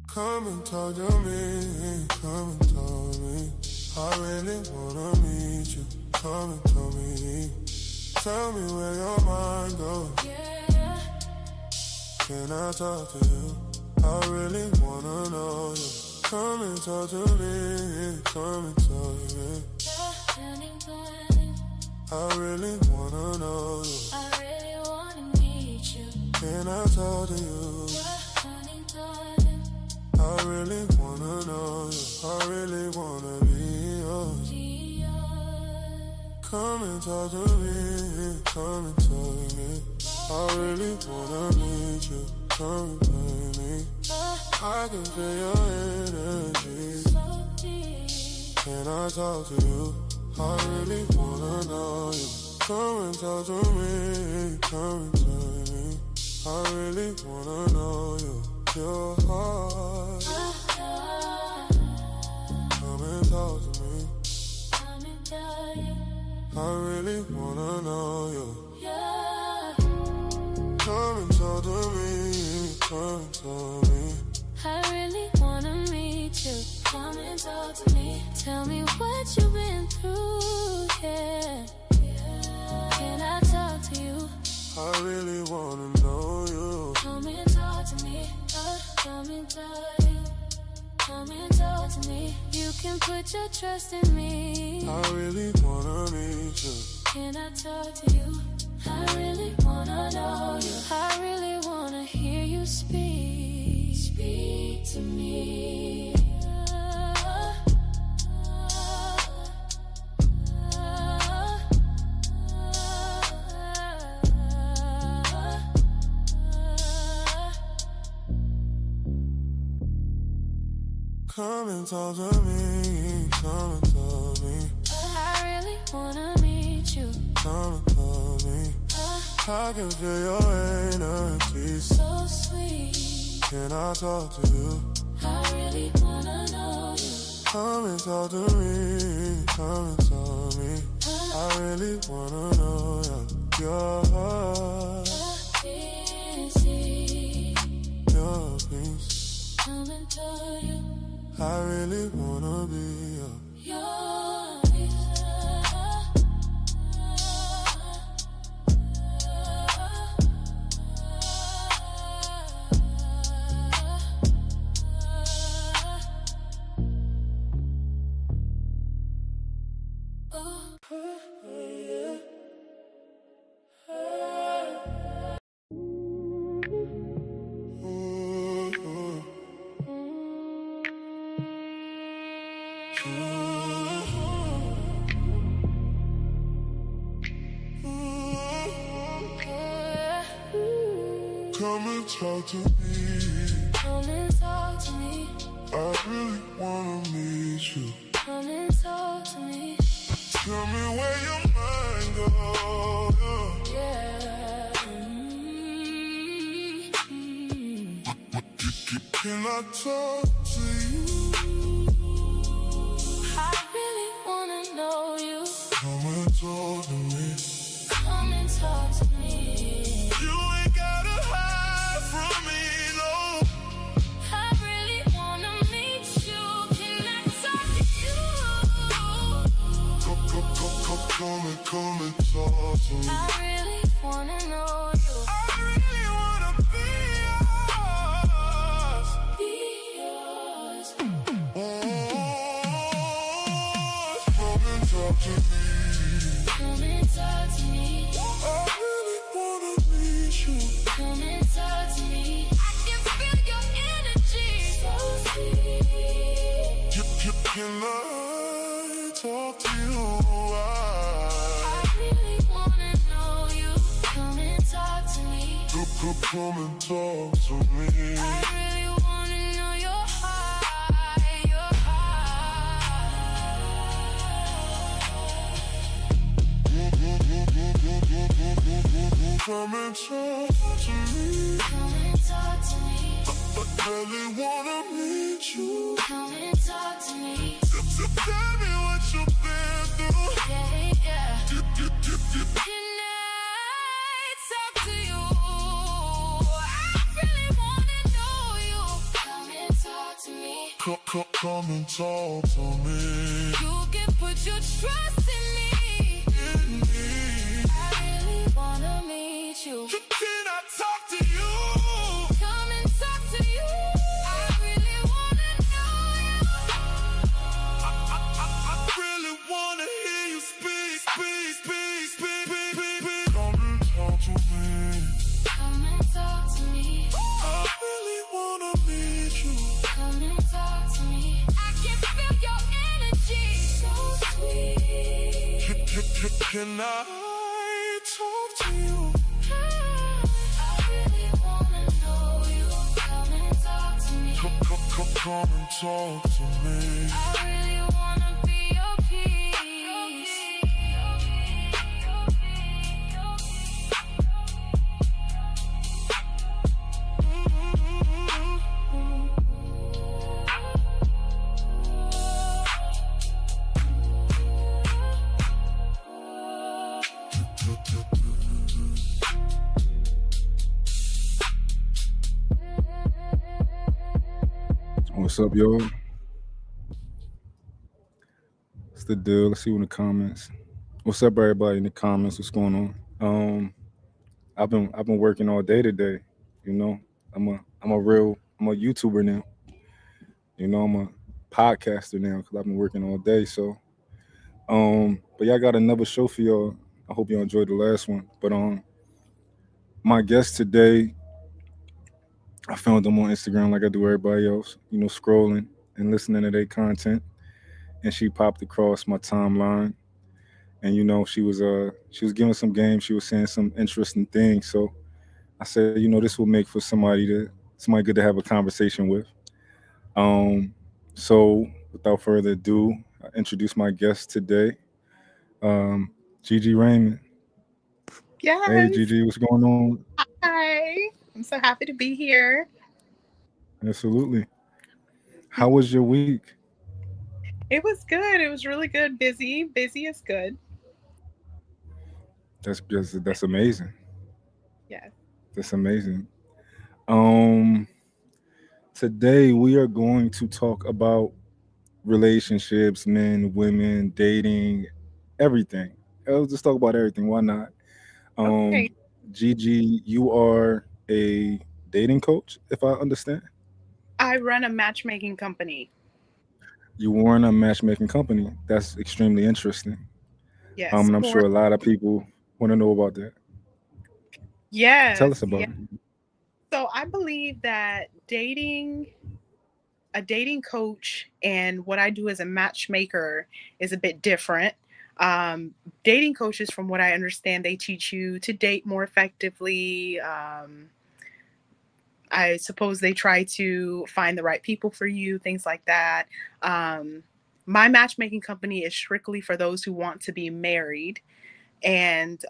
Come and talk to me, come and talk to me. I really wanna meet you, come and tell me. Tell me where your mind goes. Yeah. Can I talk to you? I really wanna know you. Come and talk to me, come and talk to me. I really wanna know you. I really wanna meet you. Can I talk to you? I really wanna know you. I really wanna be yours. Come and talk to me, come and talk to me. I really wanna meet you, come and play me. I can feel your energy. Can I talk to you? I really wanna know you. Come and talk to me, come and talk to me. I really wanna know you. Your heart. Come and talk to me. I really wanna know you. Come and talk to me. Come and talk to me. I really wanna meet you. Come and talk to me. Tell me what you've been through, yeah. Can I talk to you? I really wanna know you. Come and talk to me. Come and talk to you. Come and talk to me. You can put your trust in me. I really wanna meet you. Can I talk to you? I really wanna know you. I really wanna hear you speak. Speak to me. Come and talk to me, come and talk to me. I really wanna meet you. Come and talk to me. I can feel your energy. So sweet. Can I talk to you? I really wanna know you. Come and talk to me, come and talk to me. I really wanna know you. Your heart, your peace. Come and tell you. I really wanna be your Come and talk to me. Come and talk to me. I really wanna meet you. Come and talk to me. Tell me where your mind goes. Yeah. Can I talk to you? I really wanna know you. Come and talk to me. Come and talk to me. You ain't gotta hide from me, no. I really wanna meet you. Can I talk to you? Come and talk to me. I really wanna know you. I really wanna be yours. Be yours. Come and talk to me. Come and talk to me. I really wanna meet you. Come and talk to me. I can feel your energy. So sweet. Can I talk to you? I really wanna know you. Come and talk to me. Come and talk to me. I really wanna know your heart, your heart. come and talk to me. Come and talk to me. I really wanna meet you. Come and talk to me. Tell me what you've been through. Yeah, yeah. Can I talk to you? I really wanna know you. Come and talk to me. Come and talk to me. You can put your trust in me. In me. I really wanna meet you. Can I talk to you? Come and talk to you. I really wanna know you. I really wanna hear you speak. Come and talk to me. Come and talk to me. I really wanna meet you. Come and talk to me. I can feel your energy. So sweet. Can I talk to you? I really wanna know you. Come and talk to me. Come and talk to me. I really wanna be your peace. What's up, y'all? What's the deal? Let's see in the comments. What's up, everybody in the comments? What's going on? I've been working all day today. You know, I'm a YouTuber now. You know, I'm a podcaster now because I've been working all day. So, but yeah, I got another show for y'all. I hope y'all enjoyed the last one. But my guest today, I found them on Instagram like I do everybody else. You know, scrolling and listening to their content, and she popped across my timeline. And you know, she was giving some game. She was saying some interesting things. So I said, you know, this will make for somebody good to have a conversation with. Um, so without further ado, I introduce my guest today, um, GG Raymond. Hey, Yes. GG, what's going on? Hi. I'm so happy to be here. Absolutely. How was your week? It was good. It was really good. Busy. Busy is good. That's amazing. Yes. That's amazing. Um, Today we are going to talk about relationships, men, women, dating, everything. Let's just talk about everything. Why not? Okay. Um, Gigi, you are a dating coach, if I understand. I run a matchmaking company. You run a matchmaking company. That's extremely interesting. Yes. And I'm For sure a lot of people want to know about that. Tell us yes. about Yes. it. So I believe that a dating coach and what I do as a matchmaker is a bit different. Dating coaches, from what I understand, they teach you to date more effectively. I suppose they try to find the right people for you, things like that. Um, my matchmaking company is strictly for those who want to be married. And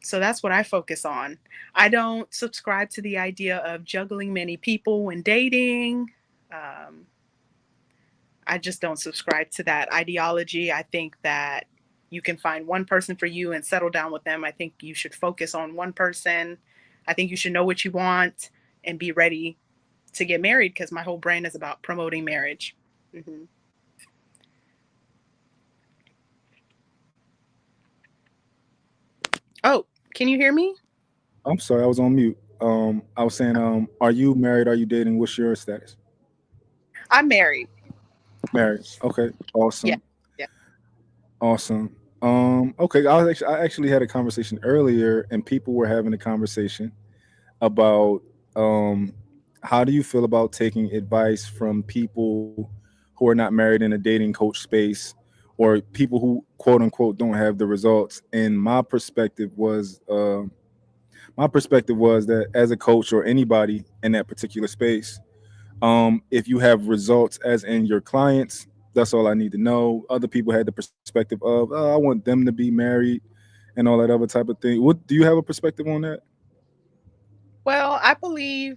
so that's what I focus on. I don't subscribe to the idea of juggling many people when dating. Um, I just don't subscribe to that ideology. I think that you can find one person for you and settle down with them. I think you should focus on one person. I think you should know what you want and be ready to get married because my whole brand is about promoting marriage. Hmm. Oh, can you hear me? I'm sorry, I was on mute. I was saying, are you married? Are you dating? What's your status? I'm married. Married. Okay. Yeah. Awesome. Yeah. Awesome. Okay. I actually had a conversation earlier, and people were having a conversation about um, how do you feel about taking advice from people who are not married in a dating coach space, or people who quote unquote don't have the results. And my perspective was that as a coach or anybody in that particular space, if you have results as in your clients, that's all I need to know. Other people had the perspective of, oh, I want them to be married and all that other type of thing. What do you have a perspective on that? Well, I believe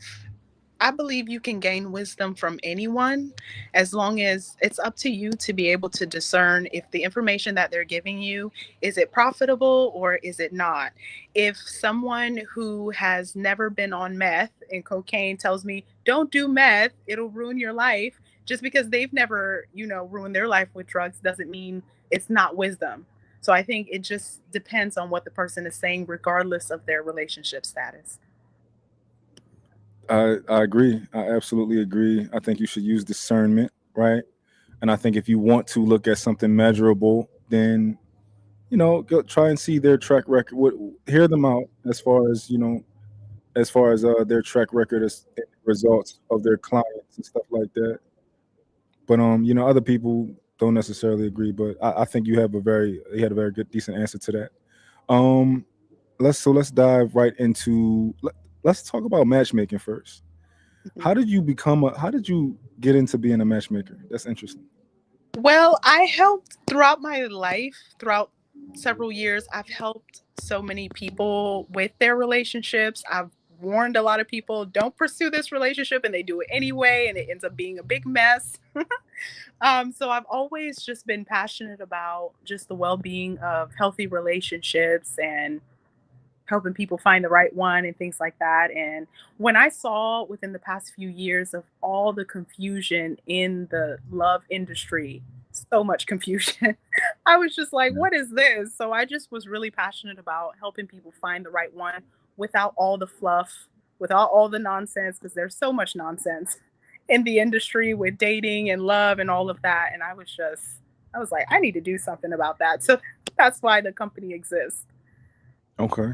you can gain wisdom from anyone as long as it's up to you to be able to discern if the information that they're giving you is it profitable or is it not. If someone who has never been on meth and cocaine tells me don't do meth, it'll ruin your life, just because they've never, ruined their life with drugs doesn't mean it's not wisdom. So I think it just depends on what the person is saying regardless of their relationship status. I agree. I absolutely agree. I think you should use discernment, right? And I think if you want to look at something measurable, then go try and see their track record. Hear them out as far as their track record as results of their clients and stuff like that. But other people don't necessarily agree. But I think you had a very good, decent answer to that. Um, let's dive right into. Let's talk about matchmaking first. Mhm. How did you get into being a matchmaker? That's interesting. Well, I helped throughout my life, throughout several years. I've helped so many people with their relationships. I've warned a lot of people don't pursue this relationship and they do it anyway and it ends up being a big mess. So I've always just been passionate about just the well-being of healthy relationships and helping people find the right one and things like that. And when I saw within the past few years of all the confusion in the love industry, so much confusion, I was just like, Yeah. what is this? So I just was really passionate about helping people find the right one without all the fluff, without all the nonsense, because there's so much nonsense in the industry with dating and love and all of that. And I was like, I need to do something about that. So that's why the company exists. Okay.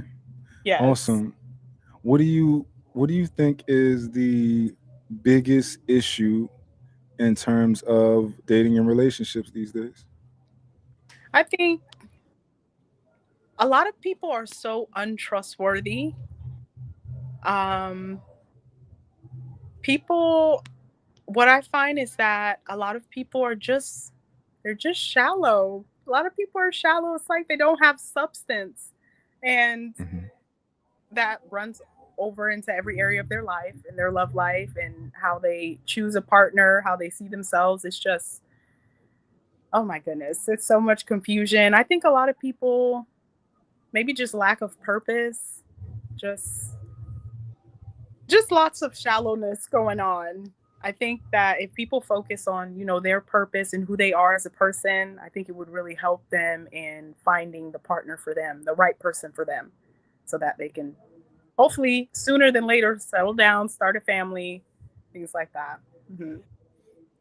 Yes. Awesome. What do you think is the biggest issue in terms of dating and relationships these days? I think a lot of people are so untrustworthy. Um, people, what I find is that a lot of people they're just shallow. A lot of people are shallow. It's like they don't have substance. And Hmm. that runs over into every area of their life and their love life and how they choose a partner, how they see themselves. It's just, oh my goodness, it's so much confusion. I think a lot of people maybe just lack of purpose, just just lots of shallowness going on. I think that if people focus on, their purpose and who they are as a person, I think it would really help them in finding the partner for them, the right person for them, so that they can hopefully sooner than later settle down, start a family, things like that. Hmm.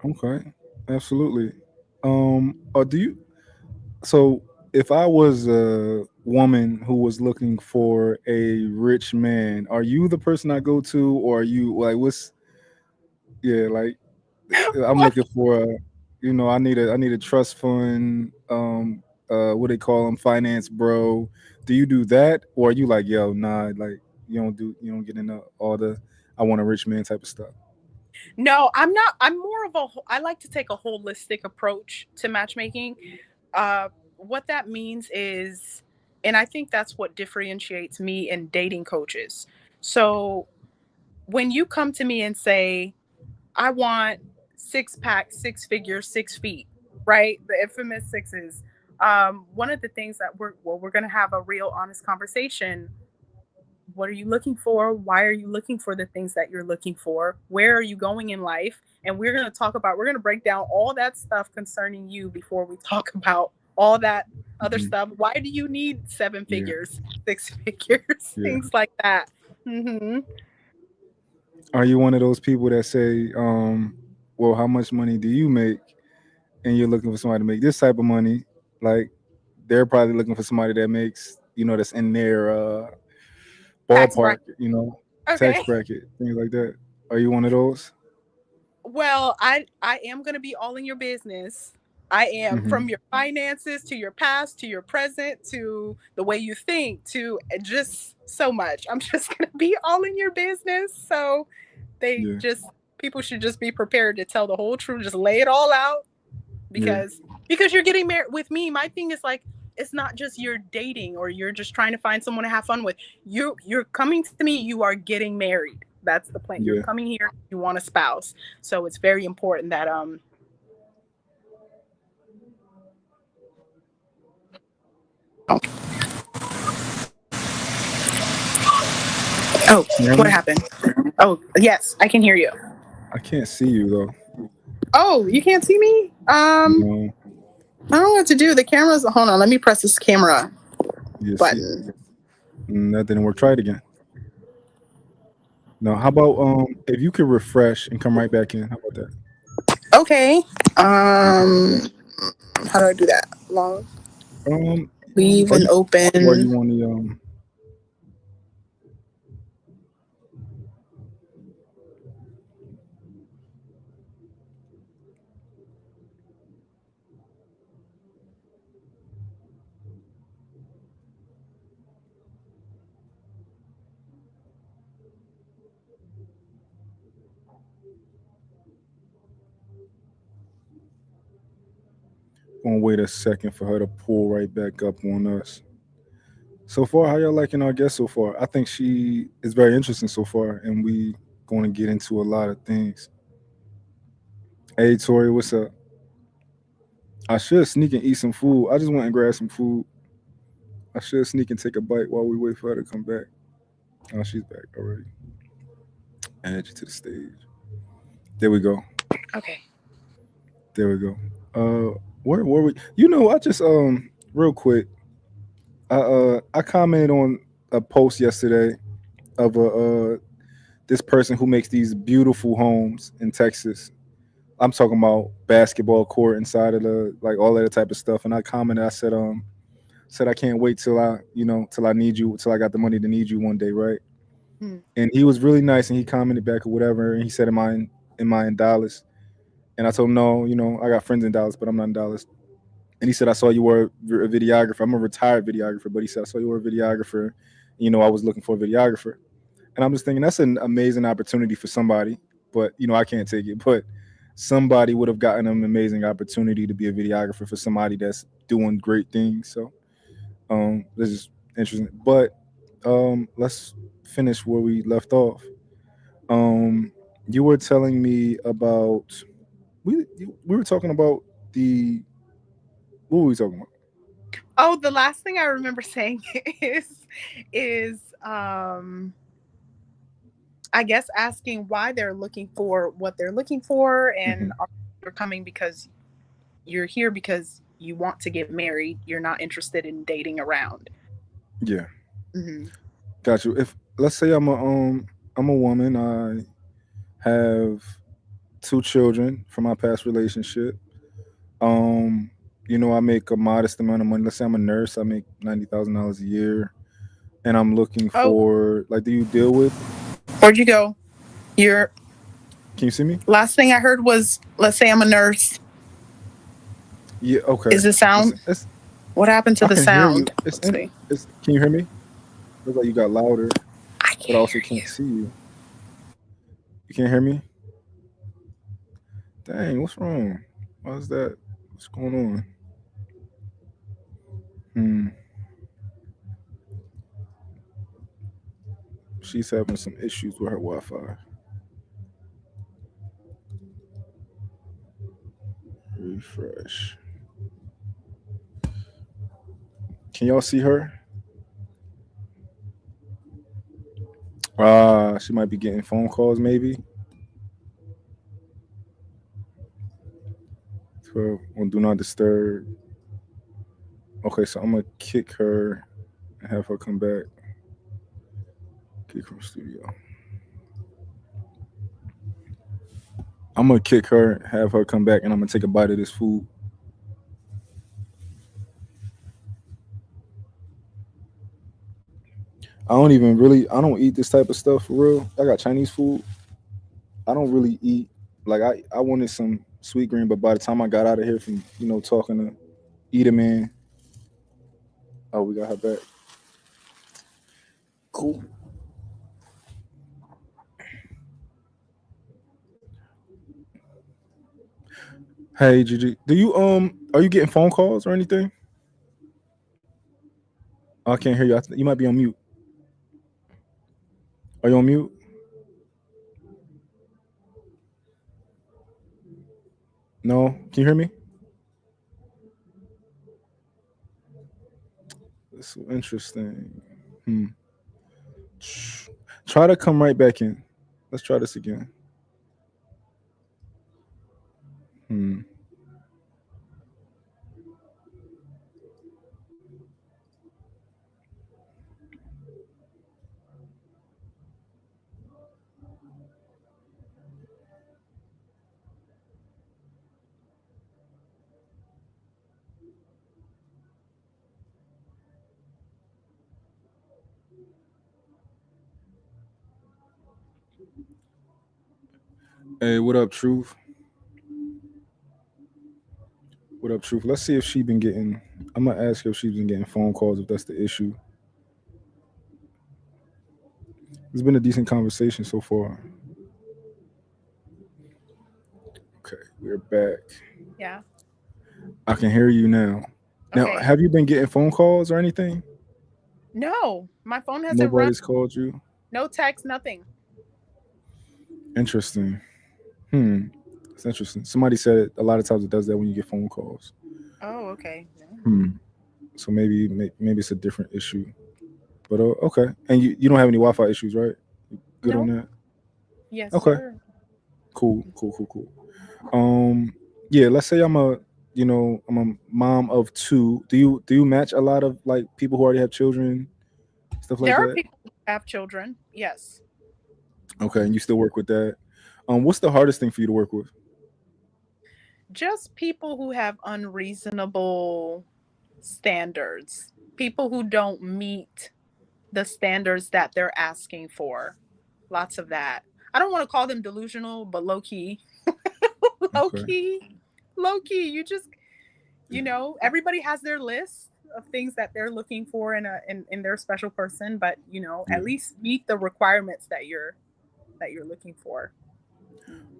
Okay, absolutely. Or do you? So, if I was a woman who was looking for a rich man, are you the person I go to, or are you like what's yeah like I'm What? looking for I need a trust fund, what they call them, finance bro. Do you do that, or are you like, yo, nah, like you don't get into all the I want a rich man type of stuff? No, I'm not. I'm more of I like to take a holistic approach to matchmaking. What that means is, and I think that's what differentiates me and dating coaches. So when you come to me and say, I want six pack, six figures, 6 feet, right? The infamous sixes. One of the things that we're going to have a real honest conversation. What are you looking for? Why are you looking for the things that you're looking for? Where are you going in life? And we're going to break down all that stuff concerning you before we talk about all that other Hmm. stuff. Why do you need seven Yeah, figures, 6 figures, yeah. things like that? Hmm. Are you one of those people that say, well, how much money do you make? And you're looking for somebody to make this type of money. Like they're probably looking for somebody that makes, that's in their Tax ballpark, bracket. tax Okay. bracket, things like that. Are you one of those? Well, I am going to be all in your business. I am, Hmm. from your finances to your past to your present to the way you think to just so much. I'm just going to be all in your business. So they Yeah, just people should just be prepared to tell the whole truth, just lay it all out, yeah. because you're getting married with me. My thing is like, it's not just you're dating or you're just trying to find someone to have fun with. You're coming to me, you are getting married. That's the plan. You're Yeah. coming here, you want a spouse. So it's very important that oh, Can you hear what me? happened? Oh, yes, I can hear you. I can't see you though. Oh, you can't see me? No. I don't know what to do. The camera's hold on, let me press this camera Yeah. See, button. that didn't work. Try it again. No. How about if you could refresh and come right back in? How about that? Okay. Um how do I do that? Long Um. leave Are and you or are open. you on the Gonna wait a second for her to pull right back up on us. So far, how y'all liking our guest so far? I think she is very interesting so far, and we going to get into a lot of things. Hey, Tori, what's up? I should sneak and eat some food. I just went and grabbed some food. I should sneak and take a bite while we wait for her to come back. Oh, she's back already. Add you to the stage. There we go. Okay. There we go. Where were we? I just real quick. I commented on a post yesterday of a this person who makes these beautiful homes in Texas. I'm talking about basketball court inside of the like all of that type of stuff. And I commented, I said I can't wait till till I need you, till I got the money to need you one day, right? Hmm. And he was really nice and he commented back or whatever, and he said, Am I in Dallas? And I told him, no, I got friends in Dallas, but I'm not in Dallas. And he said, I saw you were a videographer. I'm a retired videographer, but he said, I saw you were a videographer. I was looking for a videographer. And I'm just thinking that's an amazing opportunity for somebody, but I can't take it. But somebody would have gotten an amazing opportunity to be a videographer for somebody that's doing great things. So this is interesting. But let's finish where we left off. Um, you were telling me about we were talking about the what were we talking about? Oh, the last thing I remember saying is I guess asking why they're looking for what they're looking for, and Hmm. you're coming because you're here because you want to get married. You're not interested in dating around. Yeah, Hmm. got you. If let's say I'm a woman, I have two children from my past relationship. Um, I make a modest amount of money. Let's say I'm a nurse, I make $90,000 a year, and I'm looking Oh, for like, do you deal with? where'd you go? Your Can you see me? last thing I heard was, let's say I'm a nurse. Yeah. Okay. Is the sound? It's What happened to I the can hear you. sound? Let's see. It's. Can you hear me? Looks like you got louder, I but I can't also hear can't you. see you. You can't hear me? Dang, what's wrong? Why is that? What's going on? Hmm. She's having some issues with her Wi-Fi. Refresh. Can y'all see her? She might be getting phone calls, maybe. So on Do Not Disturb. Okay, so I'm gonna kick her and have her come back. Kick from studio. I'm gonna kick her, have her come back, and I'm gonna take a bite of this food. I don't eat this type of stuff for real. I got Chinese food. I don't really eat like I wanted some sweet green, but by the time I got out of here from talking to Eat Man, oh, we got her back. Cool. Hey, GG, do you are you getting phone calls or anything? Oh, I can't hear you. You might be on mute. Are you on mute? No. Can you hear me? That's so interesting. Hmm. Try to come right back in. Let's try this again. Hmm. Hey, what up, Truth? What up, Truth? Let's see if she been getting. I'm gonna ask her if she's been getting phone calls. If that's the issue. It's been a decent conversation so far. Okay, we're back. Yeah. I can hear you now. Now, Okay. have you been getting phone calls or anything? No, my phone hasn't rung. Nobody's called you. No text, nothing. Interesting. Hmm. It's interesting. Somebody said it, a lot of times it does that when you get phone calls. Oh, okay. Hmm. So maybe it's a different issue. But okay. And you don't have any Wi-Fi issues, right? Good on No. that. Yes, Okay. sir. Cool. Cool. Cool. Cool. Yeah. Let's say I'm a mom of two. Do you match a lot of like people who already have children, stuff like There are that? people who have children. Yes. Okay. And you still work with that. What's the hardest thing for you to work with? Just people who have unreasonable standards. People who don't meet the standards that they're asking for. Lots of that. I don't want to call them delusional, but low key. low Okay. key. Low key. Everybody has their list of things that they're looking for in their special person, but Yeah. at least meet the requirements that you're looking for.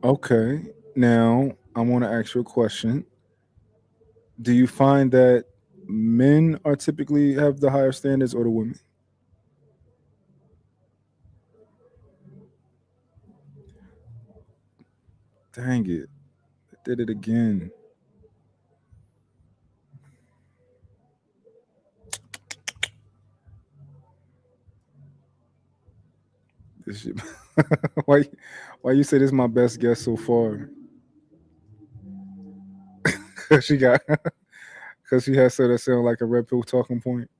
Okay. Now I want to ask you a question. Do you find that men are typically have the higher standards or the women? Dang it. I did it again. This shit. why why you say this is my best guess so far? Cause she got cause she has said that sound like a red pill talking point.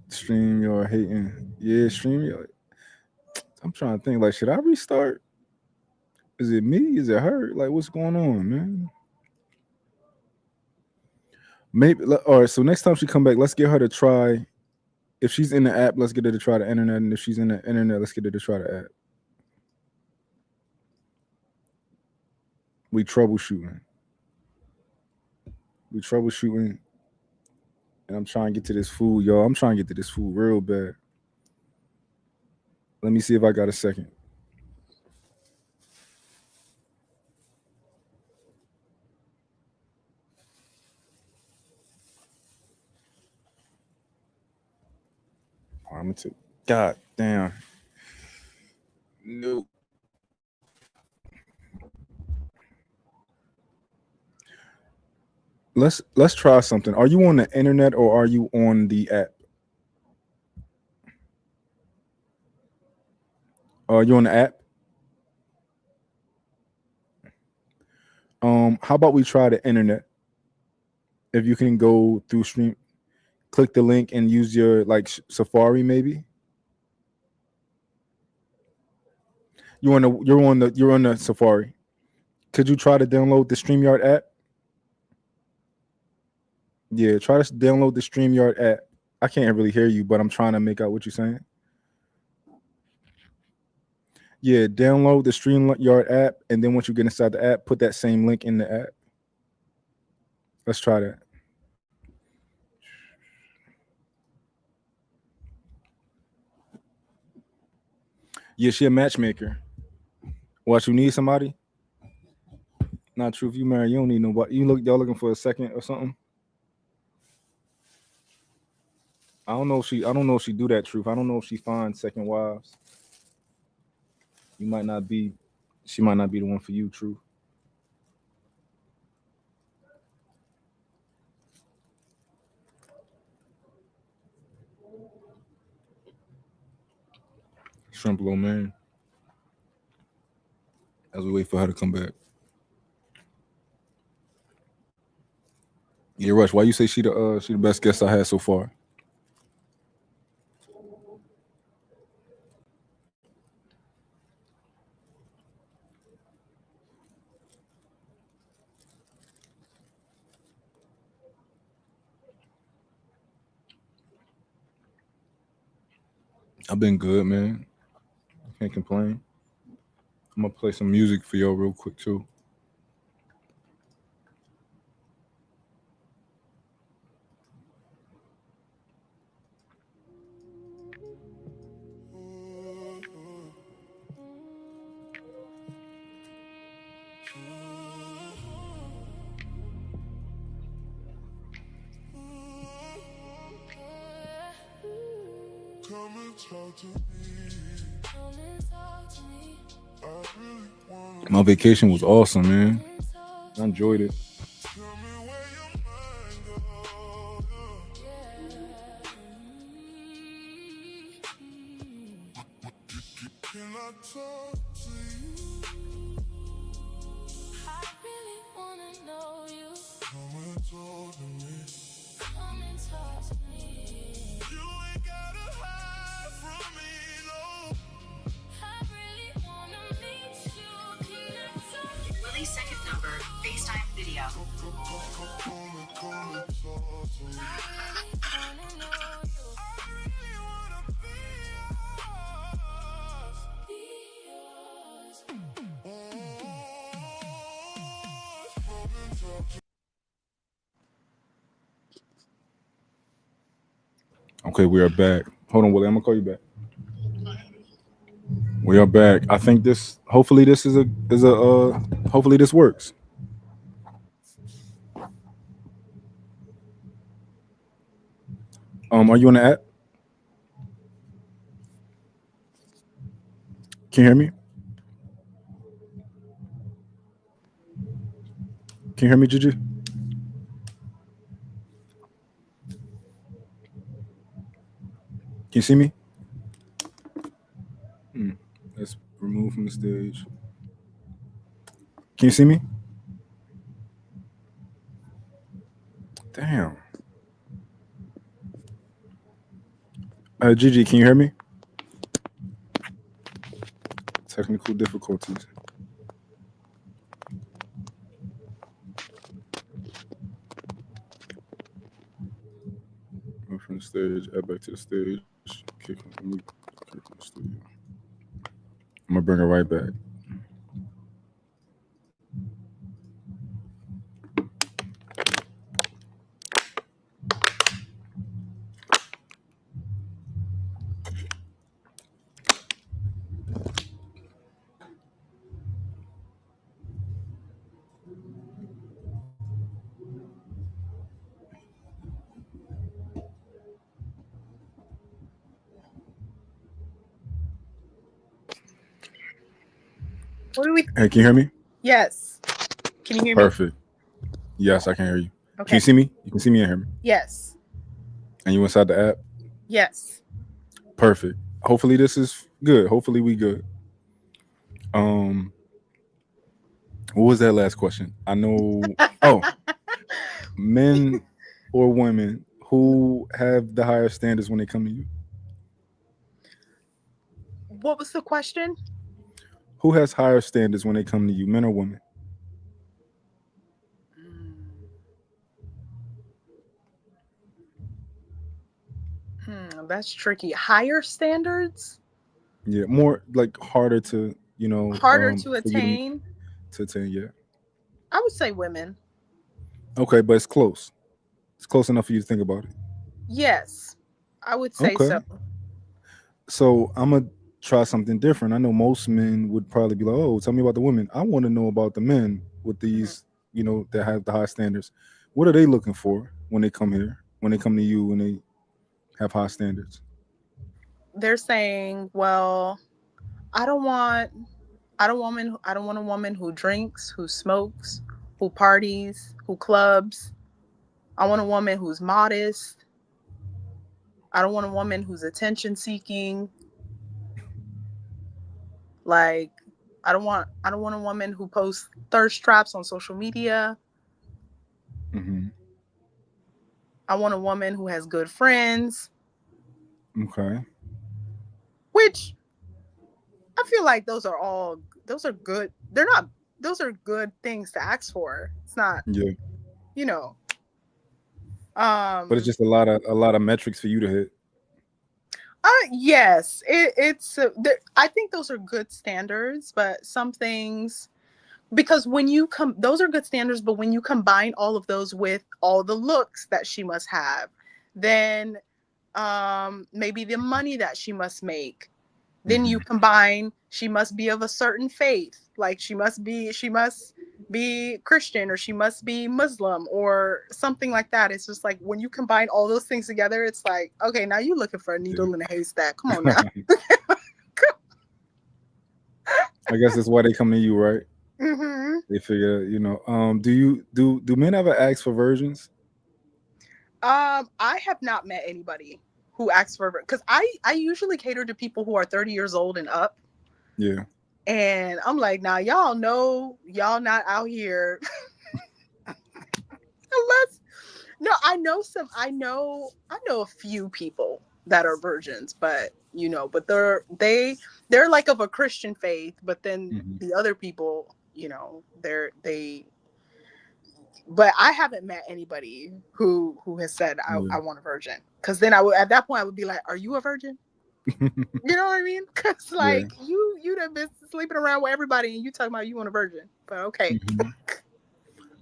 Stream your hating. Yeah, stream your I'm trying to think like should I restart? Is it me? Is it her? Like what's going on, man? Maybe all right, so next time she come back, let's get her to try. If she's in the app, let's get her to try the internet. And if she's in the internet, let's get her to try the app. We troubleshooting. We troubleshooting. And I'm trying to get to this food, y'all. I'm trying to get to this food real bad. Let me see if I got a second. I'm gonna take. God damn. No. Let's try something. Are you on the internet or are you on the app? Are you on the app? How about we try the internet? If you can go through stream, click the link and use your like Safari maybe. You're on the Safari. Could you try to download the StreamYard app? Yeah, try to download the StreamYard app. I can't really hear you, but I'm trying to make out what you're saying. Yeah, download the StreamYard app, and then once you get inside the app, put that same link in the app. Let's try that. Yeah, she a matchmaker. What, you need somebody? Not true. If you marry, you don't need nobody. Y'all looking for a second or something. I don't know if she do that, truth. I don't know if she finds second wives. You might not be. She might not be the one for you, truth. Shrimp low man. As we wait for her to come back. Yeah, Rush. Why you say she the best guest I had so far? I've been good, man. Can't complain. I'm gonna play some music for y'all real quick too. Come and talk to me. I really wanna My vacation was awesome, man. I enjoyed it. tell me where your mind goes. Can I talk to you? I really wanna know you. Come and talk to me. Come and talk to me. You ain't gotta hide from me, no. I really wanna meet you. Can I talk to you? Willie's second number, FaceTime video. Come and talk to me. Wanna know you. I really wanna be yours. Be yours. Come and talk to Okay, we are back. Hold on, Willie. I'm gonna call you back. We are back. I think this. Hopefully, this is a. Hopefully, this works. Are you on the app? Can you hear me? Can you hear me, Gigi? Can you see me? Let's remove from the stage. Can you see me? Damn. Gigi, can you hear me? Technical difficulties. Move from the stage, add back to the stage, kick from the studio. I'm gonna bring her right back. What do we? Hey, can you hear me? Yes. Can you hear me? Perfect. Yes, I can hear you. Can Okay. you see me? You can see me and hear me. Yes. And you inside the app? Yes. Perfect. Hopefully this is good. Hopefully we good. What was that last question? I know. Oh, men or women who have the higher standards when they come to you? What was the question? Who has higher standards when they come to you, men or women? That's tricky. Higher standards? Yeah, more like harder to, Harder to for you attain? to attain. Yeah. I would say women. Okay, but it's close. It's close enough for you to think about it. Yes. I would say Okay. so. So I'm gonna try something different. I know most men would probably be like, "Oh, tell me about the women." I want to know about the men. with these, that have the high standards, what are they looking for when they come here? When they come to you, when they have high standards? They're saying, well, I don't want I don't want a woman who drinks, who smokes, who parties, who clubs. I want a woman who's modest. I don't want a woman who's attention seeking. Like I don't want a woman who posts thirst traps on social media. Hmm. I want a woman who has good friends, Okay. which I feel like those are good. They're not those are good things to ask for. It's not, Yeah. you know. But it's Um just a lot of metrics for you to hit. yes, it's I think those are good standards, but some things, because when you come those are good standards, but when you combine all of those with all the looks that she must have, then maybe the money that she must make, then you Hmm. combine she must be of a certain faith, like she must be Christian, or she must be Muslim or something like that. It's just like when you combine all those things together, it's like, okay, now you're looking for a needle in a haystack. Come on now. I guess that's why they come to you, right? Hmm. They figure, do men ever ask for virgins? I have not met anybody who asks for, because I usually cater to people who are 30 years old and up. Yeah. And I'm like, now y'all know y'all not out here unless, no, I know a few people that are virgins, but but they're like of a Christian faith, but then Hmm. the other people, they but I haven't met anybody who has said Yeah. I want a virgin. Because then I would, at that point I would be like, are you a virgin? You know what I mean? Because Yeah. like you done been sleeping around with everybody and you talking about you want a virgin. But okay. Hmm.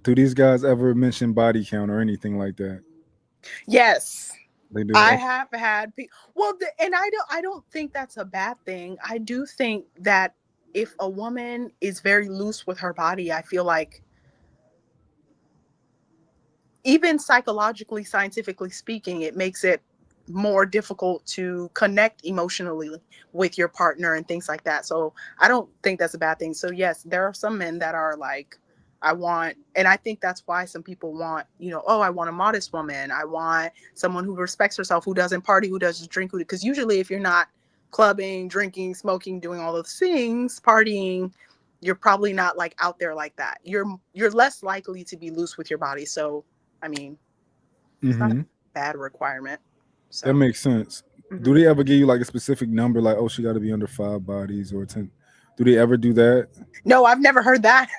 Do these guys ever mention body count or anything like that? Yes. They do. I Okay. have had and I don't think that's a bad thing. I do think that if a woman is very loose with her body, I feel like, even psychologically, scientifically speaking, it makes it more difficult to connect emotionally with your partner and things like that. So I don't think that's a bad thing. So yes, there are some men that are like, and I think that's why some people want, oh, I want a modest woman. I want someone who respects herself, who doesn't party, who doesn't drink, because usually if you're not clubbing, drinking, smoking, doing all those things, partying, you're probably not like out there like that. You're less likely to be loose with your body. So I mean, it's not a Hmm. bad requirement. That So, makes sense. Do mhm. they ever give you like a specific number, like, oh, she got to be under 5 bodies or 10? Do they ever do that? No, I've never heard that.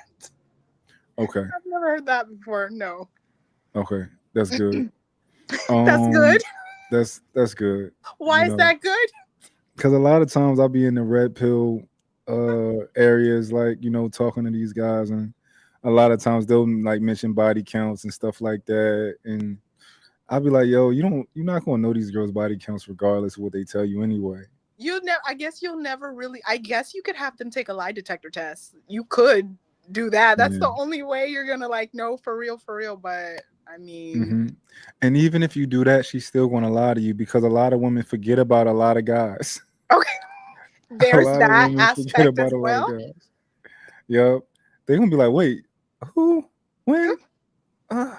Okay. I've never heard that before. No, Okay. That's good. that's good. Um, that's good. Why is that good? Because a lot of times I'll be in the red pill areas, like, talking to these guys, and a lot of times they'll like mention body counts and stuff like that, and I'll be like, yo, you're not gonna know these girls' body counts regardless of what they tell you anyway. You never. I guess you'll never really. I guess you could have them take a lie detector test. You could do that. That's the Yeah. only way you're gonna like know for real, for real. But I mean, Hmm. And even if you do that, she's still gonna lie to you because a lot of women forget about a lot of guys. okay, A there's lot of that women forget aspect about as a lot of well. guys. Yep. They're gonna be like, wait, who? When? Uh,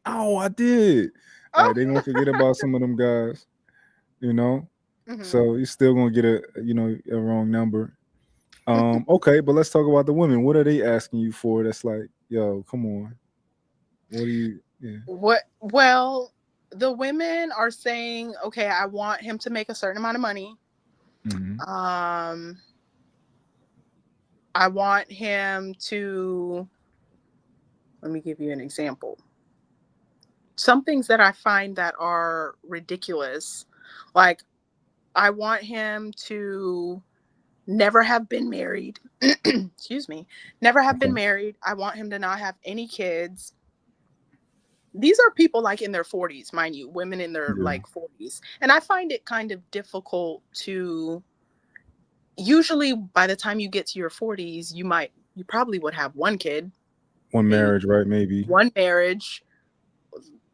oh, I did. Oh, They're gonna forget about some of them guys, you know. hmm. So you're still gonna get a wrong number. Okay, but let's talk about the women. What are they asking you for? That's like, yo, come on. What do you? Yeah. What? Well, the women are saying, okay, I want him to make a certain amount of money. Hmm. Um, I want him to, let me give you an example. Some things that I find that are ridiculous, like I want him to never have been married. Excuse me. Never have been Okay. married. I want him to not have any kids. These are people like in their 40s, mind you, women in their Yeah. like 40s. And I find it kind of difficult to, usually by the time you get to your 40s, you probably would have one kid. One maybe marriage, right? Maybe. one marriage,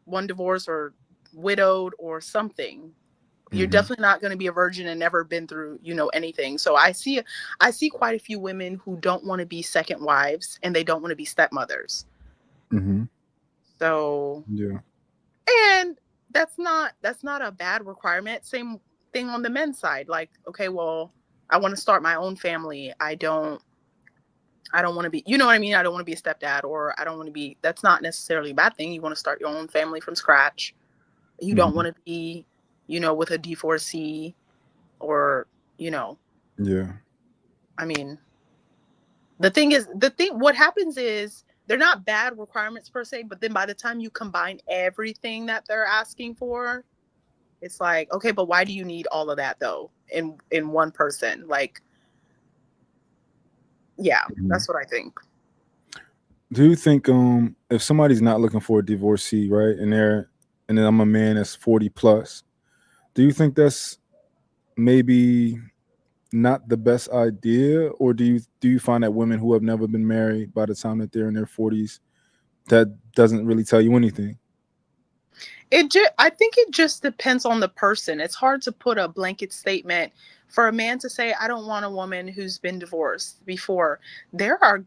one divorce, or widowed or something. You're Mm-hmm. definitely not going to be a virgin and never been through, anything. So I see quite a few women who don't want to be second wives and they don't want to be stepmothers. Mm-hmm. So, Yeah. and that's not a bad requirement. Same thing on the men's side. Like, okay, well, I want to start my own family. I don't want to be, you know what I mean? I don't want to be a stepdad, or I don't want to be, that's not necessarily a bad thing. You want to start your own family from scratch. You don't Mm-hmm. want to be, with a divorcee, or, you know, Yeah. I mean, what happens is they're not bad requirements per se, but then by the time you combine everything that they're asking for, it's like, okay, but why do you need all of that though in one person? Like, yeah, Mhm. that's what I think. Do you think if somebody's not looking for a divorcee, right, and then I'm a man that's 40 plus, do you think that's maybe not the best idea, or do you find that women who have never been married by the time that they're in their 40s, that doesn't really tell you anything? I think it just depends on the person. It's hard to put a blanket statement for a man to say, I don't want a woman who's been divorced before. There are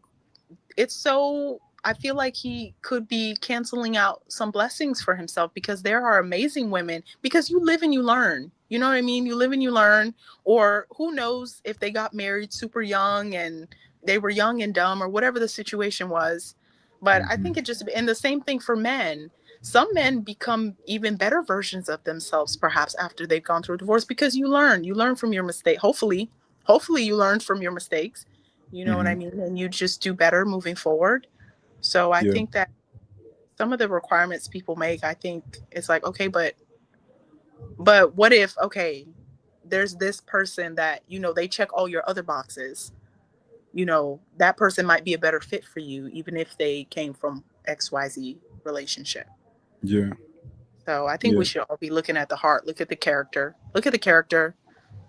it's so I feel like he could be canceling out some blessings for himself, because there are amazing women, because you live and you learn. You know what I mean? You live and you learn, or who knows if they got married super young and they were young and dumb, or whatever the situation was. But I think Hmm. it just, and the same thing for men. Some men become even better versions of themselves perhaps after they've gone through a divorce, because you learn from your mistake. Hopefully you learned from your mistakes, you know what I Hmm. mean? And you just do better moving forward. So I Yeah. think that some of the requirements people make, I think it's like, okay, but what if, okay, there's this person that, they check all your other boxes. That person might be a better fit for you, even if they came from XYZ relationship. Yeah. So I think we Yeah. should all be looking at the heart, look at the character,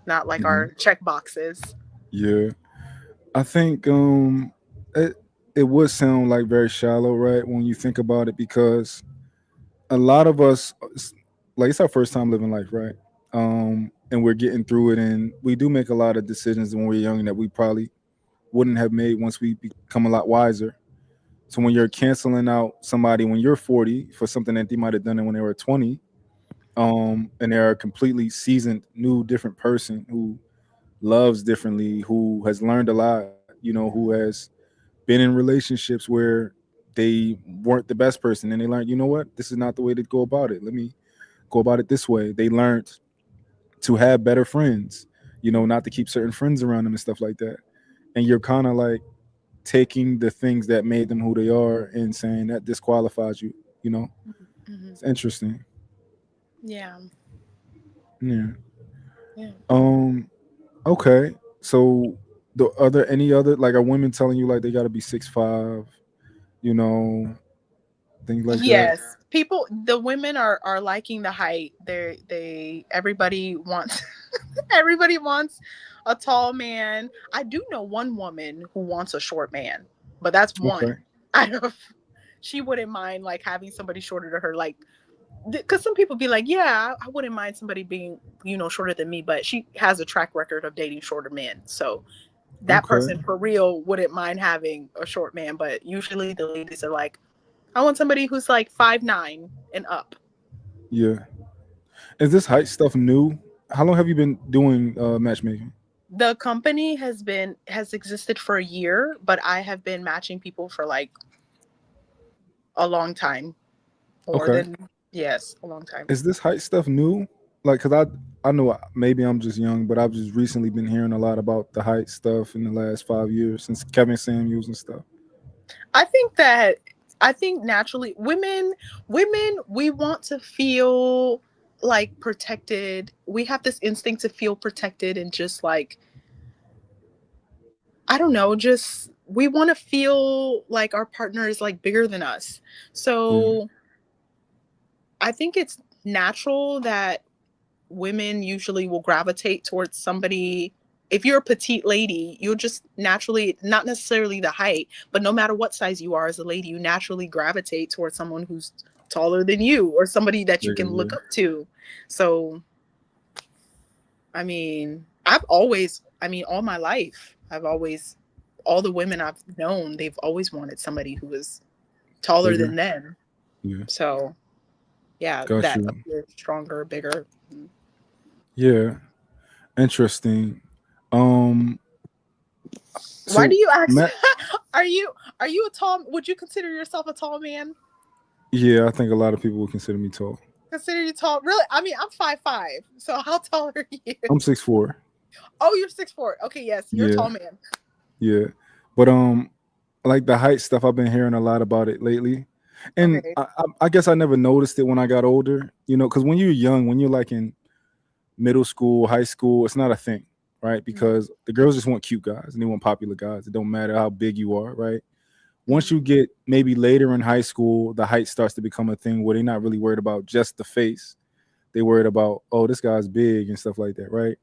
not like Hmm. our check boxes. Yeah. I think it would sound like very shallow, right, when you think about it, because a lot of us, like, it's our first time living life, right? And we're getting through it, and we do make a lot of decisions when we're young that we probably wouldn't have made once we become a lot wiser. So when you're canceling out somebody when you're 40 for something that they might have done when they were 20, and they're a completely seasoned, new, different person who loves differently, who has learned a lot, who has been in relationships where they weren't the best person, and they learned, you know what, this is not the way to go about it. Let me go about it this way. They learned to have better friends, not to keep certain friends around them and stuff like that. And you're kind of like taking the things that made them who they are and saying that disqualifies you. You know, Hmm. it's interesting. Yeah. Yeah. Yeah. Um. Okay. So, are there any other, like, are women telling you like they got to be 6'5"? You know, things like that. Yes, the women are liking the height. Everybody wants everybody wants a tall man. I do know one woman who wants a short man, but that's Okay. one. I don't. She wouldn't mind like having somebody shorter to her, like, because some people be like, yeah, I wouldn't mind somebody being shorter than me, but she has a track record of dating shorter men, so that Okay. person for real wouldn't mind having a short man. But usually the ladies are like, I want somebody who's like 5'9" and up. Yeah. Is this height stuff new? How long have you been doing matchmaking? The company has existed for a year, but I have been matching people for like a long time. More Okay. than, yes, a long time. Is this height stuff new? Like, cause I know maybe I'm just young, but I've just recently been hearing a lot about the height stuff in the last 5 years since Kevin Samuels and stuff. I think that I think naturally women we want to feel like protected. We have this instinct to feel protected, and just like, I don't know, just we want to feel like our partner is like bigger than us. Yeah. So I think it's natural that women usually will gravitate towards somebody. if you're a petite lady, you'll just naturally, not necessarily the height, but no matter what size you are as a lady, you naturally gravitate towards someone who's taller than you or somebody that you Yeah, can look yeah. up to. So, I mean, I've always, I mean, all my life, I've always, all the women I've known, they've always wanted somebody who was taller than Bigger. them. Yeah. So, yeah, Got that you. appears stronger, bigger. Yeah. Interesting. Um. Why do So you ask? Matt. are you are you a tall? Would you consider yourself a tall man? Yeah, I think a lot of people would consider me tall. Consider you tall? Really? I mean, I'm 5'5". So how tall are you? I'm 6'4". Oh, you're 6'4". Okay, yes, you're a Yeah. tall man. Yeah. But like the height stuff, I've been hearing a lot about it lately, and Okay. I guess I never noticed it when I got older. You know, because when you're young, when you're like in middle school, high school, it's not a thing, right? Mhm, Because the girls just want cute guys and they want popular guys. It don't matter how big you are, right? Once mhm, you get maybe later in high school, the height starts to become a thing where they're not really worried about just the face. They worried about, oh, this guy's big and stuff like that, right?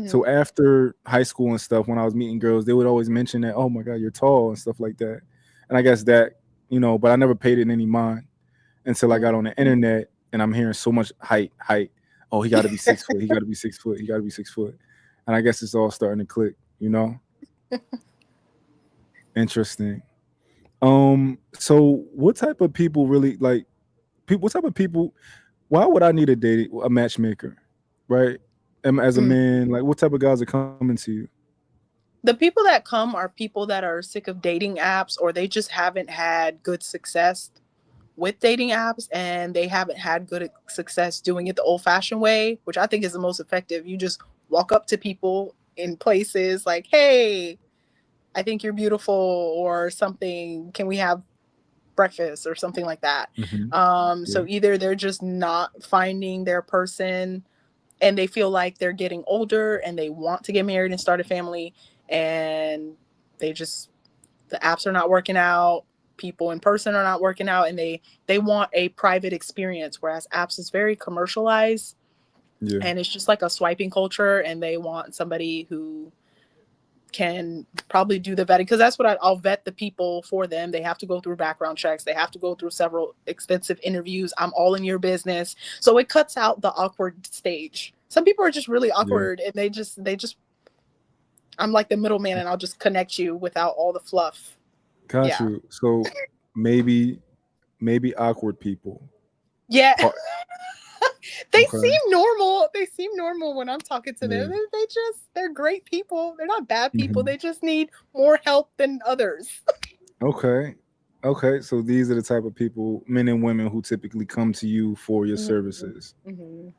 So mhm, after high school and stuff, when I was meeting girls, they would always mention that, oh my God, you're tall and stuff like that. And I guess that, but I never paid it any mind until I got mhm. on the internet and I'm hearing so much height. Oh, he got to be 6 foot. He got to be 6 foot. He got to be 6 foot. And I guess it's all starting to click. Interesting. So what type of people really like people? What type of people? Why would I need a matchmaker, right? As a Mm. man, like what type of guys are coming to you? The people that come are people that are sick of dating apps, or they just haven't had good success with dating apps, and they haven't had good success doing it the old fashioned way, which I think is the most effective. You just walk up to people in places like, hey, I think you're beautiful, or something. Can we have breakfast or something like that? Hmm. So Yeah, either they're just not finding their person and they feel like they're getting older and they want to get married and start a family, and they just, the apps are not working out, people in person are not working out, and they want a private experience, whereas apps is very commercialized yeah, and it's just like a swiping culture, and they want somebody who can probably do the vetting, because that's what I'll vet the people for them. They have to go through background checks, they have to go through several extensive interviews. I'm all in your business, so it cuts out the awkward stage. Some people are just really yeah. awkward and they just I'm like the middleman, and I'll just connect you without all the fluff. Got Yeah. you. So maybe maybe awkward people. Yeah. Part. They Okay. seem normal. They seem normal when I'm talking to them. Yeah. They're great people. They're not bad people. Hmm. They just need more help than others. Okay. Okay. So these are the type of people, men and women, who typically come to you for your Mhm. services. Mhm.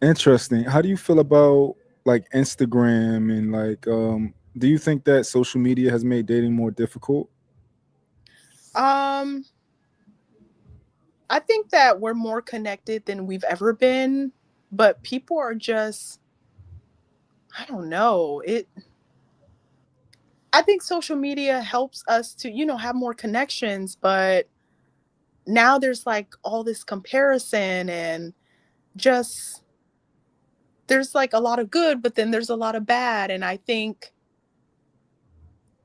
Interesting. How do you feel about like Instagram and like do you think that social media has made dating more difficult? Um, I think that we're more connected than we've ever been, but people are just, I don't know. I think social media helps us to, have more connections, but now there's like all this comparison, and just there's like a lot of good, but then there's a lot of bad, and I think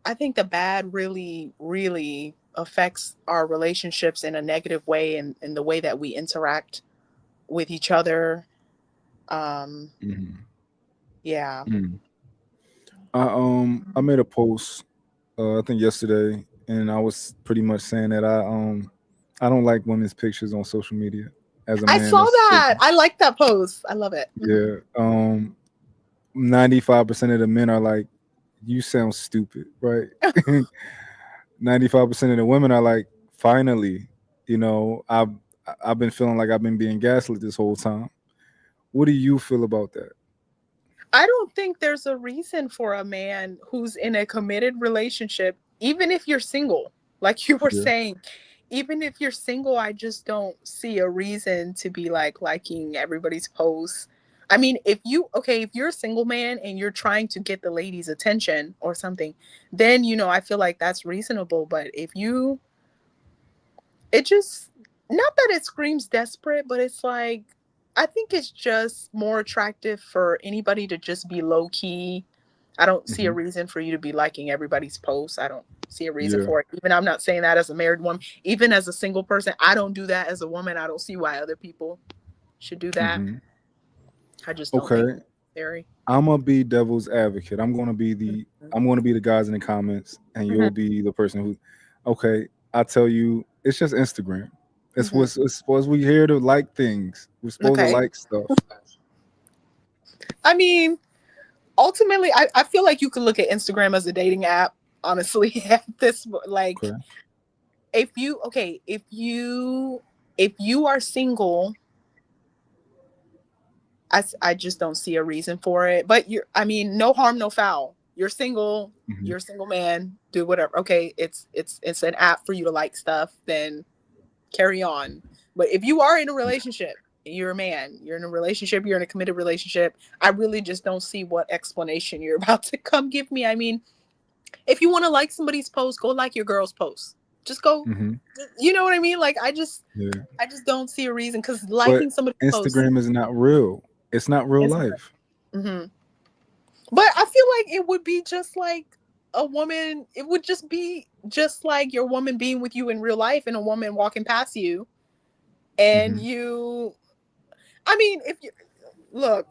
the bad really really affects our relationships in a negative way, and in the way that we interact with each other. Um Hmm. yeah. I made a post I think yesterday, and I was pretty much saying that I don't like women's pictures on social media as a I man saw that's that. dating. I like that post. I love it. Yeah. 95% of the men are like, you sound stupid, right? 95% of the women are like, finally, I've been feeling like I've been being gaslit this whole time. What do you feel about that? I don't think there's a reason for a man who's in a committed relationship, even if you're single, like you were Yeah. saying, even if you're single, I just don't see a reason to be like liking everybody's posts. I mean, if you're a single man and you're trying to get the ladies' attention or something, then, I feel like that's reasonable. But it just, not that it screams desperate, but it's like, I think it's just more attractive for anybody to just be low key, I don't see a Hmm. reason for you to be liking everybody's posts. I don't see a reason Yeah. for it. Even I'm not saying that as a married woman, even as a single person, I don't do that as a woman. I don't see why other people should do that. Hmm. I just don't think Okay. it's necessary. I'm gonna be devil's advocate. I'm gonna be the guys in the comments, and Hmm. you'll be the person who. Okay, I tell you, it's just Instagram. Hmm. It's supposed we here to like things. We're supposed to Okay. like stuff. I mean, ultimately, I feel like you could look at Instagram as a dating app. Honestly, at this like, Okay. if you okay, if you are single, I just don't see a reason for it. But I mean, no harm, no foul. Hmm. You're a single man, do whatever. Okay, it's an app for you to like stuff, then carry on. But if you are in a relationship, you're a man, you're in a relationship, you're in a committed relationship, I really just don't see what explanation you're about to come give me. I mean, if you want to like somebody's post, go like your girl's post. Just go, Hmm. you know what I mean? Like Yeah. I just don't see a reason because But liking somebody's post Instagram is not real. It's not real is. life. Mm-hmm. But I feel like it would be just like a woman. It would just be just like your woman being with you in real life and a woman walking past you. And Hmm. you, I mean, if you look,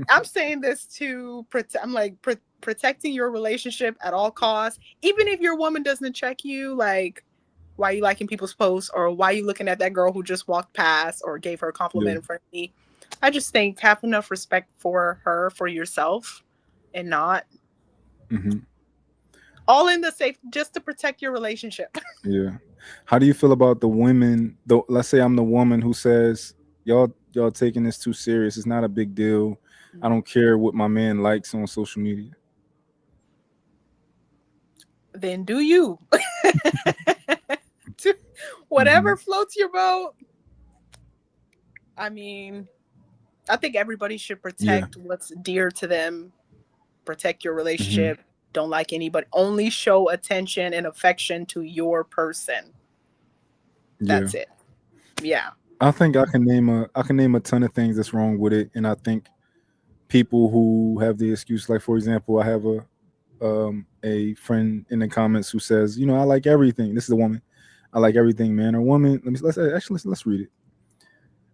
I'm saying this to protect, I'm like protecting your relationship at all costs. Even if your woman doesn't check you, like, why you liking people's posts or why you looking at that girl who just walked past or gave her a compliment Yeah. in front of me. I just think have enough respect for her, for yourself, and not Hmm. all in the safe just to protect your relationship. Yeah. How do you feel about the women? Though, let's say I'm the woman who says, y'all taking this too serious. It's not a big deal. I don't care what my man likes on social media." Then do you. Hmm. Whatever floats your boat. I mean, I think everybody should Yeah. protect what's dear to them, protect your Hmm. relationship. Don't like anybody. Only show attention and affection to your person. Yeah. That's it. Yeah. I think I can name a ton of things that's wrong with it, and I think people who have the excuse, like for example, I have a friend in the comments who says, I like everything. This is a woman. I like everything, man or woman. Let's read it.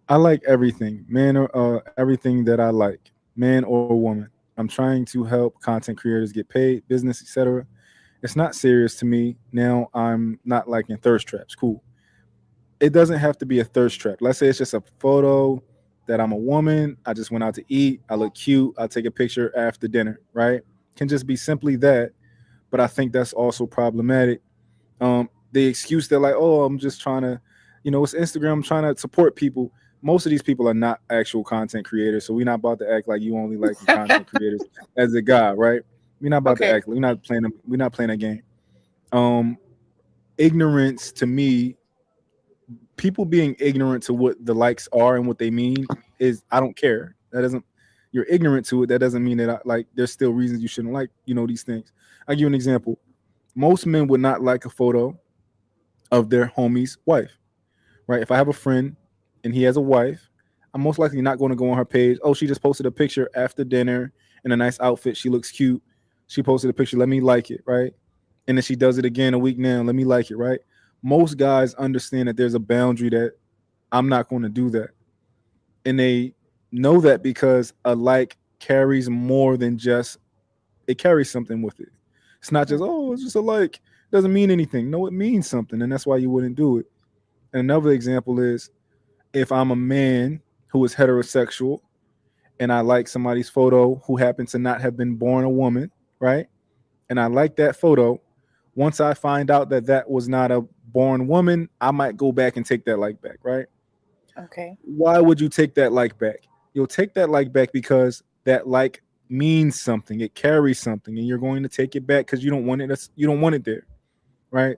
I like everything, man or everything that I like, man or woman. I'm trying to help content creators get paid, business, etc. It's not serious to me. Now I'm not liking thirst traps. Cool. It doesn't have to be a thirst trap. Let's say it's just a photo that I'm a woman. I just went out to eat. I look cute. I'll take a picture after dinner, right? Can just be simply that. But I think that's also problematic. The excuse they're like, oh, I'm just trying to, it's Instagram. I'm trying to support people. Most of these people are not actual content creators, so we're not about to act like you only like content creators as a guy, right? We're not about to Okay. act. We're not playing a game. Um, Ignorance to me, people being ignorant to what the likes are and what they mean is I don't care. That doesn't You're ignorant to it. That doesn't mean that there's still reasons you shouldn't like these things. I'll give you an example. Most men would not like a photo of their homie's wife, right? If I have a friend and he has a wife, I'm most likely not going to go on her page. Oh, she just posted a picture after dinner in a nice outfit. She looks cute. She posted a picture. Let me like it, right? And then she does it again a week now. Let me like it, right? Most guys understand that there's a boundary that I'm not going to do that. And they know that because a like carries more than just it carries something with it. It's not just, oh, it's just a like. It doesn't mean anything. No, it means something, and that's why you wouldn't do it. And another example is if I'm a man who is heterosexual and I like somebody's photo who happens to not have been born a woman, right? And I like that photo. Once I find out that that was not a born woman, I might go back and take that like back, right? Okay. Why would you take that like back? You'll take that like back because that like means something. It carries something, and you're going to take it back because you don't want it. You don't want it there, right?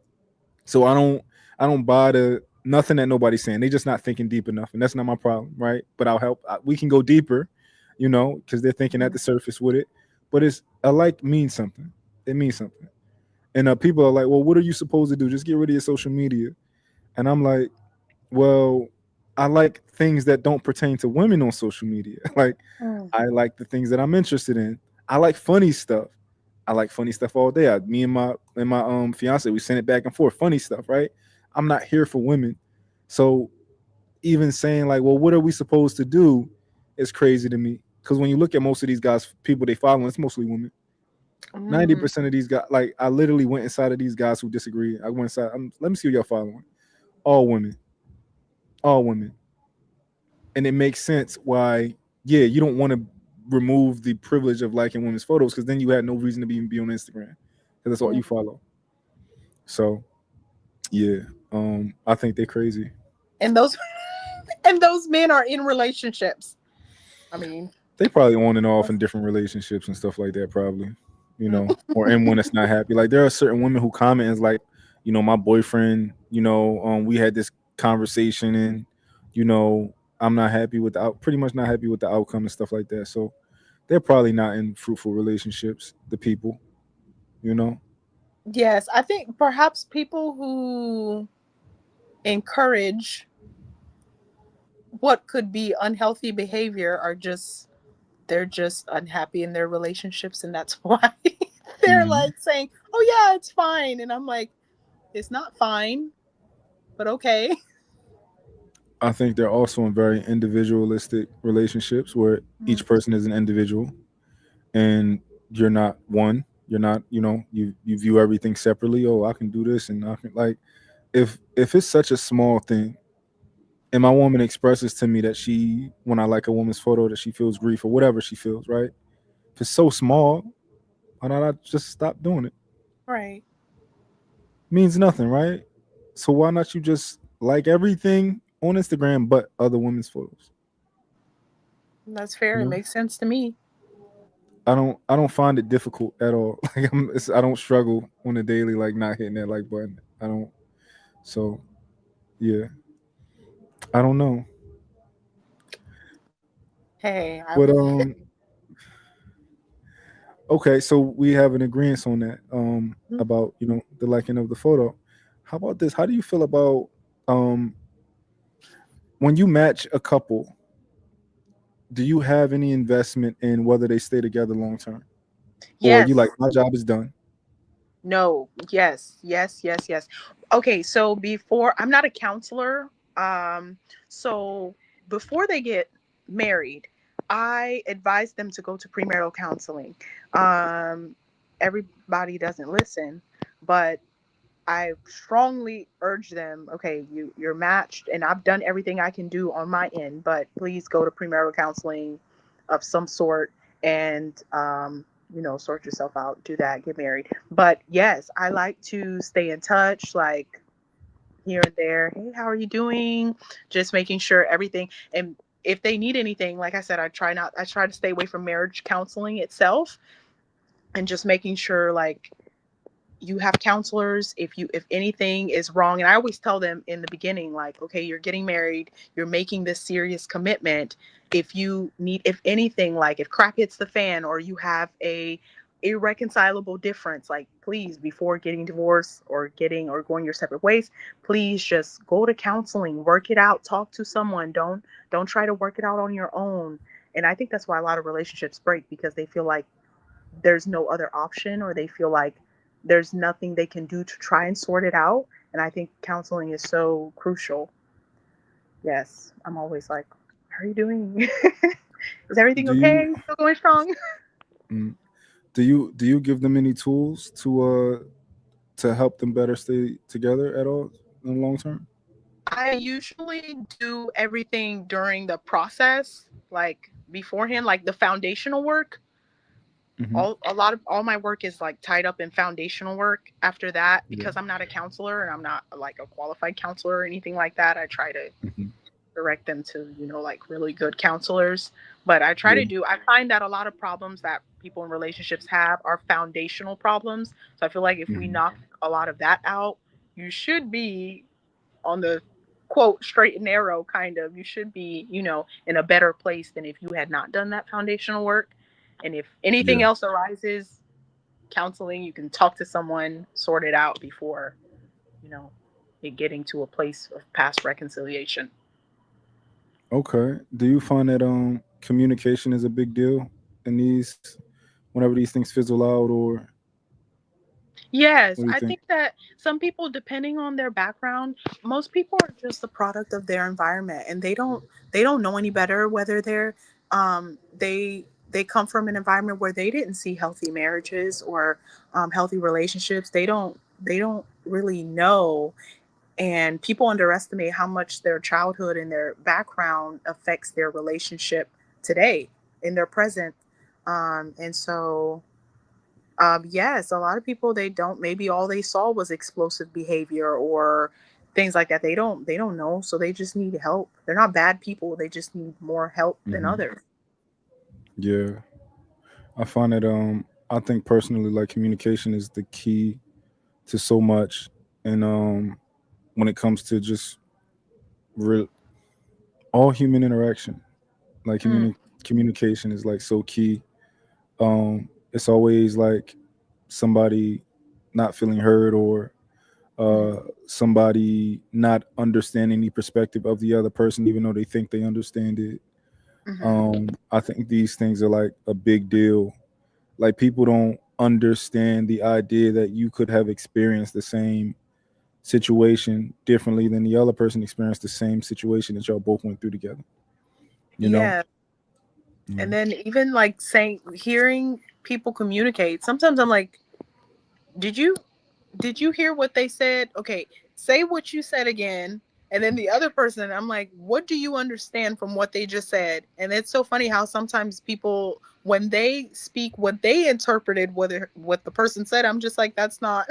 So I don't buy the nothing that nobody's saying. They're just not thinking deep enough, and that's not my problem, right? But I'll help. We can go deeper, because they're thinking at the surface with it. But it's a like means something. It means something, and people are like, "Well, what are you supposed to do? Just get rid of your social media." And I'm like, well, I like things that don't pertain to women on social media. Like Mm. I like the things that I'm interested in. I like funny stuff. I like funny stuff all day. Me and my fiance, we send it back and forth, funny stuff, right? I'm not here for women. So even saying like, well, what are we supposed to do is crazy to me. Because when you look at most of these guys, people they follow, it's mostly women. Ninety Mm, percent of these guys, like I literally went inside of these guys who disagree. I went inside. Let me see what y'all following. All women, all women, and it makes sense why. Yeah, you don't want to remove the privilege of liking women's photos because then you had no reason to be on Instagram because that's all mm. you follow. So yeah, I think they're crazy. And those and those men are in relationships. I mean, They probably on and off that's- in different relationships and stuff like that. Probably, mm, or in one that's not happy. Like there are certain women who comment as like, my boyfriend. We had this conversation and, I'm not happy with pretty much not happy with the outcome and stuff like that. So they're probably not in fruitful relationships. The people, you know. yes, I think perhaps people who encourage what could be unhealthy behavior are just they're just unhappy in their relationships, and that's why they're Mhm. like saying, "Oh yeah, it's fine," and I'm like, "It's not fine, but okay." I think they're also in very individualistic relationships where Mm, each person is an individual and you're not one. You're not, you view everything separately. Oh, I can do this and I can like if it's such a small thing and my woman expresses to me that she when I like a woman's photo that she feels grief or whatever she feels, right? If it's so small, why not I just stop doing it? right. Means nothing, right? So why not you just like everything on Instagram but other women's photos? That's You fair. It know? makes sense to me. I don't find it difficult at all. Like I don't struggle on a daily like not hitting that like button. I don't. So yeah, I don't know. Hey, I But okay, so we have an agreement on that about the liking of the photo. How about this? How do you feel about um when you match a couple? Do you have any investment in whether they stay together long term, or you like yes. my job is done? No, yes, yes, yes, yes. Okay, so before I'm not a counselor. So before they get married, I advise them to go to premarital counseling. Um, Everybody doesn't listen, but I strongly urge them, okay, you're matched and I've done everything I can do on my end, but please go to premarital counseling of some sort and sort yourself out, do that, get married. But yes, I like to stay in touch, like here and there. Hey, how are you doing? Just making sure everything, and if they need anything, like I said, I try to stay away from marriage counseling itself and just making sure like you have counselors if anything is wrong, and I always tell them in the beginning like, okay, you're getting married, you're making this serious commitment. If you need, if anything, like if crap hits the fan or you have a irreconcilable difference, like please, before getting divorced or getting or going your separate ways, please just go to counseling, work it out, talk to someone. Don't try to work it out on your own. And I think that's why a lot of relationships break, because they feel like there's no other option, or they feel like there's nothing they can do to try and sort it out. And I think counseling is so crucial. Yes, I'm always like, how are you doing? Is everything Do you okay? Still going strong? mm, do you give them any tools to help them better stay together at all in the long term? I usually do everything during the process, like beforehand, like the foundational work. Hmm. A lot of all my work is like tied up in foundational work. After that, Yeah. because I'm not a counselor and I'm not like a qualified counselor or anything like that, I try to Hmm. direct them to like really good counselors. But Yeah. I find that a lot of problems that people in relationships have are foundational problems. So I feel like if we Hmm. knock a lot of that out, you should be on the quote straight and narrow, kind of, you should be in a better place than if you had not done that foundational work. And if anything Yeah. else arises, counseling, you can talk to someone, sort it out before you know it getting to a place of past reconciliation. Okay. Do you find that communication is a big deal in these whenever these things fizzle out, or Yes, what do you I think? think that some people, depending on their background, most people are just the product of their environment, and they don't know any better. Whether they come from an environment where they didn't see healthy marriages or healthy relationships, they don't really know. And people underestimate how much their childhood and their background affects their relationship today in their present. And so yes, a lot of people, they don't, maybe all they saw was explosive behavior or things like that. They don't know, so they just need help. They're not bad people. They just need more help than Hmm. others. Yeah, I find that I think personally, like, communication is the key to so much, and when it comes to just real all human interaction, like Mm, communication is like so key. It's always like somebody not feeling heard, or mhm, uh, somebody not understanding the perspective of the other person, even though they think they understand it. mhm. I think these things are like a big deal. Like, people don't understand the idea that you could have experienced the same situation differently than the other person experienced the same situation that y'all both went through together. You know? Yeah, Yeah. and then even like saying, hearing people communicate. Sometimes I'm like, did you did you hear what they said? Okay, say what you said again. And then the other person, I'm like, what do you understand from what they just said? And it's so funny how sometimes people, when they speak what they interpreted, whether what the person said, I'm just like, that's not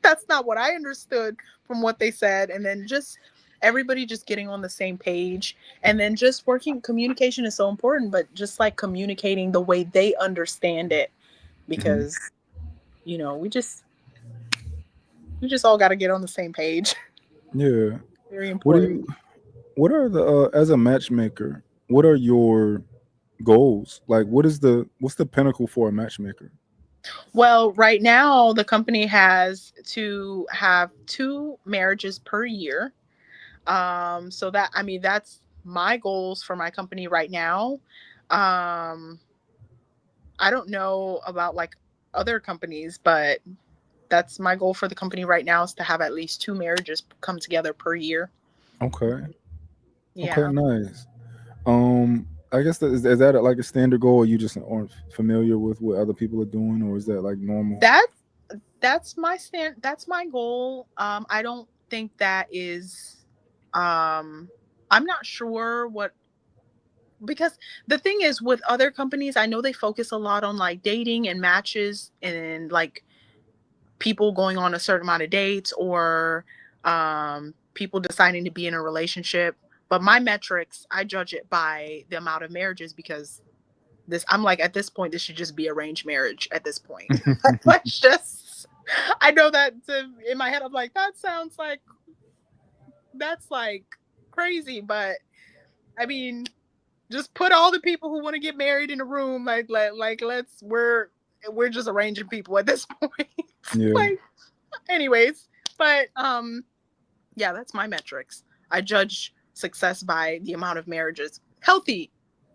that's not what I understood from what they said. And then just everybody just getting on the same page, and then just working, communication is so important, but just like communicating the way they understand it, Hmm. because we just all got to get on the same page. Yeah. Very What do important. you? What are the as a matchmaker? What are your goals? Like, what's the pinnacle for a matchmaker? Well, right now the company has to have two marriages per year. So that, I mean, that's my goals for my company right now. Um, I don't know about like other companies, but that's my goal for the company right now, is to have at least two marriages come together per year. Okay. Okay. Yeah. Nice. I guess is that like a standard goal, or you just aren't familiar with what other people are doing, or is that like normal? That that's my goal. I don't think that is I'm not sure what, because the thing is with other companies, I know they focus a lot on like dating and matches and like people going on a certain amount of dates, or people deciding to be in a relationship. But my metrics, I judge it by the amount of marriages, because this, I'm like, at this point this should just be arranged marriage at this point. Let's just, I know that in my head I'm like, that sounds like, that's like crazy, but I mean, just put all the people who want to get married in a room, like let's, we're just arranging people at this point. Yeah. Like, anyways, but yeah, that's my metrics. I judge success by the amount of marriages, healthy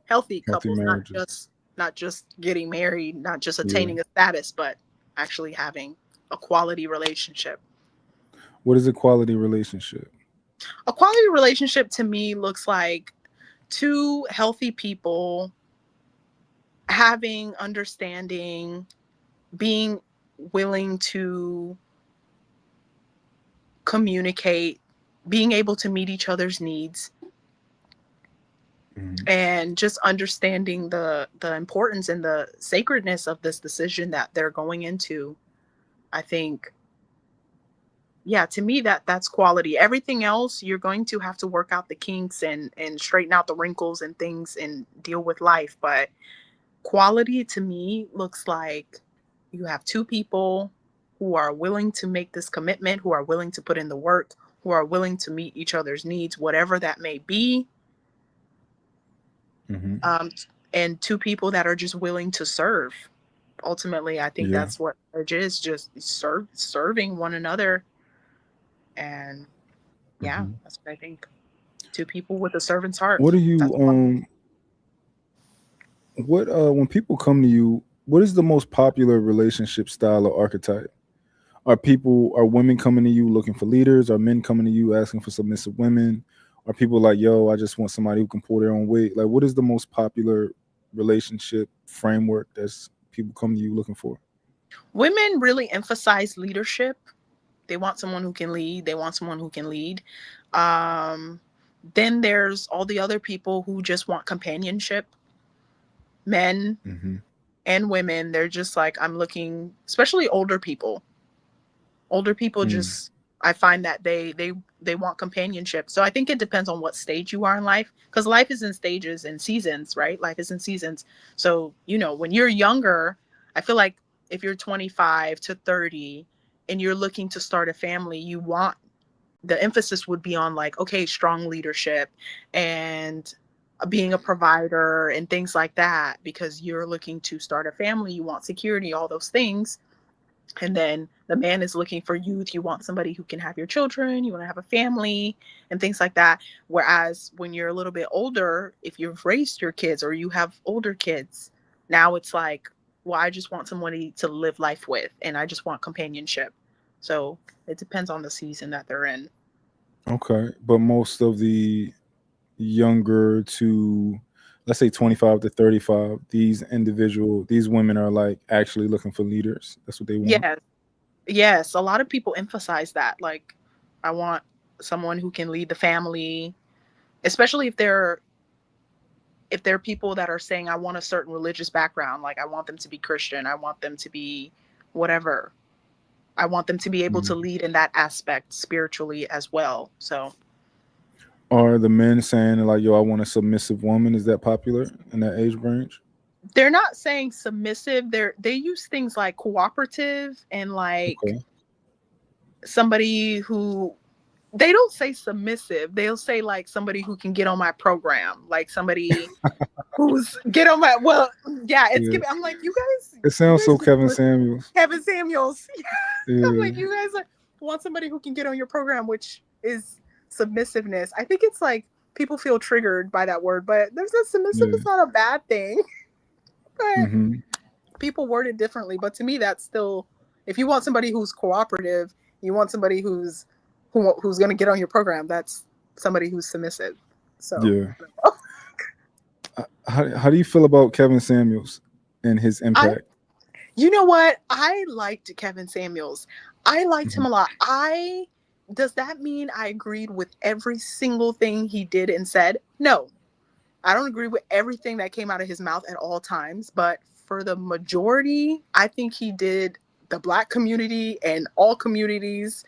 Healthy couples, marriages. not just getting married, not just Yeah. attaining a status, but actually having a quality relationship. What is a quality relationship? A quality relationship to me looks like two healthy people having understanding, being willing to communicate, being able to meet each other's needs, Hmm. and just understanding the importance and the sacredness of this decision that they're going into. I think, yeah, to me, that's quality. Everything else, you're going to have to work out the kinks and straighten out the wrinkles and things and deal with life, but quality to me looks like you have two people who are willing to make this commitment, who are willing to put in the work, who are willing to meet each other's needs, whatever that may be. Hmm. um, and two people that are just willing to serve. Ultimately, I think Yeah. that's what marriage is, just serving one another. And yeah, Hmm. that's what I think. Two people with a servant's heart. What do you That's quality. what when people come to you? what is the most popular relationship style or archetype? Are women coming to you looking for leaders? Are men coming to you asking for submissive women? Are people like, yo, I just want somebody who can pull their own weight? Like, what is the most popular relationship framework that's people come to you looking for? Women really emphasize leadership. They want someone who can lead. They want someone who can lead. Um, then there's all the other people who just want companionship. Men Hmm. and women, they're just like, I'm looking, especially older people. Older people Mm. just, I find that they want companionship. So I think it depends on what stage you are in life, because life is in stages and seasons, right? Life is in seasons. So, when you're younger, I feel like if you're 25 to 30 and you're looking to start a family, the emphasis would be on, like, okay, strong leadership and being a provider and things like that, because you're looking to start a family, you want security, all those things. And then the man is looking for youth. You want somebody who can have your children, you want to have a family and things like that. Whereas when you're a little bit older, if you've raised your kids or you have older kids, now it's like, well, I just want somebody to live life with and I just want companionship. So it depends on the season that they're in. Okay, but most of the younger to, let's say, 25 to 35, these women are like actually looking for leaders. That's what they want. Yes. Yes. A lot of people emphasize that. Like, I want someone who can lead the family, especially if they're people that are saying, I want a certain religious background, like I want them to be Christian, I want them to be whatever, I want them to be able to Mm. lead in that aspect spiritually as well. So Are the men saying like, yo, I want a submissive woman? Is that popular in that age range? they're not saying submissive, they use things like cooperative and like Okay. somebody who, they don't say submissive, they'll say like somebody who can get on my program, like somebody who's get on my, well, yeah, it's Yeah. giving, I'm like, It you sounds guys so just Kevin Samuels. Kevin Samuels. I'm Yeah. like, you guys want somebody who can get on your program, which is submissiveness. I think it's like people feel triggered by that word, but there's a submissive Yeah. is not a bad thing. But Hmm. people word it differently. But to me, that's still, if you want somebody who's cooperative, you want somebody who's going to get on your program. That's somebody who's submissive. So Yeah. How do you feel about Kevin Samuels and his I, impact? you know what? I liked Kevin Samuels. I liked him Mhm. a lot. Does that mean I agreed with every single thing he did and said? No. I don't agree with everything that came out of his mouth at all times, but for the majority, I think he did the black community and all communities.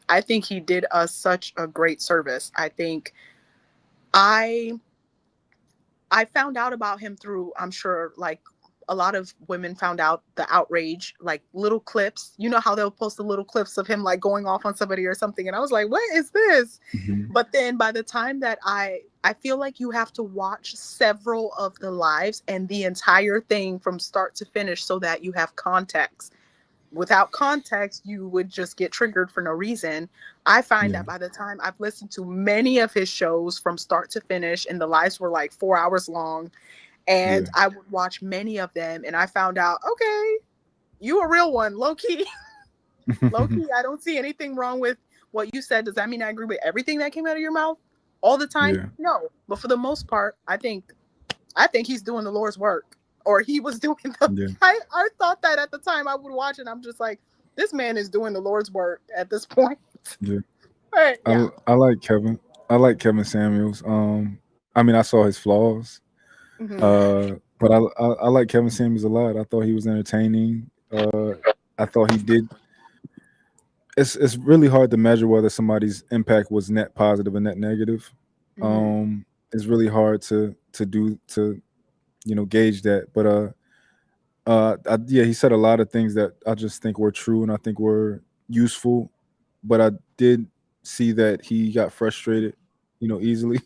I think he did us such a great service. I I found out about him through, I'm sure, like a lot of women found out the outrage, like little clips. You know how they'll post the little clips of him like going off on somebody or something. And I was like, what is this? Mhm. But then by the time that I feel like you have to watch several of the lives and the entire thing from start to finish so that you have context. Without context, you would just get triggered for no reason. I find Yeah. that by the time I've listened to many of his shows from start to finish, and the lives were like 4 hours long, and Yeah. I would watch many of them, and I found out, okay, you a real one, low key. Low key, I don't see anything wrong with what you said. Does that mean I agree with everything that came out of your mouth all the time? Yeah. No. But for the most part, I think he's doing the Lord's work. Or he was doing the Yeah. I thought that at the time I would watch it. I'm just like, this man is doing the Lord's work at this point. Yeah. But yeah. I like Kevin. I like Kevin Samuels. I mean, I saw his flaws. Hmm. But I like Kevin Samuels a lot. I thought he was entertaining. I thought he did. It's really hard to measure whether somebody's impact was net positive or net negative. Hmm. It's really hard to gauge that. But yeah, he said a lot of things that I just think were true and I think were useful. But I did see that he got frustrated, easily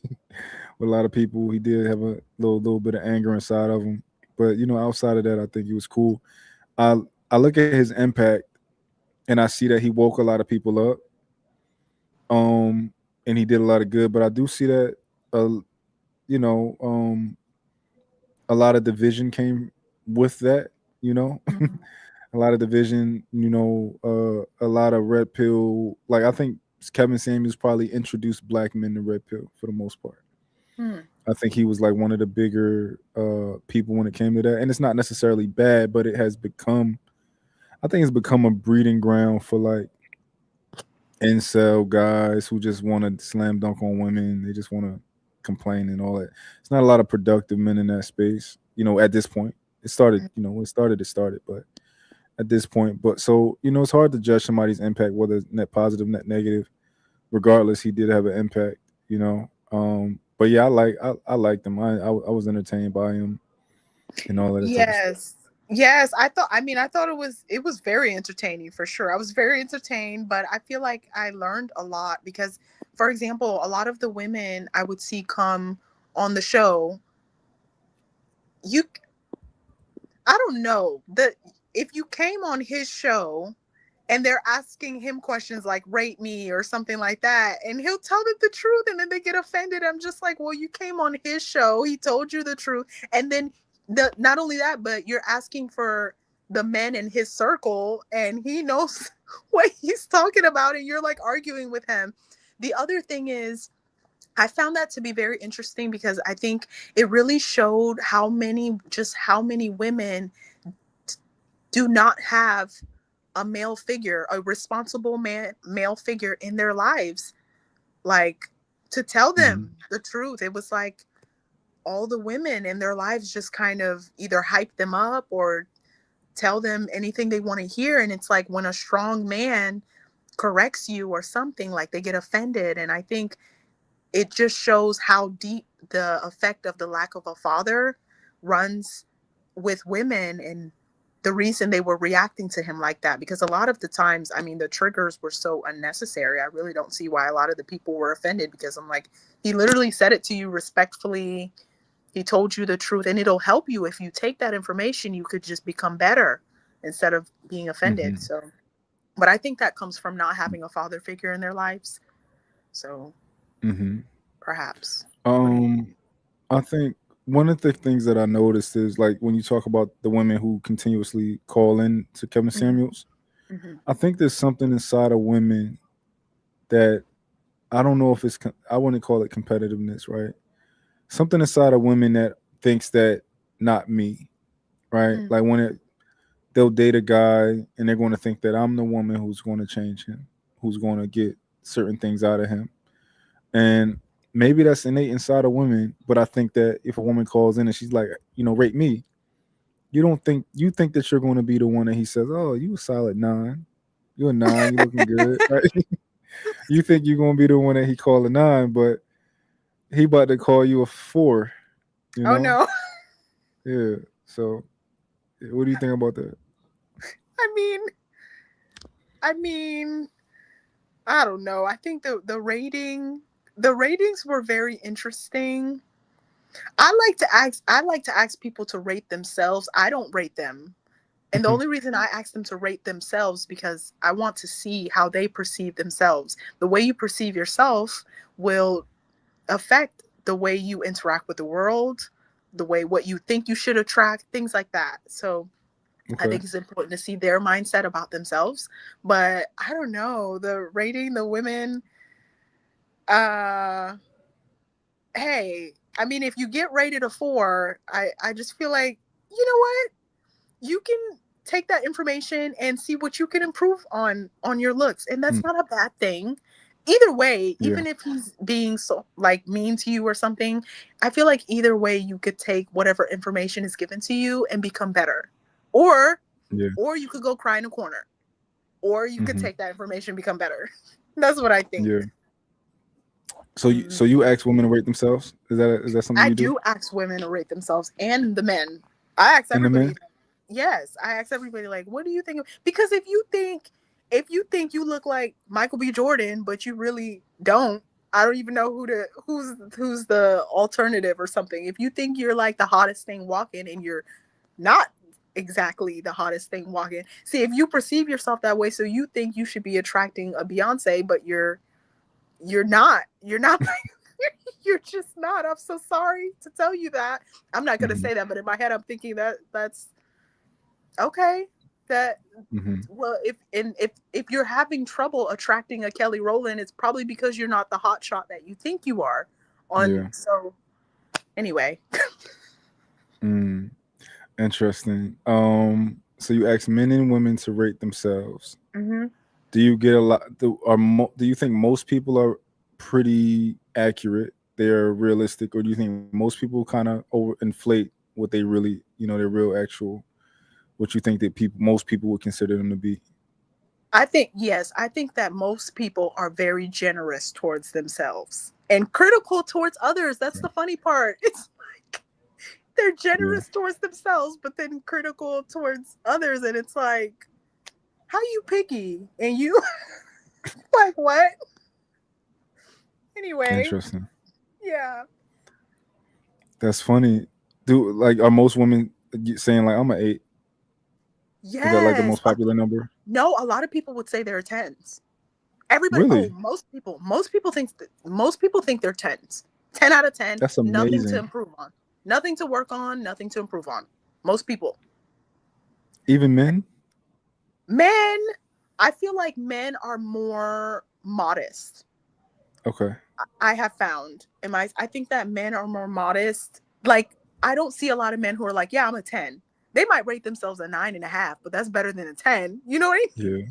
with a lot of people. He did have a little bit of anger inside of him. But outside of that, I think he was cool. I I look at his impact and I see that he woke a lot of people up. Um, and he did a lot of good. But I do see that, uh, you know, um, a lot of division came with that. you know. Mhm. A lot of division, a lot of red pill. Like I think Kevin Samuels probably introduced black men to red pill for the most part. Hmm. I think he was like one of the bigger people when it came to that. And it's not necessarily bad, but it has become, I think it's become a breeding ground for like incel guys who just want to slam dunk on women. They just want to complain and all that. It's not a lot of productive men in that space, at this point. It started, when it started, but at this point. But so, it's hard to judge somebody's impact, whether it's net positive, net negative. Regardless, he did have an impact, But yeah, I liked him. I was entertained by him and all of that type of stuff. Yes. Yes, I thought it was very entertaining for sure. I was very entertained, but I feel like I learned a lot because, for example, a lot of the women I would see come on the show, you I don't know. If you came on his show and they're asking him questions like rate me or something like that, and he'll tell them the truth and then they get offended. I'm just like, well, you came on his show, he told you the truth, and then not only that, but you're asking for the men in his circle and he knows what he's talking about and you're like arguing with him. The other thing is, I found that to be very interesting because I think it really showed how many women do not have a male figure, a responsible male figure in their lives, like to tell Hmm. them the truth. It was like all the women in their lives just kind of either hype them up or tell them anything they want to hear. And it's like when a strong man corrects you or something, like they get offended. And I think it just shows how deep the effect of the lack of a father runs with women and the reason they were reacting to him like that. Because a lot of the times, I mean, the triggers were so unnecessary. I really don't see why a lot of the people were offended because I'm like, he literally said it to you respectfully. He told you the truth and it'll help you. If you take that information, you could just become better instead of being offended. Hmm. So, but I think that comes from not having a father figure in their lives. So Hmm. perhaps. What do you Um, I think one of the things that I noticed is like when you talk about the women who continuously call in to Kevin think? Samuels, Mm-hmm. I think there's something inside of women that I don't know if I wouldn't call it competitiveness, right? Something inside of women that thinks that not me, right? Mm-hmm. Like they'll date a guy and they're going to think that I'm the woman who's going to change him, who's going to get certain things out of him. And maybe that's innate inside of women, but I think that if a woman calls in and she's like, rate me, you think that you're going to be the one that he says, "Oh, you a solid 9. You're a 9, you looking good." Right? You think you're going to be the one that he call a 9, but he about to call you a 4, you Oh know? no. Yeah. So, what do you think about that? I mean, I mean, I don't know. I think the ratings were very interesting. I like to ask people to rate themselves. I don't rate them. And the Mhm. only reason I ask them to rate themselves because I want to see how they perceive themselves. The way you perceive yourself will affect the way you interact with the world, the way what you think you should attract, things like that. So I Okay. think it's important to see their mindset about themselves. But I don't know, the rating the women, uh hey, I mean if you get rated a 4, I just feel like, you know what? You can take that information and see what you can improve on your looks. And Mm. that's not a bad thing. Either way, Yeah. even if he's being so like mean to you or something, I feel like either way you could take whatever information is given to you and become better. Or Yeah. or you could go cry in a corner, or you could Hmm. take that information and become better. That's what I think. Yeah. So you Mhm. ask women to rate themselves? Is that something I you do? do ask women to rate themselves and the men. I ask And the everybody. men? Yes, I ask everybody like, what do you think? Because if you think you look like Michael B. Jordan, but you really don't, I don't even know who's the alternative or something. If you think you're like the hottest thing walking and you're not exactly the hottest thing walking. See, if you perceive yourself that way, so you think you should be attracting a Beyonce, but you're not. You're not. You're just not. I'm so sorry to tell you that. I'm not gonna Hmm. say that, but in my head, I'm thinking that Okay. That Hmm. well, if you're having trouble attracting a Kelly Rowland, it's probably because you're not the hot shot that you think you are. On Yeah. so anyway. Mm. Interesting. So you ask men and women to rate themselves. Hmm. Do you get a lot? Do you think most people are pretty accurate? They're realistic, or do you think most people kind of overinflate what they really, their real actual, what you think that most people would consider them to be? I think yes, I think that most people are very generous towards themselves and critical towards others. That's the funny part. It's like they're Yeah, generous towards themselves, but then critical towards others, and it's like, how you picky? And you like what? Anyway, interesting. yeah. That's funny. Do like are most women saying like I'm an 8? Is that like the Yes. most popular number? No, a lot of people would say they're tens. Everybody, oh, Really? most people think they're tens. 10 out of 10, That's nothing to amazing. improve on, nothing to work on, nothing to improve on. Most people, Even men? men, I feel like men are more modest. Okay. I have found, I think that men are more modest. Like I don't see a lot of men who are like, yeah, I'm a 10. They might rate themselves a 9.5, but that's better than a 10. You know what I mean? Yeah.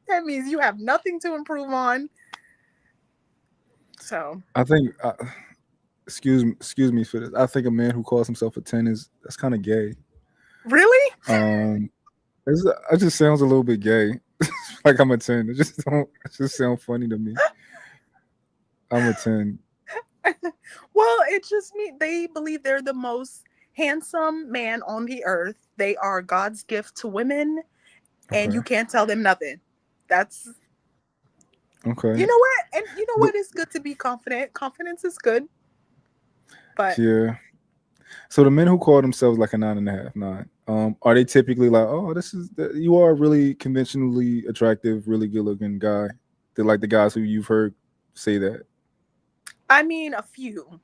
That means you have nothing to improve on. So I think excuse me for this. I think a man who calls himself a 10 is that's kind of gay. really, Um it just sounds a little bit gay. Like I'm a 10. It just sounds funny to me. I'm a 10. well, it just means they believe they're the most handsome man on the earth. They are God's gift to women, and Okay. you can't tell them nothing. That's Okay. you know what, and you know The- what? It's good to be confident. Confidence is good, but yeah. So the men who call themselves like a 9.5, 9, are they typically like, oh, you are a really conventionally attractive, really good looking guy? They're like the guys who you've heard say that. I mean, a few.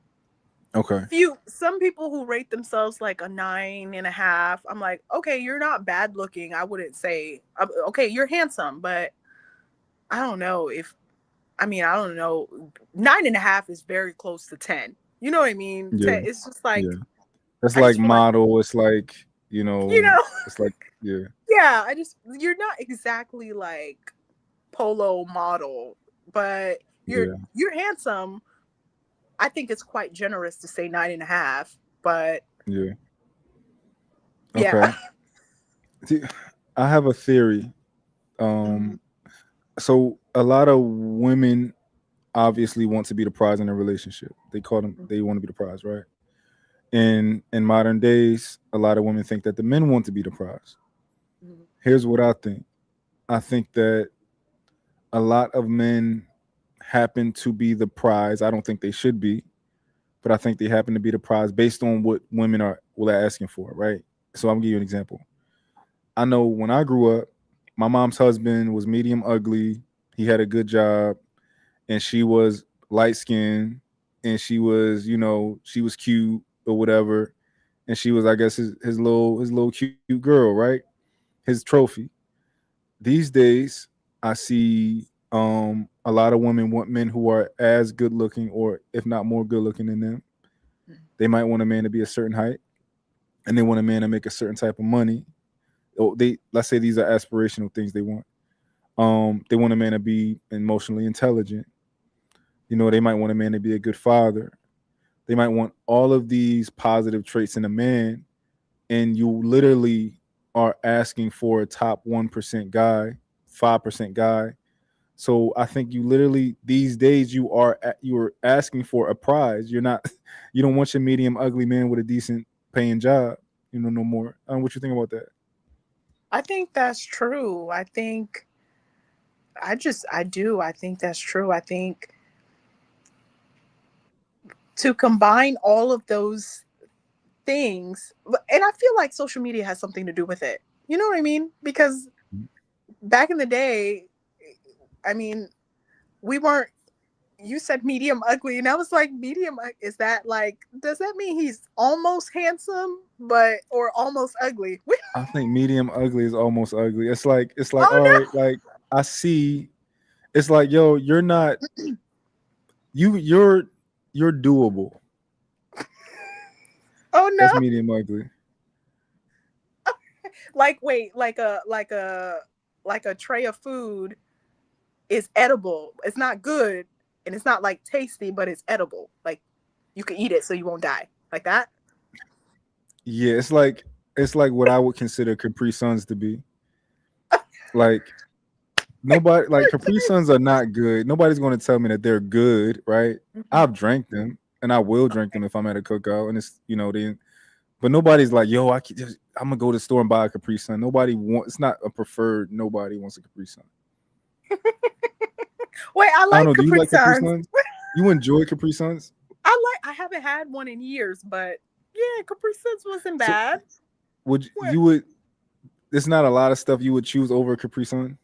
Okay. Some people who rate themselves like a 9.5. I'm like, okay, you're not bad looking. I wouldn't say, okay, you're handsome, but I don't know if, I mean, I don't know. 9.5 is very close to 10. You know what I mean? Yeah. It's just like, Yeah. It's I like just feel like, model. It's like, you know, it's like, yeah. yeah, you're not exactly like polo model, but Yeah. you're handsome. I think it's quite generous to say 9.5, but Yeah. yeah. Okay. See, I have a theory. Mhm. Um, so a lot of women obviously want to be the prize in a relationship. They want to be the prize, right? In modern days, a lot of women think that the men want to be the prize. Mhm. Here's what I think. I think that a lot of men happen to be the prize. I don't think they should be, but I think they happen to be the prize based on what women are asking for, right? So I'm gonna give you an example. I know when I grew up, my mom's husband was medium ugly. He had a good job, and she was light skinned, and she was cute or whatever, and she was, I guess, his little cute girl, right? His trophy. These days, I see a lot of women want men who are as good looking, or if not more good looking than them. They might want a man to be a certain height, and they want a man to make a certain type of money. They let's say these are aspirational things they want. They want a man to be emotionally intelligent. They might want a man to be a good father. They might want all of these positive traits in a man, and you literally are asking for a top 1% guy, 5% guy. So I think you literally these days you're asking for a prize. You're not you don't want your medium ugly man with a decent paying job. No more. What you think about that? I think that's true. I think that's true. I think to combine all of those things, and I feel like social media has something to do with it. You know what I mean? Because back in the day, I mean, we weren't, you said medium ugly, and I was like, is that like, does that mean he's almost handsome, but or almost ugly? I think medium ugly is almost ugly. It's like Oh all right, like I see. It's like, yo, you're not you're doable. no, oh no, That's medium ugly. like wait, like a tray of food is edible. It's not good, and it's not like tasty, but it's edible. Like you can eat it, so you won't die. Like that. Yeah, it's like what I would consider Capri Suns to be. Like nobody like Capri Suns are not good. Nobody's going to tell me that they're good, right? Mhm. I've drank them and I will drink them if I'm at a cookout and it's then. But nobody's like, yo, I'm gonna go to the store and buy a Capri Sun. Nobody wants. It's not a preferred. Nobody wants a Capri Sun. Wait, I I don't like know. Do you Capri like Capri Suns. Suns? You enjoy Capri Suns? I haven't had one in years, but yeah, Capri Suns wasn't So bad. would What? you would? There's not a lot of stuff you would choose over a Capri Sun.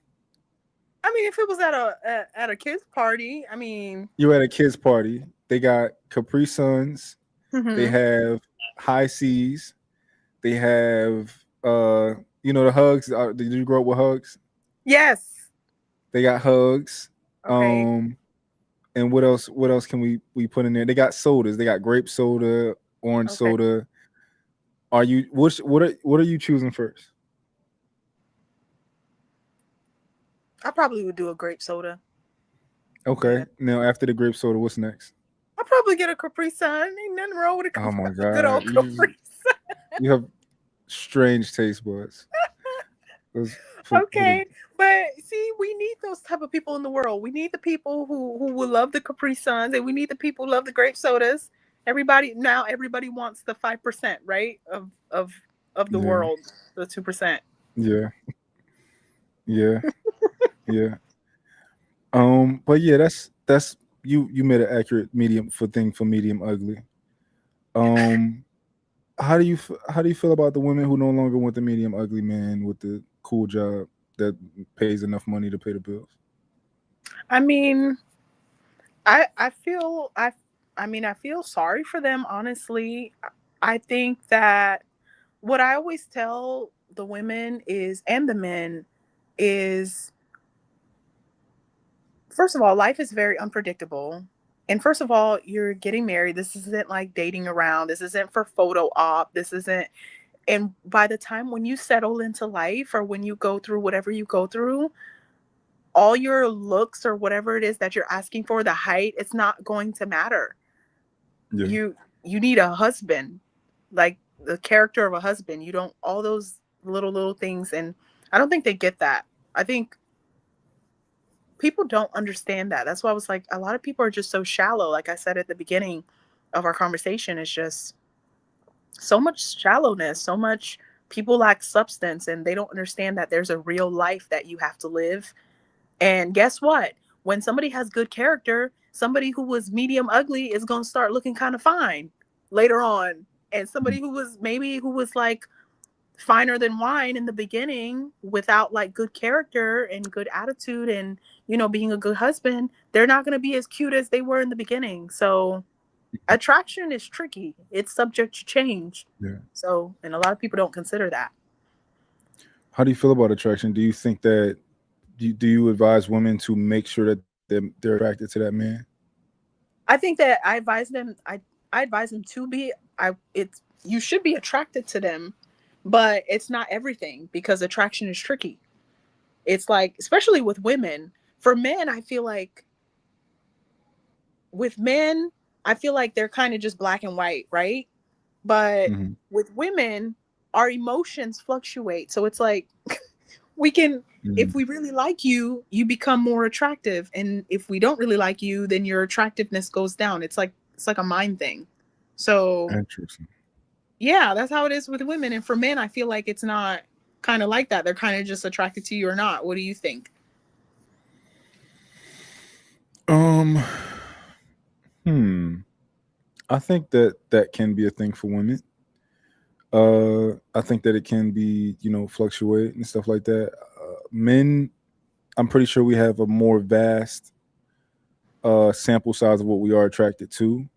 I mean, if it was at a kids party, I mean, You're at a kids party. They got Capri Suns. They mhm. have high seas. They have the hugs. Did you grow up with hugs? Yes. They got hugs. Okay. And what else? What else can we put in there? They got sodas. They got grape soda, orange Okay. soda. Are you what are you choosing first? I probably would do a grape soda. Yeah. Okay. Now after the grape soda, what's next? I'll probably get a Capri Sun. Ain't nothing wrong with Oh my a good god. old Capri Sun. You have strange taste buds. Those for the Okay. But see, we need those type of people in the world. We need the people who will love the Capri Suns, and we need the people who love the grape sodas. Everybody wants the 5%, right? Of the yeah. world, the 2%. Yeah. Yeah. Yeah. But yeah, that's you made an accurate medium for thing for medium ugly. Um how do you feel about the women who no longer want the medium ugly man with the cool job that pays enough money to pay the bills? I mean, I feel I feel sorry for them, honestly. I think that what I always tell the women is and the men is, first of all, life is very unpredictable. And first of all, you're getting married. This isn't like dating around. This isn't for photo op. This isn't, and by the time when you settle into life or when you go through whatever you go through, all your looks or whatever it is that you're asking for, the height, it's not going to matter. Yeah. You need a husband, like the character of a husband. You don't, all those little things, and I don't think they get that. I think people don't understand that. That's why I was like, a lot of people are just so shallow. Like I said at the beginning of our conversation, it's just so much shallowness, so much, people lack substance, and they don't understand that there's a real life that you have to live. And guess what? When somebody has good character, somebody who was medium ugly is going to start looking kind of fine later on. And somebody who was like finer than wine in the beginning without like good character and good attitude and, being a good husband, they're not going to be as cute as they were in the beginning. So attraction is tricky. It's subject to change. Yeah. So, and a lot of people don't consider that. How do you feel about attraction? Do you think that do you advise women to make sure that they're attracted to that man? I think that I advise them to be, it's, you should be attracted to them, but it's not everything because attraction is tricky. It's like, especially with women. For men, I feel like with men, I feel like they're kind of just black and white, right? But Hmm. with women, our emotions fluctuate. So it's like we can, if we really like you, you become more attractive. And if we don't really like you, then your attractiveness goes down. It's like a mind thing. So Interesting. yeah, that's how it is with women. And for men, I feel like it's not kind of like that. They're kind of just attracted to you or not. What do you think? Um, hmm. I think that can be a thing for women. I think that it can be, fluctuate and stuff like that. Men, I'm pretty sure we have a more vast sample size of what we are attracted to,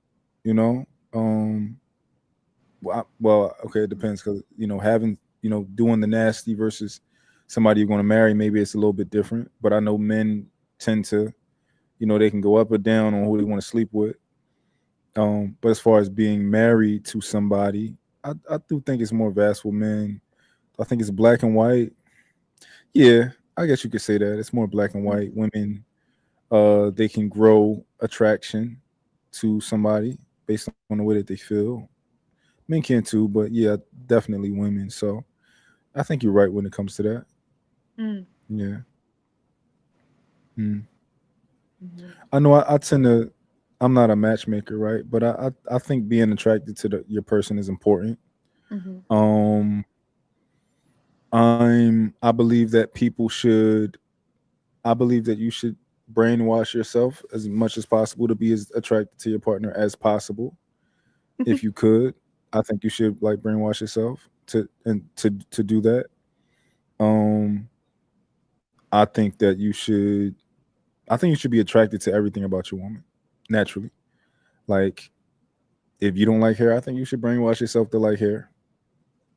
you know. Well, okay, it depends because having doing the nasty versus somebody you're going to marry, maybe it's a little bit different. But I know men tend to, they can go up or down on who they want to sleep with. But as far as being married to somebody, I do think it's more vast with men. I think it's black and white. Yeah, I guess you could say that it's more black and white. Women, they can grow attraction to somebody based on the way that they feel. Men can too, but yeah, definitely women. So I think you're right when it comes to that. Mm. Yeah. Mm. Mhm. I know I tend to. I'm not a matchmaker, right? But I think being attracted to your person is important. Mhm. Um, I believe that people should. I believe that you should brainwash yourself as much as possible to be as attracted to your partner as possible. If you could, I think you should like brainwash yourself to do that. Um, I think that you should. I think you should be attracted to everything about your woman naturally. Like if you don't like hair, I think you should brainwash yourself to like hair,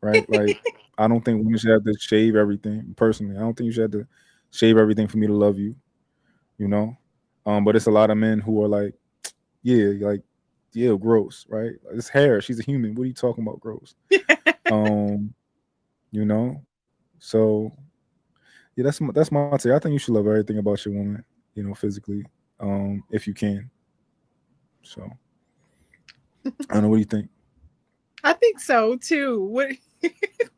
right? Like I don't think women should have to shave everything. Personally, I don't think you should have to shave everything for me to love you. You know, but it's a lot of men who are like, yeah, like, yeah, gross, right? It's hair. She's a human. What are you talking about, gross? Um, you know, so yeah, that's my take. I think you should love everything about your woman, physically, if you can. So I don't know. What do you think? I think so too. What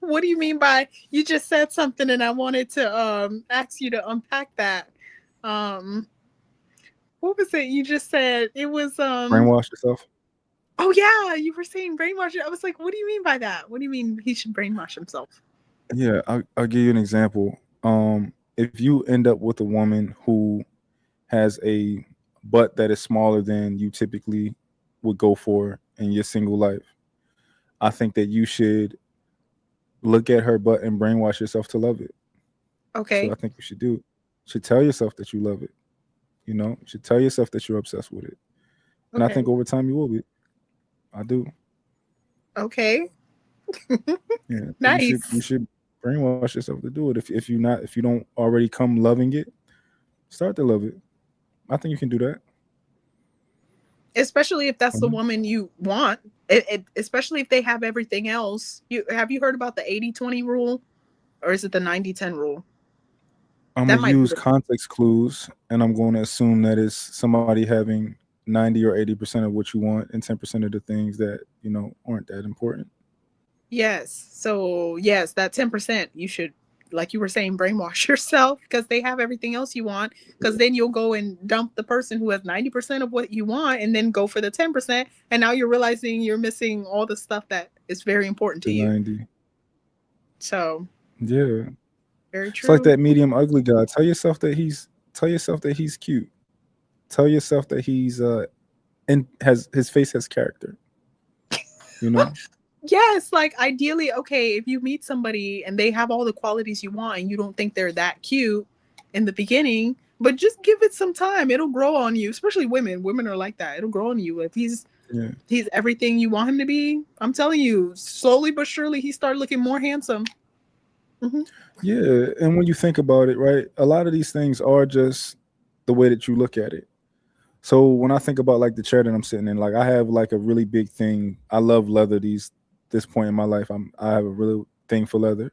What do you mean by you just said something and I wanted to ask you to unpack that. Um what was it you just said? It was Brainwash yourself. oh yeah, you were saying brainwash. I was like, what do you mean by that? What do you mean he should brainwash himself? Yeah, I'll give you an example. If you end up with a woman who has a butt that is smaller than you typically would go for in your single life, I think that you should look at her butt and brainwash yourself to love it. That's what I Okay. think you should do. You should tell yourself that you love it. You should tell yourself that you're obsessed with it. And I think Okay. over time you will be. I do. Okay. Yeah. So you Nice. should brainwash yourself to do it. If if you don't already come loving it, start to love it. I think you can do that. Especially if that's the Mhm. woman you want. Especially if they have everything else. You heard about the 80-20 rule or is it the 90-10 rule? I'm That gonna might be use the context clues, and I'm going to assume that it's somebody having 90 or 80% of what you want, and 10% of the things that aren't that important. yes. So, yes, that 10%, you should, like you were saying, brainwash yourself because they have everything else you want. Because then you'll go and dump the person who has 90% of what you want and then go for the 10%. And now you're realizing you're missing all the stuff that is very important to The you. 90, So, yeah. very It's like true. that medium ugly guy. Tell yourself that he's cute. Tell yourself that he's and has his face has character. You know, Yes, like ideally, okay, if you meet somebody and they have all the qualities you want and you don't think they're that cute in the beginning, but just give it some time. It'll grow on you, especially women. Women are like that. It'll grow on you. If yeah, he's everything you want him to be, I'm telling you, slowly but surely he started looking more handsome. Hmm. yeah. And when you think about it, right, a lot of these things are just the way that you look at it. So when I think about like the chair that I'm sitting in, like I have like a really big thing. I love leather. This point in my life, I have a real thing for leather.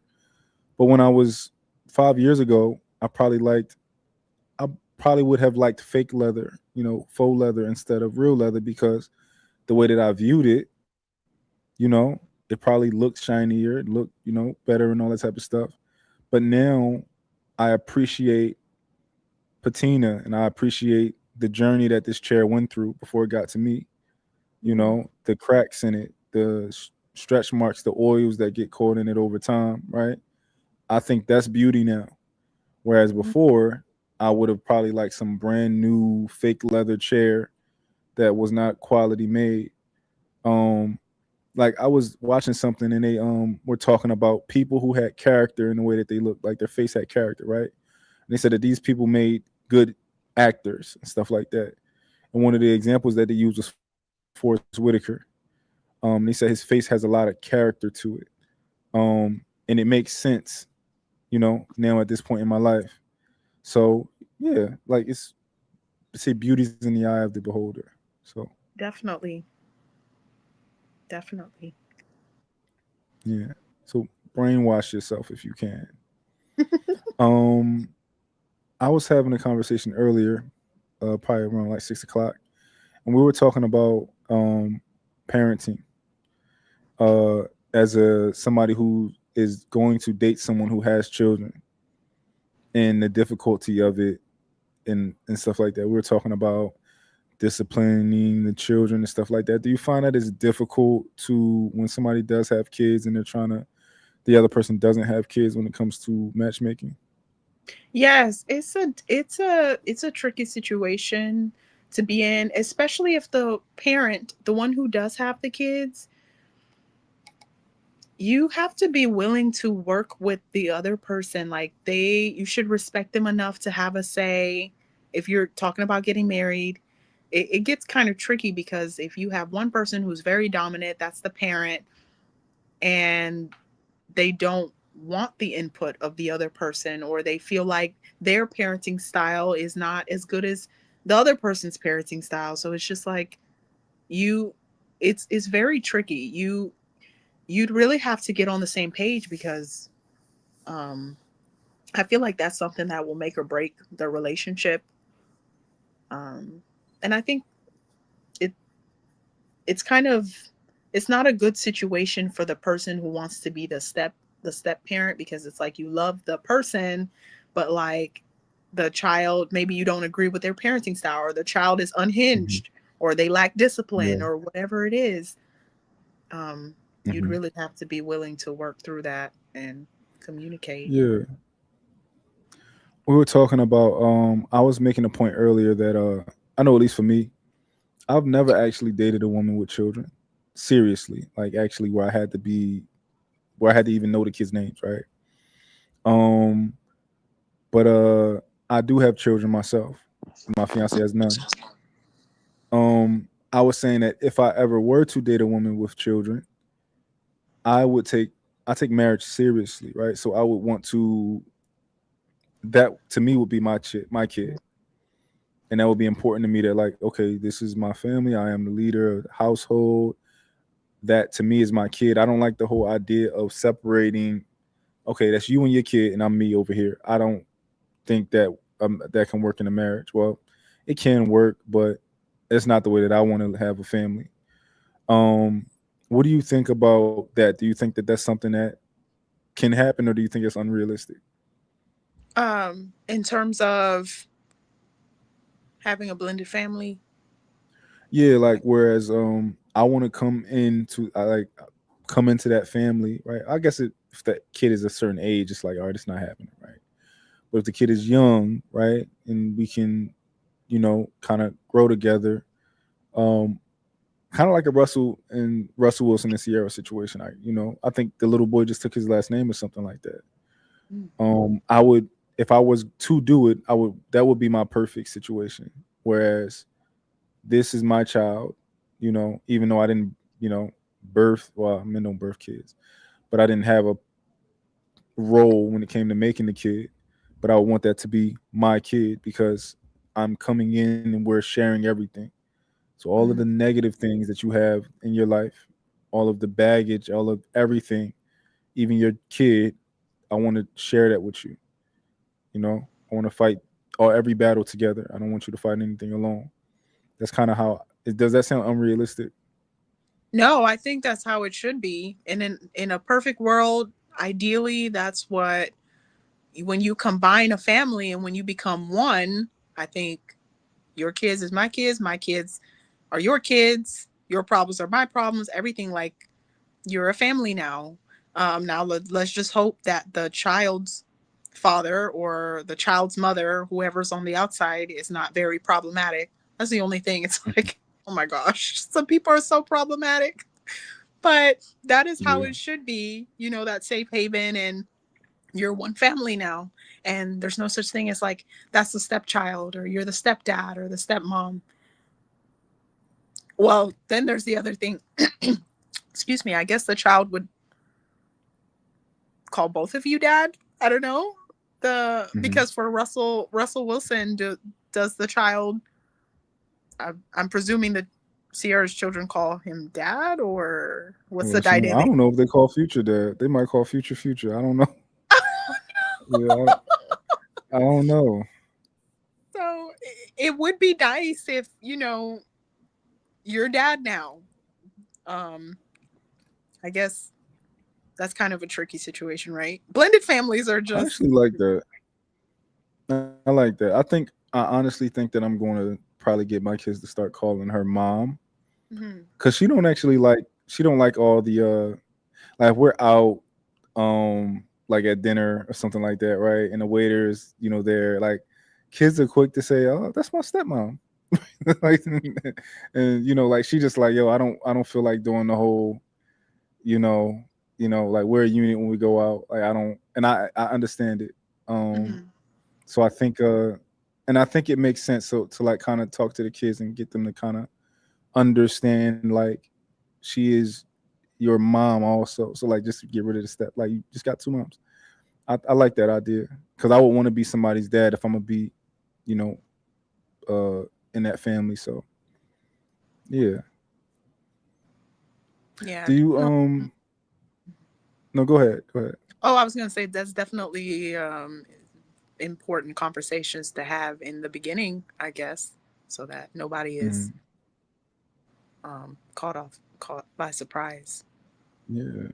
But when I was 5 years ago, I probably would have liked fake leather, faux leather instead of real leather because the way that I viewed it, it probably looked shinier, it looked, better and all that type of stuff. But now I appreciate patina and I appreciate the journey that this chair went through before it got to me. The cracks in it, the stretch marks, the oils that get caught in it over time, right? I think that's beauty now. Whereas before, I would have probably liked some brand new fake leather chair that was not quality made. Um, like I was watching something and they were talking about people who had character in the way that they looked, like their face had character, right? And they said that these people made good actors and stuff like that. And one of the examples that they used was Forrest Whitaker. They said his face has a lot of character to it, and it makes sense, now at this point in my life. So yeah, like say beauty's in the eye of the beholder. So Definitely. Definitely. yeah, so brainwash yourself if you can. Um, I was having a conversation earlier, probably around like 6 o'clock, and we were talking about parenting. Uh, as a somebody who is going to date someone who has children and the difficulty of it and stuff like that. We were talking about disciplining the children and stuff like that. Do you find that it's difficult to when somebody does have kids and they're trying to the other person doesn't have kids when it comes to matchmaking? Yes, it's a tricky situation to be in, especially if the parent, the one who does have the kids, you have to be willing to work with the other person. Like you should respect them enough to have a say. If you're talking about getting married, it gets kind of tricky because if you have one person who's very dominant, that's the parent, and they don't want the input of the other person, or they feel like their parenting style is not as good as the other person's parenting style. So it's just like you it's very tricky. You'd really have to get on the same page because um I feel like that's something that will make or break the relationship. um and I think it it's kind of it's not a good situation for the person who wants to be the step parent, because it's like you love the person, but like the child, maybe you don't agree with their parenting style, or the child is Hmm. unhinged, or they lack discipline, Yeah. or whatever it is. You'd Hmm. really have to be willing to work through that and communicate. Yeah. We were talking about. I was making a point earlier that I know at least for me, I've never actually dated a woman with children. Seriously, like actually, where I had to even know the kids' names, right? Um, but I do have children myself. My fiance has none. I was saying that if I ever were to date a woman with children, I would take I take marriage seriously, right? So I would want to that to me would be my kid, and that would be important to me. That like, okay, this is my family. I am the leader of the household. That to me is my kid. I don't like the whole idea of separating. Okay, that's you and your kid, and I'm me over here. I don't think that that can work in a marriage. Well, it can work, but it's not the way that I want to have a family. Um, what do you think about that? Do you think that that's something that can happen, or do you think it's unrealistic? In terms of having a blended family, Yeah, like like, whereas I want to come into that family, right? I guess if that kid is a certain age, it's like, all right, it's not happening, right? But if the kid is young, right, and we can, kind of grow together, um, kind of like a Russell Wilson and Sierra situation. I think the little boy just took his last name or something like that. mm, I would, if I was to do it, that would be my perfect situation. Whereas this is my child, even though I didn't, men don't birth kids, but I didn't have a role when it came to making the kid. But I would want that to be my kid because I'm coming in and we're sharing everything. So all of the mm, negative things that you have in your life, all of the baggage, all of everything, even your kid, I want to share that with you. I want to fight every battle together. I don't want you to fight anything alone. That's kind of how. Does that sound unrealistic? no, I think that's how it should be. And in a perfect world, ideally, that's what, when you combine a family and when you become one, I think your kids is my kids are your kids, your problems are my problems, everything. Like, you're a family now. Now let's just hope that the child's father or the child's mother, whoever's on the outside, is not very problematic. That's the only thing. It's like, oh my gosh, some people are so problematic. But that is how Yeah. it should be, that safe haven, and you're one family now. And there's no such thing as like, that's the stepchild, or you're the stepdad or the stepmom. Well, then there's the other thing. Excuse me. I guess the child would call both of you dad. I don't know. The Hmm. Because for Russell Wilson, does the child? I'm presuming that Sierra's children call him dad, or what's the Well, she, I dynamic? don't know if they call Future dad. They might call Future Future. I don't know. Yeah, I don't know. So it would be nice if your dad now. Um, I guess that's kind of a tricky situation, right? Blended families are I just. actually like that. I like that. I honestly think that I'm going to probably get my kids to start calling her mom Mhm. because she don't like all the like if we're out like at dinner or something like that, right? And the waiters, they're like kids are quick to say, "Oh, that's my stepmom." Like, and like she just like, "Yo, I don't feel like doing the whole, you know, like we're a unit when we go out." Like I don't, and I understand it. Um Mhm. so I think it makes sense so to like kind of talk to the kids and get them to kind of understand like she is your mom also. So like just to get rid of the step, like you just got two moms. I like that idea because I would want to be somebody's dad if I'm gonna be, you know, in that family. So yeah. Yeah. Do you no, go ahead. Go ahead. Oh, I was gonna say that's definitely important conversations to have in the beginning, I guess, so that nobody is Mhm. caught by surprise. Yeah.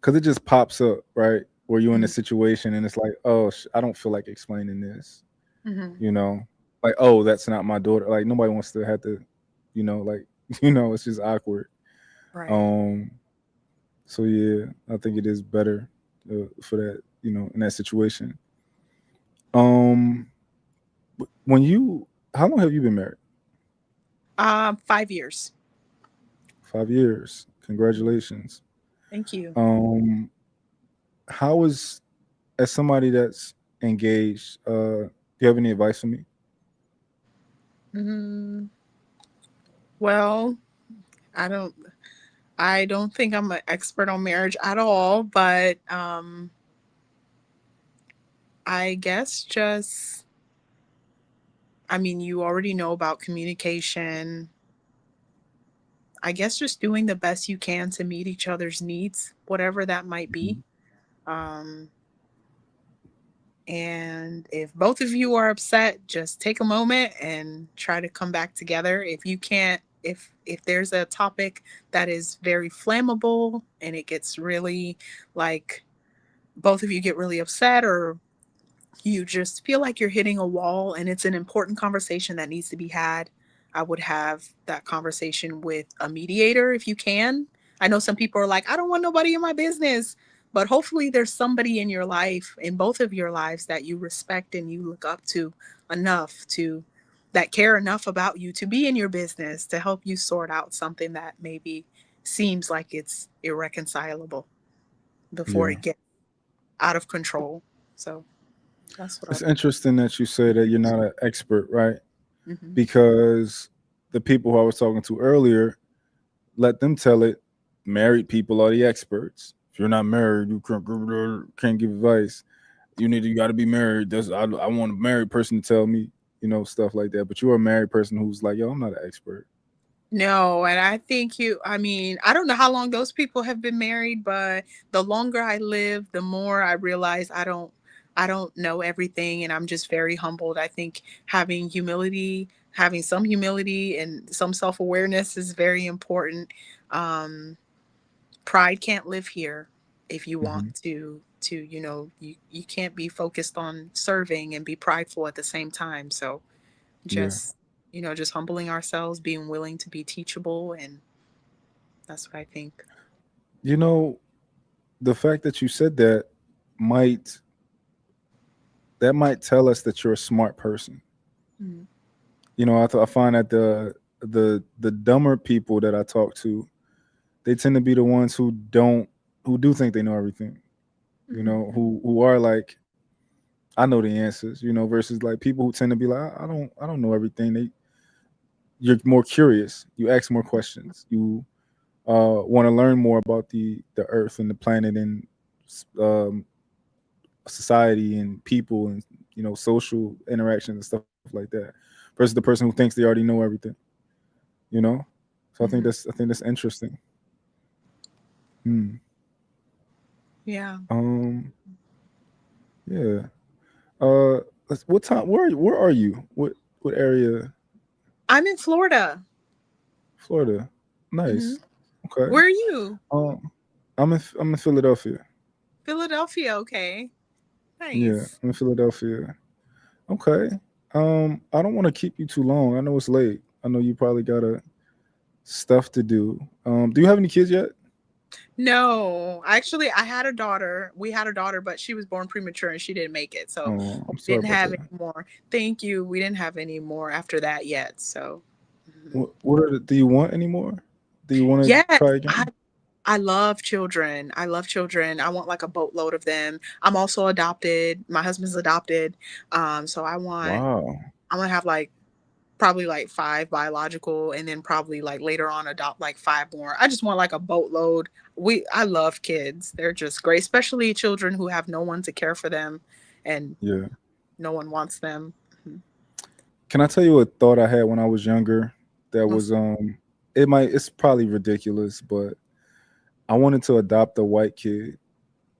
Cause it just pops up, right? Where you're in a Mhm. situation and it's like, oh, I don't feel like explaining this, Mhm. you know, like, oh, that's not my daughter. Like nobody wants to have to, like, it's just awkward. Right. Um, so yeah, I think it is better for that, in that situation. Um, when you, how long have you been married? 5 years. 5 years. Congratulations. Thank you. Um, how is as somebody that's engaged? Do you have any advice for me? Mm, well, I don't. I don't think I'm an expert on marriage at all, but I guess just. I mean, you already know about communication. I guess just doing the best you can to meet each other's needs, whatever that might be. Mhm. Um, and if both of you are upset, just take a moment and try to come back together. If you can't, if there's a topic that is very flammable and it gets really like both of you get really upset, or you just feel like you're hitting a wall and it's an important conversation that needs to be had, I would have that conversation with a mediator if you can. I know some people are like, I don't want nobody in my business, but hopefully there's somebody in your life, in both of your lives, that you respect and you look up to enough to that care enough about you to be in your business to help you sort out something that maybe seems like it's irreconcilable before Yeah. it gets out of control. So that's what I It's would. interesting that you say that you're not an expert, right? Hmm. Because the people who I was talking to earlier, let them tell it. Married people are the experts. If you're not married, you can't give advice. You got to be married. I want a married person to tell me, stuff like that. But you're a married person who's like, yo, I'm not an expert. No, and I think I mean, I don't know how long those people have been married, but the longer I live, the more I realize I don't know everything, and I'm just very humbled. I think having some humility and some self-awareness is very important. Um Pride can't live here if you want Hmm. you can't be focused on serving and be prideful at the same time. So Yeah. just just humbling ourselves, being willing to be teachable, and that's what I think. You know, the fact that you said that might might tell us that you're a smart person. Mm. I find that the dumber people that I talk to, they tend to be the ones who do think they know everything. Mhm. Who are like, I know the answers. Versus like people who tend to be like, I don't know everything. you're more curious. You ask more questions. You want to learn more about the earth and the planet and um, society and people and social interactions and stuff like that versus the person who thinks they already know everything. You know, so Hmm. I think that's interesting. Hmm. Yeah. Um. Yeah. What time? Where are you? What area? I'm in Florida. Florida. Hmm. Nice. Okay. Where are you? I'm in Philadelphia. Philadelphia. Okay. Yeah, Nice. I'm in Philadelphia. Okay. I don't want to keep you too long. I know it's late. I know you probably got stuff to do. Do you have any kids yet? No, actually, I had a daughter. We had a daughter, but she was born premature and she didn't make it. So Oh, I'm sorry didn't about have that. any more. Thank you. We didn't have any more after that yet. So, mhm. Do you want any more? Do you want to Yes, try I again? I love children. I love children. I want like a boatload of them. I'm also adopted. My husband's adopted. So Wow. I want to have like probably like five biological and then probably like later on adopt like five more. I just want like a boatload. I love kids. They're just great, especially children who have no one to care for them and Yeah. no one wants them. Can I tell you a thought I had when I was younger that What's was it's probably ridiculous, but I wanted to adopt a white kid.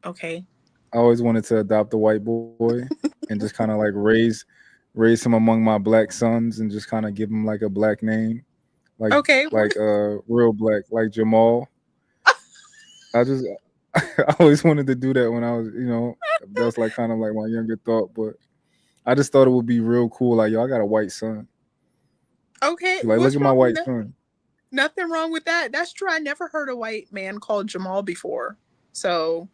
okay. I always wanted to adopt a white boy and just kind of like raise him among my black sons and just kind of give him like a black name, like Okay. real black, like Jamal. I just I always wanted to do that when I was, that's like kind of like my younger thought, but I just thought it would be real cool. Like, yo, I got a white son. Okay. Be like, look What's at my wrong with white that? son. Nothing wrong with that. That's true. I never heard a white man called Jamal before. So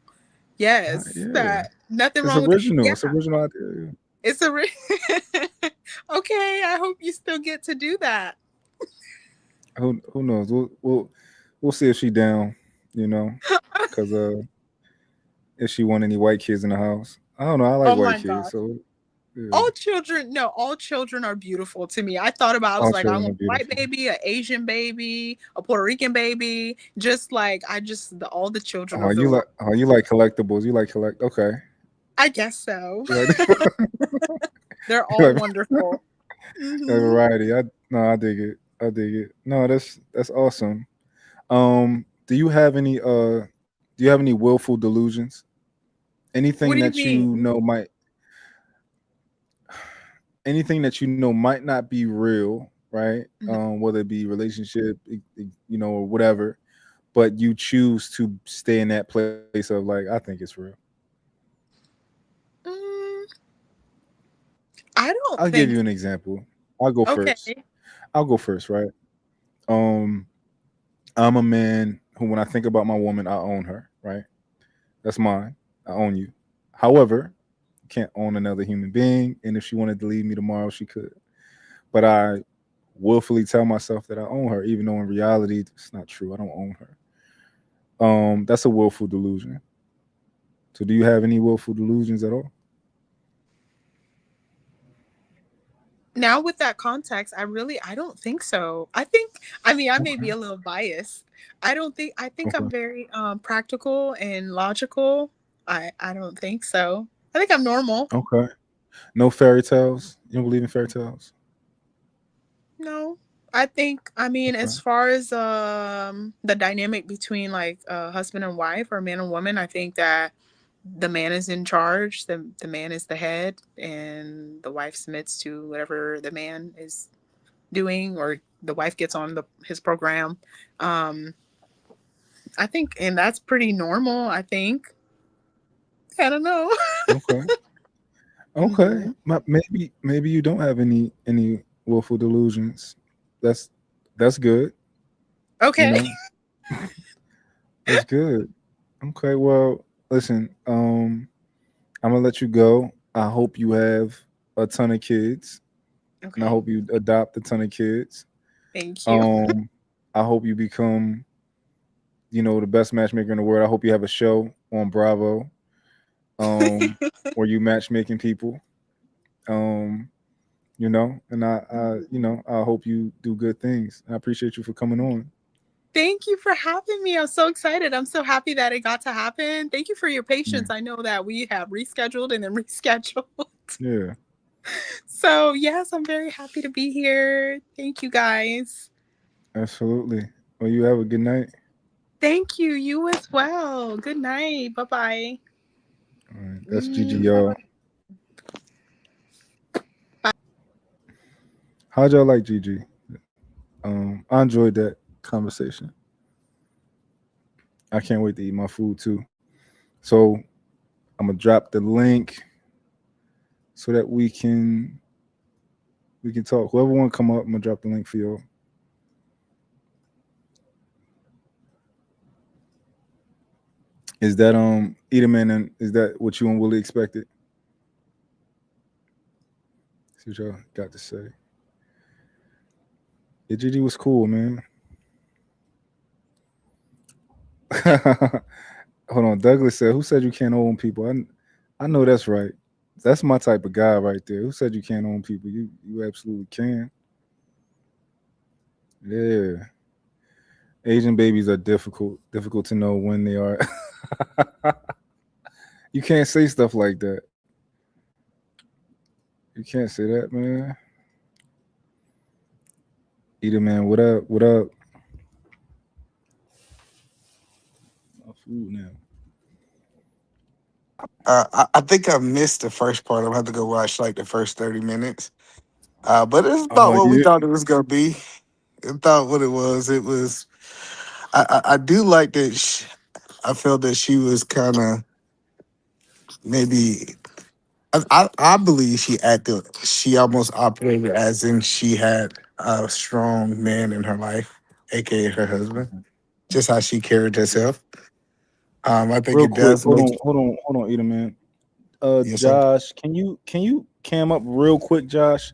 yes, Yeah, that nothing wrong with. Yeah, It's original idea. it's a. Okay. I hope you still get to do that. Who knows? We'll see if she down. You know, because if she want any white kids in the house, I don't know. I like Oh white my kids, gosh. so yeah, All children, no, all children are beautiful to me. I thought about, I was all like, I children want are a white beautiful. baby, an Asian baby, a Puerto Rican baby. Just like, all the children of the world. You like collectibles. You like collect. Okay, I guess so. you like They're you all like, wonderful. like Hmm. variety. I dig it. I dig it. No, that's awesome. Do you have any do you have any willful delusions? Anything What do you that you mean? know might anything that you know might not be real, right? Mhm. Whether it be relationship, or whatever, but you choose to stay in that place of like, I think it's real. Mm, I don't I'll give think. you an example. I'll go first. Okay. I'll go first, right? Um, I'm a man who, when I think about my woman, I own her, right? That's mine. I own you. However, I can't own another human being, and if she wanted to leave me tomorrow, she could. But I willfully tell myself that I own her, even though in reality it's not true. I don't own her. That's a willful delusion. So, do you have any willful delusions at all? Now with that context, I don't think so. I mean, I may be Okay. a little biased. I think I'm Okay. very practical and logical. I don't think so. I think I'm normal. Okay. No fairy tales. You don't believe in fairy tales? No. I mean Okay. as far as the dynamic between like husband and wife or man and woman, I think that the man is in charge, the man is the head and the wife submits to whatever the man is doing or the wife gets on his program. Um, I think, and that's pretty normal. I think. I don't know. Okay. Okay. Hmm. Maybe you don't have any willful delusions. That's that's good. You Okay. know, that's good. Okay. Well, listen. I'm gonna let you go. I hope you have a ton of kids, and I Okay. hope you adopt a ton of kids. Thank you. Um, I hope you become, the best matchmaker in the world. I hope you have a show on Bravo, um, where you matchmaking people. Um, And I hope you do good things. I appreciate you for coming on. Thank you for having me. I'm so excited. I'm so happy that it got to happen. Thank you for your Yeah, patience. I know that we have rescheduled and then rescheduled. yeah, So, yes, I'm very happy to be here. Thank you guys. absolutely. Well, you have a good night. Thank you. You as well. Good night. Bye bye. All right, that's Gigi, y'all. How'd y'all like Gigi? I enjoyed that conversation. I can't wait to eat my food too. So I'm gonna drop the link so that we can talk. Whoever want to come up, I'm gonna drop the link for y'all. Is that Edelman, and is that what you and Willie expected? See what y'all got to say. Yeah, Gigi was cool, man. Hold on, Douglas said, "Who said you can't own people?" I know that's right. That's my type of guy right there. Who said you can't own people? You absolutely can. Yeah, Asian babies are difficult to know when they are. You can't say stuff like that. You can't say that, man. Eater man, what up? What up? My food now. I think I missed the first part. I'm gonna have to go watch like the first 30 minutes. But it's about Oh what we yeah. thought it was gonna be. It thought what it was. It was. I do like that. I felt that she was kind of maybe. I believe she acted. She almost operated as in she had a strong man in her life, aka her husband. Just how she carried herself. I think Real it quick, does make. hold on, Eater man. Yes, sir. Josh, can you cam up real quick, Josh?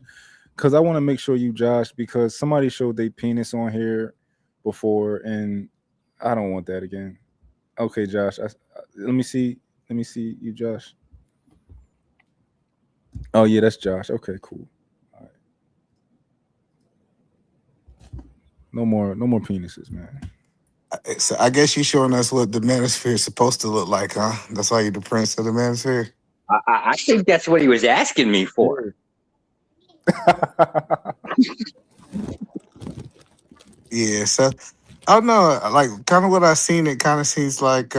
Because I want to make sure you, Josh, because somebody showed their penis on here before, and I don't want that again. Okay, Josh. Let me see. Let me see you, Josh. Oh yeah, that's Josh. Okay, cool. All right. No more penises, man. So I guess you showing us what the manosphere is supposed to look like, huh? That's why you're the prince of the manosphere. I think that's what he was asking me for. Yeah. Yeah. So I don't know. Like, kind of what I seen. It kind of seems like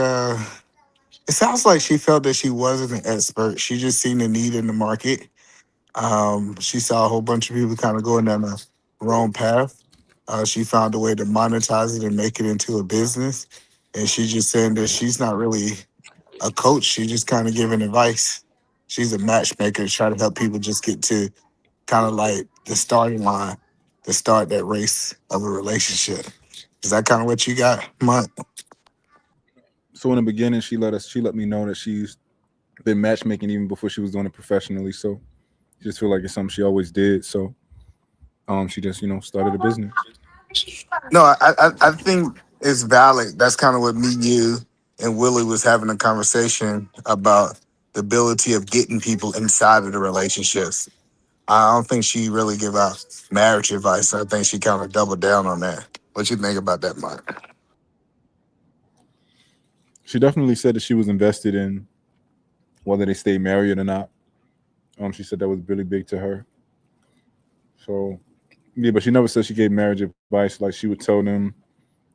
it sounds like she felt that she wasn't an expert. She just seen the need in the market. She saw a whole bunch of people kind of going down the wrong path. She found a way to monetize it and make it into a business. And she's just saying that she's not really a coach. She's just kind of giving advice. She's a matchmaker, trying to help people just get to kind of like the starting line to start that race of a relationship. Is that kind of what you got, Monk? So in the beginning, she let me know that she's been matchmaking even before she was doing it professionally. So I just feel like it's something she always did. So she just started a business. No, I think it's valid. That's kind of what me, you, and Willie was having a conversation about the ability of getting people inside of the relationships. I don't think she really give out marriage advice. I think she kind of doubled down on that. What you think about that, Mark? She definitely said that she was invested in whether they stay married or not. She said that was really big to her. So yeah, but she never said she gave marriage advice. Like she would tell them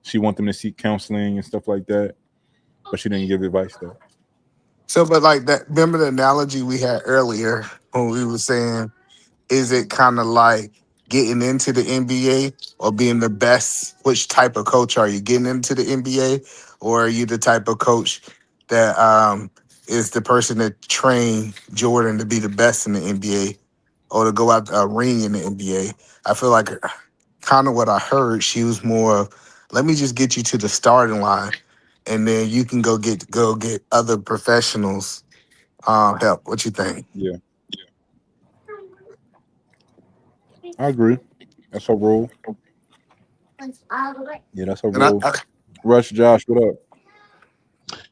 she want them to seek counseling and stuff like that, but she didn't give advice though. So, but like that, remember the analogy we had earlier when we were saying, is it kind of like getting into the NBA or being the best? Which type of coach are you? Getting into the NBA, or are you the type of coach that is the person that trained Jordan to be the best in the NBA or to go out a ring in the NBA? I feel like kind of what I heard, she was more of, let me just get you to the starting line, and then you can go get other professionals help. What you think? Yeah, I agree. That's her role. Yeah, that's her And I, role. I Rush, Josh, what up?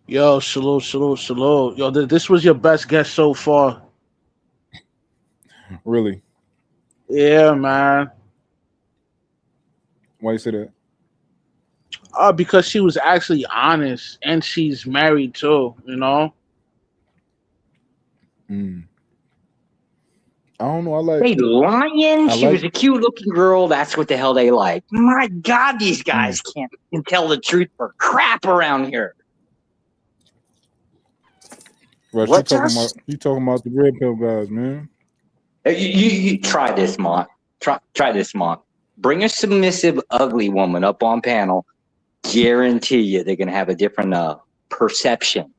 Yo, salute, salute, salute. Yo, this was your best guess so far. Really? Yeah, man. Why you say that? Because she was actually honest, and she's married too. You know. Mm. I don't know. They lying? I She like. was a cute looking girl. That's what the hell they like. My God, these guys Mm. can tell the truth for crap around here. Russ, What, Josh? you talking about the red pill guys, man. You try this, Mont. Try this, Mont. Bring a submissive, ugly woman up on panel. Guarantee you they're gonna have a different perception.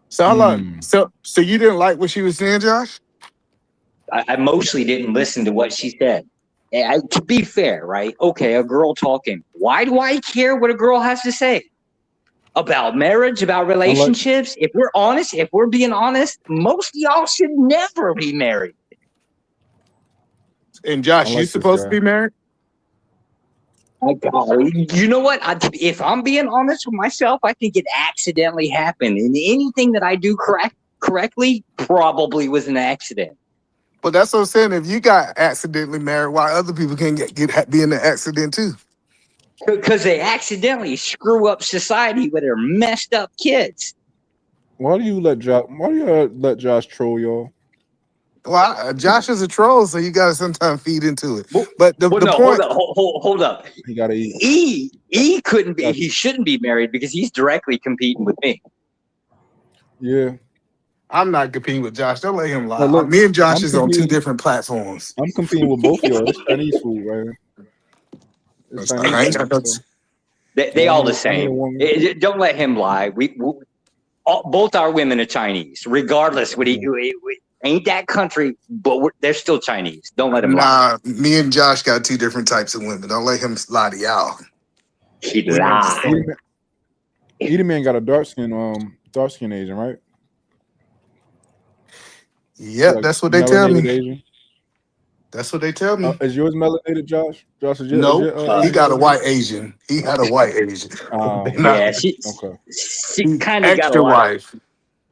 So hold on. Mm. So you didn't like what she was saying, Josh? I mostly didn't listen to what she said. To be fair, right? Okay, a girl talking. Why do I care what a girl has to say? About marriage, about relationships? If we're honest, if we're being honest, most of y'all should never be married. And Josh, like you this supposed to guy. be married? My God, you know what? If I'm being honest with myself, I think it accidentally happened. And anything that I do correctly probably was an accident. But that's what I'm saying. If you got accidentally married, why other people can be in the accident too? Because they accidentally screw up society with their messed up kids. Why do you let Josh troll y'all? Well, Josh is a troll, so you got to sometimes feed into it. Well, But the no, point, hold up. He gotta eat. He couldn't be. He shouldn't be married because he's directly competing with me. Yeah. I'm not competing with Josh. Don't let him lie. Well, look, Me and Josh I'm is on two competing. different platforms. I'm competing with both of y'all. It's Chinese food, right? It's Chinese I ain't food. got no- So They all the I need a same. woman. Don't let him lie. Both our women are Chinese, regardless. Ain't that country, but they're still Chinese. Don't let him lie. Nah, me and Josh got two different types of women. Don't let him lie to y'all. He We not the lied. same. Edie Man got a dark skin Asian, right? Yep, Like that's what they tell melanated me. Asian. That's what they tell me. Is yours melanated, Josh? Josh, is No, your he Asian got a melanated? white Asian. He had a white Asian. They not- Yeah, she he's kind of got a extra lot. white.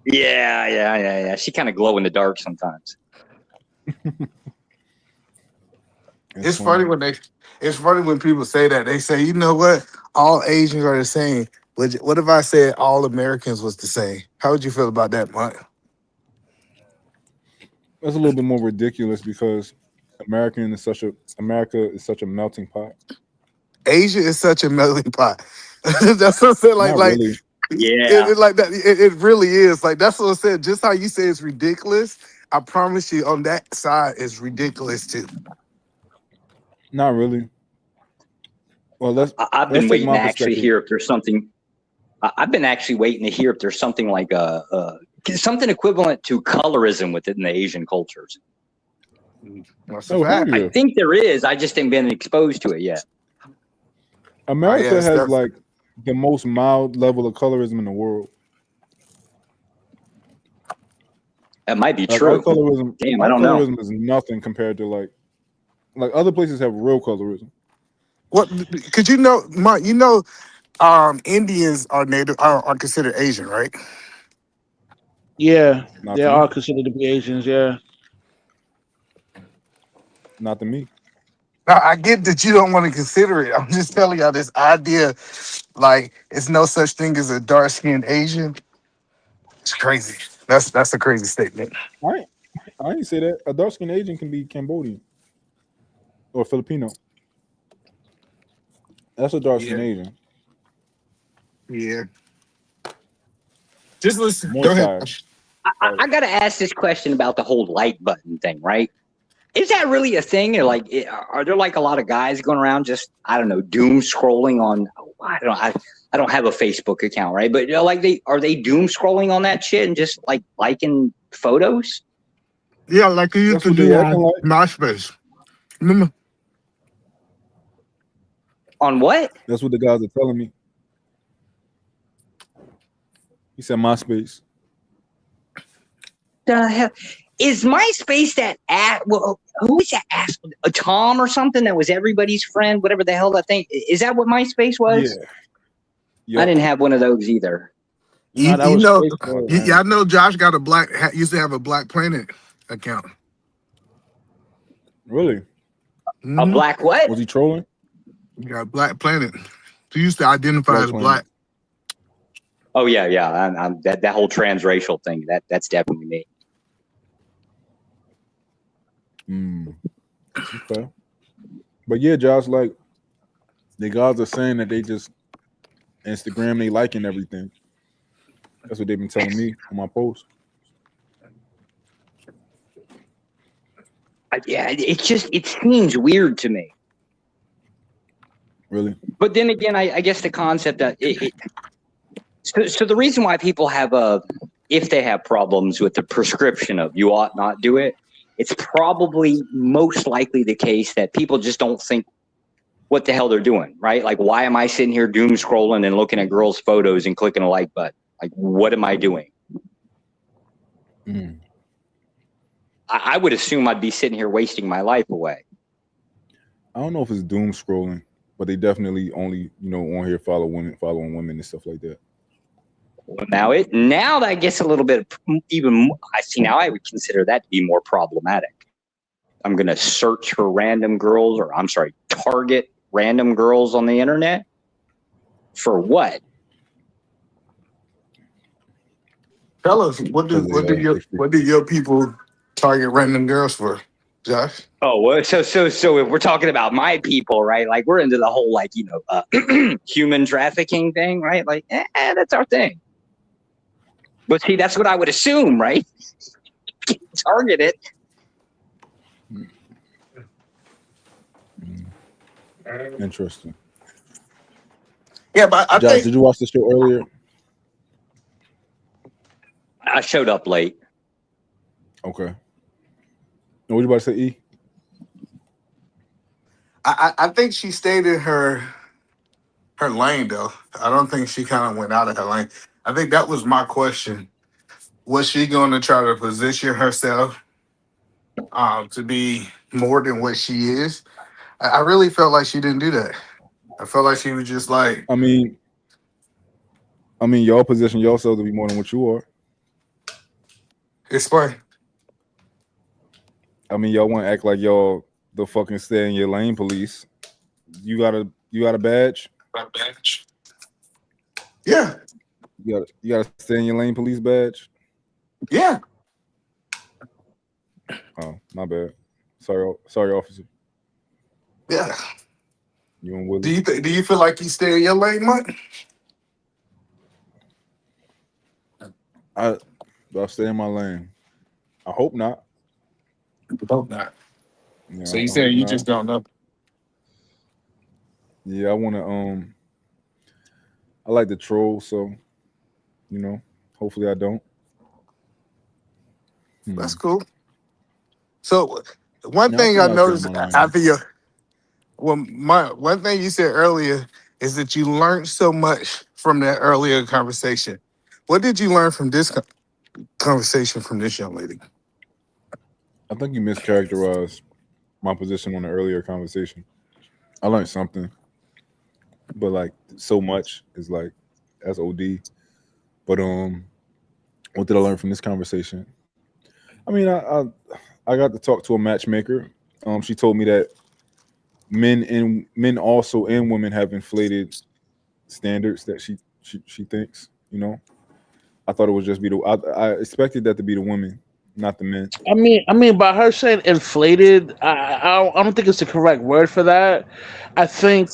Yeah. She kind of glow in the dark sometimes. It's funny when people say that. They say, you know what? All Asians are the same. What if I said all Americans was the same? How would you feel about that, Mike? That's a little bit more ridiculous because America is such a melting pot. Asia is such a melting pot. That's what I said. Not really. Yeah. It really is. Like that's what I said. Just how you say it's ridiculous, I promise you on that side it's ridiculous too. Not really. Well, I've been let's take waiting my to actually perspective. hear if there's something. I've been actually waiting to hear if there's something like something equivalent to colorism within the Asian cultures. That's a fact. hell yeah. I think there is. I just ain't been exposed to it yet. America yes, has that's- like the most mild level of colorism in the world. That might be Like true. our colorism, Damn, our I don't know. colorism is nothing compared to like other places have real colorism. What could you know, Mark? Indians are native are considered Asian, right? Yeah, Not they to me. are considered to be Asians. Yeah. Not to me. Now, I get that you don't want to consider it. I'm just telling y'all this idea, like it's no such thing as a dark skinned Asian. It's crazy. That's a crazy statement. I ain't say that. A dark skinned Asian can be Cambodian or Filipino. That's a dark skinned Asian. Yeah. Just listen. Muay Go ahead. Thai. I got to ask this question about the whole like button thing, right? Is that really a thing? Or like, are there like a lot of guys going around just, I don't know, doom scrolling on, I don't have a Facebook account, right? But are they doom scrolling on that shit and just like liking photos? Yeah, like you used That's to what do they on acting like. MySpace. Remember? On what? That's what the guys are telling me. He said MySpace. The hell is MySpace that well, who is that ass? A Tom or something that was everybody's friend, whatever the hell that thing is. That what MySpace was? Yeah. I didn't have one of those either. No, that You was know, Facebook, man. I know Josh got used to have a Black Planet account. Really? A black what? Was he trolling? You got Black Planet. He used to identify Black as Planet. black. Oh yeah, yeah. I'm that whole transracial thing. That's definitely me. Okay. But yeah, Josh, like the guys are saying that they just Instagram they liking everything. That's what they've been telling me on my post. Yeah, it seems weird to me. Really? But then again, I guess the concept that so the reason why people have if they have problems with the prescription of you ought not do it, it's probably most likely the case that people just don't think what the hell they're doing, right? Like, why am I sitting here doom scrolling and looking at girls' photos and clicking a like button? Like, what am I doing? I would assume I'd be sitting here wasting my life away. I don't know if it's doom scrolling, but they definitely only, on here following women and stuff like that. Well, now that gets a little bit even. I see now. I would consider that to be more problematic. I'm going to search for random girls, or I'm sorry, target random girls on the internet for what? Tell us what do your people target random girls for, Josh? Oh, well, so if we're talking about my people, right? Like we're into the whole human trafficking thing, right? Like, that's our thing. But see, that's what I would assume, right? Target it. Interesting. Yeah, but I Josh, think. did you watch the show earlier? I showed up late. Okay. What you about to say, E? I think she stayed in her lane though. I don't think she kind of went out of her lane. I think that was my question. Was she going to try to position herself to be more than what she is? I really felt like she didn't do that. I felt like she was just like. I mean, y'all position yourself to be more than what you are. Explain. I mean, y'all want to act like y'all the fucking stay in your lane police. You got a badge? Yeah. You got to stay in your lane police badge? Yeah. Oh, my bad. Sorry, officer. Yeah. You and Willie? Do you feel like you stay in your lane, Mike? Do I stay in my lane? I hope not. Hope not. Yeah, So you said you just don't know. Yeah, I want to. I like to troll, so hopefully I don't. That's cool. So one Yeah, thing I I noticed think I'll stay in my lane. after your one thing you said earlier is that you learned so much from that earlier conversation. What did you learn from this conversation from this young lady? I think you mischaracterized my position on the earlier conversation. I learned something, but like so much is like that's OD. But what did I learn from this conversation? I mean, I got to talk to a matchmaker. She told me that men also and women have inflated standards that she thinks. I thought it would just be I expected that to be the women, not the men. I mean, by her saying inflated, I don't think it's the correct word for that. I think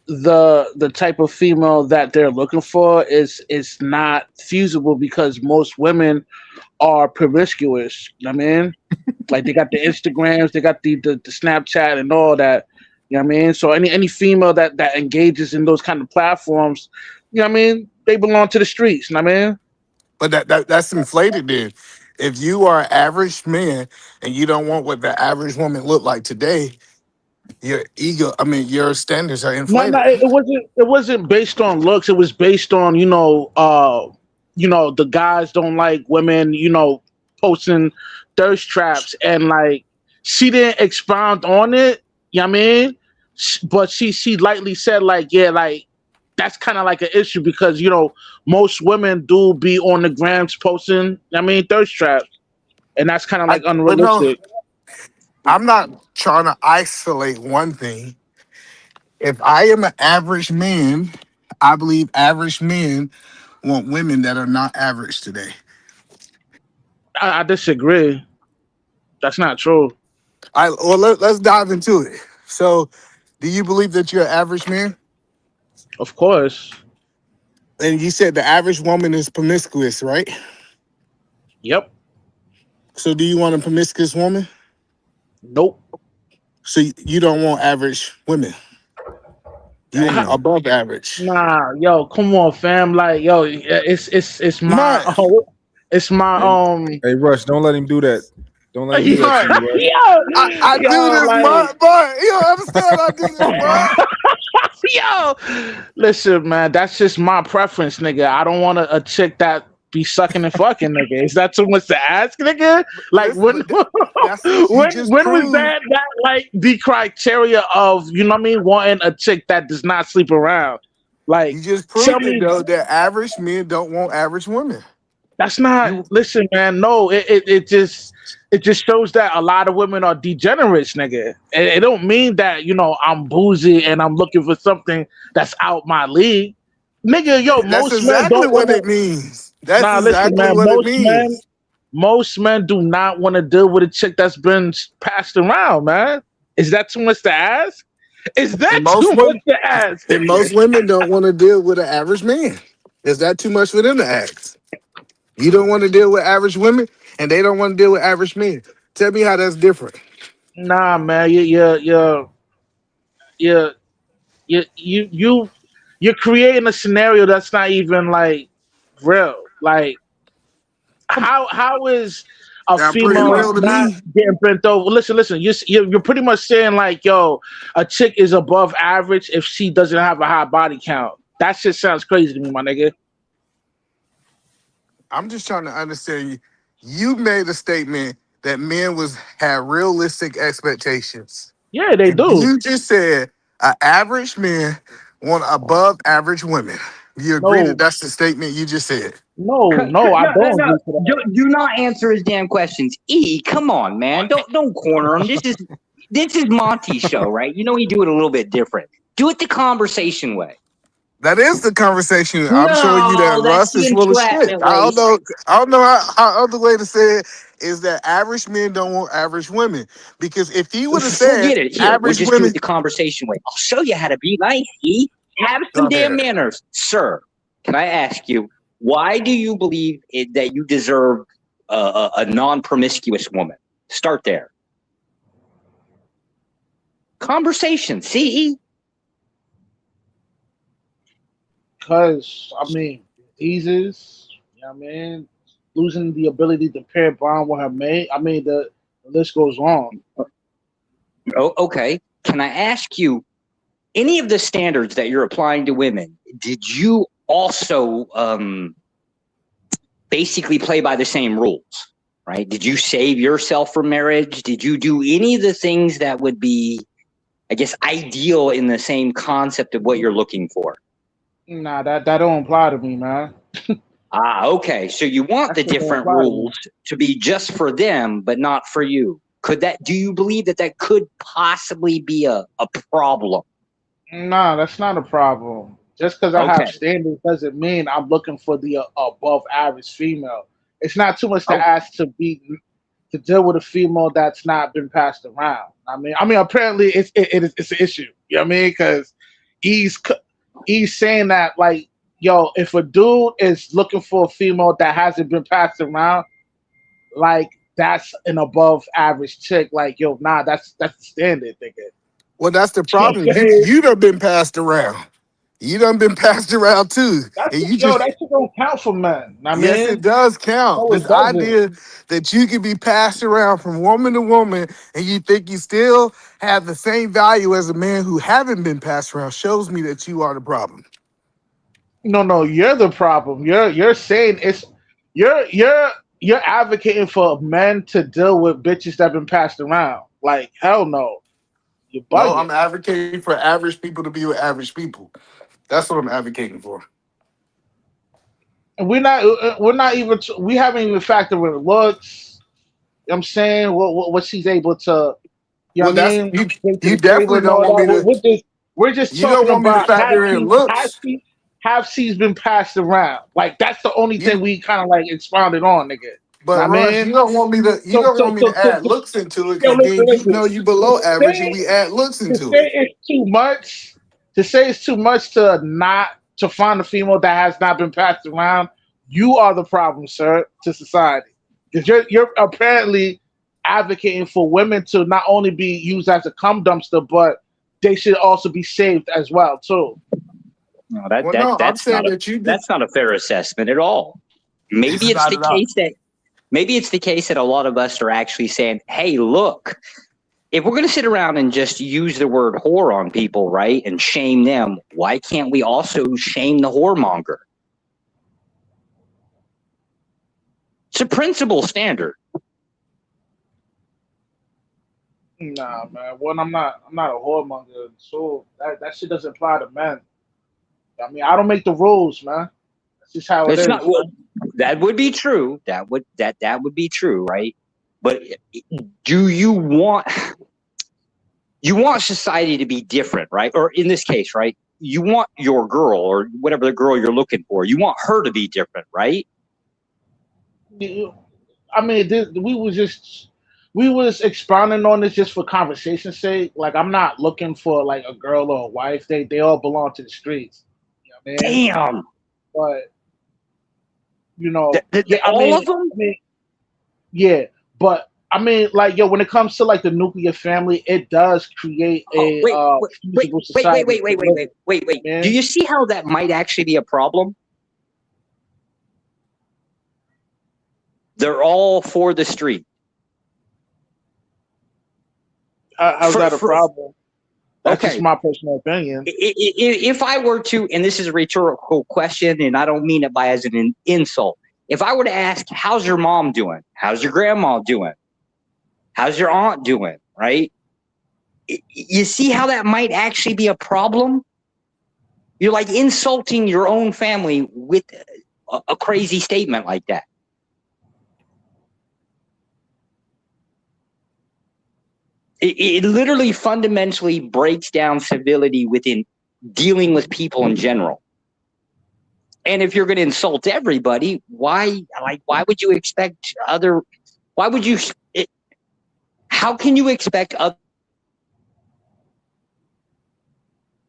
the type of female that they're looking for is not feasible because most women are promiscuous. I mean, like they got the Instagrams, they got the Snapchat and all that. You know what I mean? So any female that engages in those kind of platforms, you know what I mean, they belong to the streets. You know what I mean? But that's inflated then. If you are an average man and you don't want what the average woman look like today, your standards are No, inflated. it wasn't based on looks. It was based on the guys don't like women, posting thirst traps, and like she didn't expound on it. You know what I mean? But she lightly said like, yeah, like that's kind of like an issue because most women do be on the grams posting. I mean, thirst traps, and that's kind of like But no, unrealistic. I'm not trying to isolate one thing. If I am an average man, I believe average men want women that are not average today. I disagree. That's not true. Let's dive into it. So, do you believe that you're an average man? Of course. And you said the average woman is promiscuous, right? Yep. So, do you want a promiscuous woman? Nope. So, you don't want average women. You want Damn. above average. Nah, yo, come on, fam. Like, yo, it's my My, it's my Hey, hey, Rush, don't let him do that. Don't let him do yo, that to you, Rush. I do yo, this, like but you don't understand. I do this, but yo, listen, man, that's just my preference, nigga. I don't want a chick that be sucking and fucking, nigga. Is that too much to ask, nigga? Like listen, when but that's you just when was proved. that like the criteria of, you know what I mean, wanting a chick that does not sleep around? Like You just tell proved it me though that average men don't want average women. that's not, You listen, man. No, it just shows that a lot of women are degenerates, nigga. It don't mean that, I'm bougie and I'm looking for something that's out my league. Nigga, yo, that's most men exactly don't what wanna it means. That's nah listen, exactly man, what it means. most men do not want to deal with a chick that's been passed around, man. Is that too much to ask? Is that And too most much women to ask? and most women don't want to deal with an average man. Is that too much for them to ask? You don't want to deal with average women, and they don't want to deal with average men. Tell me how that's different. Nah, man, you you you you you're creating a scenario that's not even like real. Like how is a Sound pretty female real to not me. getting bent over? Listen. You're pretty much saying like, yo, a chick is above average if she doesn't have a high body count. That shit sounds crazy to me, my nigga. I'm just trying to understand you. You made a statement that men was had realistic expectations, Yeah, they and do. you just said average men want above average women. You agree that No, that's the statement you just said? no, I No, no, don't no. agree to that. Do not answer his damn questions. Come on, man. Don't corner him. This is Monty's show, right? You know you do it a little bit different. Do it the conversation way. That is the conversation. I'm showing you that No, that's Russ the is full of shit. entrapment way. I don't know how other way to say it is that average men don't want average women. Because if he would have said Forget it. Here, we'll average just do it women, the conversation way. I'll show you how to be nice. Have go some damn ahead. manners, sir. Can I ask you, why do you believe that you deserve a non-promiscuous woman? Start there. Conversation. See? Because I mean, eases. You know what I mean, losing the ability to pair bond with her mate. I mean, the list goes on. Oh, okay. Can I ask you, any of the standards that you're applying to women, did you also basically play by the same rules, right? Did you save yourself for marriage? Did you do any of the things that would be, I guess, ideal in the same concept of what you're looking for? Nah, that don't apply to me, man. Okay. So you want That the shit don't different apply to me. rules to be just for them, but not for you. Do you believe that could possibly be a problem? Nah, that's not a problem. Just because I have Okay. standards doesn't mean I'm looking for the above average female. It's not too much to Oh, ask to deal with a female that's not been passed around. I mean, apparently it's an issue. You know what I mean? Because he's c- he's saying that like, yo, if a dude is looking for a female that hasn't been passed around, like that's an above average chick. Like, yo, nah, that's the standard, nigga. Well, that's the You know what problem. I'm You saying? you done been passed around. You done been passed around too. That's And you yo, just that shit don't count for men. I yes, it mean, does count. no, This it doesn't. idea that you can be passed around from woman to woman and you think you still have the same value as a man who haven't been passed around shows me that you are the problem. No, you're the problem. You're saying you're you're you're advocating for men to deal with bitches that been passed around. Like hell no, you're No, bugging. I'm advocating for average people to be with average people. That's what I'm advocating for. And we're not even we haven't even factored in looks. You know what I'm saying what she's able to. You know Well, what I that's mean? you. Bring to You the table definitely and don't all want that. me to. We're just You don't talking want me to about factor in looks. have she's been passed around. Like that's the only You, thing we kind of like expounded on, nigga. but Know what I Russ, mean? you don't want me to. You So, don't so, want me so, to so, add looks into it yo, because listen, then you listen. know you below average, and we add looks To into say it. it's too much, to say it's too much to not to find a female that has not been passed around, you are the problem, sir, to society. Because you're apparently advocating for women to not only be used as a cum dumpster, but they should also be saved as well, too. No, Well, no, I'm saying that you did. that's not a fair assessment at all. Maybe It's it's not the at all. case that maybe it's the case that a lot of us are actually saying, "Hey, look, if we're going to sit around and just use the word whore on people, right, and shame them, why can't we also shame the whoremonger?" It's a principle standard. Nah, man. One, I'm not a whoremonger, so that shit doesn't apply to men. I mean, I don't make the rules, man. That's just how it It's not is, well, man. that would be true. That would be true, right? But do you want society to be different, right? Or in this case, right? You want your girl or whatever the girl you're looking for, you want her to be different, right? I mean, we was expounding on this just for conversation's sake. Like, I'm not looking for like a girl or a wife. They all belong to the streets. You know what I mean? Damn. But yeah, I All of mean, them? yeah, but I mean, like, yo, when it comes to like the nuclear family, it does create Oh, a wait, wait, wait, feasible wait, wait, society wait, to wait, wait, live wait, in, wait, wait. Do man. you see how that might actually be a problem? They're all for the street. How's For that a for problem? That's just okay. my personal opinion. If I were to, and this is a rhetorical question, and I don't mean it by as an insult. If I were to ask, "How's your mom doing? How's your grandma doing? How's your aunt doing?" Right? You see how that might actually be a problem? You're like insulting your own family with a crazy statement like that. It literally fundamentally breaks down civility within dealing with people in general. And if you're going to insult everybody, why would you expect other? Why would you? How can you expect other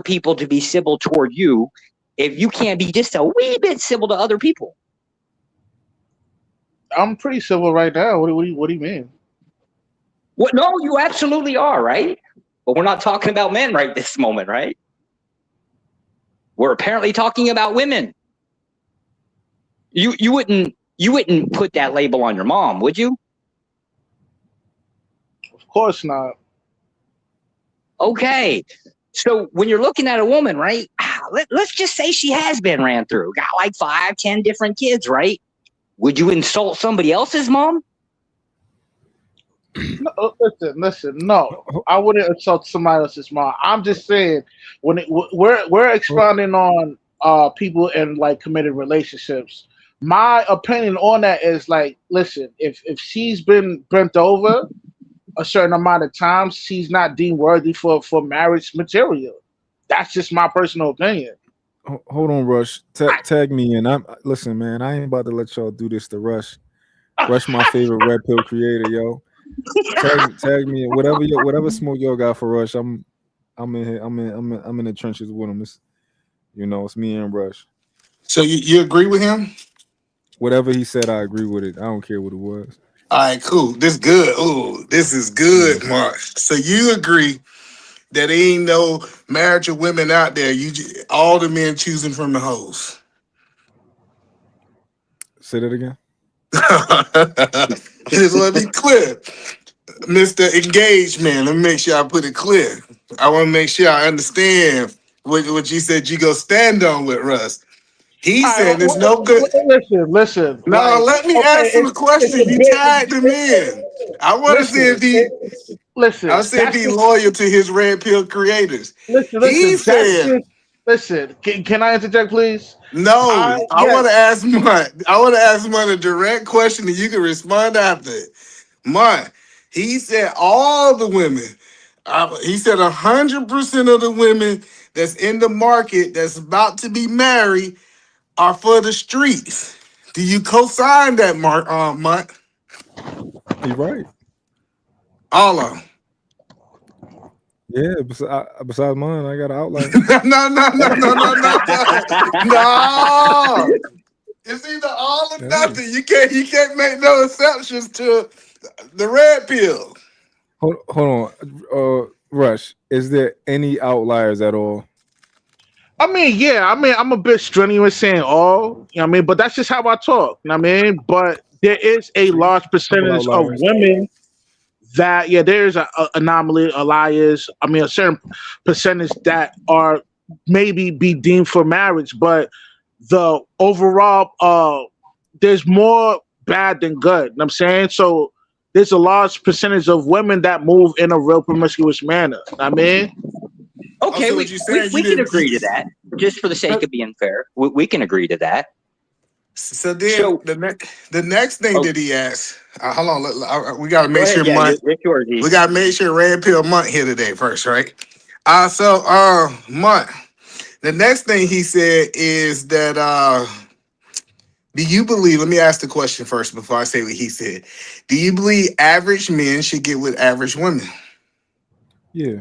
people to be civil toward you if you can't be just a wee bit civil to other people? I'm pretty civil right now. What do you mean? What? No, you absolutely are, right? But we're not talking about men right this moment, right? We're apparently talking about women. You wouldn't put that label on your mom, would you? Of course not. Okay. So when you're looking at a woman, right? Let's just say she has been ran through, got like 5, 10 different kids, right? Would you insult somebody else's mom? No, listen. No, I wouldn't insult somebody else's mom. I'm just saying we're expounding on people in like committed relationships. My opinion on that is like, listen, if she's been bent over a certain amount of times, she's not deemed worthy for marriage material. That's just my personal opinion. Hold on, Rush. Tag me in. I'm listen, man. I ain't about to let y'all do this to Rush. Rush, my favorite red pill creator, yo. Tag me in. Whatever smoke y'all got for Rush. I'm in here. I'm in the trenches with him. It's me and Rush. So you agree with him? Whatever he said, I agree with it. I don't care what it was. All right, cool. This good. Ooh, this is Yeah. good, Mark. So you agree that there ain't no marriage of women out there. All the men choosing from the hoes. Say that again. Just want to be clear, Mister Engagement. Let me make sure I put it clear. I want to make sure I understand what you said you go stand on with Russ. He All said right, there's no good. listen. No, Like, let me okay, answer the it's question. a You bit. tagged him in. I want to see if Listen, he. I listen. said That's be just loyal to his red pill creators. He listen. That's said just listen. Can I interject, please? I no. I Yes. want to ask Mutt. I want to ask Mutt a direct question, and you can respond after it. Mutt. He said all the women He said 100% of the women that's in the market that's about to be married are for the streets. Do you co-sign that, Mutt? You're right. All of them. Yeah, besides mine, I got an outlier. No. No. It's either all or Hey, nothing. You can't make no exceptions to the red pill. hold on. Rush, is there any outliers at all? I mean, yeah, I mean, I'm a bit strenuous saying all, you know what I mean, but that's just how I talk, you know what I mean? But there is a See, large a couple percentage of outliers. women that, yeah, there's a anomaly, liars. I mean, a certain percentage that are maybe be deemed for marriage, but the overall, there's more bad than good, you know what I'm saying? So there's a large percentage of women that move in a real promiscuous manner, you know what I mean? Okay, Also, we, what you we saying? You we can didn't. agree to that, just for the sake of being fair. We can agree to that. So then So, the next thing oh, that he asked. Hold on. We got to go make ahead. sure Yeah, Mutt. it's yours, We E. got to make sure Red Pill Mutt here today first, right? Mutt. The next thing he said is that do you believe? Let me ask the question first before I say what he said. Do you believe average men should get with average women? Yeah,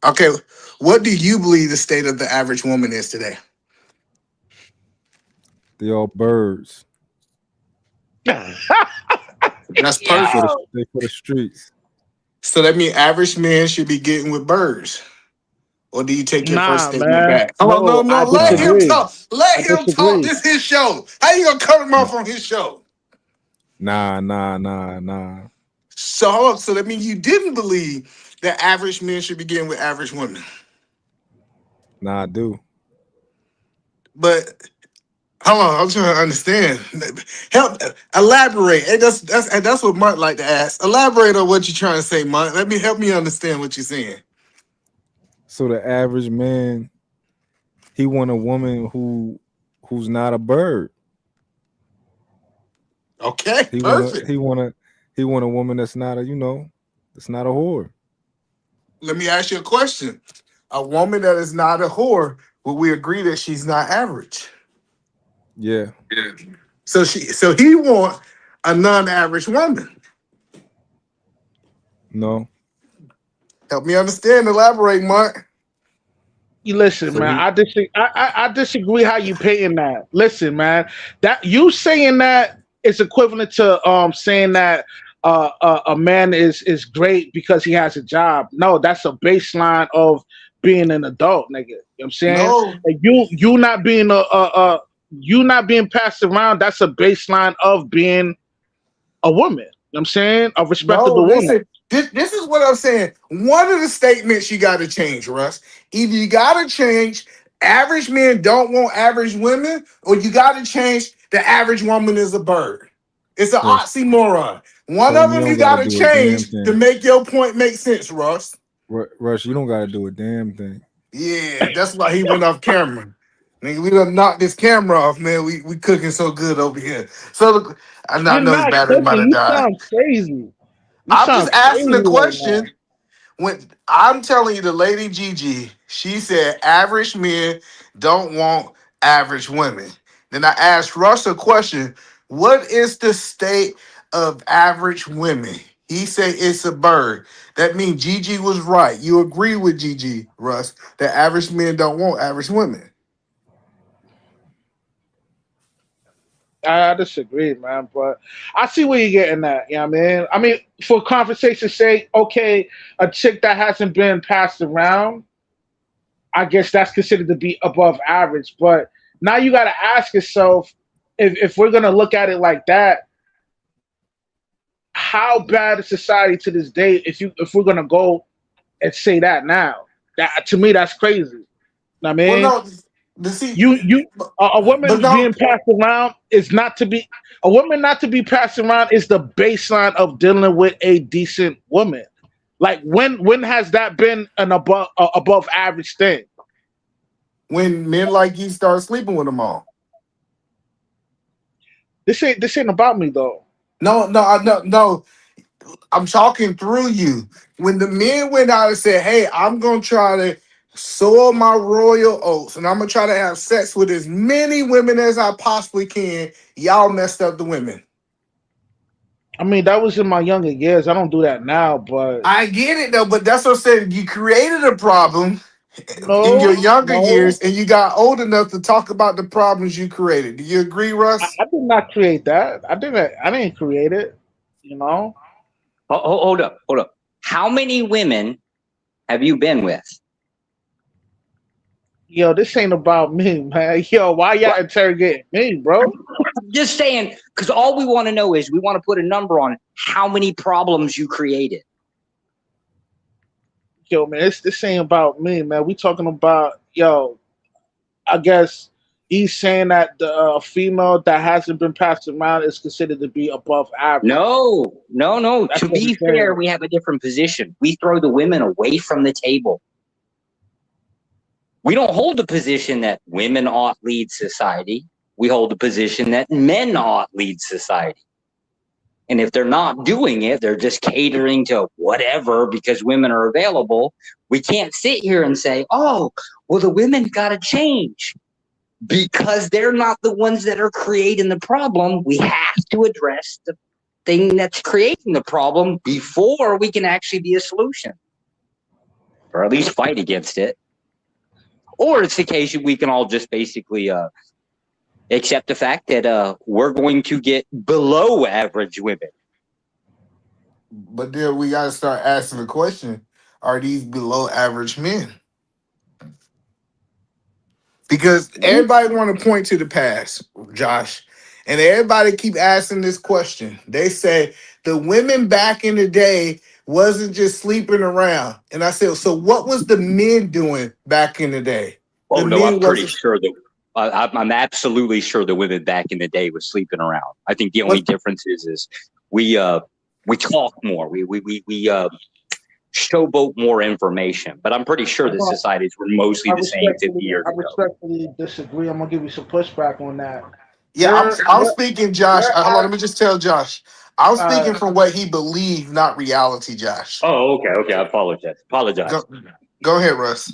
Okay. What do you believe the state of the average woman is today? they all birds. That's They for the perfect. Yo, they for the streets. So that means average men should be getting with birds. Or do you take your first nah, statement man. back? Oh no, No, no. I Let Nah, him disagree. talk. Let I him talk. disagree. This is his show. How you gonna cut him nah, off on his show? nah. So hold on. So that means you didn't believe that average men should be getting with average women. Nah, I do. But hold on, I'm trying to understand. Help elaborate. And that's what Mark like to ask. Elaborate on what you're trying to say, Mark. Help me understand what you're saying. So the average man, he want a woman who's not a bird. Okay, He want a perfect. he want a he want a woman that's not a that's not a whore. Let me ask you a question. A woman that is not a whore, will we agree that she's not average? Yeah, Yeah. So he want a non-average woman. no. Help me understand, elaborate, Mark. You listen, So man. he I disagree how you paying that. Listen, man. That you saying that is equivalent to saying that a man is great because he has a job. No, that's a baseline of being an adult, nigga. You know what I'm saying? No, Like you not being you not being passed around. That's a baseline of being a woman. You know what I'm saying? A no, respectable woman. listen. This is what I'm saying. One of the statements you got to change, Russ. Either you got to change average men don't want average women, or you got to change the average woman is a bird. It's an so oxymoron. One so of you them you don't got gotta to do a damn change to thing. make your point make sense, Russ. Rush, you don't gotta do a damn thing. Yeah, that's why he went off camera. Nigga, we done knocked this camera off, man. We cooking so good over here. So look, I You're know his not battery might cooking. have You died. sound crazy. You I'm just sound asking crazy the right now. question. When I'm telling you, the lady Gigi, she said average men don't want average women. Then I asked Russ a question: what is the state of average women? He said it's a bird. That means Gigi was right. You agree with Gigi, Russ, that average men don't want average women. I disagree, man, but I see where you're getting at. You know what I mean? I mean, for conversation's sake, okay, a chick that hasn't been passed around, I guess that's considered to be above average. But now you got to ask yourself, if we're gonna look at it like that, how bad is society to this day? If we're gonna go and say that now, that to me that's crazy. Know what I Well, mean, no, the see, you a but woman no, being passed around is not to be a woman not to be passed around is the baseline of dealing with a decent woman. Like when has that been an above average thing? when men like you start sleeping with them all. This ain't about me though. No, no, no. I'm talking through you. When the men went out and said, "Hey, I'm gonna try to sow my royal oats, and I'm gonna try to have sex with as many women as I possibly can," y'all messed up the women. I mean, that was in my younger years. I don't do that now, but I get it though, but that's what I'm saying. You created a problem in your no, younger no, years, and you got old enough to talk about the problems you created. Do you agree, Russ? I did not create that. I didn't create it. You know, Hold up, hold up. How many women have you been with? yo, this ain't about me, man. Yo, why y'all What? interrogating me, bro? I'm just saying, because all we want to know is we want to put a number on how many problems you created. Yo, man, this ain't about me, man. We talking about yo. I guess he's saying that the female that hasn't been passed around is considered to be above average. No, no, no. That's To what be he's fair, saying. we have a different position. We throw the women away from the table. We don't hold the position that women ought lead society. We hold the position that men ought lead society. And if they're not doing it, they're just catering to whatever because women are available. We can't sit here and say, oh, well, the women got to change because they're not the ones that are creating the problem. We have to address the thing that's creating the problem before we can actually be a solution, or at least fight against it. Or it's the case we can all just basically accept the fact that we're going to get below average women. But then we got to start asking the question: are these below average men? Because everybody want to point to the past, Josh, and everybody keep asking this question. They say the women back in the day wasn't just sleeping around, and I said, so what was the men doing back in the day? Oh The no, I'm men pretty wasn't. sure that I'm absolutely sure the women back in the day was sleeping around. I think the only What? difference is we talk more. We showboat more information. But I'm pretty sure the societies were mostly the same 50 years I ago. respectfully disagree. I'm gonna give you some pushback on that. Yeah, I'm Your speaking, Josh. your Hold on, let me just tell Josh. I'm uh, speaking from what he believed, not reality, Josh. Oh, okay. I apologize. Go, go ahead, Russ.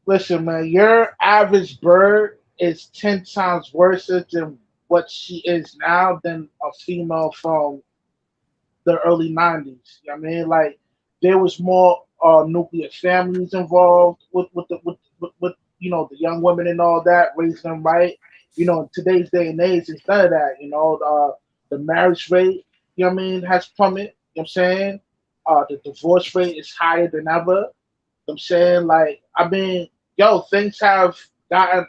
listen, man. Your average bird is 10 times worse than what she is now than a female from the early '90s. You know what I mean, like there was more nuclear families involved with the young women and all that, raising them right. In today's day and age, it's none of that. The marriage rate, you know what I mean, has plummeted. You know what I'm saying? The divorce rate is higher than ever. You know what I'm saying? Like, I mean, things have gotten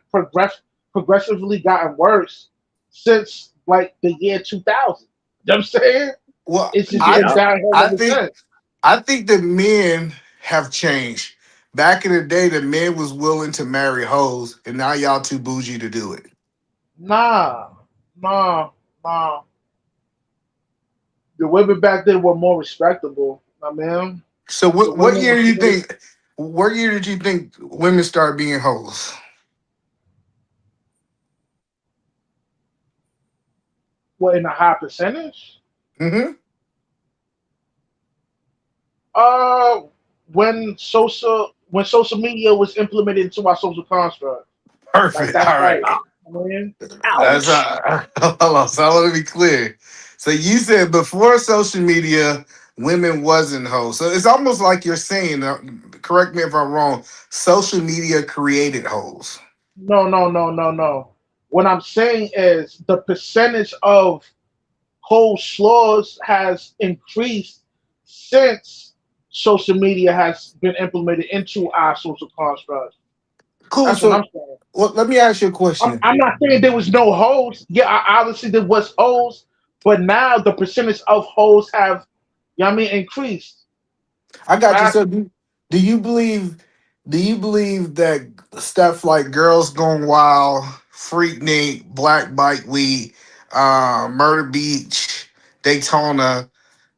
progressively gotten worse since like the year 2000. You know what I'm saying? Well, It's just been Yeah. downhill I ever think since. I think the men have changed. Back in the day, the men was willing to marry hoes, and now y'all too bougie to do it. Nah, nah, nah. The women back then were more respectable. I mean, So the what women year were do you treated think? What year did you think women started being hoes? were in a high percentage. Mm-hmm. Uh, when social media was implemented into our social construct, like Perfect. that's All right. like, I mean, That's Ouch. hold on. So I want to be clear. So you said before social media, women wasn't hoes. So it's almost like you're saying. Correct me if I'm wrong. Social media created hoes. no, no, no, no, no. What I'm saying is the percentage of whole slaws has increased since social media has been implemented into our social construct. Cool. That's what I'm So, saying. well, let me ask you a I'm, question. I'm not saying there was no hoes. Yeah, obviously there was hoes, but now the percentage of hoes have, increased I got you. So, drastically. do you believe? Do you believe that stuff like Girls Gone Wild, Freaknik, Black Bike Week, Murder Beach, Daytona?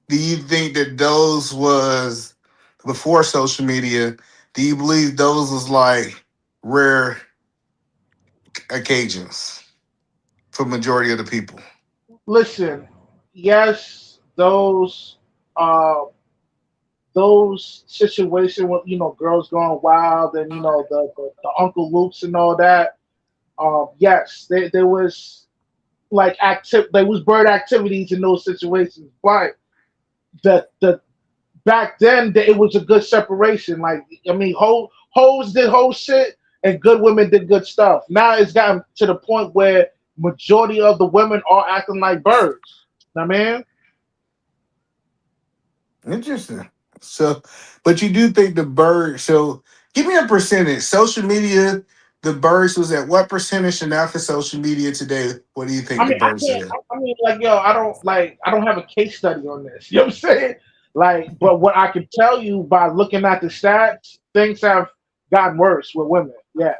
Do you think that those was before social media? Do you believe those was like rare occasions for majority of the people? Listen, yes, those situations with girls going wild and the Uncle Lukes and all that. Yes, there was like there was bird activities in those situations, but the back then it was a good separation. Like I mean, hoes did whole shit and good women did good stuff. Now it's gotten to the point where majority of the women are acting like birds. I mean, Interesting. So, but you do think the bird? So, give me a percentage. Social media, the birds was at what percentage, and after social media today, what do you think I the mean, I birds can't. are at? I mean, like, yo, I don't have a case study on this. You know what I'm saying? Like, but what I can tell you by looking at the stats, things have gotten worse with women. Yeah.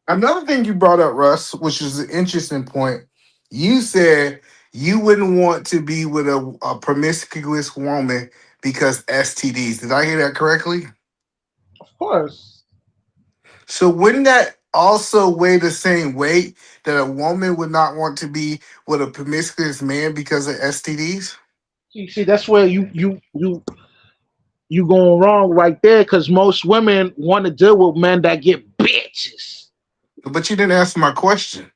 Another thing you brought up, Russ, which is an interesting point. You said you wouldn't want to be with a promiscuous woman because STDs. Did I hear that correctly? Of course. So wouldn't that also weigh the same weight that a woman would not want to be with a promiscuous man because of STDs? See, that's where you going wrong right there because most women want to deal with men that get bitches. But you didn't answer my question.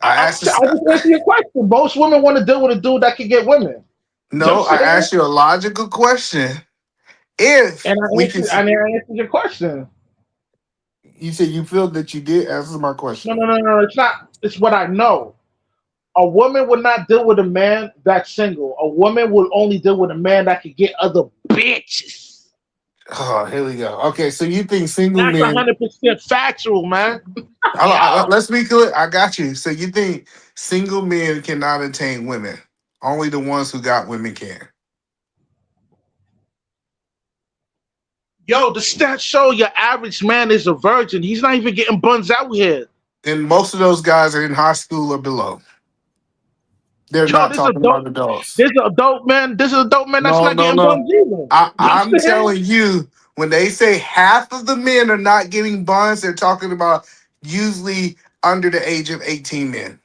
I, I I, asked I this, just answered your question. Most women want to deal with a dude that can get women. You know no, what I'm I saying? asked you a logical question. If And we can, I answered your question. you said you feel that you did answer my No, question. no, no, no. It's not. It's what I know. A woman would not deal with a man that's single. A woman would only deal with a man that could get other bitches. Oh, here we go. Okay, so you think single That's men? 100% factual, man. Let's be clear. I got you. So you think single men cannot attain women? Only the ones who got women can. Yo, the stats show your average man is a virgin. He's not even getting buns out here. And most of those guys are in high school or below. They're Yo, not talking about adults. This is adult man. This is adult man that's No, not no, getting no. buns either. You know what I'm I'm saying? telling you, when they say half of the men are not getting bonds, they're talking about usually under the age of 18 men.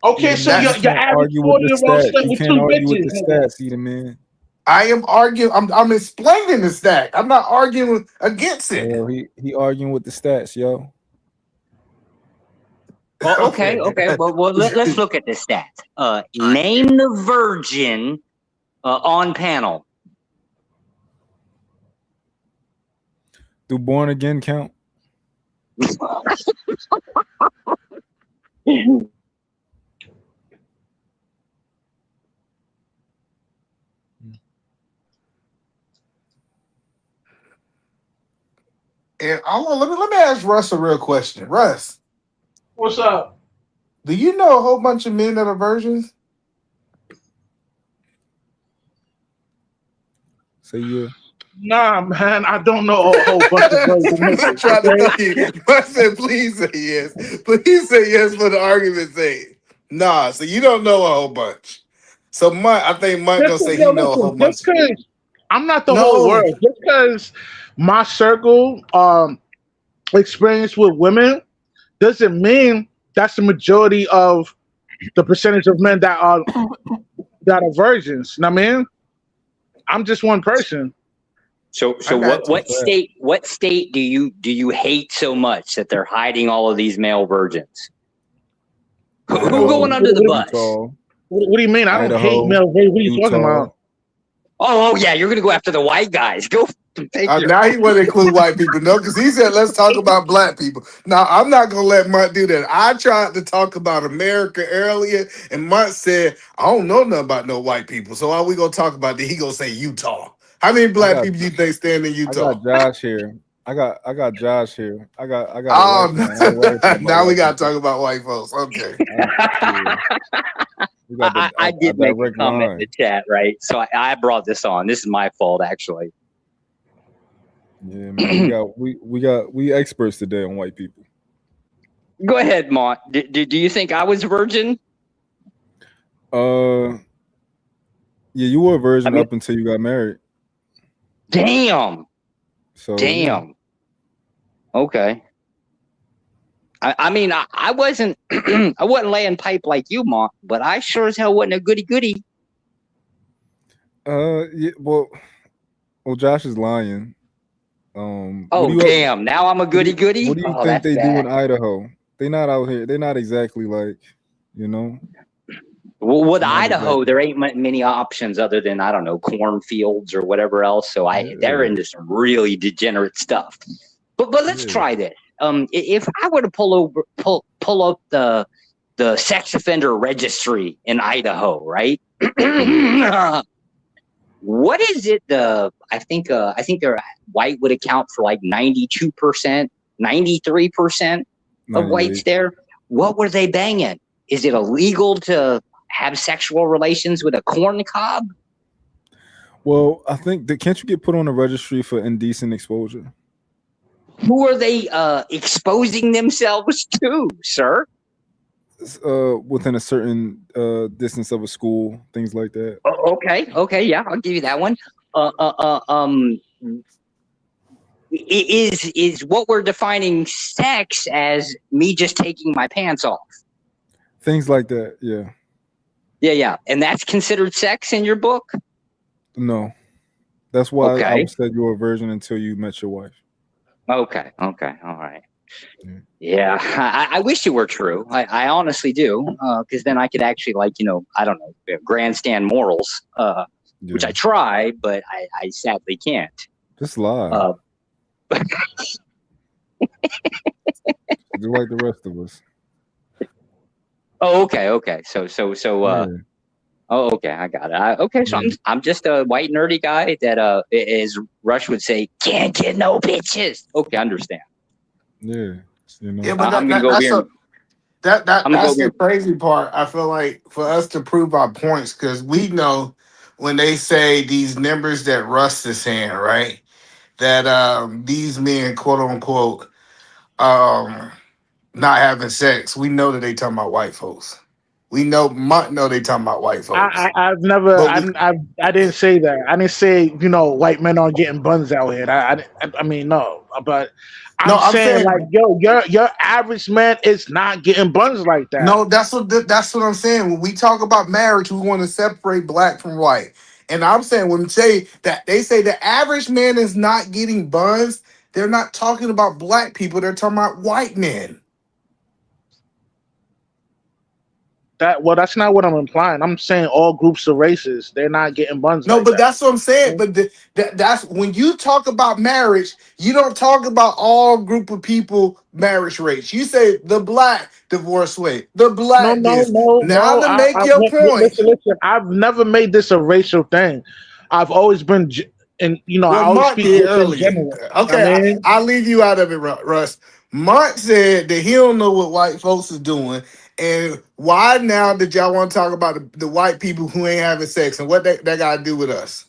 Okay, Either so man, you your That's can't average argue with the 40-year-old stats. slept You with can't two argue with bitches, the nigga. stats, either man. I am arguing. I'm explaining the stack. I'm not arguing against it. Yo, he arguing with the stats, yo. Well, Okay. okay. Well, let's look at the stats. Name the virgin on panel. Do born again count? And let me ask Russ a real question. Russ, What's up? do you know a whole bunch of men that are virgins? Say yeah. Nah, man, I don't know a whole bunch of virgin I niggas. tried to Okay, tell you. I said, please say yes. Please say yes for the argument's sake. Nah, so you don't know a whole bunch. So I think Mike gonna say he know a listen, whole just bunch. because I'm not the whole No. world, just because my circle experience with women doesn't mean that's the majority of the percentage of men that are virgins. Know what I mean, I'm just one person. So I got you. what state do you hate so much that they're hiding all of these male virgins? Who going under the bus? Utah, What do you mean? I don't hate Idaho, male virgins. What are you talking Utah. about? Oh yeah, you're gonna go after the white guys. Go take your. Now he want to include white people. No, because he said let's talk about black people. Now I'm not gonna let Mutt do that. I tried to talk about America earlier, and Mutt said I don't know nothing about no white people. So all we gonna talk about? Then he gonna say Utah. How many black people you think stand in I Utah? got Josh here. I got Josh here. I got a Oh, wife now. I ain't worried about now we white gotta people. talk about white folks. Okay. Yeah. We got I a did make a direct comment in line. the chat, right? So I brought this on. This is my fault, actually. Yeah, man. We experts today on white people. Go ahead, Mont. Do you think I was a virgin? Yeah, you were a virgin up until you got married. Damn. So Damn. yeah. Okay. I mean, I wasn't I wasn't laying pipe like you, Mont, but I sure as hell wasn't a goody goody. Yeah, well, Josh is lying. What do Oh you damn! Now I'm a what do goody you, what goody. do you Oh, think that's they do in bad. Idaho? They not out here. They're not exactly like, you know, Well, with not Idaho, exactly. there ain't many options other than I don't know cornfields or whatever else. So they're Yeah, into some really degenerate stuff. But let's yeah. try this. If I were to pull up the sex offender registry in Idaho, right? What is it? I think their white would account for like 92%, 93% of whites 98. there. What were they banging? Is it illegal to have sexual relations with a corn cob? Well, I think that can't you get put on a registry for indecent exposure? Who are they exposing themselves to, sir? Within a certain distance of a school, things like that. Okay, yeah, I'll give you that one. Uh, uh, uh, um, is what we're defining sex as me just taking my pants off? Things like that. Yeah. Yeah, and that's considered sex in your book? No. That's why I Okay, would said you were a virgin until you met your wife. okay, all right. Yeah. Yeah, I wish it were true. I honestly do, because then I could actually, like, I don't know, grandstand morals, which Yeah. I try, but I sadly can't. Just lie. Uh, Do like the rest of us. oh, okay. So, Yeah. oh, okay, I got it. Okay, so Yeah. I'm just a white nerdy guy that, as Rush would say, can't get no bitches. Okay, I understand. Yeah. You Yeah, know. but I'm gonna go over that's here. a I'm gonna go that's over the here. crazy part. I feel like for us to prove our points, because we know when they say these numbers that Russ is saying, right? That these men, quote unquote, um, not having sex. We know that they talking about white folks. We know they talking about white folks. I've never But we I didn't say that. I didn't say white men aren't getting buns out here. I mean no, but no, I'm I'm saying like saying yo, your average man is not getting buns like that. no. That's what I'm saying. When we talk about marriage, we want to separate black from white. And I'm saying when they say the average man is not getting buns, they're not talking about black people. They're talking about white men. That's not what I'm implying. I'm saying all groups of races they're not getting buns No, like but that. that's what I'm saying. But that's when you talk about marriage, you don't talk about all group of people marriage rates. You say the black divorce rate, the No, black no, this. no, Now no. to make your point, Listen. I've never made this a racial thing. I've always been, and I well, always Mont speak did within earlier. general. I Okay, mean, I'll leave you out of it, Russ. Mont said that he don't know what white folks is doing. And why now did y'all want to talk about the white people who ain't having sex and what that got to do with us?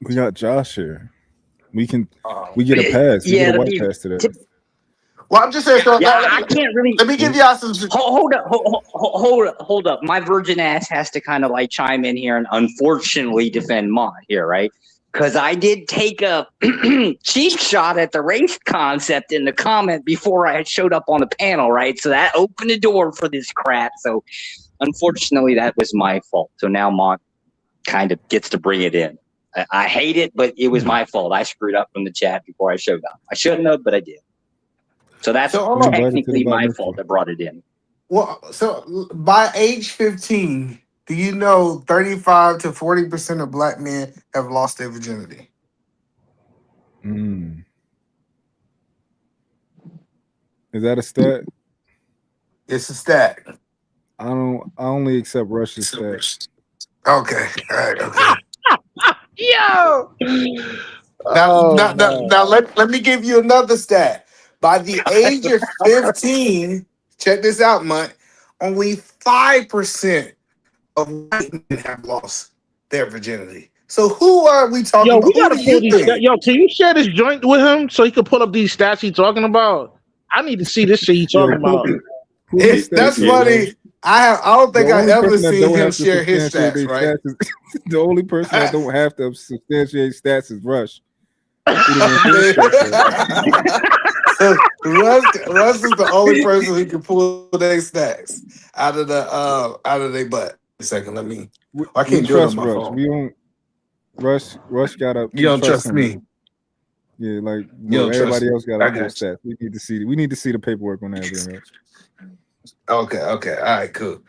We got Josh here. We can Oh. we get a pass. We get Yeah, a white pass to that. Well, I'm just saying. So yeah, I can't really. let me give y'all some. Hold up. My virgin ass has to kind of like chime in here and unfortunately defend Mont here, right? Because I did take a cheap shot at the race concept in the comment before I showed up on the panel, right? So that opened the door for this crap. So unfortunately, that was my fault. So now Mont kind of gets to bring it in. I hate it, but it was my fault. I screwed up from the chat before I showed up. I shouldn't have, but I did. So that's So hold We on. invited to the technically bat my mitzvah. fault that brought it in. Well, so by age 15, do you know 35 to 40% of black men have lost their virginity? Mm. Is that a stat? It's a stat. I only accept Russia's stats. Okay. All right. Okay. yo, Now, oh man, let me give you another stat. By the age of 15, check this out, Mutt, only 5% of white men have lost their virginity. So who are we talking yo, about? we Who gotta do pull you these. think? Yo, can you share this joint with him so he can pull up these stats he's talking about? I need to see this shit he's Yo, talking about. pull these stats That's up, yo. funny. I don't The think I only ever person that seen don't him have to share his substantiate stats, their right? stats is the only person that don't have to substantiate stats is Rush. He the one who stats up. So Russ is the only person who can pull their stats out of their butt. A second, let me. I we can't do it on trust my Rush. phone. We don't Rush gotta. You don't trust him. me. Yeah, like You don't trust everybody me. else got I a full got you. stats. We need to see the paperwork on everything, Rush. Okay. All right. Cool.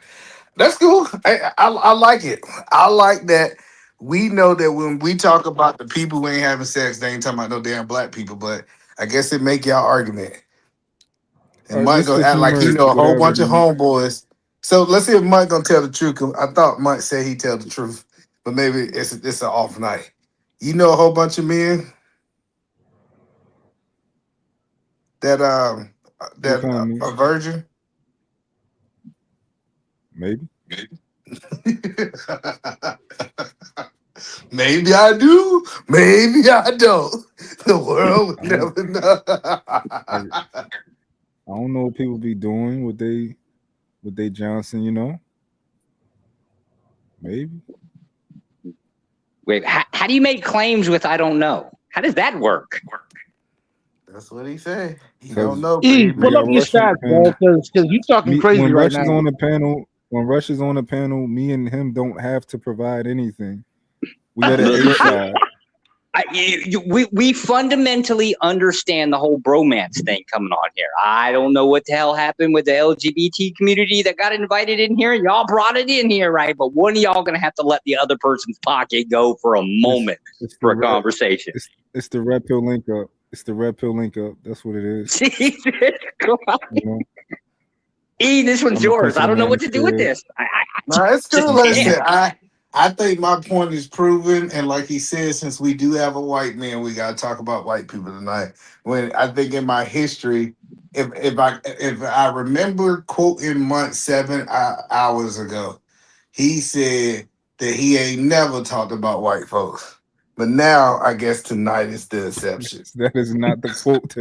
That's cool. I like it. I like that. We know that when we talk about the people who ain't having sex, they ain't talking about no damn black people. But I guess it make y'all argument. And Mike Just gonna the act like he humor, know a whole whatever. bunch of homeboys. So let's see if Mike gonna tell the truth. 'Cause I thought Mike said he tell the truth, but maybe it's an off night. You know a whole bunch of men that What kind of a music? virgin. Maybe. Maybe I do. Maybe I don't. The world I will don't. never know. Like, I don't know what people be doing with they Johnson. Maybe. Wait, how do you make claims with I don't know? How does that work? That's what he said. He don't Because know, but E, he we pull made up got your Rush on the stats, bro, panel. because you talking crazy When right Rush is now. on the panel, me and him don't have to provide anything. We are the A Look, side. we fundamentally understand the whole bromance thing coming on here. I don't know what the hell happened with the LGBT community that got invited in here. Y'all brought it in here, right? But one of y'all gonna have to let the other person's pocket go for a moment for a conversation. It's the red pill link up. It's the red pill link up. That's what it is. Jesus Christ. E, this one's I'm the yours. prince of I the don't know what to do with manosphere. this. No, it's Just cool. Like I can't. said, I think my point is proven, and like he said, since we do have a white man, we got to talk about white people tonight. When I think in my history, if I remember quoting Month 7 hours ago, he said that he ain't never talked about white folks, but now I guess tonight is the exception. That is not the quote.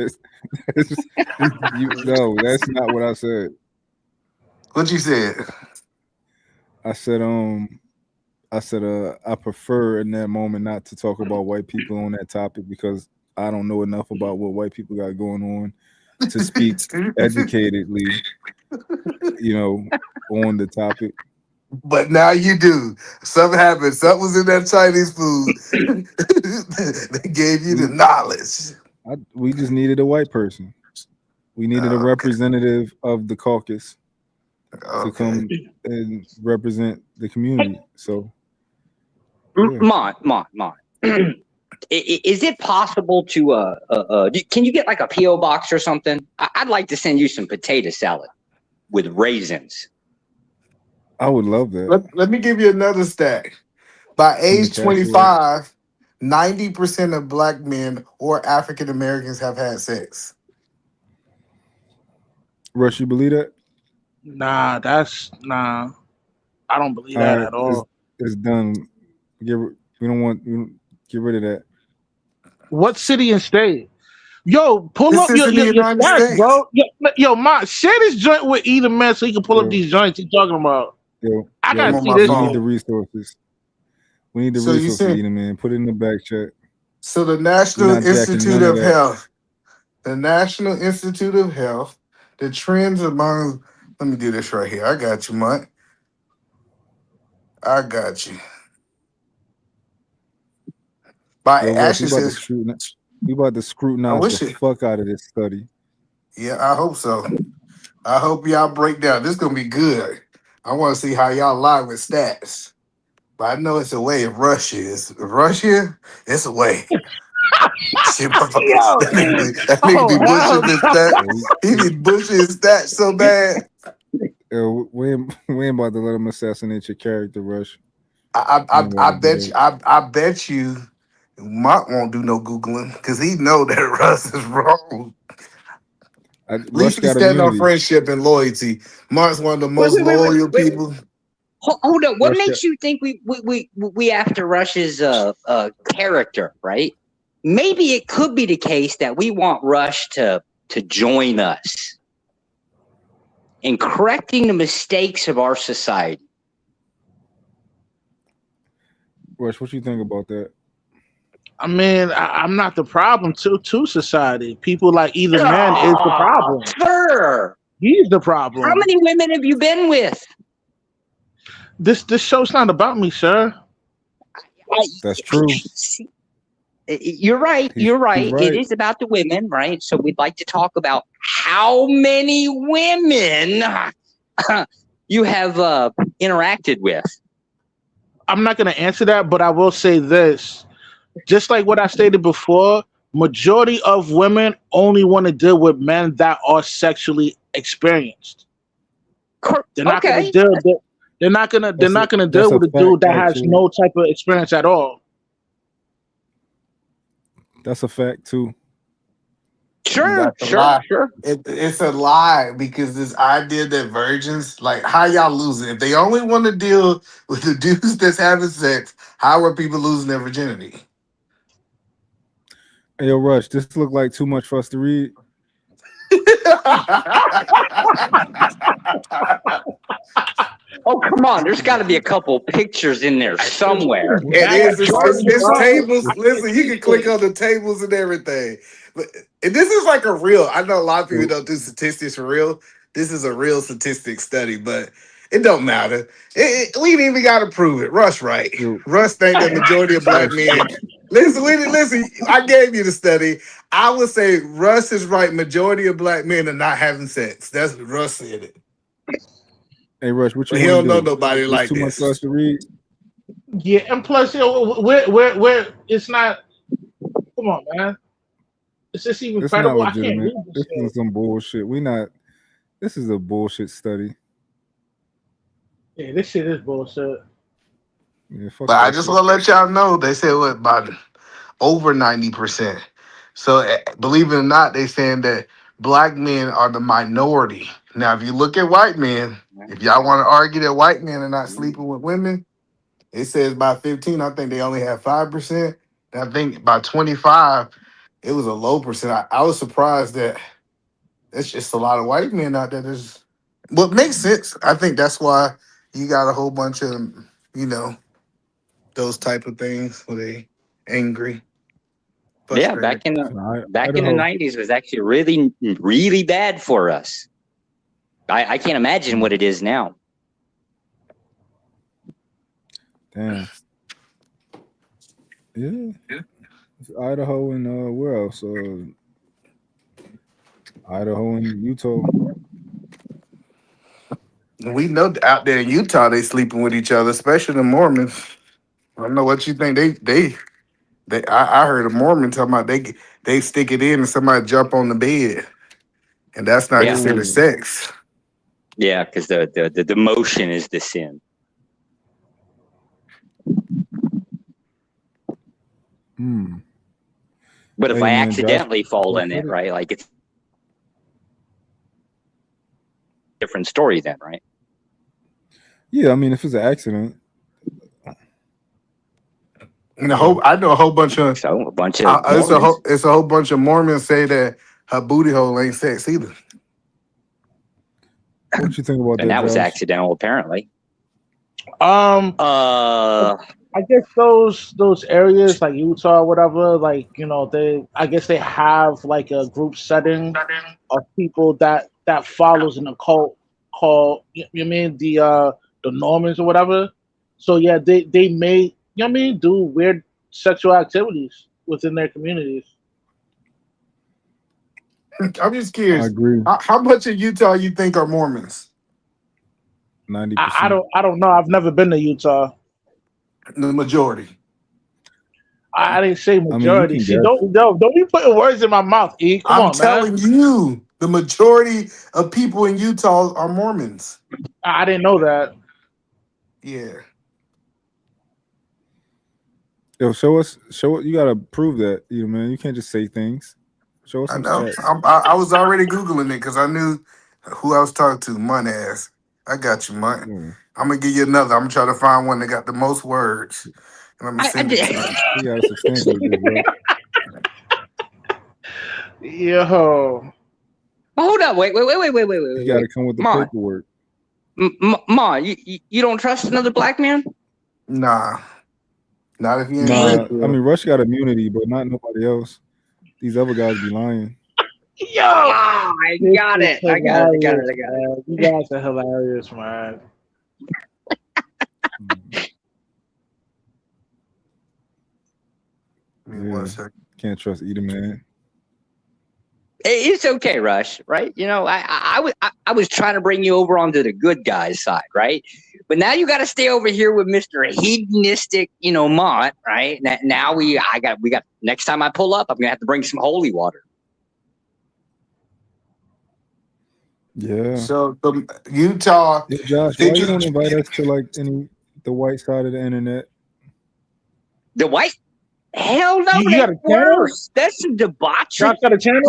No, that's not what I said. What you said? I said I prefer in that moment not to talk about white people on that topic because I don't know enough about what white people got going on to speak educatedly, on the topic. But now you do. Something happened. Something was in that Chinese food. They gave you the We knowledge. we just needed a white person. We needed a Okay. representative of the caucus to Okay. come and represent the community. So, yeah. Mon. Is it possible to can you get like a PO box or something? I'd like to send you some potato salad with raisins. I would love that. Let me give you another stat. By Send the age cash away. 25, 90% of black men or African Americans have had sex. Rush, you believe that? Nah, I don't believe All that right, at all. it's done. We don't get rid of that. What city and state? Yo, pull This up is in the your United stats, States. bro. Yo, share this joint with either man so he can pull up Yo. these joints he's talking about. I I'm gotta on see my this. We phone. need the resources. We need the So you resources, said Edom, man. Put it in the back chat. so the We're National not jacking Institute none of of that. Health. The National Institute of Health, the trends among let me do this right here. I got you, Mike. I got you. By Yo, Rush, actually says we about to I scrutinize the wish it. fuck out of this study. Yeah, I hope so. I hope y'all break down. This is gonna be good. I want to see how y'all lie with stats. But I know it's a way if Russia is. If Russia, it's a way. Shit, motherfuckers. Yo, That nigga be hell bushing his no. stats. He be bushing his stats so bad. We ain't about to let him assassinate your character, Rush. I bet you. I bet you. Mark won't do no googling because he know that Russ is wrong. At least Rush he got stand on immunity. friendship and loyalty. Mark's one of the most Wait. loyal people. Hold up. What Rush makes you think we after Rush's character, right? Maybe it could be the case that we want Rush to join us in correcting the mistakes of our society. Rush, what you think about that? I mean, I'm not the problem to society. People like either man is the problem. Sir, He's the problem. how many women have you been with? This show's not about me, sir. That's true. You're right. He's You're right. It right. is about the women, right? So we'd like to talk about how many women you have interacted with. I'm not going to answer that, but I will say this. Just like what I stated before, majority of women only want to deal with men that are sexually experienced. They're not going to Okay. deal. They're not gonna. They're not gonna deal with a dude that has no type of experience at all. That's a fact too. Sure. Sure. It's a lie because this idea that virgins, like, how y'all losing? If they only want to deal with the dudes that's having sex, how are people losing their virginity? Hey, yo, Rush, this look like too much for us to read. Oh, come on. There's got to be a couple pictures in there somewhere. It is. It's tables. Listen, you can click on the tables and everything. But and this is like a real. I know a lot of people don't do statistics for real. This is a real statistic study, but it don't matter. We ain't even got to prove it. Russ right. Russ think the majority of black men. Listen. I gave you the study. I would say Russ is right. Majority of black men are not having sex. That's what Russ said it. Hey, Rush, what you? He don't know do? nobody It's like too much this. for us to read. Yeah, and plus, you know, we're it's not. Come on, man. Is this even It's credible? not I can't legitimate. read This is some bullshit. We not. This is a bullshit study. Yeah, this shit is bullshit. Yeah, but I just want to let y'all know they said what about over 90%. So believe it or not, they saying that black men are the minority. Now, if you look at white men, if y'all want to argue that white men are not sleeping with women, it says by 15, I think they only have 5%. And I think by 25, it was a low percent. I was surprised that it's just a lot of white men out there. There's what makes sense. I think that's why you got a whole bunch of, those type of things where they angry. Yeah, back in the 90s was actually really, really bad for us. I can't imagine what it is now. Damn. Yeah. It's Idaho and where else? Idaho and Utah. We know out there in Utah they sleeping with each other, especially the Mormons. I don't know what you think. I heard a Mormon talking about they stick it in and somebody jump on the bed, and that's not considered sex. Yeah, because the motion is the sin. But if I accidentally fall in it, right? Like it's a different story then, right? Yeah, I mean, if it's an accident. And I know a whole bunch of it's a whole bunch of Mormons say that her booty hole ain't sex either. What you think about that? And that was accidental, apparently. I guess those areas like Utah or whatever, like, you know, I guess they have like a group setting of people that follows an occult called, you mean the Normans or whatever. So yeah, they may, do weird sexual activities within their communities. I'm just curious. I agree. How much of Utah you think are Mormons? 90%. I don't know. I've never been to Utah. The majority. I didn't say majority. See, don't be putting words in my mouth, E. Come on, man. I'm telling you, the majority of people in Utah are Mormons. I didn't know that. Yeah. Yo, show us. You gotta prove that, man. You can't just say things. Show us. I know. I was already Googling it because I knew who I was talking to. Munt ass. I got you, Munt. I'm gonna give you another. I'm gonna try to find one that got the most words. And I'm gonna send it to you. Yo. Hold up. Wait. You gotta come with the paperwork. Ma, you don't trust another black man? Nah. Not if you ain't I mean, Rush got immunity, but not nobody else. These other guys be lying. Yo, I got it. You guys are hilarious, man. Give me one second. Can't trust either man. It's okay, Rush, right? You know, I was trying to bring you over onto the good guys side, right? But now you got to stay over here with Mr. Hedonistic, you know, Mont, right? Now we got next time I pull up, I'm gonna have to bring some holy water. Yeah. So the Utah. Yeah, Josh, why you don't invite us to like the white side of the internet? The white? Hell no, You got that's a channel? worse. That's some debauchery. Josh got a channel?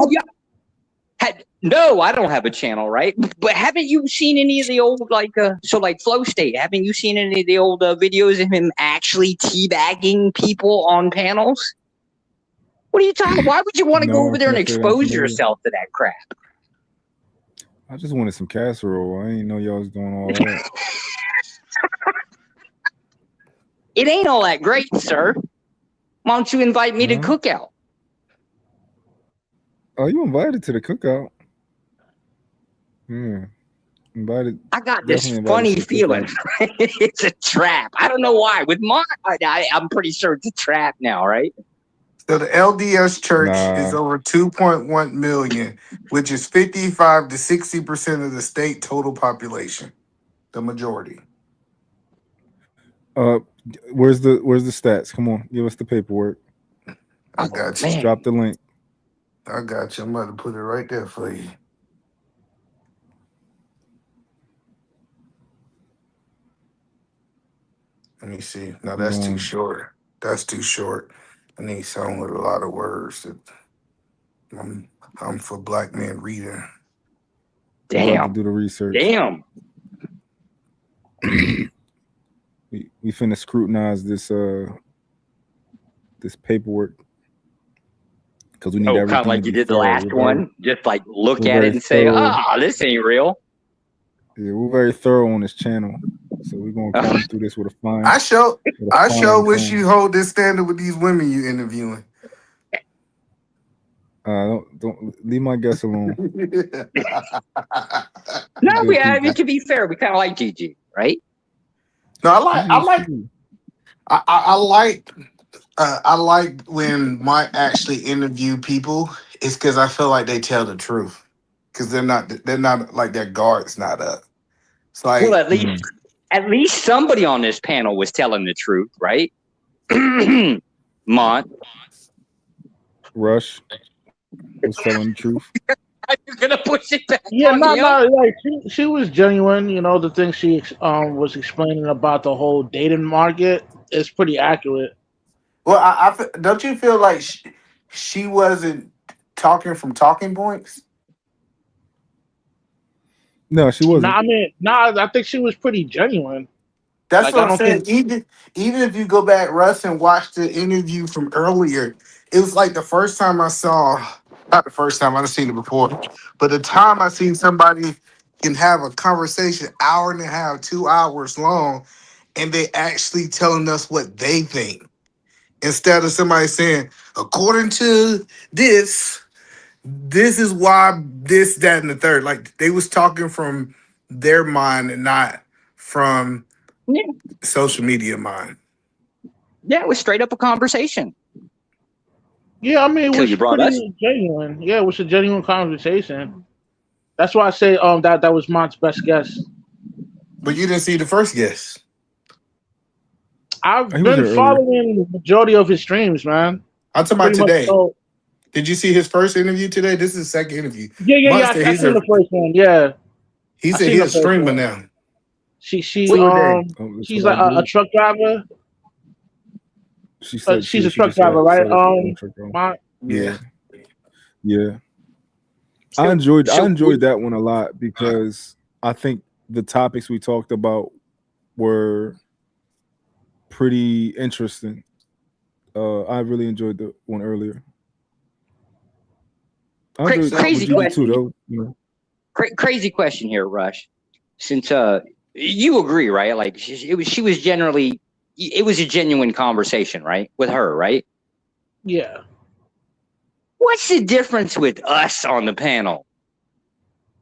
No, I don't have a channel, right? But haven't you seen any of the old, like Flow State, haven't you seen any of the old videos of him actually teabagging people on panels? What are you talking about? Why would you want to go over there and expose yourself to that crap? I just wanted some casserole. I didn't know y'all was doing all that. It ain't all that great, sir. Why don't you invite me to cookout? Oh, you invited to the cookout? Yeah. Invited. I got this funny feeling. It's a trap. I don't know why. With Mark, I'm pretty sure it's a trap now, right? So the LDS Church is over 2.1 million, which is 55 to 60% of the state total population, the majority. Where's the stats? Come on, give us the paperwork. I got you. Man. Drop the link. I got you. I'm about to put it right there for you. Let me see. No, that's too short. That's too short. I need something with a lot of words. I'm for black men reading. Damn. Do the research. Damn. We finna scrutinize this paperwork because we need everything. Kind of like you did the last one. Just like look at it and say, this ain't real. Yeah, we're very thorough on this channel, so we're gonna come through this with a fine. I sure wish you hold this standard with these women you interviewing. Don't leave my guests alone. No, to be fair, we kind of like GG, right? No, I like when Mike actually interview people. It's because I feel like they tell the truth. Because they're not like their guard's not up. It's like, well, at least somebody on this panel was telling the truth, right? Mont. Rush was telling the truth. Are you gonna push it back? Yeah, like she was genuine. You know, the thing she was explaining about the whole dating market is pretty accurate. Well, I don't you feel like she wasn't talking from talking points? No, she wasn't. I think she was pretty genuine. That's what I'm saying. Even if you go back, Russ, and watch the interview from earlier, it was like the first time I saw, not the first time, I've seen it before, but the time I seen somebody can have a conversation hour and a half, 2 hours long, and they actually telling us what they think. Instead of somebody saying, according to this is why this, that, and the third. Like they was talking from their mind and not from social media mind. Yeah, it was straight up a conversation. Yeah, I mean, it was pretty genuine. Yeah, it was a genuine conversation. That's why I say that was Mont's best guess. But you didn't see the first guess. I've been following the majority of his streams, man. I'm talking about today. Did you see his first interview today? This is his second interview. Yeah. I seen the first one. Yeah. He said he's a streamer now. She's like a truck driver. She's a truck driver, right? Yeah. I enjoyed that one a lot because I think the topics we talked about were pretty interesting. I really enjoyed the one earlier. Crazy question. Too, though, you know? Crazy question here, Rush. Since you agree, right? Like she was generally, it was a genuine conversation, right, with her, right? Yeah. What's the difference with us on the panel?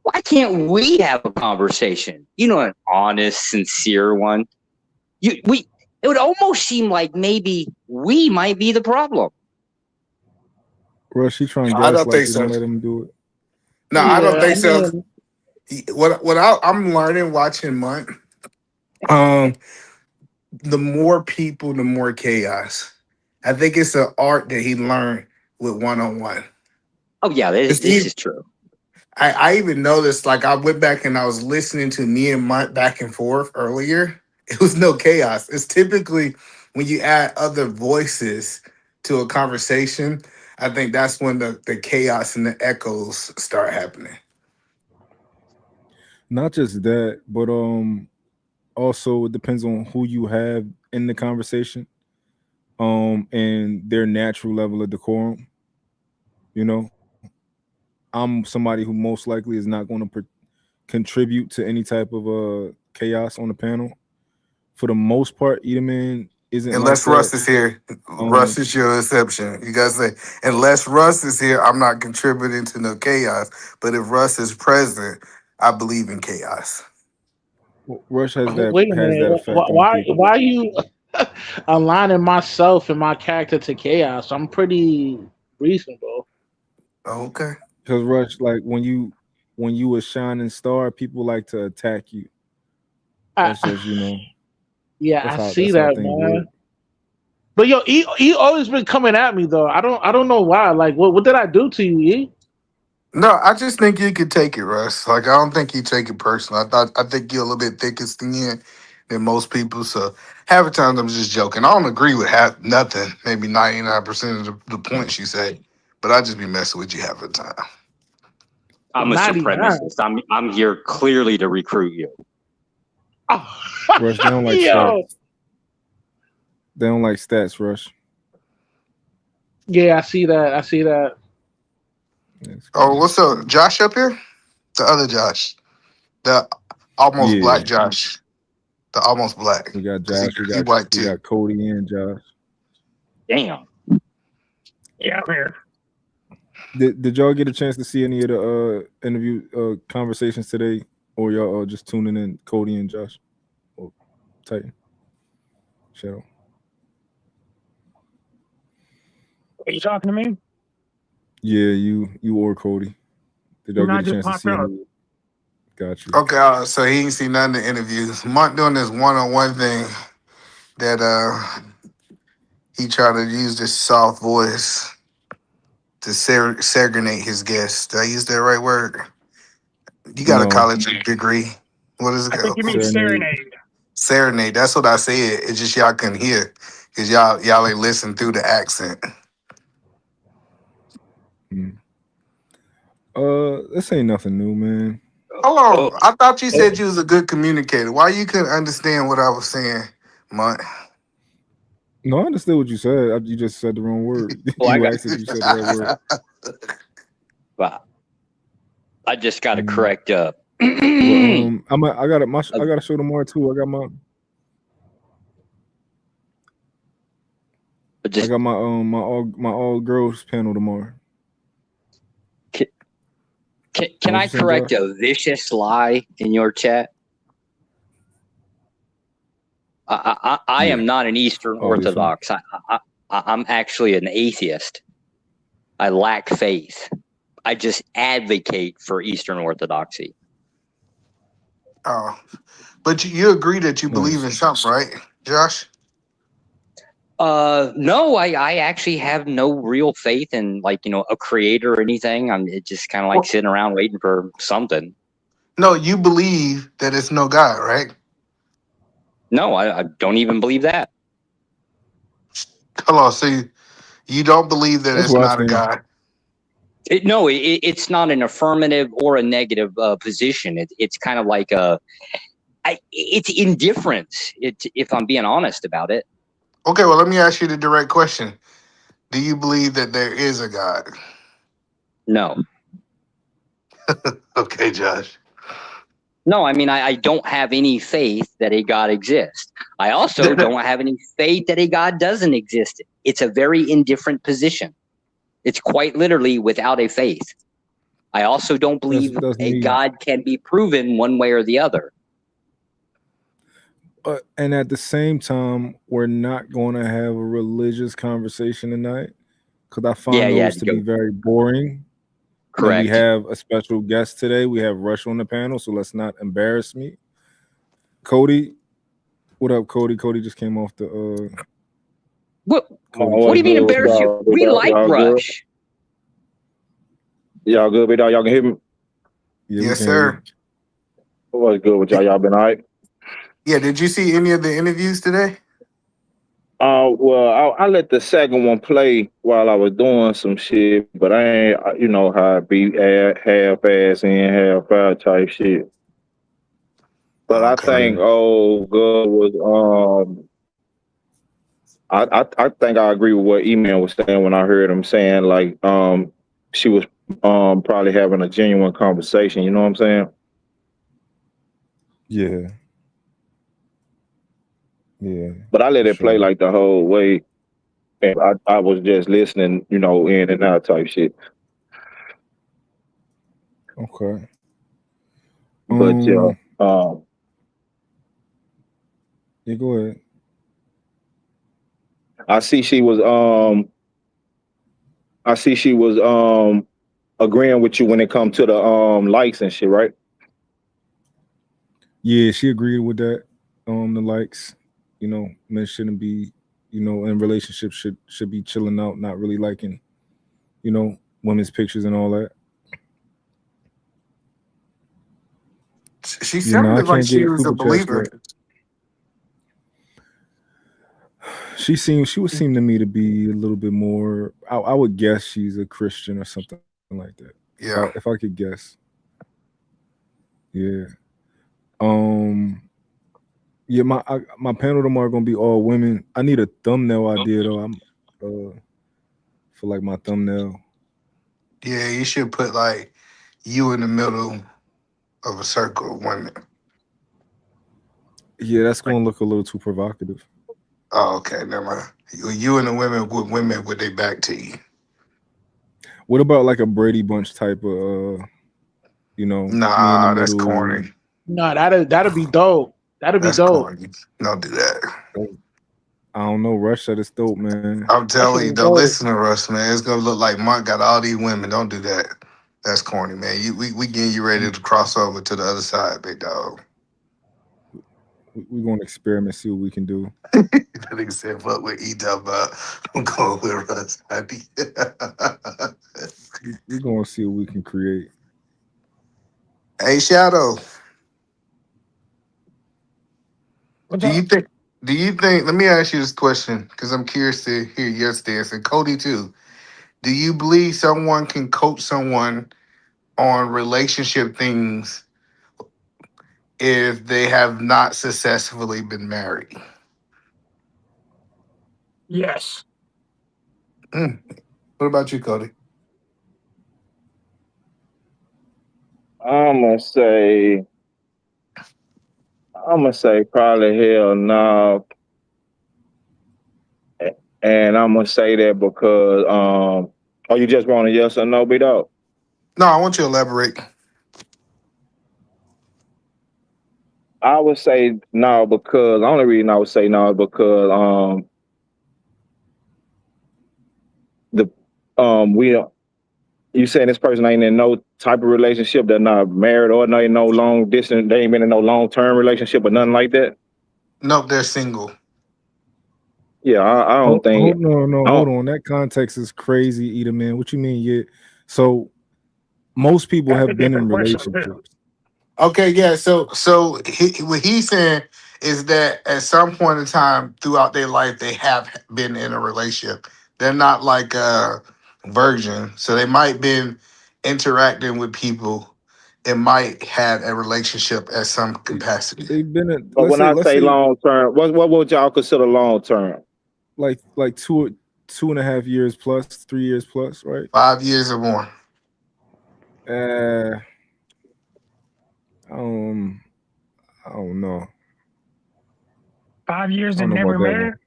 Why can't we have a conversation? You know, an honest, sincere one. It would almost seem like maybe we might be the problem. Rush, he trying to I don't think gaslight you. so. Don't let him do it. No, I don't Yeah, I think so. mean, I'm learning watching Munt. The more people, the more chaos. I think it's an art that he learned with one on one. Oh yeah, this is true. I even noticed, like, I went back and I was listening to me and Mike back and forth earlier. It was no chaos. It's typically when you add other voices to a conversation, I think that's when the chaos and the echoes start happening. Not just that, but also it depends on who you have in the conversation, and their natural level of decorum. You know, I'm somebody who most likely is not going to contribute to any type of chaos on the panel. For the most part, Edelman isn't like Unless that. Russ is here, Russ Um, is your exception. You guys say, unless Russ is here, I'm not contributing to no chaos. But if Russ is present, I believe in chaos. Rush wait a has that minute. effect on people. Why are you aligning myself and my character to chaos? I'm pretty reasonable. Okay. Because Rush, like when you a shining star, people like to attack you. I, That's just yeah, that's I how see that's how that, things man. work. But yo, he always been coming at me though. I don't know why. Like, what did I do to you, E? No, I just think you could take it, Russ. Like, I don't think you take it personal. I think you're a little bit thicker skinned than most people. So half the time I'm just joking. I don't agree with half nothing, maybe 99% of the points you say, but I just be messing with you half the time. I'm a 99. supremacist. I'm here clearly to recruit you. Oh, Rush, they don't like yo. stats. They don't like stats, Rush. Yeah, I see that. I see that. That's Oh, crazy. what's up? Josh up here? The other Josh. The almost Yeah, black Josh. The almost black. we got Because Josh. he white We too. got Cody and Josh. Damn. Yeah, I'm here. Did y'all get a chance to see any of the interview conversations today, or y'all just tuning in Cody and Josh or Titan Shadow? Are you talking to me? Yeah, you or Cody. Did y'all No, I get a just chance to popped see up. any? Got you. Okay, so he ain't seen none of the interviews. Monk doing this one-on-one thing that he tried to use this soft voice to segregate his guests. Did I use that right word? You got a No college degree. What is it I think called? you mean serenade. serenade. Serenade. That's what I said. It's just y'all couldn't hear because y'all ain't listen through the accent. Mm. This ain't nothing new, man. Hold Oh, on. I thought you said you was a good communicator. Why you couldn't understand what I was saying, Monk? No, I understood what you said. You just said the wrong word. oh, I You got. asked if you said the right word. Wow. I just got to Mm. correct. But I got a show tomorrow too. I got my just my all girls panel tomorrow. can What I you saying, correct Josh? a vicious lie in your chat? I Yeah, am not an Eastern obviously. Orthodox. I'm actually an atheist. I lack faith. I just advocate for Eastern Orthodoxy. Oh, but you agree that you believe Nice. in something, right, Josh? No, I actually have no real faith in a creator or anything. I'm just kind of like sitting around waiting for something. No, you believe that it's no God, right? No, I don't even believe that. Hold on, so you don't believe that That's it's what I not a think. God? It's not an affirmative or a negative position. It's kind of like it's indifference. If I'm being honest about it. Okay, well, let me ask you the direct question. Do you believe that there is a God? No. Okay, Josh. No, I mean, I don't have any faith that a God exists. I also don't have any faith that a God doesn't exist. It's a very indifferent position. It's quite literally without a faith. I also don't believe That's a me. God can be proven one way or the other. And at the same time, we're not going to have a religious conversation tonight because I find Yeah, those to be very boring. And we correct. have a special guest today. We have Rush on the panel, so let's not embarrass me. Cody, what up, Cody? Cody just came off the. What? Cody What do you came mean off embarrass you? the. We like Y'all good? Rush. Y'all good, big dog? Y'all can hear me? Yeah, we Yes, can hear you. sir. What's good with y'all? Y'all been all right? Yeah, did you see any of the interviews today? Well, I let the second one play while I was doing some shit, but I ain't, you know how I be half ass in, half out type shit. But I Okay. think old girl was I think I agree with what E-Man was saying when I heard him saying like she was probably having a genuine conversation. You know what I'm saying? Yeah. Yeah. But I let For it play sure. like the whole way, and I was just listening, you know, in and out type shit. Okay. But yeah, Yeah, go ahead. I see she was agreeing with you when it comes to the likes and shit, right? Yeah, she agreed with that. The likes, men shouldn't be, in relationships should be chilling out, not really liking, women's pictures and all that. She Yeah, no, I sounded like can't she get was a super chats believer. yet. She would seem to me to be a little bit more. I would guess she's a Christian or something like that. Yeah. If I could guess. Yeah. Um. Yeah, my panel tomorrow gonna be all women. I need a thumbnail idea though. I'm for like my thumbnail. Yeah, you should put like you in the middle of a circle of women. Yeah, that's gonna look a little too provocative. Oh, okay, never mind. You and the women with their back to you. What about like a Brady Bunch type of me in the Nah, that's middle? corny. No, that'd be dope. That'd be That's dope. corny. Don't do that. I don't know. Rush said it's dope, man. I'm That should telling you, be don't dope. listen to Russ, man. It's gonna look like Monk got all these women. Don't do that. That's corny, man. We getting you ready to cross over to the other side, big dog. We're gonna experiment, see what we can do. That nigga said, "Fuck what he talking about." I'm going with Russ. We're gonna see what we can create. Hey, Shadow. What's Do you up? think? Do you think? Let me ask you this question because I'm curious to hear your stance, and Cody too. Do you believe someone can coach someone on relationship things if they have not successfully been married? Yes. Mm. What about you, Cody? I'm gonna say probably hell no, and I'm gonna say that because oh, you just want a yes or no, big dog? No, I want you to elaborate. I would say no because the only reason I would say no is because the we don't. You saying this person ain't in no type of relationship, they're not married or no long distance, they ain't been in no long term relationship or nothing like that. Nope, they're single. Yeah, I don't Hold, think. hold no, I hold don't, on. That context is crazy, Eda man. What you mean? Yeah. So most people That's a have been in different question too. relationships. Okay, yeah. So what he's saying is that at some point in time throughout their life, they have been in a relationship. They're not like a virgin, so they might been interacting with people. It might have a relationship at some They, capacity. they've been in, But when I let's say say long term, what would y'all consider long term? like 2.5 years plus, 3 years plus, right? 5 years or more. Uh, um, I don't know. 5 years I don't and know never about that married? one.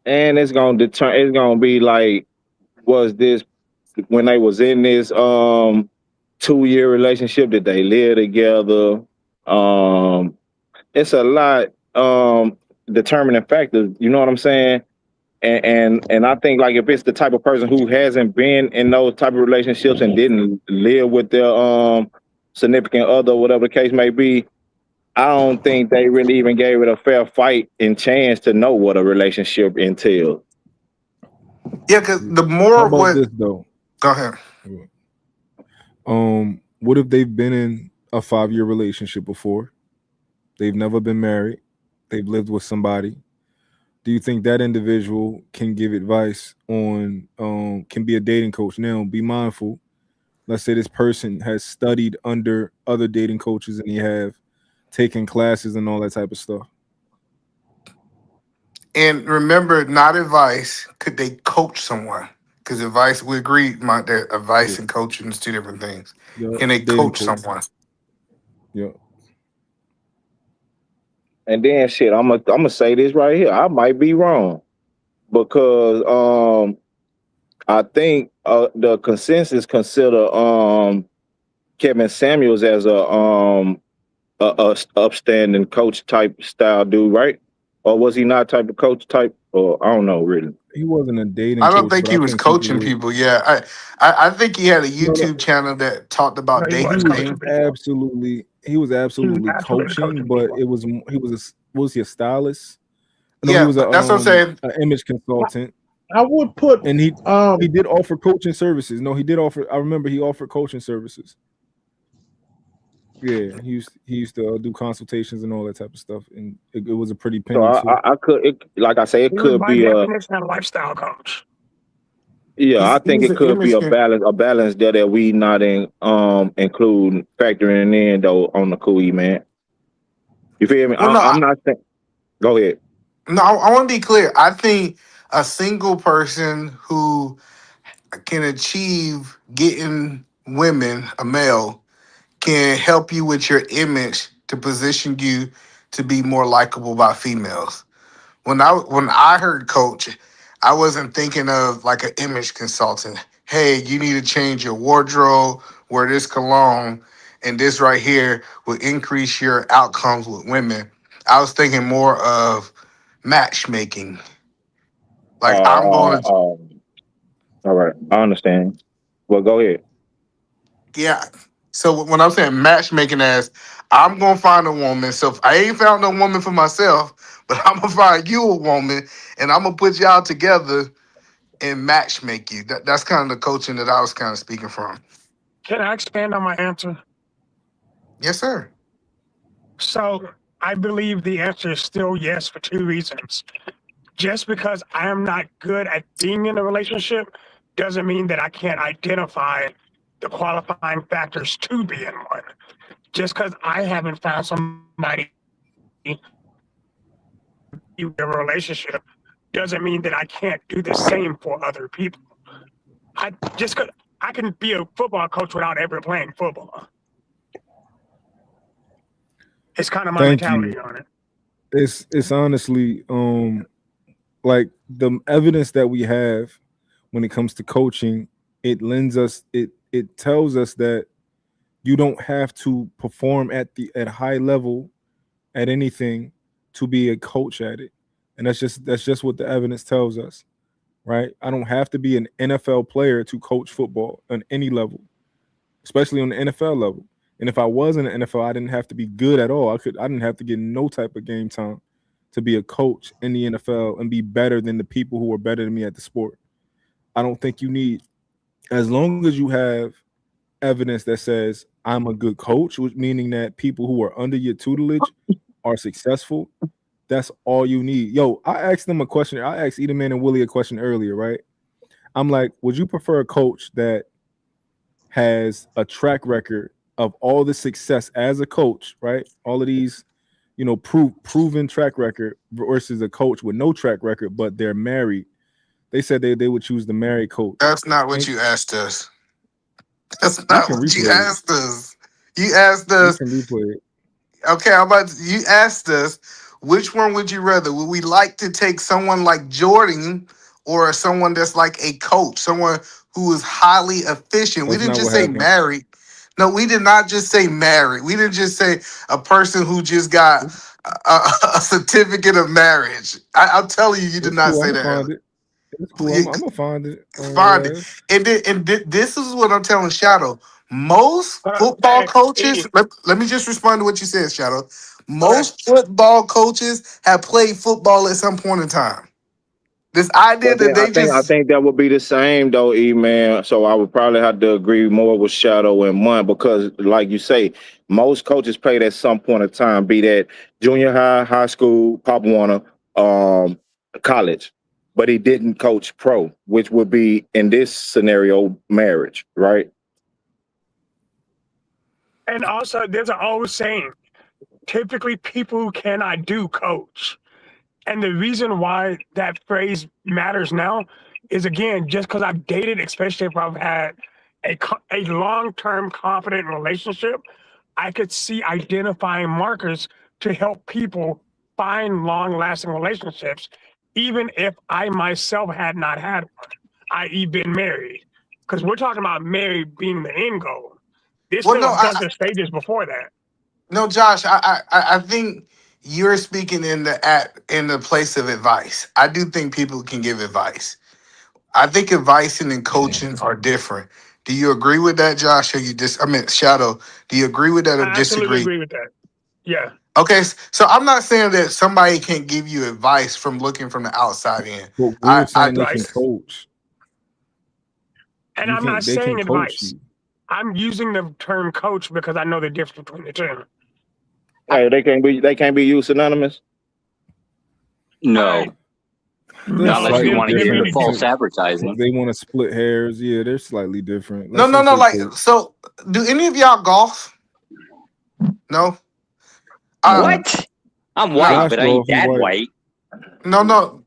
And it's gonna determine. It's gonna be like, was this when they was in this 2 year relationship? Did they live together? Um, it's a lot determining factors. You know what I'm saying? and I think like if it's the type of person who hasn't been in those type of relationships and didn't live with their significant other, whatever the case may be, I don't think they really even gave it a fair fight and chance to know what a relationship entails. Yeah, because the How more about what. this though? Go ahead. What if they've been in a 5-year relationship before? They've never been married. They've lived with somebody. Do you think that individual can give advice on can be a dating coach? Now, be mindful. Let's say this person has studied under other dating coaches and they have taken classes and all that type of stuff. And remember, not advice. Could they coach someone? Because advice, we agree, that Yeah, advice and coaching is two different things. yeah, Can they dating coach coach. someone? Yeah, And then shit, I'm gonna say this right here. I might be wrong because I think the consensus consider Kevin Samuels as a upstanding coach type style dude, right? Or was he not type of coach type? Or I don't know really. he wasn't a dating I don't coach, think but he I was think people coaching were. people. Yeah, I think he had a No, no, YouTube channel that talked No, about he he was dating. was coaching And people. he was He was absolutely absolutely coaching, coaching but people. it was he was was he a stylist? No, he yeah, was but that's what I'm saying. an image consultant, I would put and he um did offer coaching services. No, he did offer. I remember he offered coaching services. Yeah, he used to do consultations and all that type of stuff, and it was a pretty So penny too. I could, like I say, it he was could by be a, definition a lifestyle coach. yeah. I think He's it an could be image. a balance there that we not include factoring in though on the cool man. You feel me? Well, no, I'm not saying. Go ahead. no, I want to be clear. I think a single person who can achieve getting women, a male, can help you with your image to position you to be more likable by females. When I heard coach, I wasn't thinking of like an image consultant. Hey, you need to change your wardrobe, wear this cologne, and this right here will increase your outcomes with women. I was thinking more of matchmaking. Like I'm going to, All right, I understand. Well, go ahead. yeah. So when I'm saying matchmaking, as I'm gonna find a woman. So if I ain't found no woman for myself, but I'm gonna find you a woman, and I'm gonna put y'all together and match make you. That's kind of the coaching that I was kind of speaking from. Can I expand on my answer? Yes, sir. So I believe the answer is still yes for two reasons. Just because I am not good at being in a relationship doesn't mean that I can't identify the qualifying factors to be in one. Just because I haven't found somebody in a relationship doesn't mean that I can't do the same for other people. I just could I can be a football coach without ever playing football. It's kind of my Thank you. mentality on it. It's honestly like the evidence that we have when it comes to coaching, it tells us that you don't have to perform at high level at anything to be a coach at it. And that's just what the evidence tells us, right? I don't have to be an NFL player to coach football on any level, especially on the NFL level. And if I was in the NFL, I didn't have to be good at all. I didn't have to get no type of game time to be a coach in the NFL and be better than the people who are better than me at the sport. I don't think you need, as long as you have evidence that says I'm a good coach, which meaning that people who are under your tutelage are successful. That's all you need. Yo, I asked them a question. I asked Edelman and Willie a question earlier, right? I'm like, would you prefer a coach that has a track record of all the success as a coach, right? All of these, proven track record versus a coach with no track record, but they're married. They said they would choose the married coach. That's not what And you asked us. That's we not can what you replay it. asked us. You asked We us. can replay it. Okay, you asked us which one would you rather? Would we like to take someone like Jordan or someone that's like a coach, someone who is highly efficient? We That's didn't not just what say happened. married. No, we did not just say married. We didn't just say a person who just got a certificate of marriage. I'm telling you, you did It's not cool. say I'm gonna that. find it. It's cool. I'm gonna find it on Find it. your ass. This is what I'm telling Shadow. Most Hold on. football E. coaches, let me just respond to what you said, Shadow. Okay. Most football coaches have played football at some point in time. This idea But then that they I just think that would be the same though, E man. So I would probably have to agree more with Shadow and Mun because, like you say, most coaches played at some point in time, be that junior high, high school, Pop Warner, um, college. But he didn't coach pro, which would be in this scenario marriage, right? And also, there's an old saying: typically, people who cannot do coach. And the reason why that phrase matters now is again just because I've dated, especially if I've had a long term confident relationship, I could see identifying markers to help people find long lasting relationships, even if I myself had not had one, i.e., been married. Because we're talking about married being the end goal. There's well, still no, a bunch of stages before that. no, Josh, I think you're speaking in the place of advice. I do think people can give advice. I think advising and coaching are different. Do you agree with that, Josh? Or I mean, Shadow, do you agree with that or I absolutely disagree? agree with that. Yeah. Okay, so I'm not saying that somebody can't give you advice from looking from the outside in. But we're I saying they Right. can coach. And You I'm can not they can saying coach advice. you. I'm using the term coach because I know the difference between the two. Hey, they can't be used synonymous. No, I They're not no, unless you slightly want to they're get into really different false different. since advertising. they want to split hairs. Yeah, they're slightly different. no, Let's no, just no. say Like, coach. so do any of y'all golf? No. Nah, What? I'm No, white, Josh but I ain't golf, he that white. white. no,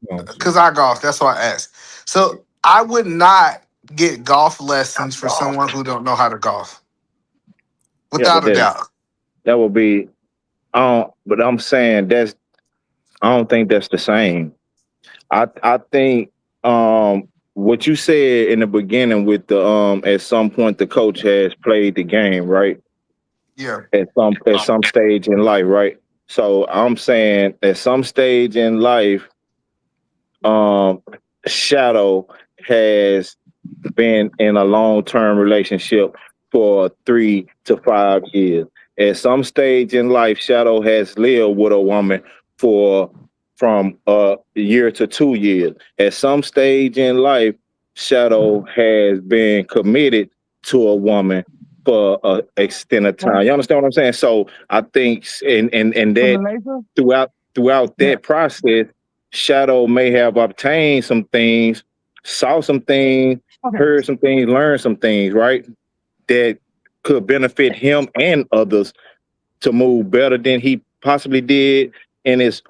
No, because I golf. That's why I asked. So I would not get golf lessons for someone who don't know how to golf, Yeah, but without a doubt. that would be. But I'm saying I don't think that's the same. I think what you said in the beginning with the at some point the coach has played the game, right? Yeah. At some stage in life, right? So I'm saying at some stage in life, um Shadow has been in a long term relationship for 3 to 5 years. At some stage in life, Shadow has lived with a woman for from a year to 2 years. At some stage in life, Shadow has been committed to a woman for a extended time. You understand what I'm saying? So I think and From that Malaysia? throughout Yeah. that process, Shadow may have obtained some things, saw some things, Okay. heard some things, learned some things, right? That could benefit him and others to move better than he possibly did in his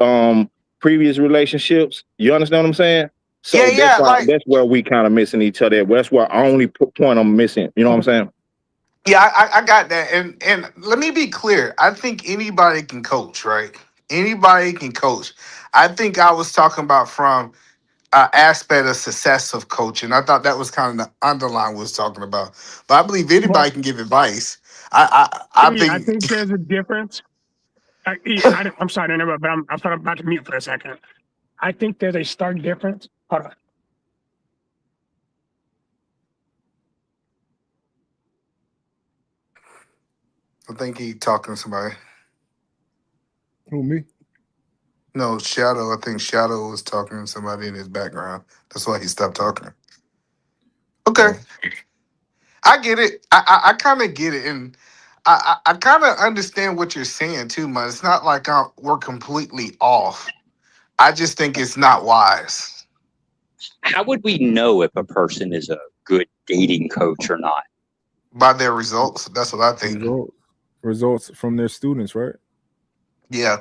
previous relationships. You understand what I'm saying? Yeah, So yeah. Like, that's where we kind of missing each other. That's where only point I'm missing. You know what I'm Okay. saying? yeah, I got that. And let me be clear. I think anybody can coach, right? Anybody can coach. I think I was talking about from aspect of success of coaching. I thought that was kind of the underline we was talking about. But I believe Well, anybody can give advice. I E, I think think there's a difference. I'm sorry to interrupt, but I'm about to mute for a second. I think there's a stark difference. Hold on. he talking to somebody. who me? No, Shadow. I think Shadow was talking to somebody in his background. That's why he stopped talking. Okay, Oh, I get it. I kind of get it, and I kind of understand what you're saying too, man. It's not like we're completely off. I just think it's not wise How would we know if a person is a good dating coach or not? by their results. That's what I think. results from their students, right? Yeah.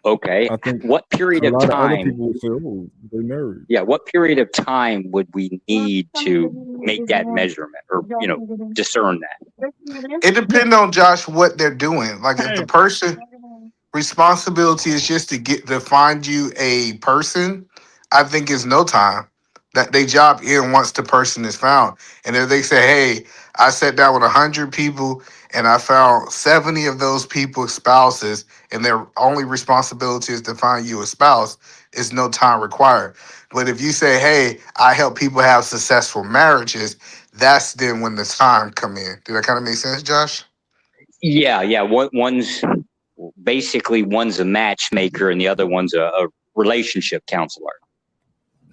Okay. I think What a period of lot of other time? people would say, "Oh, they married." Yeah. What period of time would we need to make that measurement or, discern that? It depends on Josh what they're doing. Like if the Hey, person responsibility is just to find you a person, I think it's no time. That they job in once the person is found. And if they say, hey, I sat down with 100 people and I found 70 of those people spouses, and their only responsibility is to find you a spouse, is no time required. But if you say, hey, I help people have successful marriages, that's then when the time come in. Did that kind of make sense, Josh? Yeah. One's basically one's a matchmaker and the other one's a relationship counselor.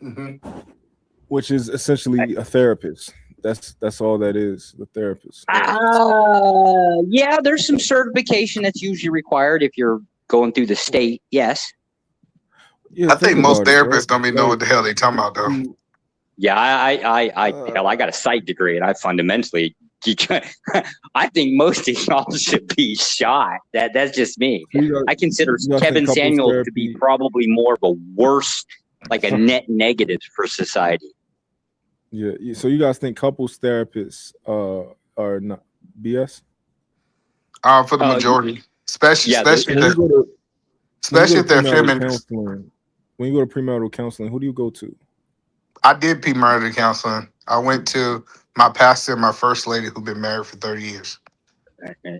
Mm-hmm. Which is essentially a therapist. That's all that is, the therapist. Yeah, there's some certification that's usually required if you're going through the state. Yes. Yeah, I think most therapists don't even know Like, what the hell they talking about, though. Yeah, hell, I got a psych degree, and I fundamentally, I think most of y'all should be shot. That's just me. I consider Kevin Samuels to be probably more of a worse, like a net negative for society. Yeah. So you guys think couples therapists are not BS? For the majority, especially if they're feminists. When you go to premarital counseling, who do you go to? I did premarital counseling. I went to my pastor and my first lady who've been married for 30 years.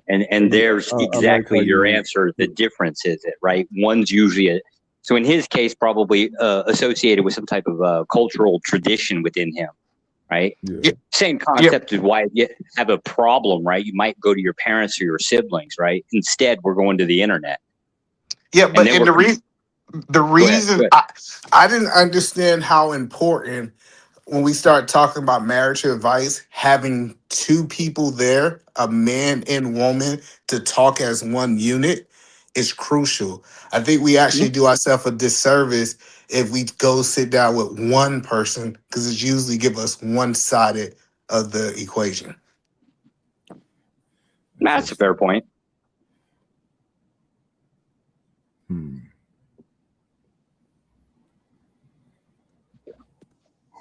And there's exactly like your answer. The difference is it, right? One's usually so in his case, probably associated with some type of cultural tradition within him, right? Yeah. Same concept as why you have a problem, right? You might go to your parents or your siblings, right? Instead, we're going to the internet. Yeah, but the reason go ahead. I didn't understand how important when we start talking about marriage advice, having two people there, a man and woman, to talk as one unit is crucial. I think we actually do ourselves a disservice if we go sit down with one person because it's usually give us one sided of the equation. That's a fair point.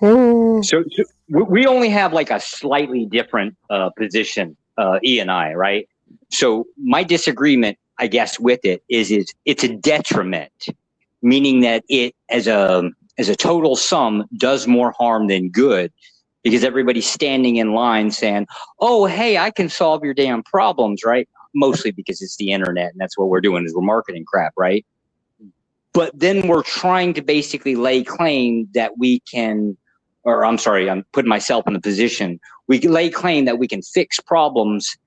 So we only have like a slightly different position, E and I, right? So my disagreement, I guess, with it is it's a detriment, meaning that it as a total sum does more harm than good, because everybody's standing in line saying, "Oh, hey, I can solve your damn problems," right? Mostly because it's the internet, and that's what we're doing is we're marketing crap, right? But then we're trying to basically lay claim that we can. Or I'm sorry, I'm putting myself in the position. We can lay claim that we can fix problems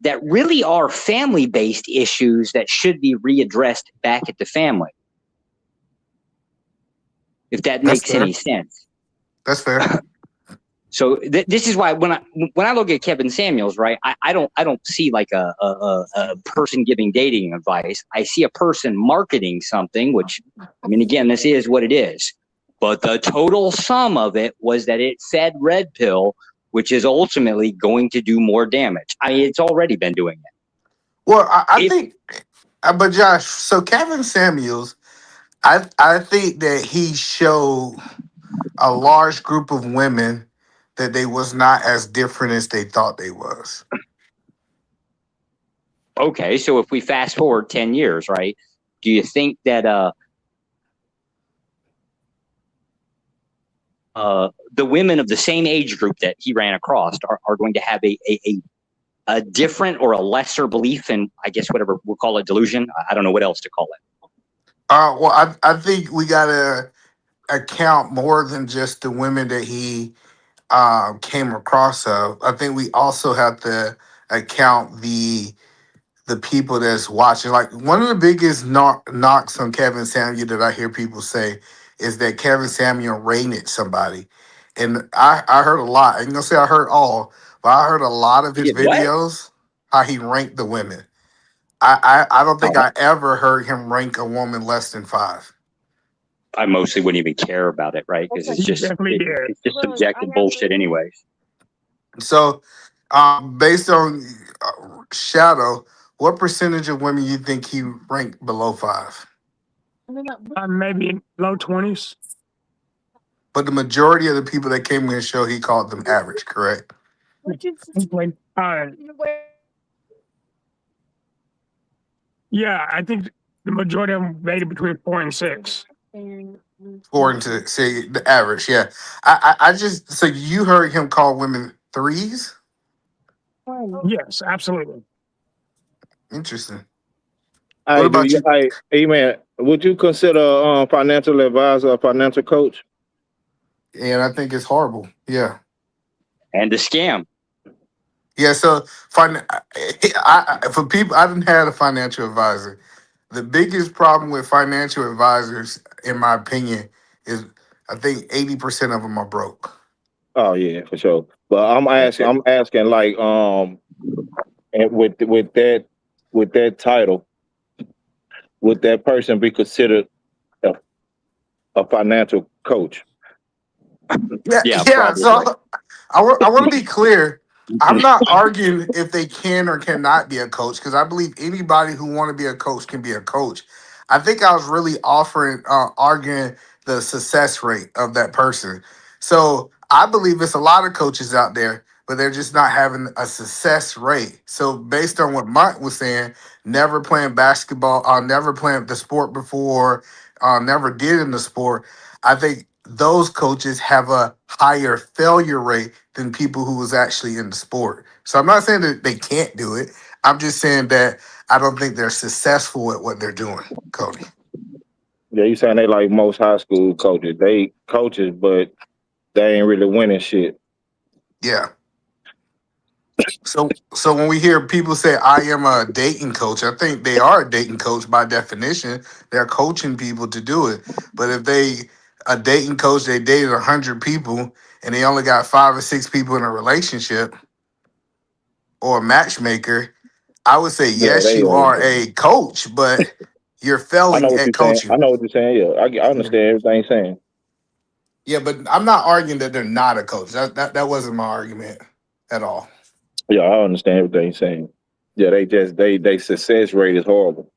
that really are family-based issues that should be readdressed back at the family. If that makes any sense. That's fair. So this is why when I look at Kevin Samuels, right, I don't see like a person giving dating advice. I see a person marketing something, which, I mean, again, this is what it is. But the total sum of it was that it fed red pill, which is ultimately going to do more damage. I mean, it's already been doing it. Well, I think, but Josh, so Kevin Samuels, I think that he showed a large group of women that they was not as different as they thought they was. Okay, so if we fast forward 10 years, right, do you think that the women of the same age group that he ran across are going to have a different or a lesser belief in, I guess, whatever we'll call it, delusion? I don't know what else to call it. Well, I think we got to account more than just the women that he came across of. I think we also have to account the people that's watching. Like, one of the biggest knocks on Kevin Samuel that I hear people say is that Kevin Samuel rated somebody. And I heard a lot. I ain't gonna say I heard all, but I heard a lot of his videos, how he ranked the women. I don't think I ever heard him rank a woman less than 5. I mostly wouldn't even care about it, right? Because it's just subjective bullshit anyways. So, based on Shadow, what percentage of women you think he ranked below 5? Maybe low 20s. But the majority of the people that came in the show, he called them average, correct? Yeah, I think the majority of them rated between 4 and 6. 4 and 6, say the average, yeah. I just, so you heard him call women 3s? Yes, absolutely. Interesting. What about you? Hey, man, would you consider financial advisor a financial coach? and I think it's horrible. Yeah. And the scam. Yeah, so for people, I didn't have a financial advisor. The biggest problem with financial advisors, in my opinion, is I think 80% of them are broke. Oh yeah, for sure. But I'm asking like and with that title, would that person be considered a, a financial coach? Yeah, Yeah, yeah. probably. So I want to be clear. I'm not arguing if they can or cannot be a coach because I believe anybody who want to be a coach can be a coach. I think I was really arguing the success rate of that person. So I believe it's a lot of coaches out there, but they're just not having a success rate. So based on what Mike was saying, never playing basketball, never playing the sport before, never did in the sport. I think those coaches have a higher failure rate than people who was actually in the sport. So I'm not saying that they can't do it. I'm just saying that I don't think they're successful at what they're doing, Cody. Yeah, you saying they like most high school coaches. They coaches, but they ain't really winning shit. Yeah. So when we hear people say I am a dating coach, I think they are a dating coach by definition. They're coaching people to do it. But if they a dating coach, they dated 100 people and they only got 5 or 6 people in a relationship or a matchmaker, I would say Yeah, yes, they. you are a coach, but you're I know failing what at you're saying. I coaching. know what you're saying. Yeah, I understand everything you're saying. Yeah, but I'm not arguing that they're not a coach. That wasn't my argument at all. Yeah, I understand everything you're saying. Yeah, they success rate is horrible.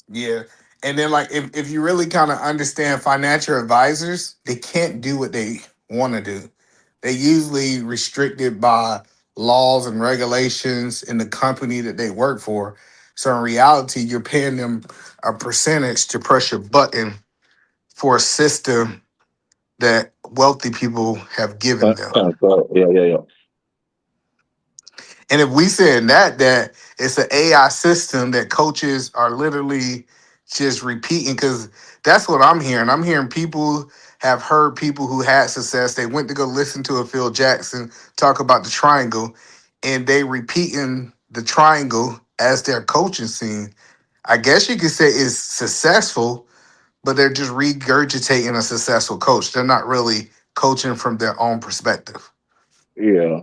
Yeah. And then like if you really kind of understand financial advisors, they can't do what they want to do. They usually restricted by laws and regulations in the company that they work for. So in reality, you're paying them a percentage to press your button for a system that wealthy people have given them. Yeah. And if we saying that it's an AI system that coaches are literally just repeating, because that's what I'm hearing. I'm hearing people have heard people who had success. They went to go listen to a Phil Jackson talk about the triangle, and they repeating the triangle as their coaching scene. I guess you could say it's successful, but they're just regurgitating a successful coach. They're not really coaching from their own perspective. Yeah.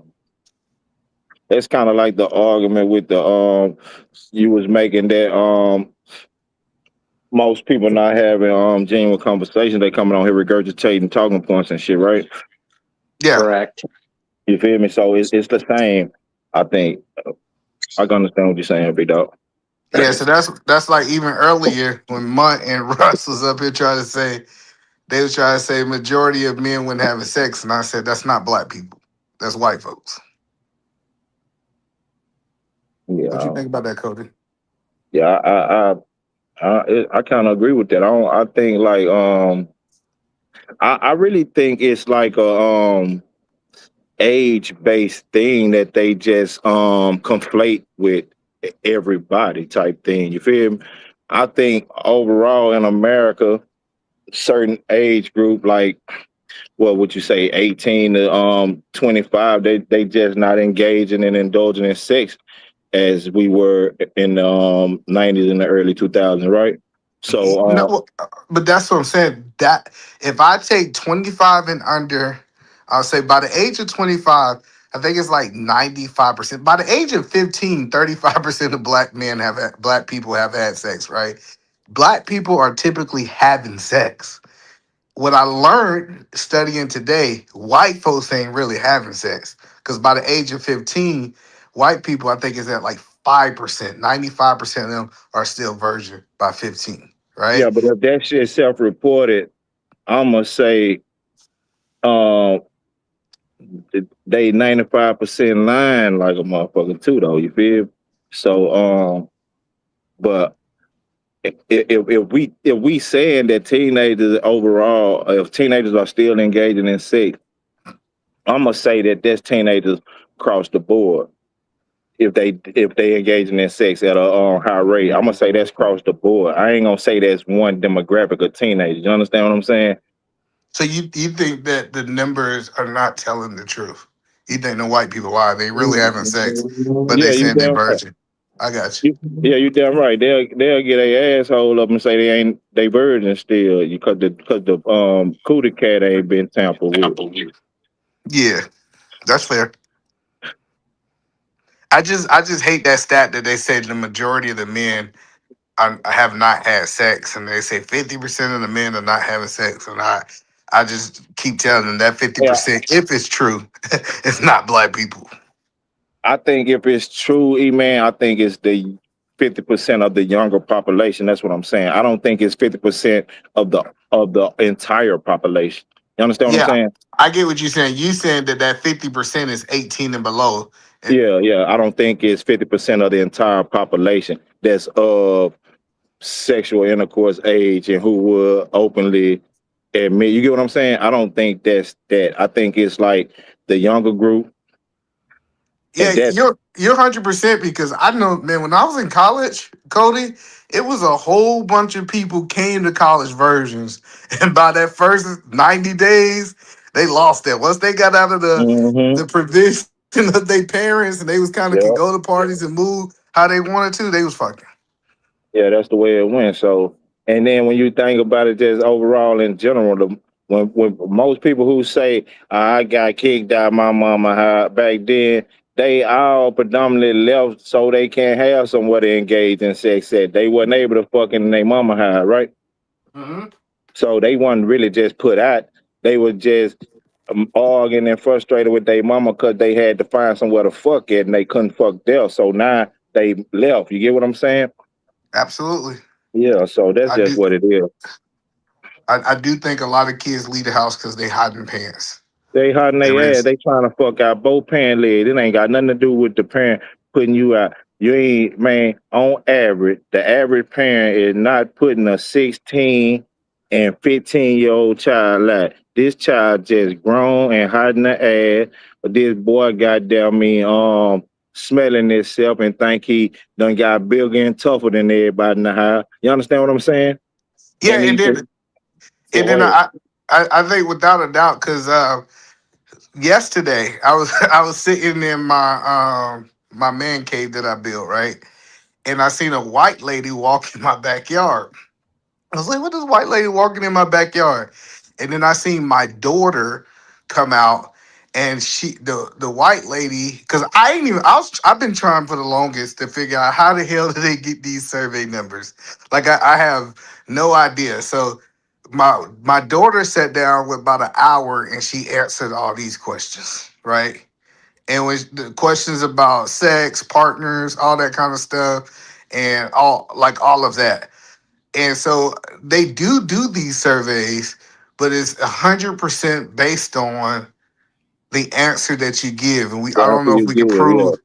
That's kind of like the argument with the you was making that most people not having genuine conversations. They coming on here regurgitating talking points and shit, right? Yeah. Correct. You feel me? So it's the same. I think I can understand what you're saying, big dog. Yeah, so that's like even earlier when Munt and Russ was up here trying to say they was trying to say majority of men when having sex, and I said that's not black people, that's white folks. What you Yeah, think about that, Cody? yeah. I kind of agree with that. I think like I really think it's like a age based thing that they just conflate with everybody type thing. You feel me? I think overall in America, certain age group like what would you say 18 to 25, they just not engaging and indulging in sex as we were in the 90s and the early 2000s, right? So No, but that's what I'm saying. That if I take 25 and under, I'll say by the age of 25, I think it's like 95%. By the age of 15, 35% of black people have had sex, right? Black people are typically having sex. What I learned studying today, white folks ain't really having sex. Because by the age of 15, white people, I think, is at like 5%. 95% of them are still virgin by 15, yeah, right? but if that shit self-reported, I'ma say um they 95% lying like a motherfucker too though, you feel? So but if we saying that teenagers overall, if teenagers are still engaging in sex, I'm gonna say that that's teenagers across the board. If they engaging in sex at a high rate, I'm gonna say that's across the board. I ain't gonna say that's one demographic of teenagers. You understand what I'm saying? So you think that the numbers are not telling the truth? You think the white people are they really having sex, but Yeah, they you saying they damn right. virgin? I got Yeah, you damn right. They'll get a asshole up and say they virgin still because the cootie cat ain't been tampered with. you. Yeah, that's fair. I just hate that stat that they said the majority of the men have not had sex, and they say 50% of the men are not having sex, and I just keep telling them that Yeah, 50%, if it's true, it's not black people. I think if it's true, man, I think it's the 50% of the younger population. That's what I'm saying. I don't think it's 50% of the entire population. You understand what I'm Yeah, saying? I get what you're saying. You saying that 50% is 18 and below. And Yeah. I don't think it's 50% of the entire population that's of sexual intercourse age and who would openly admit. You get what I'm saying? I don't think that's that. I think it's like the younger group, yeah, and that. you're 100% because I know, man, when I was in college, Cody, it was a whole bunch of people came to college versions, and by that first 90 days, they lost it. Once they got out of Hmm. the provision of their parents and they was kind of could Yeah. go to parties and move how they wanted to, they was fucking. Yeah, that's the way it went. So, and then when you think about it, just overall in general, when most people who say I got kicked out of my mama house back then, they all predominantly left so they can't have somewhere to engage in sex. At they wasn't able to fuck in their mama house, right? Hmm. So they wasn't really just put out. They were just arguing and frustrated with their mama because they had to find somewhere to fuck at and they couldn't fuck there. So now they left. You get what I'm saying? Absolutely. Yeah. So that's I just do. what it is. I do think a lot of kids leave the house because they hiding pants. They hiding There their ass. is. They trying to fuck out both parent legs. It ain't got nothing to do with the parent putting you out. You ain't, man, on average, the average parent is not putting a 16 and 15-year-old child out. This child just grown and hiding the ass. But this boy goddamn me smelling himself and think he done got bigger and tougher than everybody in the house. You understand what I'm saying? Yeah, And and he then yeah, and go then ahead. I think without a doubt because yesterday I was I was sitting in my man cave that I built, right, and I seen a white lady walk in my backyard. I was like, what is white lady walking in my backyard? And then I seen my daughter come out, and the white lady, because I ain't even I've been trying for the longest to figure out how the hell do they get these survey numbers. Like I have no idea. So my daughter sat down with about an hour and she answered all these questions, right? And when the questions about sex, partners, all that kind of stuff, and all of that. And so they do these surveys, but it's 100% based on the answer that you give. And I That's don't what know if you we get. can Yeah. prove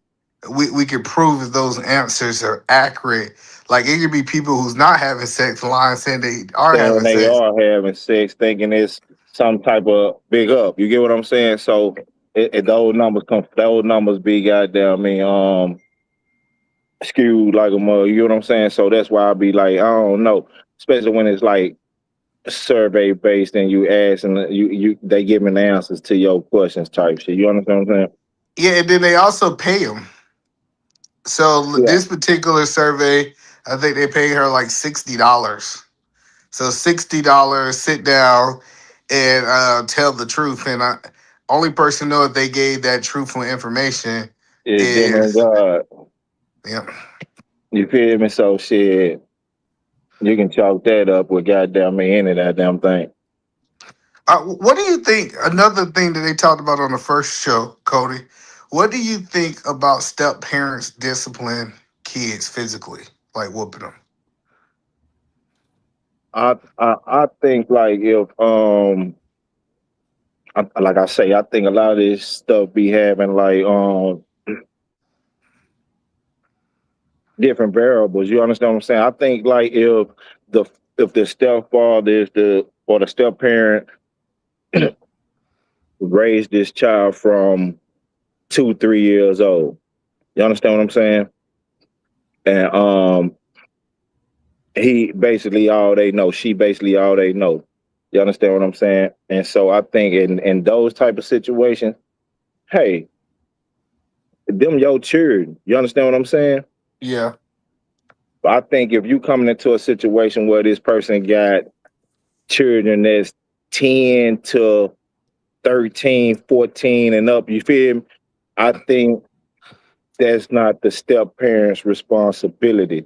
we can prove if those answers are accurate. Like it could be people who's not having sex lying saying they are Saying having they sex. are having sex, thinking it's some type of big up. You get what I'm saying? So those numbers be goddamn skewed like a mug. You get what I'm saying? So that's why I be like, I don't know, especially when it's like survey based and you ask and you they giving answers to your questions type shit. You understand what I'm saying? Yeah, and then they also pay them. So Yeah. this particular survey, I think they pay her like $60. So $60, sit down and tell the truth. And only person know if they gave that truthful information It's them and is God. yeah. You feel me? So shit, you can chalk that up with goddamn me any that damn thing. What do you think? Another thing that they talked about on the first show, Cody. What do you think about step parents discipline kids physically, like whooping them? I think like if like I say, I think a lot of this stuff be having like different variables. You understand what I'm saying? I think like the if the stepfather is the or the step parent raised this child from 2, 3 years old. You understand what I'm saying? And he basically all they know, she basically all they know. You understand what I'm saying? And so I think in those type of situations, hey, them your children. You understand what I'm saying? Yeah. I think if you coming into a situation where this person got children that's 10 to 13, 14 and up, you feel me? I think that's not the step parent's responsibility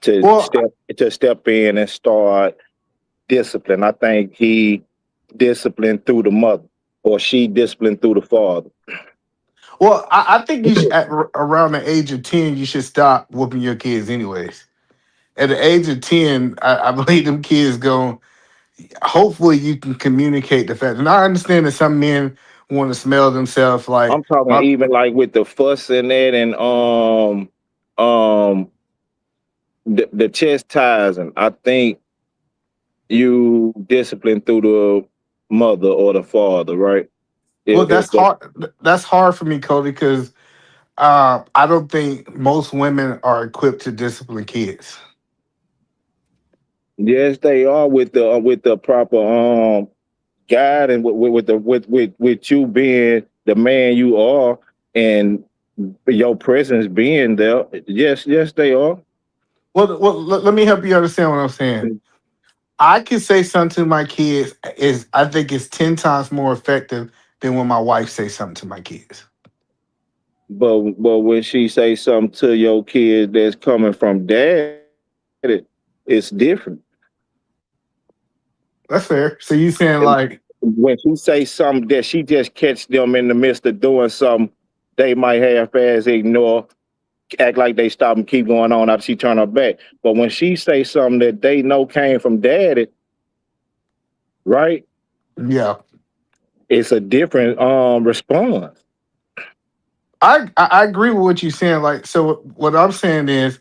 to Well, step in and start discipline. I think he disciplined through the mother or she disciplined through the father. I think you should, around the age of 10, you should stop whooping your kids anyways. At the age of 10, I believe them kids go, hopefully you can communicate the fact. And I understand that some men want to smell themselves like, I'm talking my, even like with the fuss and that and um the chastising. I think you discipline through the mother or the father, right? well, If that's hard. That's hard for me, Cody, because I don't think most women are equipped to discipline kids. yes, they are with the proper guide and with you being the man you are and your presence being there. Yes, they are. Well, let me help you understand what I'm saying. I can say something to my kids is I think it's 10 times more effective than when my wife says something to my kids. But when she say something to your kid that's coming from dad, it's different. That's fair. So you saying And like, when she say something that she just catch them in the midst of doing something, they might half-ass ignore, act like they stop and keep going on after she turn her back. But when she say something that they know came from daddy, right? yeah, It's a different response. I agree with what you're saying. Like, so what I'm saying is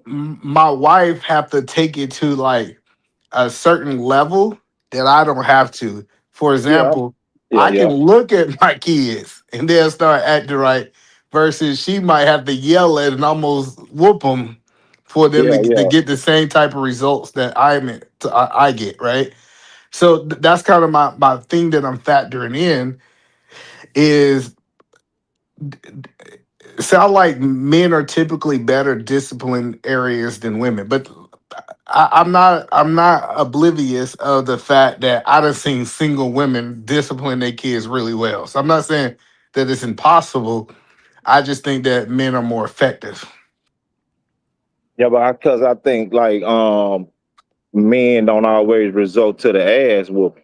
my wife have to take it to like a certain level that I don't have to. For Yeah, example, yeah, I can yeah, look at my kids and they'll start acting right, versus she might have to yell at and almost whoop them for them yeah, to yeah. get the same type of results that I get, right? So that's kind of my thing that I'm factoring in is sound like men are typically better disciplined areas than women, but I'm not oblivious of the fact that I done seen single women discipline their kids really well. So I'm not saying that it's impossible. I just think that men are more effective. Yeah, but because I think like men don't always result to the ass whooping.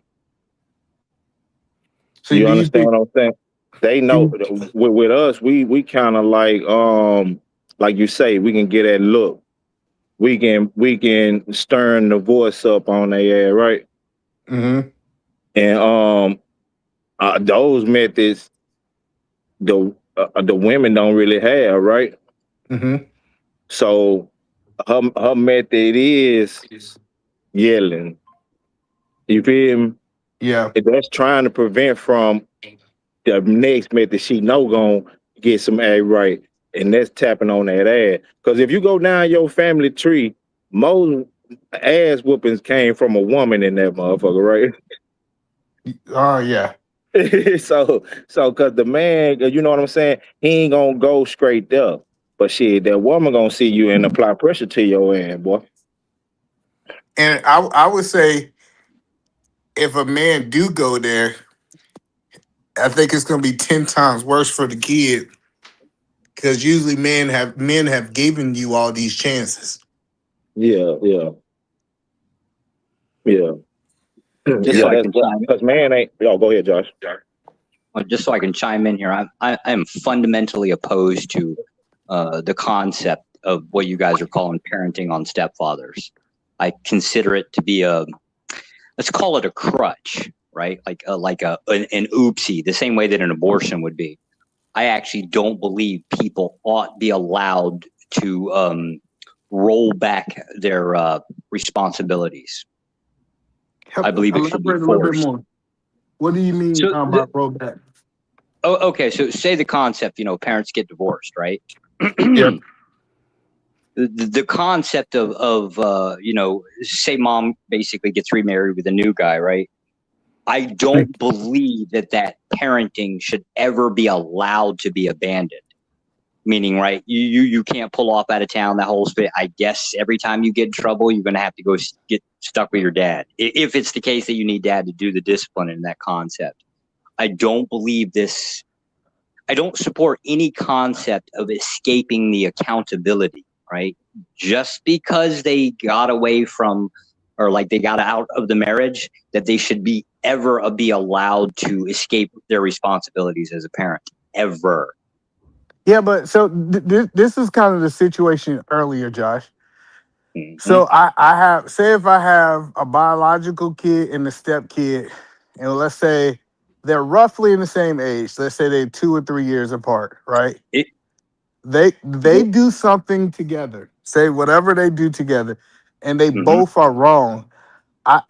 So You do you understand think? what I'm saying? They know Do with us, we kind of like you say, we can get that look. We can stern the voice up on their ass, right? mm-hmm, And those methods the women don't really have, right? mm-hmm. So her method is yelling. You feel me? Yeah. And that's trying to prevent from the next method she know gonna get some A right, and that's tapping on that ass. Because if you go down your family tree, most ass whoopings came from a woman in that motherfucker, Oh yeah. right? So because the man, you know what I'm saying, he ain't gonna go straight up. But shit, that woman gonna see you and apply pressure to your ass, boy. And I would say if a man do go there, I think it's gonna be 10 times worse for the kid because usually men have given you all these chances. Yeah, yeah, yeah, Just so yeah. I That's can because man ain't. Yo, go ahead, Josh. just so I can chime in here, I am fundamentally opposed to the concept of what you guys are calling parenting on stepfathers. I consider it to be let's call it a crutch, right? Like an oopsie, the same way that an abortion would be. I actually don't believe people ought be allowed to roll back their responsibilities. I believe it should be Elaborate a little bit forced. more. What do you mean So by rollback? okay, so say the concept, parents get divorced, right? Yep. the concept of say mom basically gets remarried with a new guy, right? I don't believe that parenting should ever be allowed to be abandoned. Meaning, right, you can't pull off out of town, that whole spit. I guess every time you get in trouble, you're going to have to go get stuck with your dad. If it's the case that you need dad to do the discipline in that concept. I don't believe this. I don't support any concept of escaping the accountability, right? Just because they got away from, or like they got out of the marriage, that they should be ever be allowed to escape their responsibilities as a parent, ever. Yeah, but so this is kind of the situation earlier, Josh. Mm-hmm. So I have, say if I have a biological kid and a step kid, and let's say they're roughly in the same age. Let's say they're 2 or 3 years apart, right? They do something together, say whatever they do together, and they both are wrong.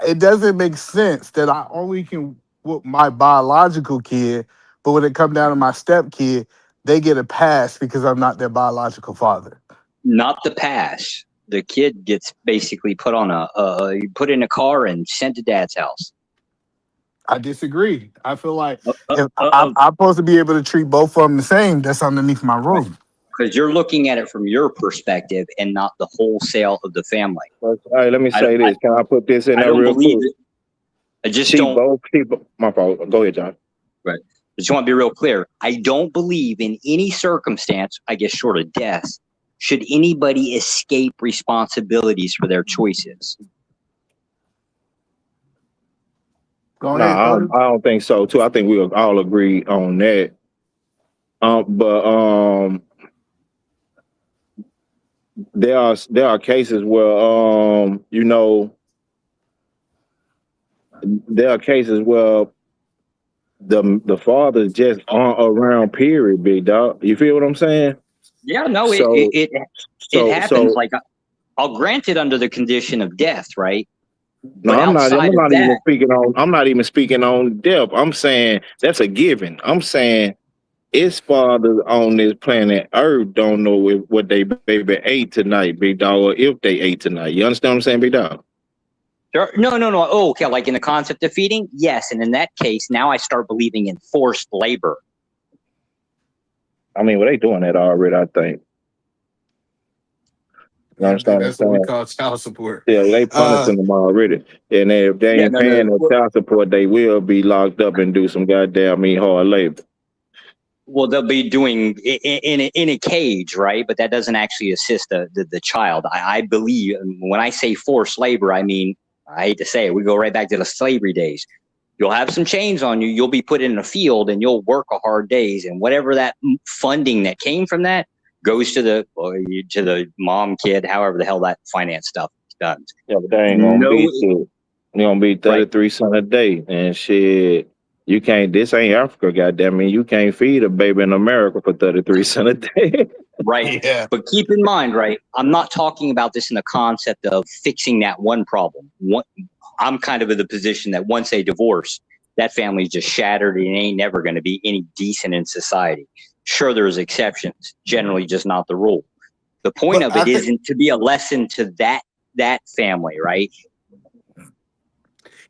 It doesn't make sense that I only can whoop my biological kid, but when it comes down to my step kid, they get a pass because I'm not their biological father. Not the pass. The kid gets basically put on put in a car and sent to dad's house. I disagree. I feel like if I'm supposed to be able to treat both of them the same. That's underneath my roof. Because you're looking at it from your perspective and not the wholesale of the family. All right, let me say this. Can I put this in there real quick? I just don't. Both people. My fault. Go ahead, John. Right. I just want to be real clear. I don't believe in any circumstance, I guess short of death, should anybody escape responsibilities for their choices. Go ahead. I don't think so, too. I think we'll all agree on that. But there are cases where there are cases where the fathers just aren't around. Period, big dog. You feel what I'm saying? Yeah, no, it happens. Like I'll grant it under the condition of death, right? No, I'm not even speaking on death. I'm saying that's a given. I'm saying its fathers on this planet Earth don't know what they baby ate tonight, big dog, or if they ate tonight. You understand what I'm saying, big dog? Sure. No. Oh, okay. Like in the concept of feeding, yes. And in that case, now I start believing in forced labor. I mean, well, they doing that already, I think. You understand? That's what we call child support. Yeah, they punishing them already. And if they ain't paying their child support, they will be locked up and do some goddamn hard labor. Well, they'll be doing in a cage, right? But that doesn't actually assist the child. I believe when I say forced labor, I mean, I hate to say it, we go right back to the slavery days. You'll have some chains on you. You'll be put in a field and you'll work a hard days. And whatever that funding that came from that goes to the mom, kid, however the hell that finance stuff is done. Yeah, but they ain't gonna be shit. You're gonna be 33 cents a day and shit. You can't. This ain't Africa, goddamn it. You can't feed a baby in America for 33 cents a day. Right. Yeah. But keep in mind, right? I'm not talking about this in the concept of fixing that one problem. I'm kind of in the position that once they divorce, that family's just shattered and ain't never going to be any decent in society. Sure, there's exceptions, generally just not the rule. The point of it isn't to be a lesson to that family, right?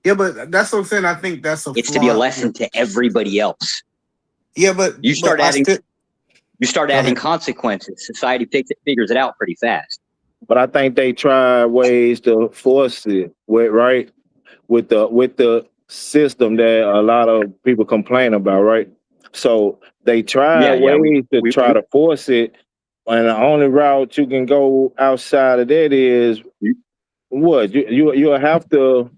Yeah, but that's what I'm saying. I think that's it's to be a lesson to everybody else. Yeah, but you start adding consequences. Society figures it out pretty fast. But I think they try ways to force it, right? With the system that a lot of people complain about, right? So they try ways to try to force it, and the only route you can go outside of that is what you'll have to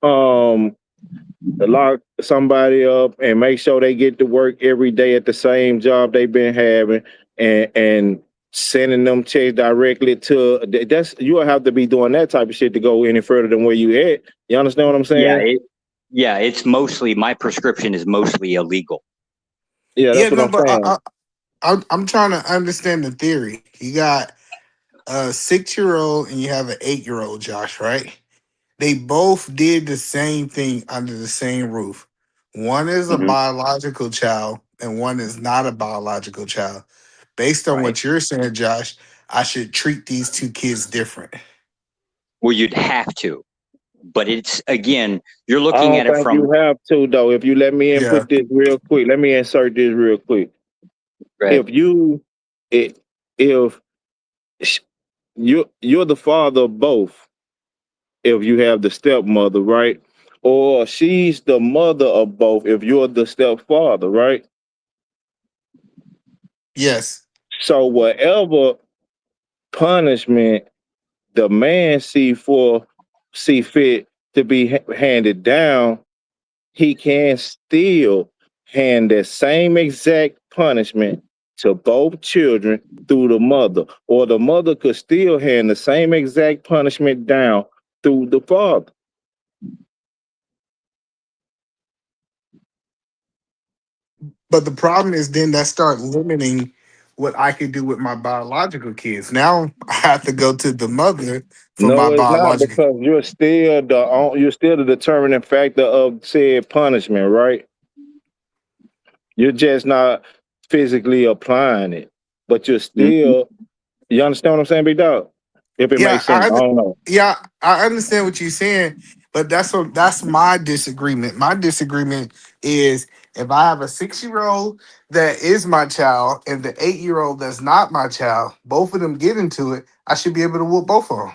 lock somebody up and make sure they get to work every day at the same job they've been having, and sending them checks directly to you'll have to be doing that type of shit to go any further than where you at. You understand what I'm saying? It's mostly, my prescription is mostly illegal. Yeah, that's what I'm saying. I'm trying to understand the theory. You got a 6-year-old and you have an 8-year-old, Josh, right? They both did the same thing under the same roof. One is a biological child and one is not a biological child. Based on what you're saying, Josh, I should treat these two kids different. Well, you'd have to, but it's again, you're I looking don't at it think from you have to though. If you let me Yeah. input this real quick, let me insert this real quick. right. If you, it, if sh- you're the father of both, if you have the stepmother, right? Or she's the mother of both if you're the stepfather, right? Yes. So whatever punishment the man see fit to be handed down, he can still hand that same exact punishment to both children through the mother, or the mother could still hand the same exact punishment down through the father. But the problem is then that start limiting what I could do with my biological kids. Now I have to go to the mother for my No, it's not, biological. because you're still the determining factor of said punishment, right? You're just not physically applying it, but you're still. You understand what I'm saying, big dog? If it Yeah, makes sense, I don't know. yeah, I understand what you're saying, but that's my disagreement. My disagreement is if I have a 6-year-old that is my child and the 8-year-old that's not my child, both of them get into it, I should be able to whoop both of them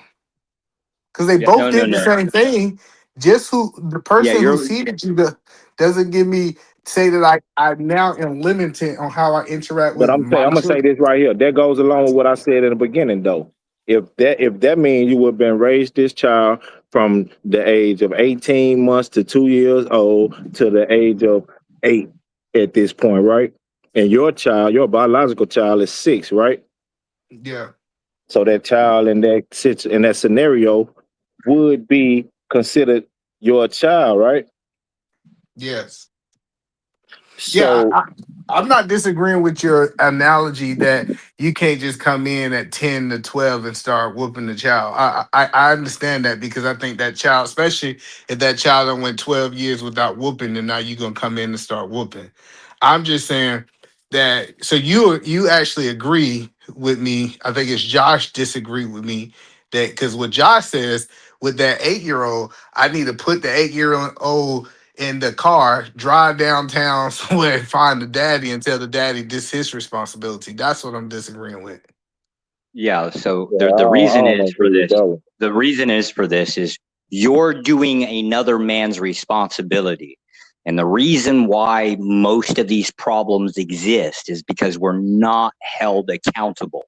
because they Yeah, both no, no, did the no. same thing. Just who the Yeah, person who you're. seeded you doesn't give me say that I now am limited on how I interact But with I'm saying, my I'm gonna say children. this right here. That goes along with what I said in the beginning, though. If that means you would have been raised this child from the age of 18 months to 2 years old to the age of 8 at this point, right? And your child, your biological child, is 6, right? Yeah. So that child in that scenario would be considered your child, right? Yes. Yeah, So I'm not disagreeing with your analogy that you can't just come in at 10 to 12 and start whooping the child. I understand that because I think that child, especially if that child done went 12 years without whooping, and now you're gonna come in and start whooping. I'm just saying that so you actually agree with me. I think it's Josh disagreed with me that because what Josh says with that 8-year-old, I need to put the 8-year-old in the car, drive downtown somewhere and find the daddy and tell the daddy this his responsibility. That's what I'm disagreeing with. Yeah. So yeah, the I reason don't is for agree with this. that one. The reason is for this is you're doing another man's responsibility. And the reason why most of these problems exist is because we're not held accountable.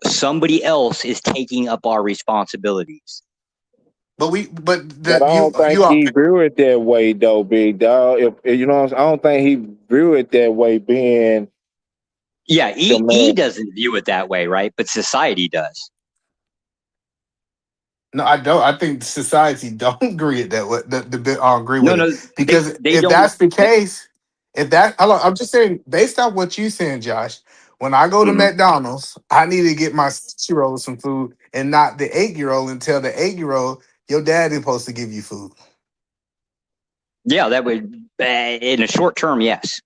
Somebody else is taking up our responsibilities. But But I don't think you are he view it that way, though, big dog. If you know what I'm saying, I don't think he view it that way, being Yeah, the he man. doesn't view it that way, right? But society does. no, I don't. I think society don't agree with that. What the bit I agree No, with it no, because they if don't. that's the case, if that hold on, I'm just saying based on what you saying, Josh. When I go to Mhm. McDonald's, I need to get my 6-year-old some food and not the 8-year-old and tell the 8-year-old your daddy's supposed to give you food. Yeah, that would, in a short term, yes.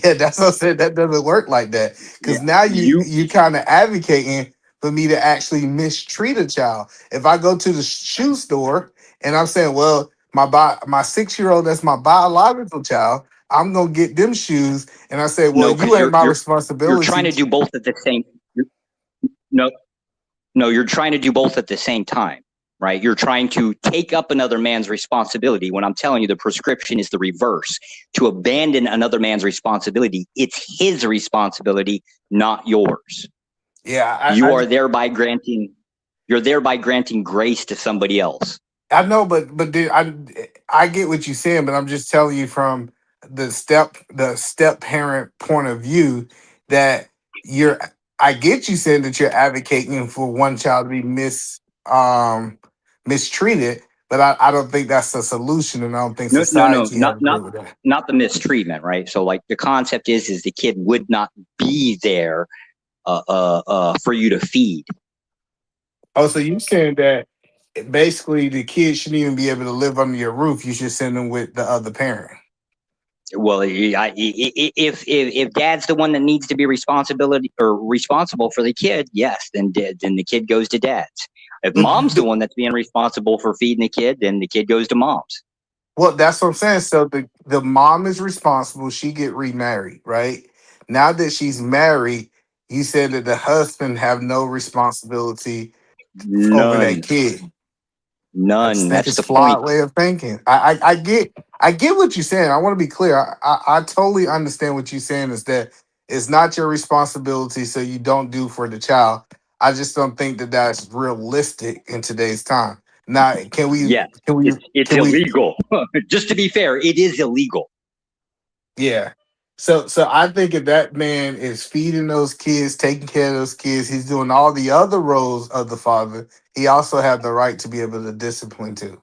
Yeah, that's what I said. That doesn't work like that. Yeah, Because now you. you kind of advocating for me to actually mistreat a child. If I go to the shoe store and I'm saying, well, my 6-year-old that's my biological child, I'm gonna get them shoes, and I say, well, No, you because ain't my you're trying responsibility. to do both at the same. No, no, you're trying to do both at the same time, right? You're trying to take up another man's responsibility when I'm telling you the prescription is the reverse. To abandon another man's responsibility, it's his responsibility, not yours. Yeah, You are thereby granting you're thereby granting grace to somebody else. I know, but I get what you're saying, but I'm just telling you from the step parent point of view that you're. I get you saying that you're advocating for one child to be mistreated, but I don't think that's the solution, and I don't think No, no, no, society have agree with that. not the mistreatment, right? So like the concept is the kid would not be there for you to feed. Oh, so you saying that basically the kid shouldn't even be able to live under your roof? You should send them with the other parent. Well, if dad's the one that needs to be responsible for the kid, yes, then the kid goes to dad's. If mom's the one that's being responsible for feeding the kid, then the kid goes to mom's. Well, that's what I'm saying. So the mom is responsible. She get remarried, right? Now that she's married, you said that the husband have no responsibility over that None. kid. I just None. think That's it's the point. flawed way of thinking. I get what you're saying. I want to be clear. I totally understand what you're saying is that it's not your responsibility, so you don't do for the child. I just don't think that that's realistic in today's time. Now, can we Yes, can we it's can we illegal. Just to be fair, it is illegal. Yeah. So I think if that man is feeding those kids, taking care of those kids, he's doing all the other roles of the father. He also have the right to be able to discipline too.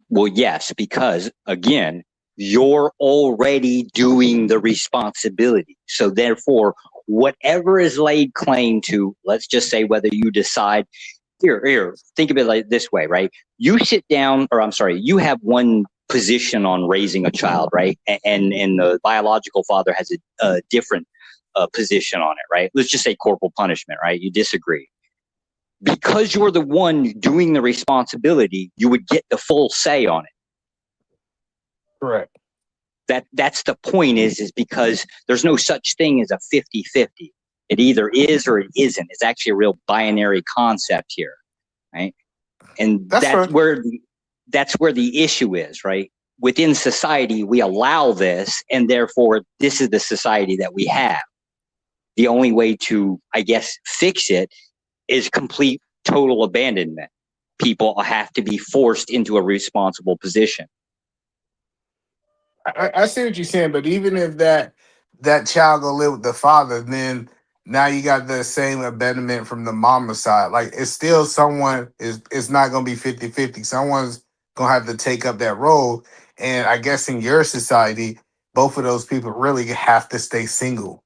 Well, yes, because again, you're already doing the responsibility. So therefore, whatever is laid claim to, let's just say whether you decide here, think of it like this way, right? You sit down, or I'm sorry, you have one position on raising a child, right? And the biological father has a different position on it, right? Let's just say corporal punishment, right? You disagree. Because you're the one doing the responsibility, you would get the full say on it. Correct. That's the point is because there's no such thing as a 50-50. It either is or it isn't. It's actually a real binary concept here, right? And that's right. where the issue is, right? Within society, we allow this, and therefore this is the society that we have. The only way to, I guess, fix it is complete total abandonment. People have to be forced into a responsible position. I see what you're saying, but even if that child go live with the father, then now you got the same abandonment from the mama side. Like it's still someone is it's not gonna be 50-50. Someone's gonna have to take up that role. And I guess in your society, both of those people really have to stay single.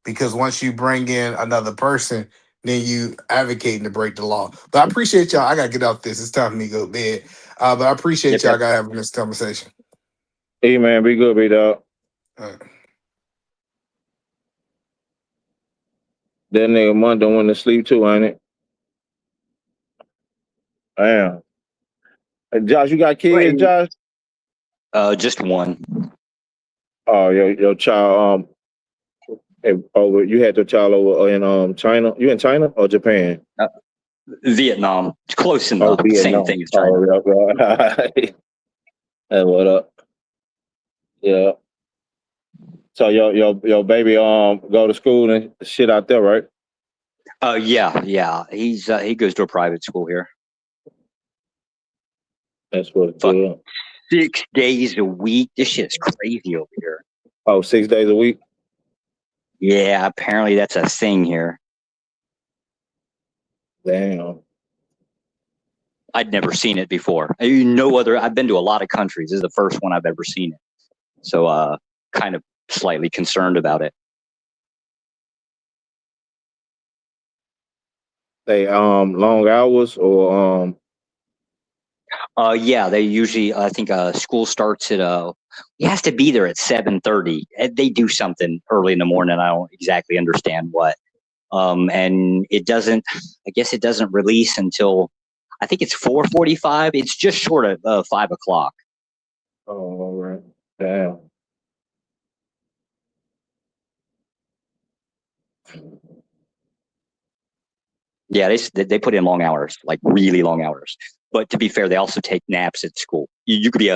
Because once you bring in another person, then you advocating to break the law. But I appreciate y'all. I gotta get off this. It's time for me to go to bed. But I appreciate y'all gotta having this conversation. Hey man, be good, be dog. All right. That nigga Monday went to sleep too, ain't it? Damn. Hey, Josh, you got kids, Josh? Just one. Oh, your child. Over. You had your child over in China. You in China or Japan? Vietnam. It's close enough. Oh, Vietnam. Same thing as China. Oh, okay. Hey, what up? Yeah. So your baby go to school and shit out there, right? Yeah. He goes to a private school here. That's what's good. 6 days a week. This shit's crazy over here. Oh, 6 days a week? Yeah, apparently that's a thing here. Damn. I'd never seen it before. I've been to a lot of countries. This is the first one I've ever seen it. So kind of slightly concerned about it. They long hours or Yeah, they usually I think school starts at he has to be there at 7:30. They do something early in the morning. I don't exactly understand what. And it doesn't release until I think it's 4:45. It's just short of 5 o'clock. Oh, all right. Damn. Yeah, they put in long hours, like really long hours. But to be fair, they also take naps at school. You could be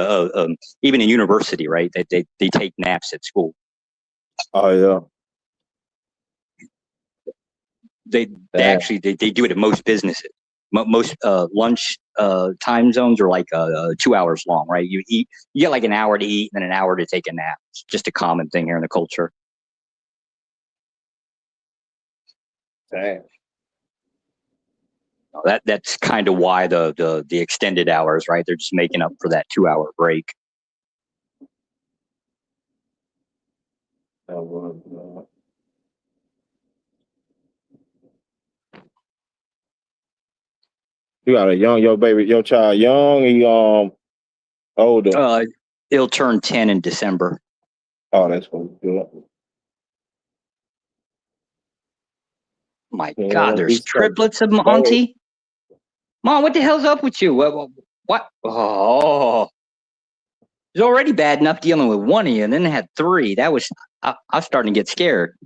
even in university, right? They take naps at school. Oh yeah. They actually do it at most businesses. Most lunch time zones are like 2 hours long, right? You get like an hour to eat and then an hour to take a nap. It's just a common thing here in the culture. Damn. That's kind of why the extended hours, right? They're just making up for that 2 hour break. You got your child young, he older. It'll turn 10 in December. Oh, that's what it's good. My Yeah, God, there's he's so triplets of bold. Monty. Mom, what the hell's up with you? What? Oh, it's already bad enough dealing with one of you, and then they had three. That was I was starting to get scared.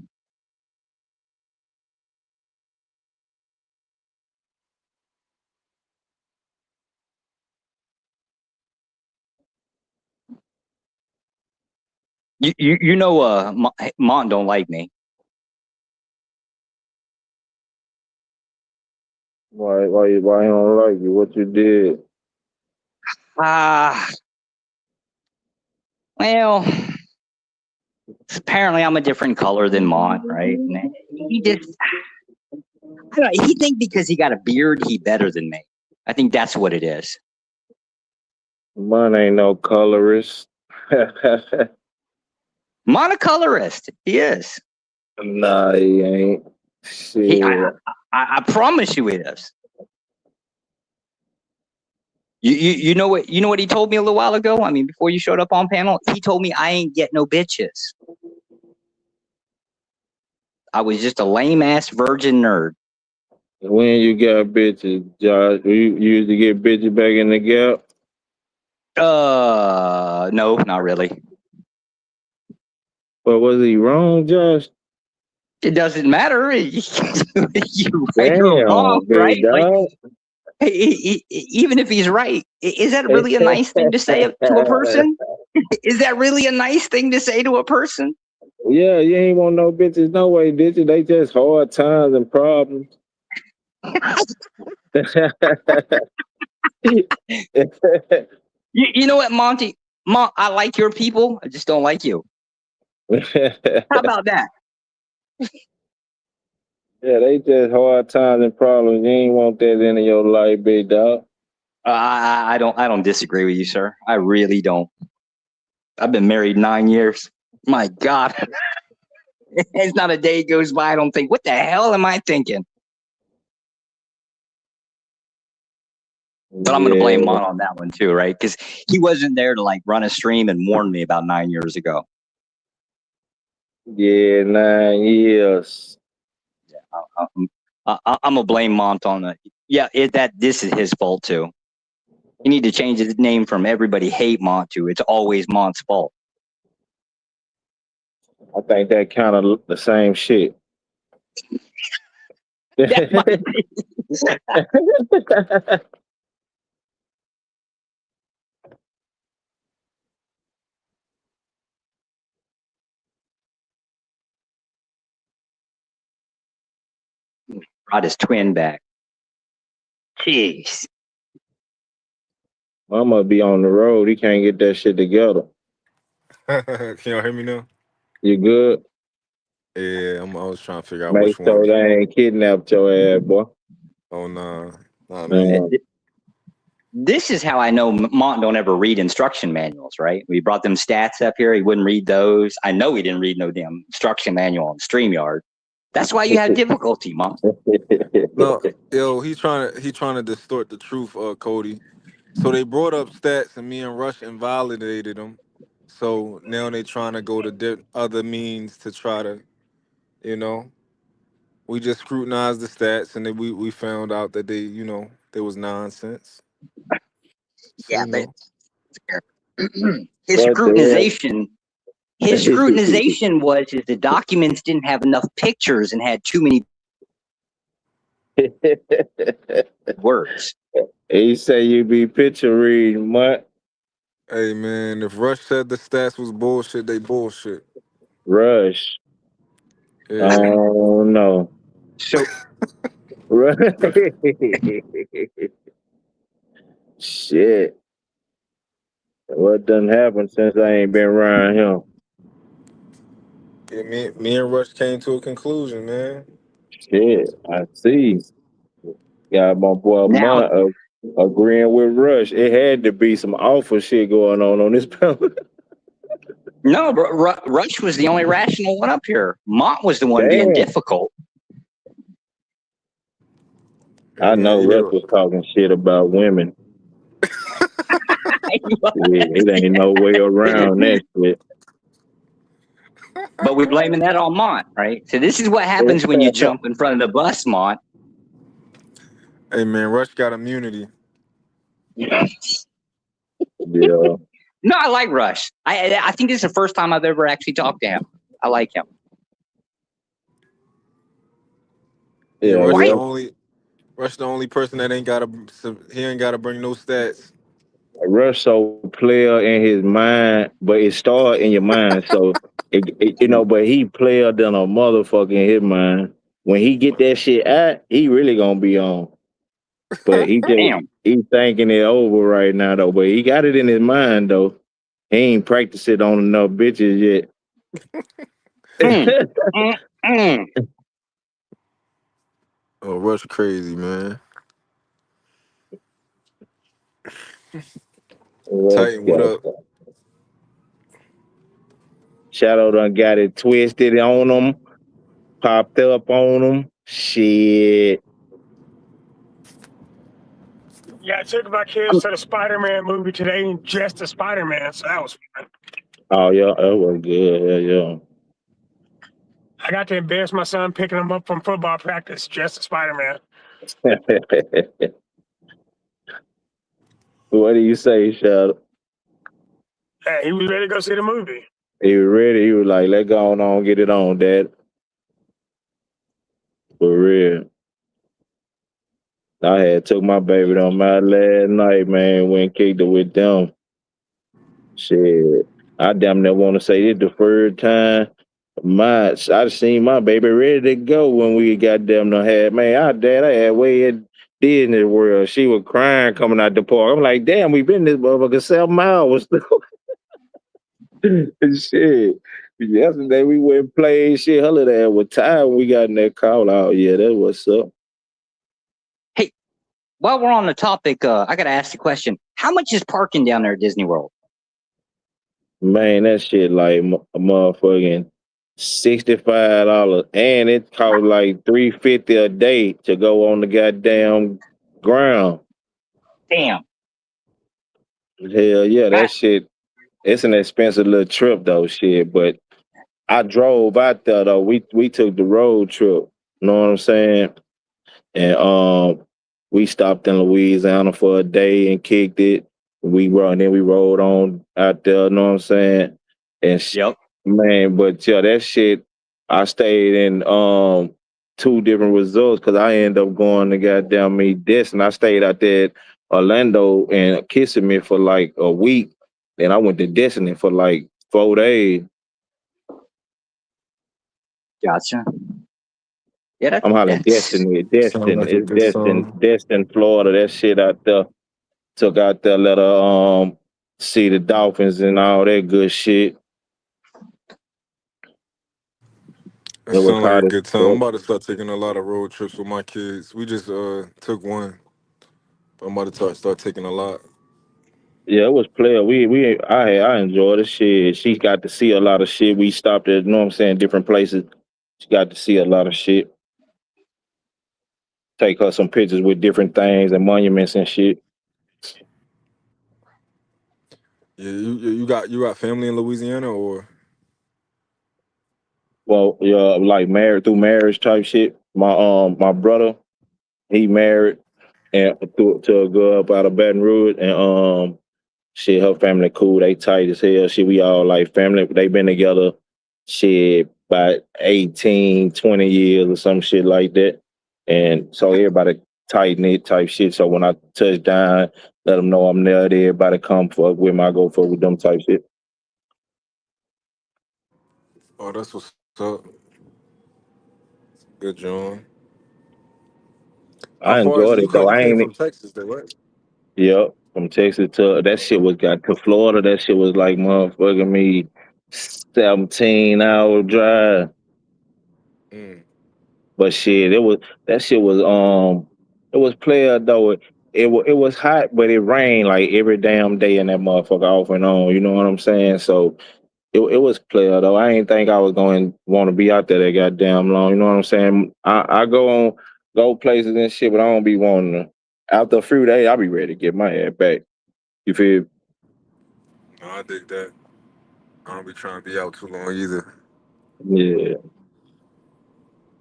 You know, Mont don't like me. Why he don't like you? What you did? Well, apparently I'm a different color than Mont, right? And he just, I don't know, he think because he got a beard, he better than me. I think that's what it is. Mine ain't no colorist. Monocolorist, he is. Nah, he ain't. Shit. I promise you it is. You know what he told me a little while ago? I mean, before you showed up on panel, he told me I ain't get no bitches. I was just a lame ass virgin nerd. When you got bitches, Josh, you used to get bitches back in the gap? No, not really. But was he wrong, Josh? It doesn't matter. You right Damn, or wrong, big right? dog. Like, even if he's right, is that really a nice thing to say to a person? Is that really a nice thing to say to a person? Yeah, you ain't want no bitches no way, did you? They just hard times and problems. You know what, Monty? I like your people. I just don't like you. How about that? Yeah, they just hard times and problems. You ain't want that in your life, big dog. I don't disagree with you, sir. I really don't. I've been married 9 years. My God. It's not a day goes by I don't think, what the hell am I thinking? But I'm going to blame Mon on that one too, right? Because he wasn't there to like run a stream and warn me about 9 years ago. Yeah, 9 years. Yeah, I'm going to blame Mont on that. Yeah, this is his fault too. You need to change his name from everybody hate Mont to it's always Mont's fault. I think that kind of the same shit. That might be. Brought his twin back. Jeez. Mama be on the road. He can't get that shit together. Can y'all hear me now? You good? Yeah, I was trying to figure out Make which sure one. they ain't kidnapped your ass, boy. Oh, nah, man. This is how I know Mont don't ever read instruction manuals, right? We brought them stats up here. He wouldn't read those. I know he didn't read no damn instruction manual on StreamYard. That's why you have difficulty, Mont. No, yo, he trying to distort the truth, Cody. So they brought up stats, and me and Rush invalidated them. So now they trying to go to other means to try to, we just scrutinized the stats, and then we found out that there was nonsense. So, Yeah, but his scrutinization was the documents didn't have enough pictures and had too many words. He say you be picture reading, what? Hey man, if Rush said the stats was bullshit, they bullshit. Rush. Yeah. Oh no. So shit. What done happened since I ain't been around him? Yeah, me and Rush came to a conclusion, man. Shit, I see. Got my boy now, Mont agreeing with Rush. It had to be some awful shit going on this panel. no, Rush was the only rational one up here. Mont was the one being difficult. I know Rush was talking shit about women. It ain't no way around that shit. But we're blaming that on Mont, right? So this is what happens when you jump in front of the bus, Mont. Hey man, Rush got immunity. Yeah. No, I like Rush. I think this is the first time I've ever actually talked to him. I like him. Yeah, Yeah. Rush the only person that ain't gotta bring no stats. Russ so player in his mind, but it start in your mind. So but he player than a motherfucker in his mind. When he get that shit out, he really gonna be on. But Damn. he thinking it over right now though. But he got it in his mind though. He ain't practiced it on enough bitches yet. Oh, Rush crazy, man. Titan, what up? Shadow done got it twisted on him, popped up on him. Shit. Yeah, I took my kids to the Spider-Man movie today, and just the Spider-Man, so that was fun. Oh yeah, that was good. Yeah. I got to embarrass my son picking him up from football practice, just the Spider-Man. What do you say, Shadow? Hey, he was ready to go see the movie. He was ready. He was like, "Let's go on, get it on, Dad." For real. I had took my baby on my last night, man. Went and kicked it with them. Shit, I damn near want to say this the third time. I seen my baby ready to go when we got them to have man. I had way at Disney World. She was crying coming out the park. I'm like, damn, we been this motherfucker 7 hours. Shit. Yesterday we went and played shit. Her little ass was tired when we got in that call out. Yeah, that what's up. Hey, while we're on the topic, I got to ask the question. How much is parking down there at Disney World? Man, that shit like a motherfucking $65, and it cost like $350 a day to go on the goddamn ground. Damn. Hell yeah, that shit. It's an expensive little trip though, shit. But I drove out there though. We took the road trip. You know what I'm saying? And we stopped in Louisiana for a day and kicked it. Then we rode on out there, you know what I'm saying? And Yep. man, but yeah, that shit, I stayed in 2 different resorts because I ended up going to goddamn me this, and I stayed out there at Orlando and Kissimmee for like a week. Then I went to Destiny for like 4 days. Gotcha. Yeah, I'm hollering Destiny, Sounds like a good song. Destin, Florida. That shit out there. Took out there, let her see the dolphins and all that good shit. It It was sounds like a hot as good time. I'm fuck. about to start taking a lot of road trips with my kids. We just took one. But I'm about to start taking a lot. Yeah, it was player. I enjoyed the shit. She got to see a lot of shit. We stopped at, you know what I'm saying, different places. She got to see a lot of shit. Take her some pictures with different things and monuments and shit. Yeah, you got family in Louisiana or? Well, yeah, like married through marriage type shit. My brother, he married and to a girl up out of Baton Rouge, and shit, her family cool. They tight as hell. Shit, we all like family. They been together shit about 18, 20 years or some shit like that. And so everybody tight knit type shit. So when I touch down, let them know I'm there. Everybody come fuck with me. I go fuck with them type shit. Oh, that's what's up. Good, John. How I far is enjoyed it? it though. You I came ain't from Texas, though, right? Yep. From Texas to that shit was got to Florida. That shit was like motherfucking me 17-hour drive. Mm. But shit, that shit was it was player though. It was hot, but it rained like every damn day in that motherfucker off and on. You know what I'm saying? So it was player though. I ain't think I was going to want to be out there that goddamn long. You know what I'm saying? I go places and shit, but I don't be wanting to. After a few days, I'll be ready to get my ass back. You feel? No, I dig that. I don't be trying to be out too long either. Yeah.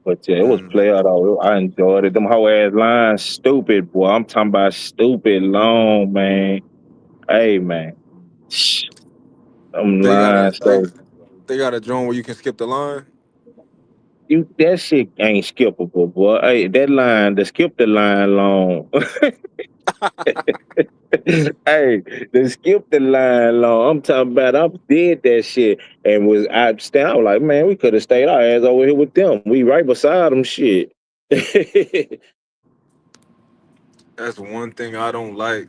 But yeah, it was Mm. play out though. I enjoyed it. Them whole ass lines, stupid boy. I'm talking about stupid long, man. Hey man. Them They got a lines they so they got a joint where you can skip the line. you that shit ain't skippable, boy. Hey, that line, the skip the line long. Hey, the skip the line long. I'm talking about I did that shit and was I stand I was like, man, we could have stayed our ass over here with them. We right beside them shit. That's one thing I don't like.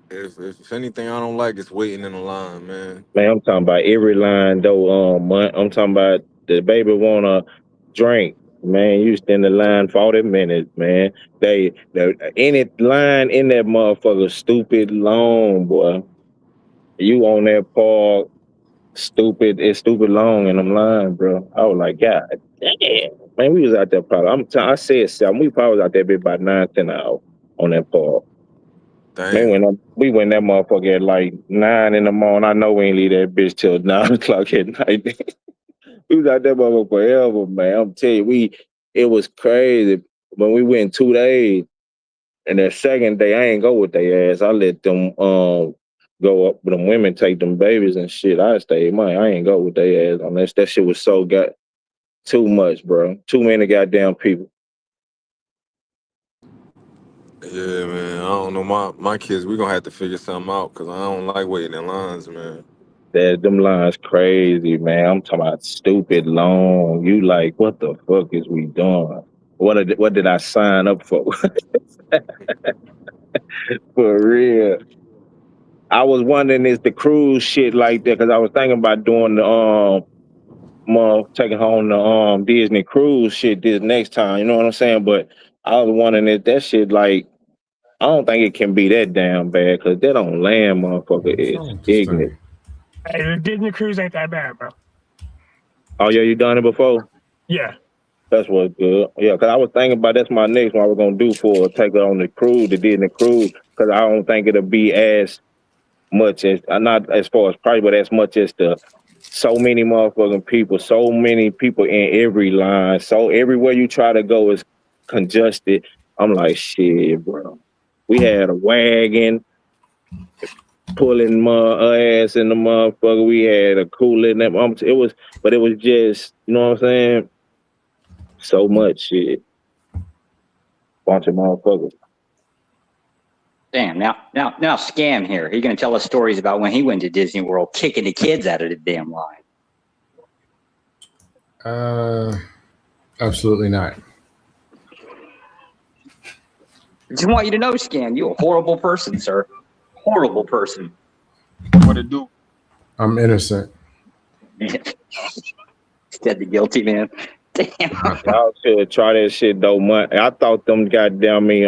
If anything I don't like, it's waiting in the line, man. Man, I'm talking about every line though. I'm talking about the baby wanna drink. Man, you stand in the line 40 minutes, man. Any line in that motherfucker stupid long, boy. You on that park, stupid. It's stupid long in them lines, bro. I was like, God damn, man. We was out there probably. I said 7. We probably was out there be about 9, 10 hours on that park. Man, Damn. we went that motherfucker at like 9 in the morning. I know we ain't leave that bitch till 9 o'clock at night. We was out there motherfucker forever, man. I'm telling you, it was crazy. When we went 2 days, and that second day I ain't go with their ass. I let them go up with them women take them babies and shit. I stayed mine. I ain't go with their ass on this. That shit was so got too much, bro. Too many goddamn people. Yeah, man. I don't know. My kids, we gonna have to figure something out because I don't like waiting in lines, man. That them lines crazy, man. I'm talking about stupid long. You like, what the fuck is we doing? What did I sign up for? For real. I was wondering is the cruise shit like that because I was thinking about doing the taking home the Disney cruise shit this next time. You know what I'm saying? But I was wondering if that shit like I don't think it can be that damn bad because that on land motherfucker is So ignorant. interesting. Hey, the Disney cruise ain't that bad, bro. Oh yeah, you done it before? Yeah. That's what's good. Yeah, because I was thinking about that's my next one I was gonna do for take her on the cruise, the Disney cruise, because I don't think it'll be as much as not as far as price, but as much as the so many motherfucking people, so many people in every line, so everywhere you try to go is congested. I'm like, shit, bro. We had a wagon pulling my ass in the motherfucker. We had a cooler in that. It was, but it was just, you know what I'm saying? So much shit, bunch of motherfuckers. Damn. Now, Scam here. He's going to tell us stories about when he went to Disney World, kicking the kids out of the damn line. Absolutely not. I just want you to know, Scam, you're a horrible person, sir. Horrible person. What it do? I'm innocent. Instead, the guilty man. Damn. Y'all should try that shit though, man. I thought them goddamn me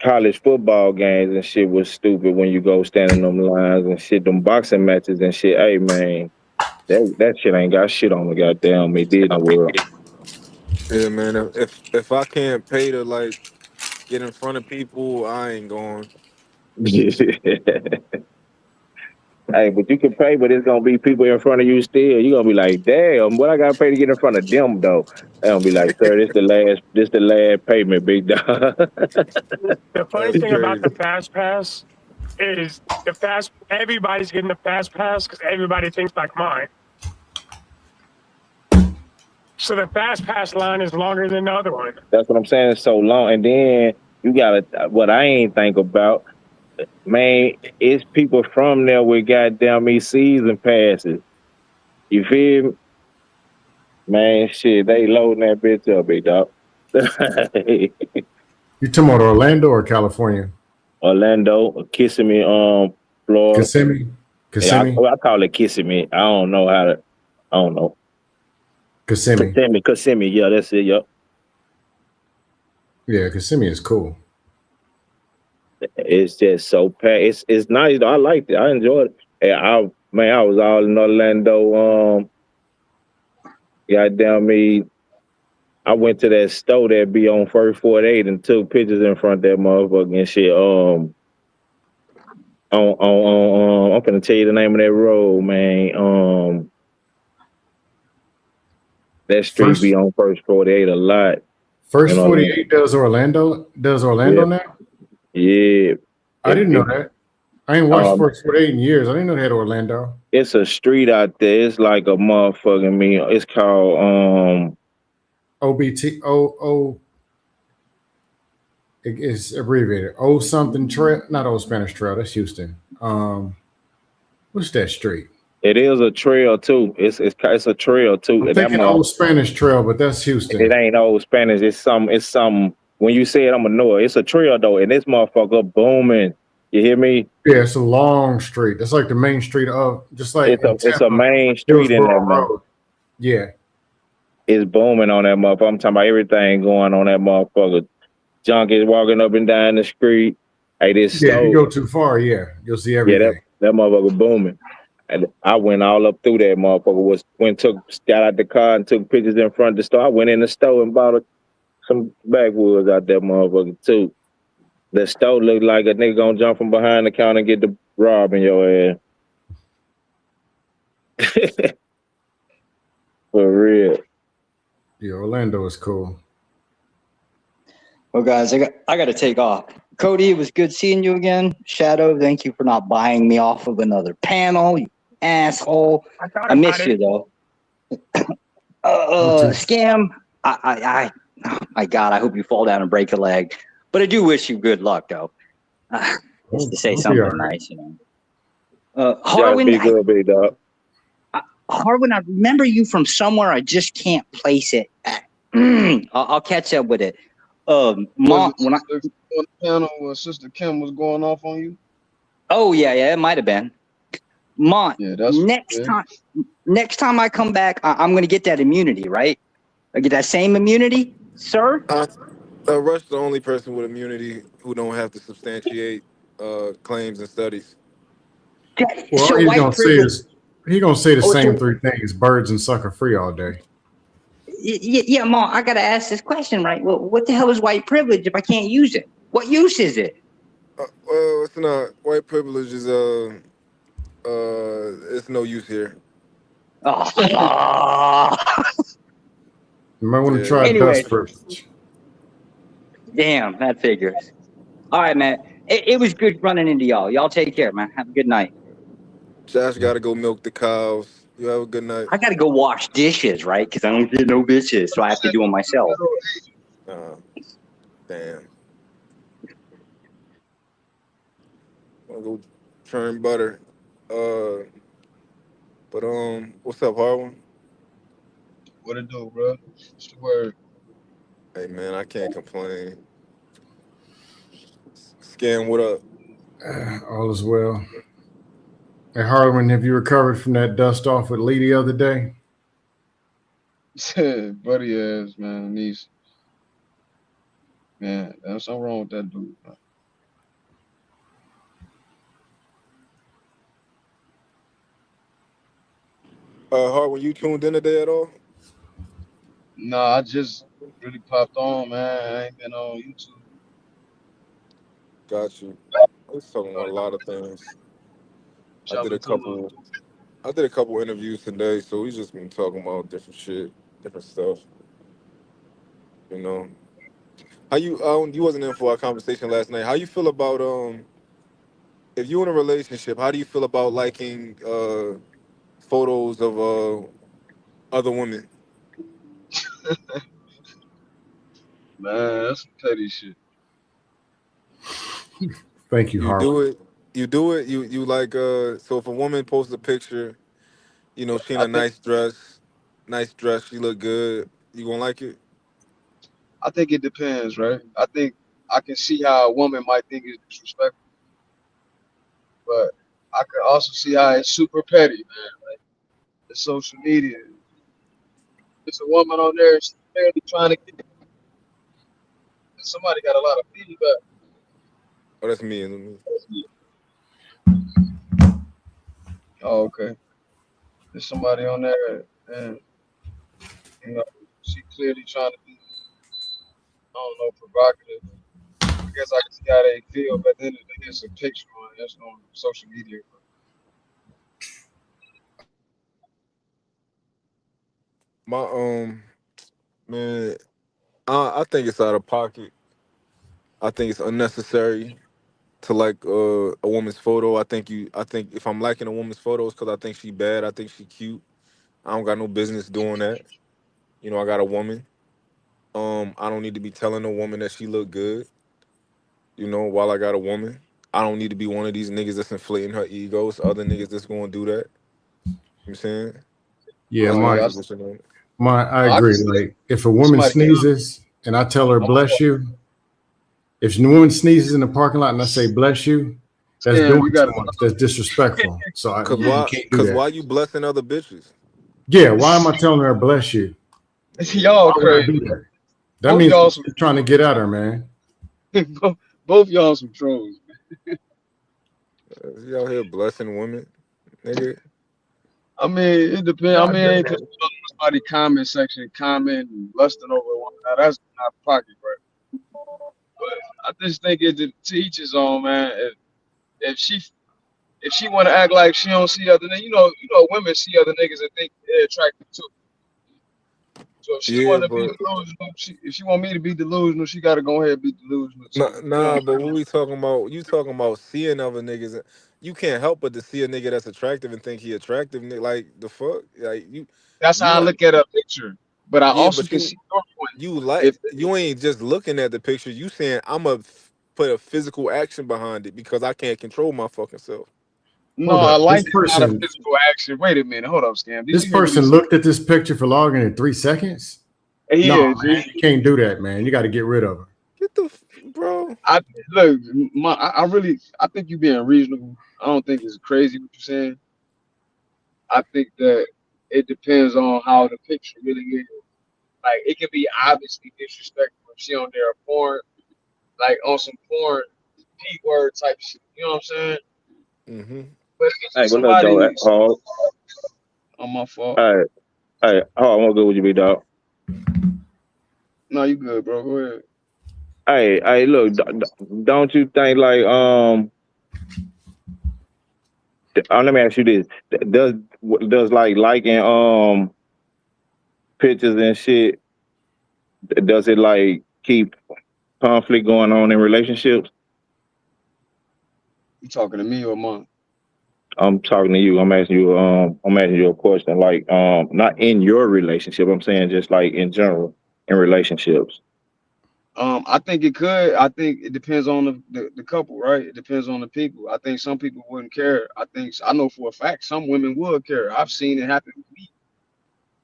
college football games and shit was stupid when you go stand in them lines and shit, them boxing matches and shit. Hey man, that shit ain't got shit on the goddamn me Disney World. Yeah, man. If I can't pay to like get in front of people, I ain't going. Hey, but you can pay, but it's gonna be people in front of you still. You're gonna be like, damn, what I gotta pay to get in front of them though? They gonna be like, sir, this the last payment, big dog. The funny That's thing about the crazy. fast pass is everybody's getting the fast pass because everybody thinks like mine. So the fast pass line is longer than the other one. That's what I'm saying. It's so long. And then you gotta what I ain't think about, man, it's people from there with goddamn me season passes. You feel me? Man, shit, they loading that bitch up, big dog. You talking about Orlando or California? Orlando, kissing me, Florida. Kissimmee? Yeah, Kissimmee? I call it kissing me. I don't know how to. I don't know. Kissimmee. Kissimmee. Yeah, that's it. Yup. Yeah, Kissimmee is cool. It's just so packed. It's nice. Though. I liked it. I enjoyed it. And I was all in Orlando. Goddamn me. I went to that store that be on First 48 and took pictures in front of that motherfucker and shit. I'm gonna tell you the name of that road, man. That street be First on First 48 a lot. You first know what I mean? 48 does Orlando. Does Orlando Yeah, now? yeah. I didn't know It, that. I ain't watched um, First 48 in years. I didn't know they had Orlando. it's a street out there. It's like a motherfucking me. It's called OBT it's abbreviated. O something trail. Not Old Spanish Trail. That's Houston. What's that street? It is a trail too. It's a trail too. I'm And that thinking Old Spanish Trail, but that's it Houston. ain't old Spanish. It's some. When you say it, I'm gonna know it. It's a trail though, and this motherfucker booming. You hear me? Yeah, it's a long street. That's like the main street of, just like in It's a Tampa, main street in that Hillsborough mother. Road. Yeah. It's booming on that motherfucker. I'm talking about everything going on that motherfucker. Junkies walking up and down the street. Hey, this Yeah, if you stove. go too far, yeah, you'll see Yeah, that everything. that motherfucker booming. And I went all up through that motherfucker. Got out the car and took pictures in front of the store. I went in the store and bought some backwoods out that motherfucker too. The store looked like a nigga gonna jump from behind the counter and get the rob in your ass. For real. Yeah, Orlando is cool. Well, guys, I got to take off. Cody, it was good seeing you again. Shadow, thank you for not buying me off of another panel, you asshole. I miss you though. Scam. Oh my God, I hope you fall down and break a leg. But I do wish you good luck though. Just to say something nice, you know. Harwin, be good, big dog. Harwin, I remember you from somewhere. I just can't place it. I'll catch up with it. Mom, on the panel where Sister Kim was going off on you? Oh yeah, it might have been. Mont, yeah, that's next time I come back, I'm gonna get that immunity, right? I get that same immunity, sir. Rush's the only person with immunity who don't have to substantiate claims and studies. Well, So he's white gonna say privilege. this. He's gonna say the Oh, same so- three things: birds and sucker free all day. Yeah, Mom, I gotta ask this question, right? Well, what the hell is white privilege if I can't use it? What use is it? Well, it's not. White privilege is it's no use here. Oh. You might want to try Anyway. dust privilege. Damn, that figures. All right, man. It was good running into y'all. Y'all take care, man. Have a good night. Josh got to go milk the cows. You have a good night. I got to go wash dishes, right? Because I don't get no bitches, so I have to do them myself. Damn. I'll go churn butter. But what's up, Harwin? What it do, bro? What's the word? Hey man, I can't complain. Scan, what up? All is well. Hey, Harlan, have you recovered from that dust off with Lee the other day? Buddy ass, man. Niece. Man, there's something wrong with that dude, man. Harwin, you tuned in today at all? Nah, I just really popped on, man. I ain't been on YouTube. Got you. I was talking about a lot of things. I did a couple interviews today, so we just been talking about different shit, different stuff. You know. How you you wasn't in for our conversation last night. How you feel about if you're in a relationship, how do you feel about liking photos of other women? Man, that's some petty shit. Thank you, Harlan. You do it. You like so if a woman posts a picture, you know, she in a nice dress, she look good, you gonna like it? I think it depends, right? I think I can see how a woman might think it's disrespectful, but I can also see how it's super petty, man. Like the social media. There's a woman on there, she's barely trying to get. Somebody got a lot of feedback. Oh, that's me. Oh, okay. There's somebody on there, and you know, she clearly trying to be, I don't know, provocative. guess I can see how they feel, but then it's a picture on social media. My man, I think it's out of pocket. I think it's unnecessary to like a woman's photo. I think if I'm liking a woman's photos because I think she bad, I think she cute. I don't got no business doing that. You know, I got a woman. I don't need to be telling a woman that she look good. You know, while I got a woman, I don't need to be one of these niggas that's inflating her egos. Other niggas that's gonna do that. You know what I'm saying? Yeah, That's Oh my yeah, position on it. I I can agree. see that. Like if a woman Somebody get sneezes and I tell her on my bless fault. you, if the woman sneezes in the parking lot and I say bless you, that's Scam, doing you too got much. That's disrespectful. So you can't do Cause why that. you blessing other bitches? Yeah, why am I telling her bless you? it. Y'all Why would I crazy. do that? That Both means y'all I'm some just trying to get at her, man. both y'all some trolls. You out here blessing women, nigga. I mean, it depends. I Yeah, I mean, get because that. somebody comment section comment and lusting over one another, that's not pocket, right? But I just think it to each his own, man. If she if she want to act like she don't see other niggas, women see other niggas and think they're attractive too. So if she Yeah, want to be but delusional, if she want me to be delusional, she got to go ahead and be delusional nah, too. You know what nah. But what we talking about? You talking about seeing other niggas? You can't help but to see a nigga that's attractive and think he attractive. Like the fuck, like That's you how I like look at a picture. But I yeah, also but can see your point. If you ain't just looking at the picture. You saying put a physical action behind it because I can't control my fucking self. no, Hold I up. like it's not a physical action. Wait a minute, hold up, Scam. Did This you hear what he person said? looked at this picture for longer than 3 seconds. He No, is. man, you can't do that, man. You got to get rid of her. Get the bro. I look, I really, I think you being reasonable. I don't think it's crazy what you're saying. I think that it depends on how the picture really is. Like it can be obviously disrespectful if she on there porn, like on some porn p word type shit. You know what I'm saying? Mm-hmm. But if it's Hey, just but look though, somebody Paul. on my fault, Hey, hey, oh, I'm gonna go with you, big dog. no, you good, bro. Go ahead. Hey, look, don't you think like let me ask you this: does like liking pictures and shit, does it like keep conflict going on in relationships? You talking to me or mom? I'm talking to you. I'm asking you a question. Like not in your relationship. I'm saying just like in general in relationships. I think it could. I think it depends on the couple, right? It depends on the people. I think some people wouldn't care. I know for a fact some women would care. I've seen it happen with me.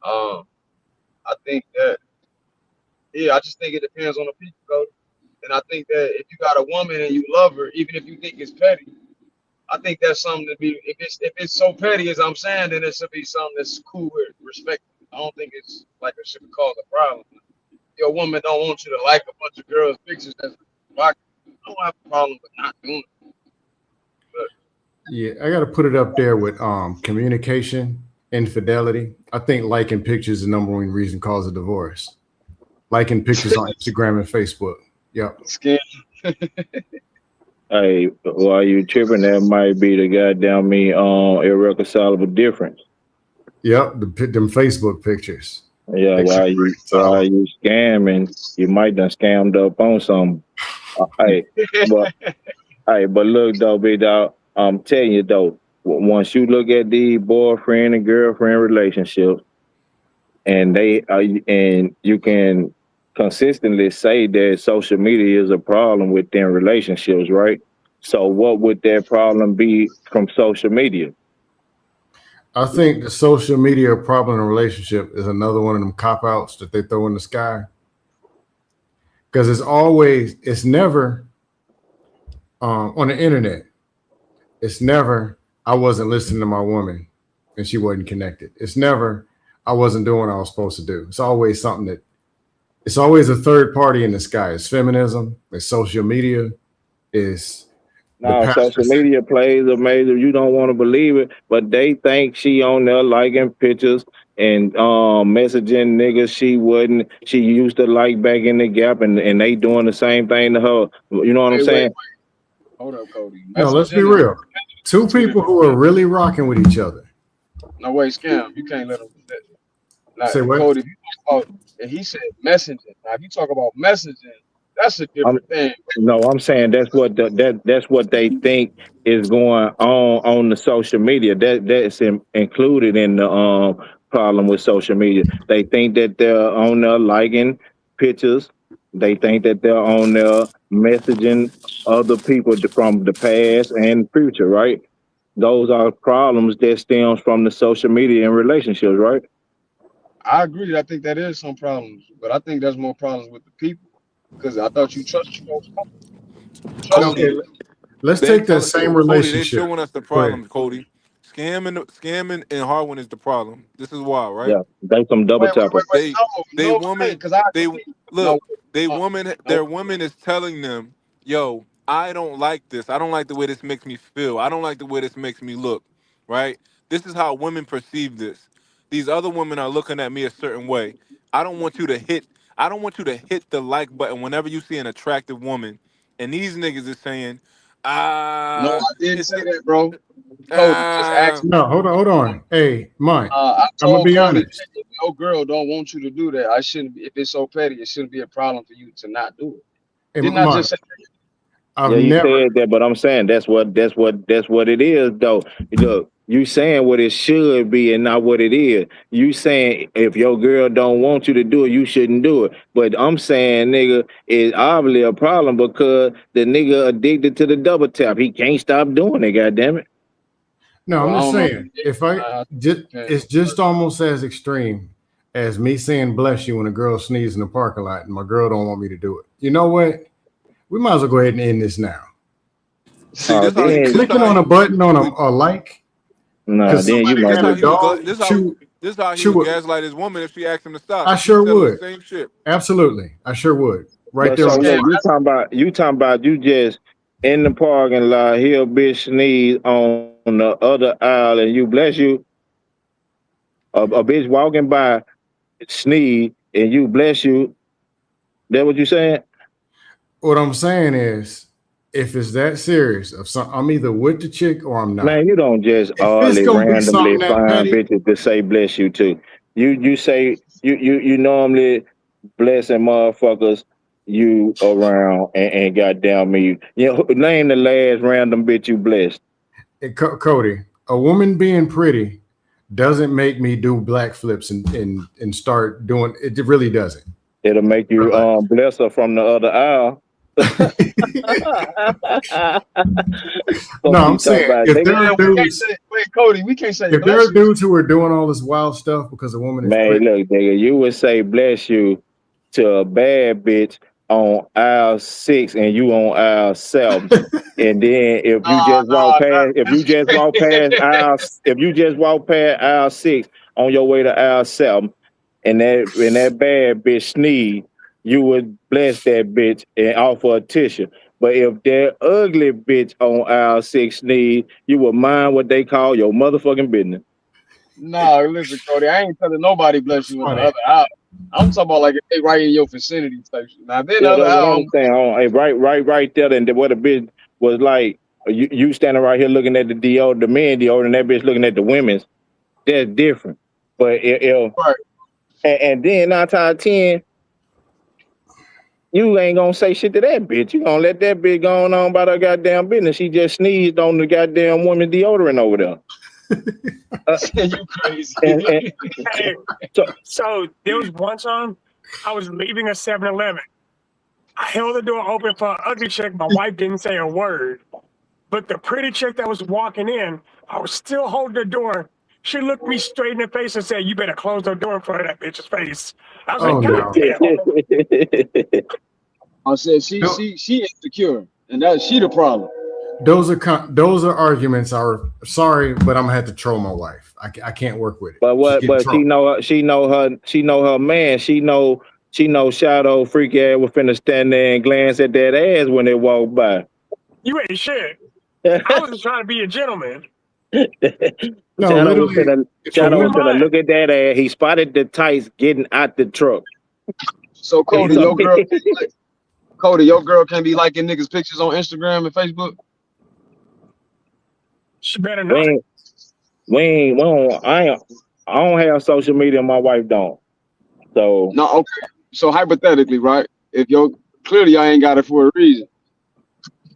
Um, I think that yeah, I just think it depends on the people, though. And I think that if you got a woman and you love her, even if you think it's petty, I think that's something to be. If it's so petty as I'm saying, then it should be something that's cool with respect. I don't think it's like it should cause a problem. Your woman don't want you to like a bunch of girls' pictures. I don't have a problem with not doing it. But Yeah, I got to put it up there with communication, infidelity. I think liking pictures is the number one reason cause a divorce. Liking pictures on Instagram and Facebook. Yep. scam. Hey, while you tripping, that might be the goddamn me irreconcilable difference. Yep. Them Facebook pictures. Yeah, while So you scamming, you might done scammed up on some. Hey, but but look though, big dog. I'm telling you though, once you look at the boyfriend and girlfriend relationships, and and you can consistently say that social media is a problem within relationships, right? So, what would that problem be from social media? I think the social media problem in a relationship is another one of them cop outs that they throw in the sky. Because it's never on the internet. It's never, I wasn't listening to my woman and she wasn't connected. It's never, I wasn't doing what I was supposed to do. It's always a third party in the sky. It's feminism, it's social media, it's The Now, social pastors. media plays a major. You don't want to believe it, but they think she on there liking pictures and messaging niggas she wouldn't. She used to like back in the gap, and they doing the same thing to her. You know what I'm Wait. saying? Hold up, Cody. No, let's be Messaging and real. Two two people different who are things. really rocking with each other. No way, scam. You can't let them do that. Now, Say what? Cody, if you talk about, and he said messaging. Now, if you talk about messaging, that's a different thing. No, I'm saying that's what they think is going on the social media. That's included in the problem with social media. They think that they're on there liking pictures. They think that they're on there messaging other people from the past and future. Right? Those are problems that stems from the social media and relationships. Right? I agree. I think that is some problems, but I think there's more problems with the people because I thought you trust your company. You trust Okay, them. Cody, let's they take that telling same Cody, they relationship. showing us the Go ahead. problem, Cody. Scamming and Harwin is the problem. This is why, right? Yeah. They some double tappers. They they No, man, woman because I they agree. No, look they uh, woman no, their woman is telling them, yo, I don't like this. I don't like the way this makes me feel. I don't like the way this makes me look. Right? This is how women perceive this. These other women are looking at me a certain way. I don't want you to hit I don't want you to hit the like button whenever you see an attractive woman. And these niggas is saying, no, I didn't it's say the that, bro. Cody, just ask. No, hold on. Hey, Mike, I I'm gonna told be Cody honest. that if your girl don't want you to do that, I shouldn't. If it's so petty, it shouldn't be a problem for you to not do it. Hey, Didn't I Mike, just say? I've Yeah, you never. said that, but I'm saying that's what it is though. Look, you saying what it should be and not what it is. You saying if your girl don't want you to do it, you shouldn't do it. But I'm saying, nigga, it's obviously a problem because the nigga addicted to the double tap. He can't stop doing it, goddamn it. No, I'm Well, I just don't know. saying. If I, I depends it's on the just person. almost as extreme as me saying "bless you" when a girl sneezes in the parking lot and my girl don't want me to do it. You know what? We might as well go ahead and end this now. see Then Clicking on a button on a like nah, because then you somebody might this got how a be he would dog chew this how he would chew. gaslight his woman if she asked him to stop. I He would sure tell her the would. same shit. Absolutely, I sure would. Right but there so on the look, spot. you talking about you just in the parking lot, hear a bitch sneeze on the other aisle and you bless you, a bitch walking by sneeze and you bless you. That what you saying? What I'm saying is, if it's that serious, I'm either with the chick or I'm not. Man, you don't just If it's gonna be randomly something that find petty, bitches to say bless you to. You say you normally blessing motherfuckers you around and goddamn me. You know, name the last random bitch you blessed. Cody, a woman being pretty doesn't make me do black flips and start doing it. It really doesn't. It'll make you Relax. bless her from the other aisle. No, Fuck I'm you talk saying about, if nigga. there are Man, we can't dudes, say. Wait, Cody, we can't say if there are bless you. dudes who are doing all this wild stuff because a woman is Man, pretty, look, nigga, you would say bless you to a bad bitch on aisle 6 and you on aisle 7. And then if you just walk past aisle 6 on your way to aisle 7 and that bad bitch sneeze, you would bless that bitch and offer a tissue. But if that ugly bitch on aisle 6 sneeze, you would mind what they call your motherfucking business. No, listen, Cody, I ain't telling nobody bless it's you in the funny. other hour. I'm talking about like if they right in your vicinity type shit. Now, then the Yeah, other that's what hour, I'm saying. Hey, right there. And what a bitch was like, you standing right here looking at the deodorant, the men deodorant, and that bitch looking at the women's. That's different. But right. and then 9 times 10, you ain't gonna say shit to that bitch. You gonna let that bitch go on about her goddamn business. She just sneezed on the goddamn woman deodorant over there. You crazy. And Hey, so so there was one time I was leaving a 7-Eleven. I held the door open for an ugly chick. My wife didn't say a word. But the pretty chick that was walking in, I was still holding the door. She looked me straight in the face and said, "You better close the door in front of that bitch's face." I was Oh like, "God no, damn." I said no, she insecure, and that she the problem. those are arguments. Are sorry, but I'm gonna have to troll my wife. I can't work with it. but She's what getting but trolled. she know her man. She know Shadow freak ass was finna stand there and glance at that ass when they walk by. You ain't shit. I was just trying to be a gentleman. No, Shadow was literally, finna, if a Keep Shadow was in woman, finna mind, look at that ass. He spotted the tights getting out the truck. So if Cody, a, your girl can't be like Cody, your girl can't be liking niggas' pictures on Instagram and Facebook. she better we not. ain't, I don't have social media. My wife don't. So, No, okay. So hypothetically, right? If your clearly I ain't got it for a reason.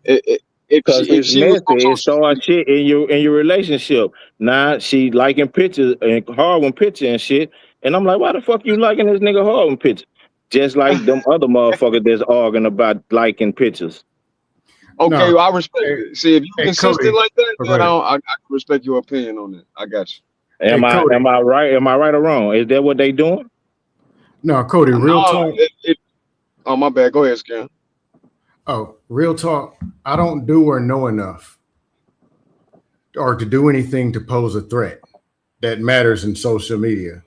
cause If it's she was on messy, it social starts media, shit in your relationship. Now she liking pictures and Harwin picture and shit, and I'm like, why the fuck you liking this nigga Harwin picture? Just like them other motherfuckers that's arguing about liking pictures. okay, no, well, I respect hey, it. See, if you hey, consistent Cody, like that, oh, go then ahead. I can respect your opinion on that. I got you. Hey, Cody, Am I right? Am I right or wrong? Is that what they doing? no, Cody, real No, talk. oh my bad. Go ahead, Scam. Oh, real talk. I don't do or know enough or to do anything to pose a threat that matters in social media.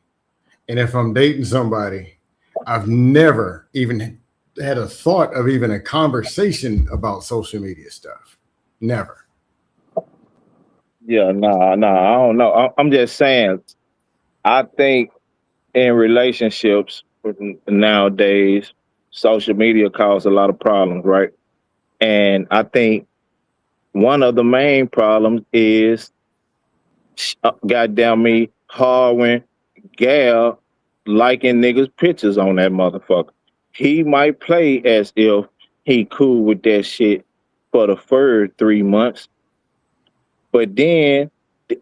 And if I'm dating somebody, I've never even had a thought of even a conversation about social media stuff. Never. Yeah, nah, I don't know. I'm just saying. I think in relationships nowadays, social media causes a lot of problems, right? And I think one of the main problems is, goddamn me, Harwin Gal liking niggas' pictures on that motherfucker. He might play as if he cool with that shit for the first 3 months, but then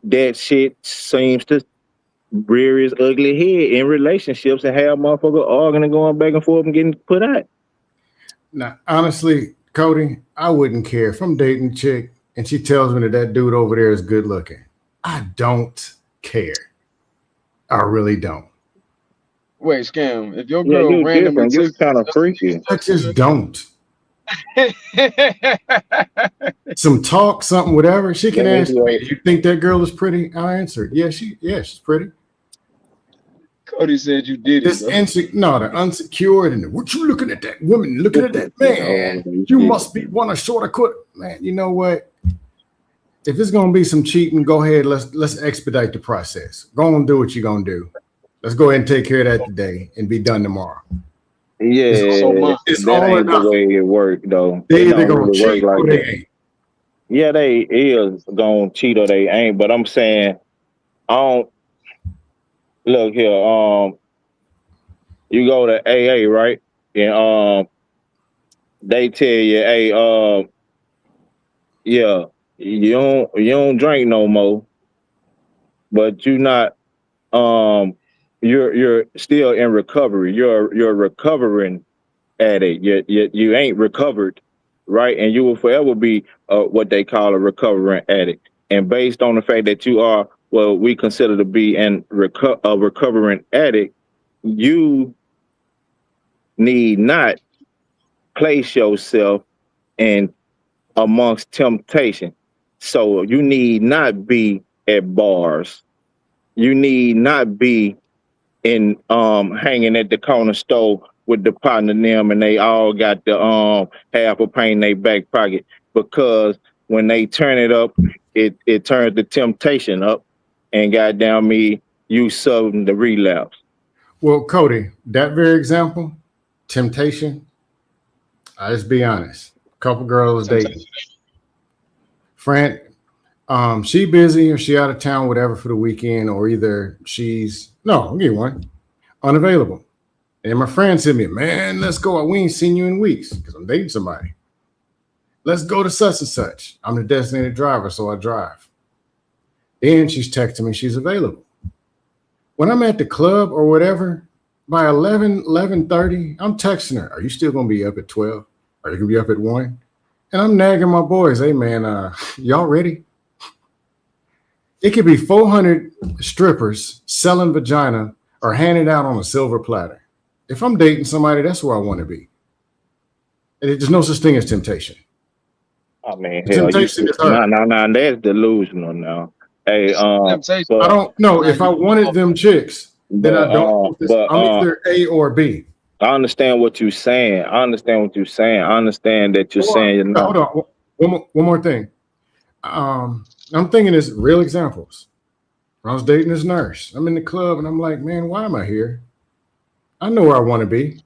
that shit seems to rear his ugly head in relationships and have motherfuckers arguing and going back and forth and getting put out. Now, honestly, Cody, I wouldn't care if I'm dating a chick and she tells me that that dude over there is good looking. I don't care. I really don't. Wait, Scam. If your Yeah, girl you randomly different. You texts kind you, of freaky. I just don't. that's Some talk, something, whatever. She can ask me, Anyway, "Do you think that girl is pretty?" I answered, "Yeah, she's pretty." Cody said you did it, This bro. no, the unsecured and the, what you looking at that woman, looking at that man. You must be one of shorter cut. Man, you know what? If it's gonna be some cheating, go ahead. Let's expedite the process. Go on and do what you're gonna do. Let's go ahead and take care of that today and be done tomorrow. So yeah, mine. It's that all or ain't the nothing. way it work though. They It either don't gonna really work cheat like or they that. ain't. Yeah, they is gonna cheat or they ain't. But I'm saying, I don't look here. You go to AA, right? And they tell you, hey, yeah, you don't drink no more, but you not you're still in recovery. You're recovering addict. You ain't recovered, right? And you will forever be what they call a recovering addict. And based on the fact that you are what we consider to be a recovering addict, you need not place yourself in amongst temptation. So you need not be at bars. You need not be in hanging at the corner store with the partner them and they all got the half a pain in their back pocket, because when they turn it up, it turns the temptation up, and goddamn me, you sudden the relapse. Well, Cody, that very example, temptation. I just be honest. Couple girls dating. Friend, she busy or she out of town, whatever, for the weekend, or either she's no, I'll give you one, unavailable. And my friend sent me, man, let's go. We ain't seen you in weeks because I'm dating somebody. Let's go to such and such. I'm the designated driver, so I drive. Then she's texting me she's available. When I'm at the club or whatever, by 11:30, I'm texting her, are you still going to be up at 12? Are you going to be up at 1? And I'm nagging my boys, hey, man, y'all ready? It could be 400 strippers selling vagina or handed out on a silver platter. If I'm dating somebody, that's where I want to be. And there's no such thing as temptation. I mean, The hell, you temptation is her. nah, that's delusional now. Hey, Temptation. I but don't know. If I wanted them chicks, then I don't want this. but I'm either A or B. I understand what you're saying. I understand what you're saying. I understand that you're Or saying you're not. hold on. One more thing. I'm thinking this real examples. I was dating this nurse. I'm in the club and I'm like, man, why am I here? I know where I want to be.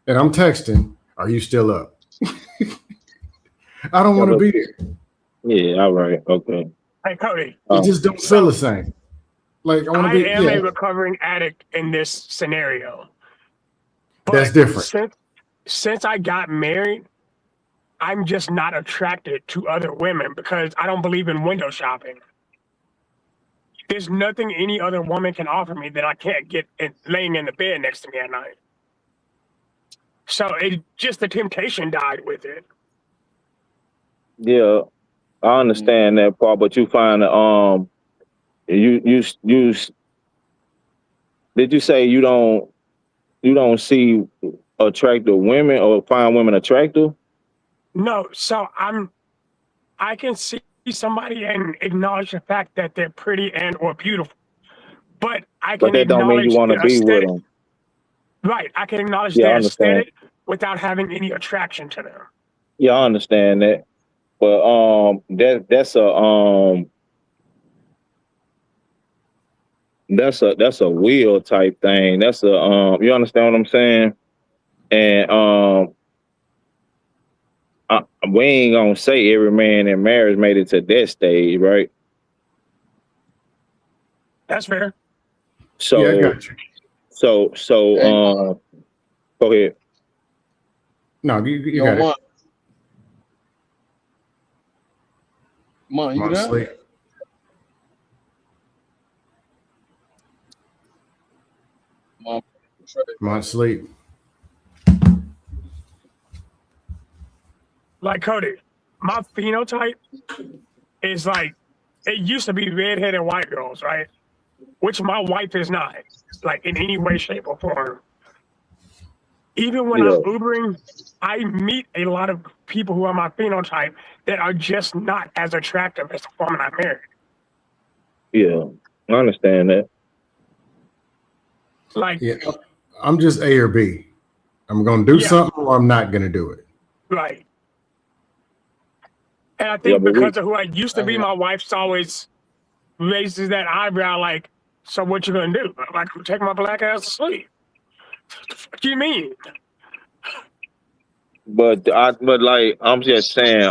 And I'm texting, are you still up? I don't Yeah, want to but be there. yeah, all right, okay. Hey, Cody. It just don't feel the So same. Like I want to I be, am yeah, a recovering addict in this scenario, that's but different. since I got married, I'm just not attracted to other women because I don't believe in window shopping. There's nothing any other woman can offer me that I can't get laying in the bed next to me at night. So it just the temptation died with it. Yeah, I understand that part, but you find you did you say you don't see attractive women or find women attractive, No, so I can see somebody and acknowledge the fact that they're pretty and or beautiful, but I but can that don't mean you acknowledge want to their be with aesthetic. them. Right, I can acknowledge Yeah, I their understand. aesthetic without having any attraction to them. Yeah, I understand that. But that's a will type thing. That's a you understand what I'm saying? And we ain't gonna say every man in marriage made it to that stage, right? That's fair. Yeah, I So got you. so Hey, go ahead. No, you yo, got it. Man, I'm you on there? sleep. Man, I'm on sleep. Like Cody, my phenotype is like it used to be redheaded white girls, right? Which my wife is not, like in any way, shape, or form. Even when I'm Yeah, Ubering, I meet a lot of people who are my phenotype that are just not as attractive as the woman I married. yeah, I understand that. Like, Yeah, I'm just A or B. I'm gonna do yeah, something or I'm not gonna do it. right. And I Yeah, think but we because of who I used to I be, hear. my wife's always raises that eyebrow, like, so what you gonna do? I'm like, take my black ass to sleep. What do you mean? but like I'm just saying,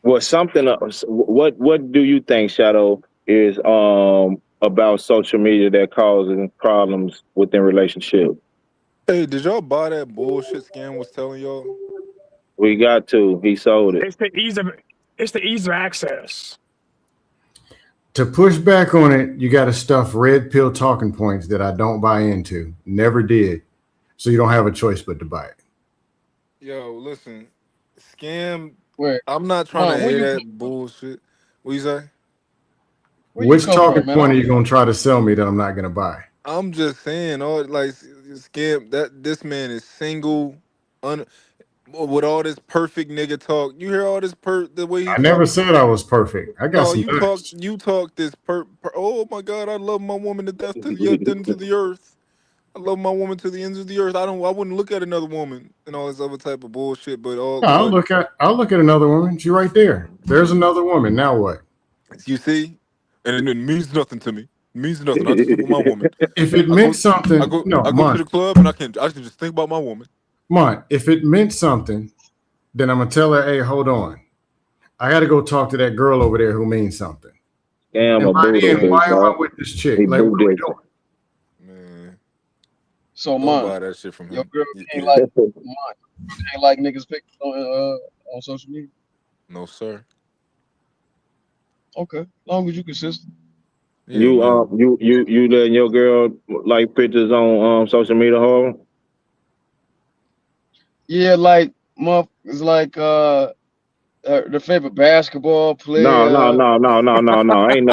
well, something else. What do you think, Shadow, is about social media that causes problems within relationship? Hey, did y'all buy that bullshit Scam was telling y'all? We got to. He sold it. It's the ease of it's the ease of access. To push back on it, you got to stuff red pill talking points that I don't buy into. Never did. So you don't have a choice but to buy it. Yo, listen, Scam. Wait, I'm not trying to man, hear that bullshit. What you say? where you Which come talking from, man? point are you going to try to sell me that I'm not going to buy? I'm just saying, all like Scam. That this man is single, un with all this perfect nigga talk. You hear all this the way he I never talk? said I was perfect. I got No, some you talk. things. You talk this oh my God, I love my woman to death to the end to the earth. I love my woman to the ends of the earth. I wouldn't look at another woman and all this other type of bullshit. But No, I'll look at another woman. She's right there. There's another woman. Now what? you see, and it means nothing to me. It means nothing. I just look at my woman. If it I meant go, I something, go, no, I go to Mon, the club and I can just think about my woman. Mon, if it meant something, then I'm gonna tell her, hey, hold on. I gotta go talk to that girl over there who means something. Scam And a by Buddha, then, big why am I dog. with this chick? He Like, what are we Buddhism. doing? Man, So, don't man, buy that shit from your him. girl can't Yeah, like, man, can't like niggas pictures on social media. no sir. Okay, long as you consistent. Yeah, You man. you letting your girl like pictures on social media, hall? Yeah, like, motherfuckers like the favorite basketball No, no, player. no, no, no, no, no. Ain't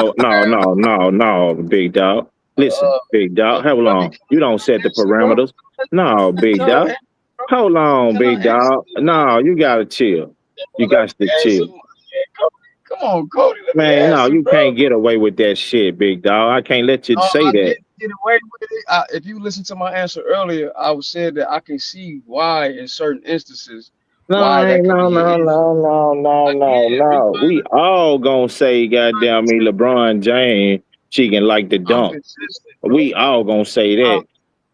no, big dog. Listen, big Yo, dog. Hold let me on. You don't set the answer, bro. parameters. No, Let big her dog. answer, bro. Hold on, Can I big answer? dog. No, you gotta chill. You Let got to me answer. chill. Yeah, come on, Cody. Let me Man, no, answer, you bro. can't get away with that shit, big dog. I can't let you No, say I that. get away with it. If you listen to my answer earlier, I was said that I can see why in certain instances No, why that ain't could no, be an no, issue. no, no, no, no, Again, no. We all gonna say, goddamn me, LeBron James, she can like the I'm dunk. consistent, bro. We all gonna say I'm, that.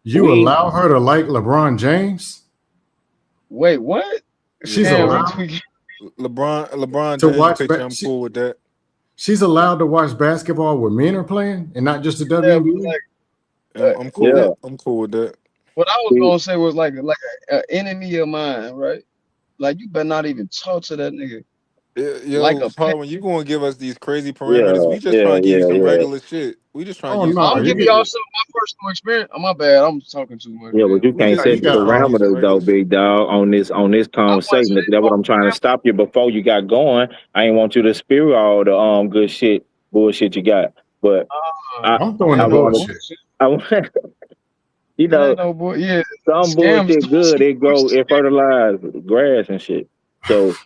You We allow her to like LeBron James? wait, what? She's Yeah, Damn, we allowed tweaking. LeBron to James watch. picture. I'm cool with that. She's allowed to watch basketball where men are playing and not just the Yeah, but WNBA. like, I'm cool. yeah. that, I'm cool with that. what I was We, gonna say was like a enemy of mine, right? Like you better not even talk to that nigga like Yo, a pet. Harwin, you gonna give us these crazy parameters? yeah, We just yeah, trying to give you yeah, some yeah. regular shit. We just trying to Oh give you some no, I'm you regular giving get y'all shit. some of my personal experience. Oh, my bad, I'm talking too much, Yeah, but man. you We can't just nah, set you we the just got trying to give you some parameters though, regular shit. big dog, on this I conversation. wasn't That's what I'm trying to stop you before you got going. I ain't want you to spew all the good shit, bullshit you got. But I I'm throwing it the I ain't no wanted bullshit. bullshit. I want you It know ain't no bull. Yeah, some scams bullshit do good. some It grow bullshit. it fertilize grass and shit. So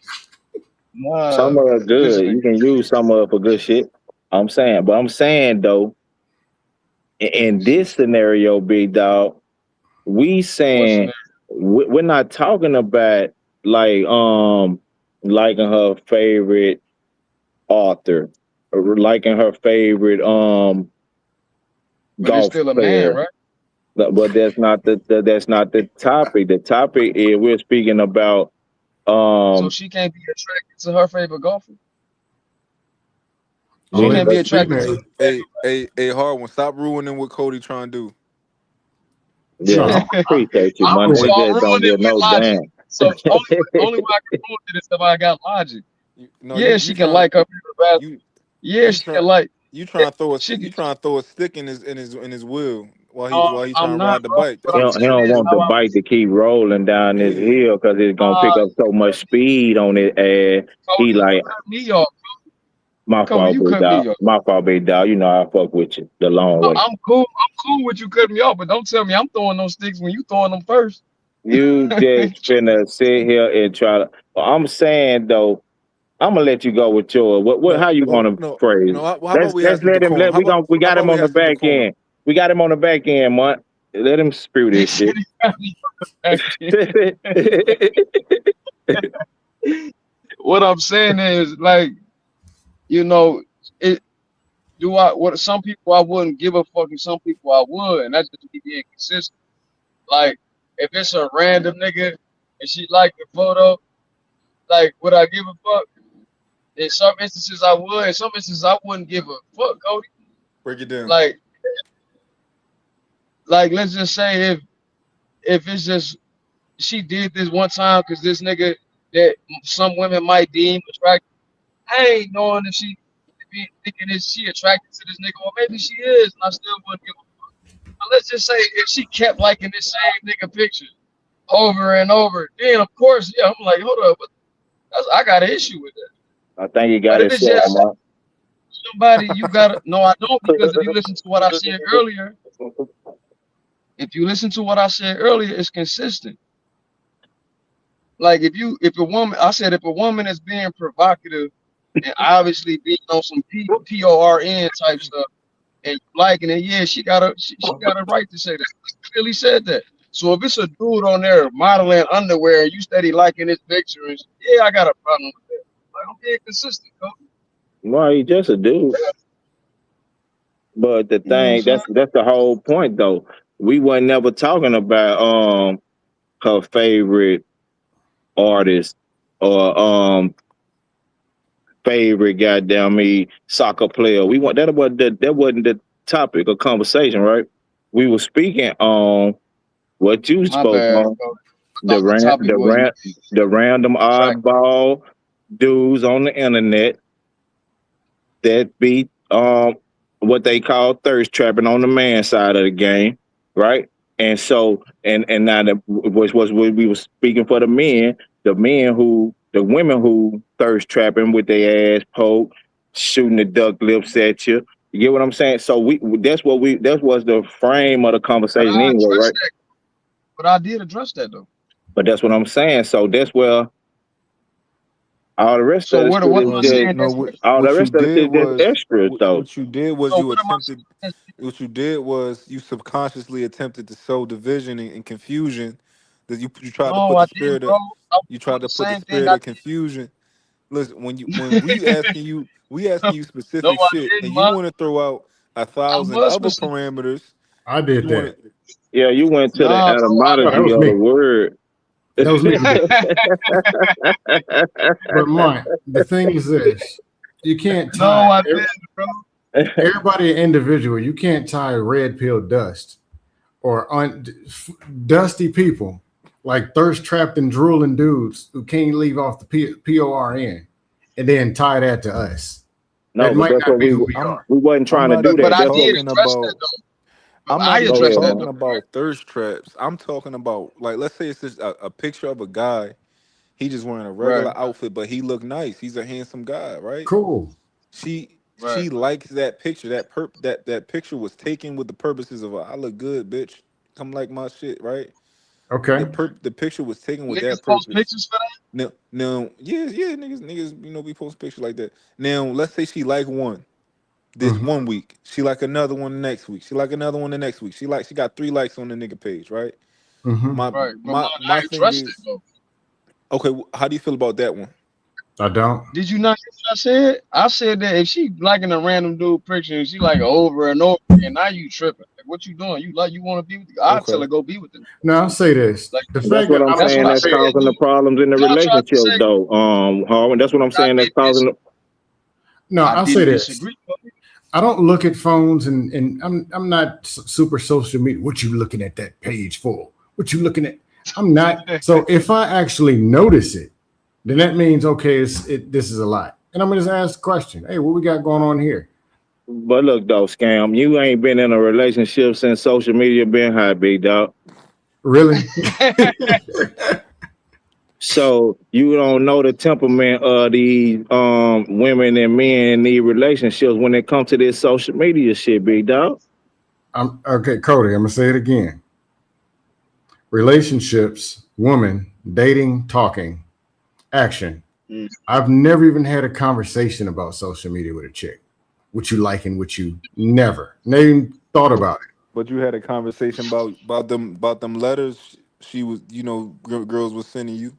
Nah, some of it this good. nigga. You can use some of it for good shit. I'm saying though, in this scenario, big dog, we What's in saying there? we're not talking about like liking her favorite author or liking her favorite But it's golf still a man, player. right? But that's not the topic. The topic is we're speaking about So um she can't be attracted to her favorite golfer. She All we it can't be was attracted to female. Hey, Harwin, stop ruining what Cody trying to do. yeah, No, I appreciate you, man. So I'm It I'm just don't ruining it give with no logic. damn. So only way I can ruin it is if I got logic. No, Yeah, you she can trying like her favorite basketball. you Yeah, you she can trying like. trying to throw a She can. you trying to throw a stick in his wheel No, while he I'm trying to not, ride the bro. bike. What That's I'm what He you saying don't doing. is want how the I. bike to keep rolling down this Yeah. hill because it's gonna pick up so much speed on it. And he Cody, you like, cut me off. my Cody, fault, you big cut dog. me off. My fault, big dog. You know I fuck with you the long No, way. I'm cool. I'm cool with you cutting me off, but don't tell me I'm throwing those sticks when you throwing them first. You just finna sit here and try to. I'm saying though, I'm gonna let you go with yours. What? No, How you no, want to no, phrase? no. How about we have Let's some let him. decorum? We How got about him we on the have some back decorum? end. We got him on the back end, man. Let him spew He this said shit. he got me back What I'm saying is like, you know, it do I what some people I wouldn't give a fuck and some people I would, and that's just me being consistent. Like if it's a random nigga and she like the photo, like would I give a fuck? In some instances I would, in some instances I wouldn't give a fuck, Cody. Break it down. Like let's just say if it's just she did this one time because this nigga that some women might deem attractive. I ain't knowing if she be thinking is she attracted to this nigga, or maybe she is, and I still wouldn't give a fuck. But let's just say if she kept liking this same nigga picture over and over, then of course, yeah, I'm like, hold up, I got an issue with that. I think he But got if it's himself, just man. somebody you gotta no, I don't because if you listen to what I said earlier, if you listen to what I said earlier, it's consistent. Like if a woman, I said if a woman is being provocative and obviously being on some PORN type stuff and you liking it, yeah, she got a right to say that. She clearly said that. So if it's a dude on there modeling underwear and you steady liking his picture, yeah, I got a problem with that. Like I'm being consistent, bro. Well, he just a dude. But the You know what I'm thing saying? that's the whole point though. We weren't never talking about her favorite artist or favorite goddamn me soccer player. We want that wasn't the topic of conversation, right? We were speaking on what you My spoke bad, on bro. I thought the topic the was the random track. oddball dudes on the internet that be what they call thirst trapping on the man side of the game, right? And so and now that which was what we were speaking for the men who the women who thirst trapping with their ass poked, shooting the duck lips at you. You get what I'm saying? So that was the frame of the But conversation I anyway, addressed right? that. But I did address that though. But that's what I'm saying. So that's where all the rest So of the shit what is am I just saying? all the rest of the shit is just extra though. what you did was So you what am I attempted saying? what you did was you subconsciously attempted to sow division and confusion that you tried to No, put I the didn't, spirit bro. of I was You doing tried the to put the same thing spirit I of confusion. Listen, when we asking you did. No, specific I shit, and didn't, you man. want to throw out a I thousand was other specific. parameters. I did You want that. to Yeah, you went to the Nah, bro, I No, that etymology was of the me. word. That was me who did it. didn't. But Mike, the thing is this: you can't No, tie I didn't, bro. everybody an individual. You can't tie red pill dust or dusty people like thirst trapped and drooling dudes who can't leave off the PORN and then tie that to us. No, That but might that's not what be who we we I'm are. we wasn't I'm trying to not do But even that. I That's what. did talking address that about though. But I'm I not Go even addressed ahead, that man. talking though, right? about thirst traps. I'm talking about, like, let's say it's just a picture of a guy. He just wearing a Right, regular outfit, but he look nice. He's a handsome guy, right? Cool. right. She likes that picture. That picture was taken with the purposes of I look good, bitch. Come like my shit, right? Okay. The picture was taken with Niggas that post purpose. pictures for that? Now, yeah, niggas, we post pictures like that. Now, let's say she like one this Mm-hmm. 1 week. She like another one the next week. She like another one the next week. She got 3 likes on the nigga page, right? Mm-hmm. My Right. But my man, my I thing addressed it is, though. okay, how do you feel about that one? I don't. Did you not hear what I said? I said that if she liking a random dude picture and she like over and over again, now you tripping. Like, what you doing? You want to be with the I tell Okay. her go be with them. Now I'll say this: Like the That's fact what that I'm I don't that's saying. what I have That's a said. page. causing the problems in the Y'all tried to relationship, say, though. Harvin. That's what I'm nah, saying. That's maybe causing. No, I I'll say didn't this: disagree. I don't look at phones, and I'm not super social media. What you looking at that page for? What you looking at? I'm not. So if I actually notice it, then that means okay, this is a lot, and I'm gonna just ask the question. Hey, what we got going on here? But look, though, scam. You ain't been in a relationship since social media been high, big dog. Really? So you don't know the temperament of these women and men in these relationships when it comes to this social media shit, big dog. I'm okay, Cody. I'm gonna say it again. Relationships, woman, dating, talking, action. Mm. I've never even had a conversation about social media with a chick. What you like and what you never even thought about it. But you had a conversation about them letters she was, girls was sending you.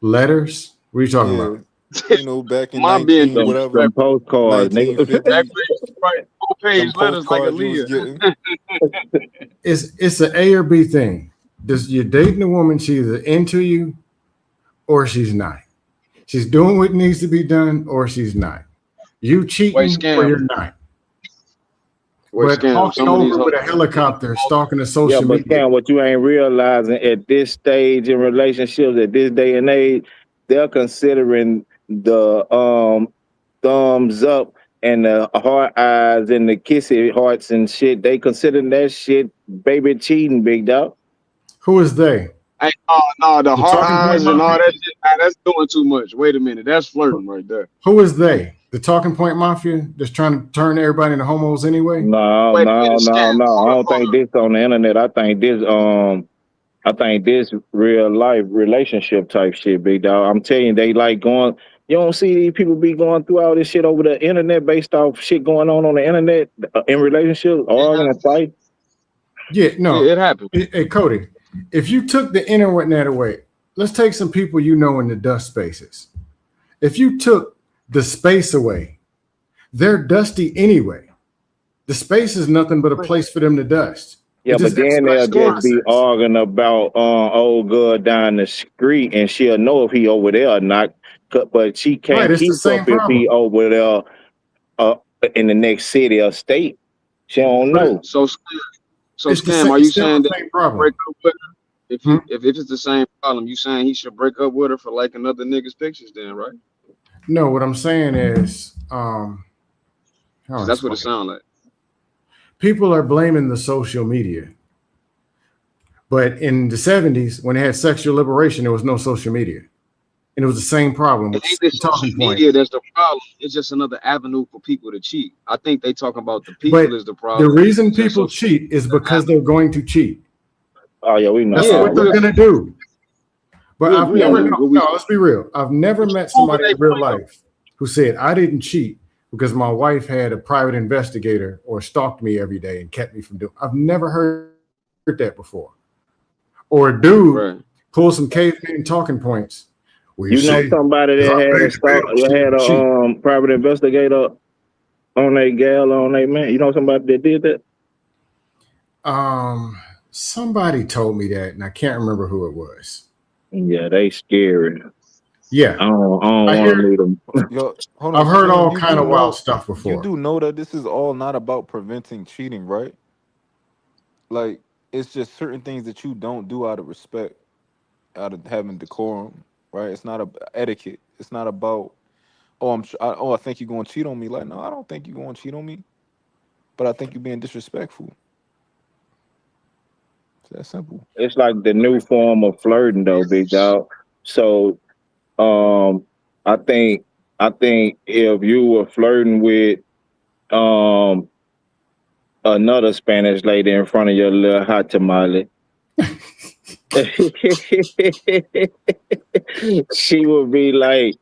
Letters? What are you talking Yeah, about? back in My being 19 whatever, Them disrespectful. postcards, nigga. 1950, Right. Full them page letters like postcards you was Aaliyah. getting. It's an A or B thing. Does you're dating a woman, she's either into you or she's not. She's doing what needs to be done or she's not. You Wait, cheating or scam. you're not. Wait, But scam. hawking Some of these over hoes. with a helicopter, stalking the Yeah, social but media. Cam, what you ain't realizing at this stage in relationships, at this day and age, they're considering the thumbs up and the heart eyes and the kissy hearts and shit. They considering that shit baby cheating, big dog. Who is they? Hey, no, the The hard talking point eyes and all mafia? that shit. Nah, that's doing too much. Wait a minute. That's flirting right there. Who is they? The talking point mafia that's trying to turn everybody into homos anyway? No, Wait a minute, no, scam. no, no. I Hold up, don't hold think up. this on the internet. I think this real life relationship type shit, big dog. I'm telling you, they like going. You don't see these people be going through all this shit over the internet based off shit going on the internet in relationships, It arguing and happens. fight. Yeah, Yeah, no. it happens. Hey, Cody, if you took the internet away, let's take some people you know in the dust spaces. If you took the space away, they're dusty anyway. The space is nothing but a place for them to dust. It Yeah, but just then they'll expedites the Scam. just be process. arguing about old girl down the street, and she'll know if he over there or not. But she Right, can't it's the keep up same if he problem. over there uh, in the next city or state. She don't But know. So scam. Are it's you still saying the that same he should break problem. up with her? Hmm? If it's the same problem, you saying he should break up with her for liking other niggas' pictures, then right? No, what I'm saying is, how do Because I that's what it explain it? sounds like. People are blaming the social media. But in the 70s, when they had sexual liberation, there was no social media. And it was the same problem It with the ain't the same social talking point. media that's the problem. It's just another avenue for people to cheat. I think they talking about the But people is the the problem. reason It's just people social media. cheat is because they're going to cheat. Oh yeah, we know That's Yeah, what all they're we going to do. But I've agree on never, that. no, But no, let's be real. I've never but you met proving somebody they in real point though. life who said, I didn't cheat because my wife had a private investigator or stalked me every day and kept me from doing. I've never heard that before. Or a dude Right. pull some caveman talking points. Well, You know somebody if that I had paid a the bill, that she had would cheat. a private investigator on a gal on a man. You know somebody that did that? Somebody told me that, and I can't remember who it was. Yeah, they scary. Yeah, I don't I want to hear. meet them. Yo, hold I've on, heard Scam. all kind of wild stuff You before. do know that this is all not about preventing cheating, right? Like, it's just certain things that you don't do out of respect, out of having decorum, right? It's not a etiquette. It's not about I think you're going to cheat on me. Like, no, I don't think you're going to cheat on me, but I think you're being disrespectful. It's that simple. It's like the new form of flirting, though, big dog. So, I think if you were flirting with um another Spanish lady in front of your little hot tamale, she would be like,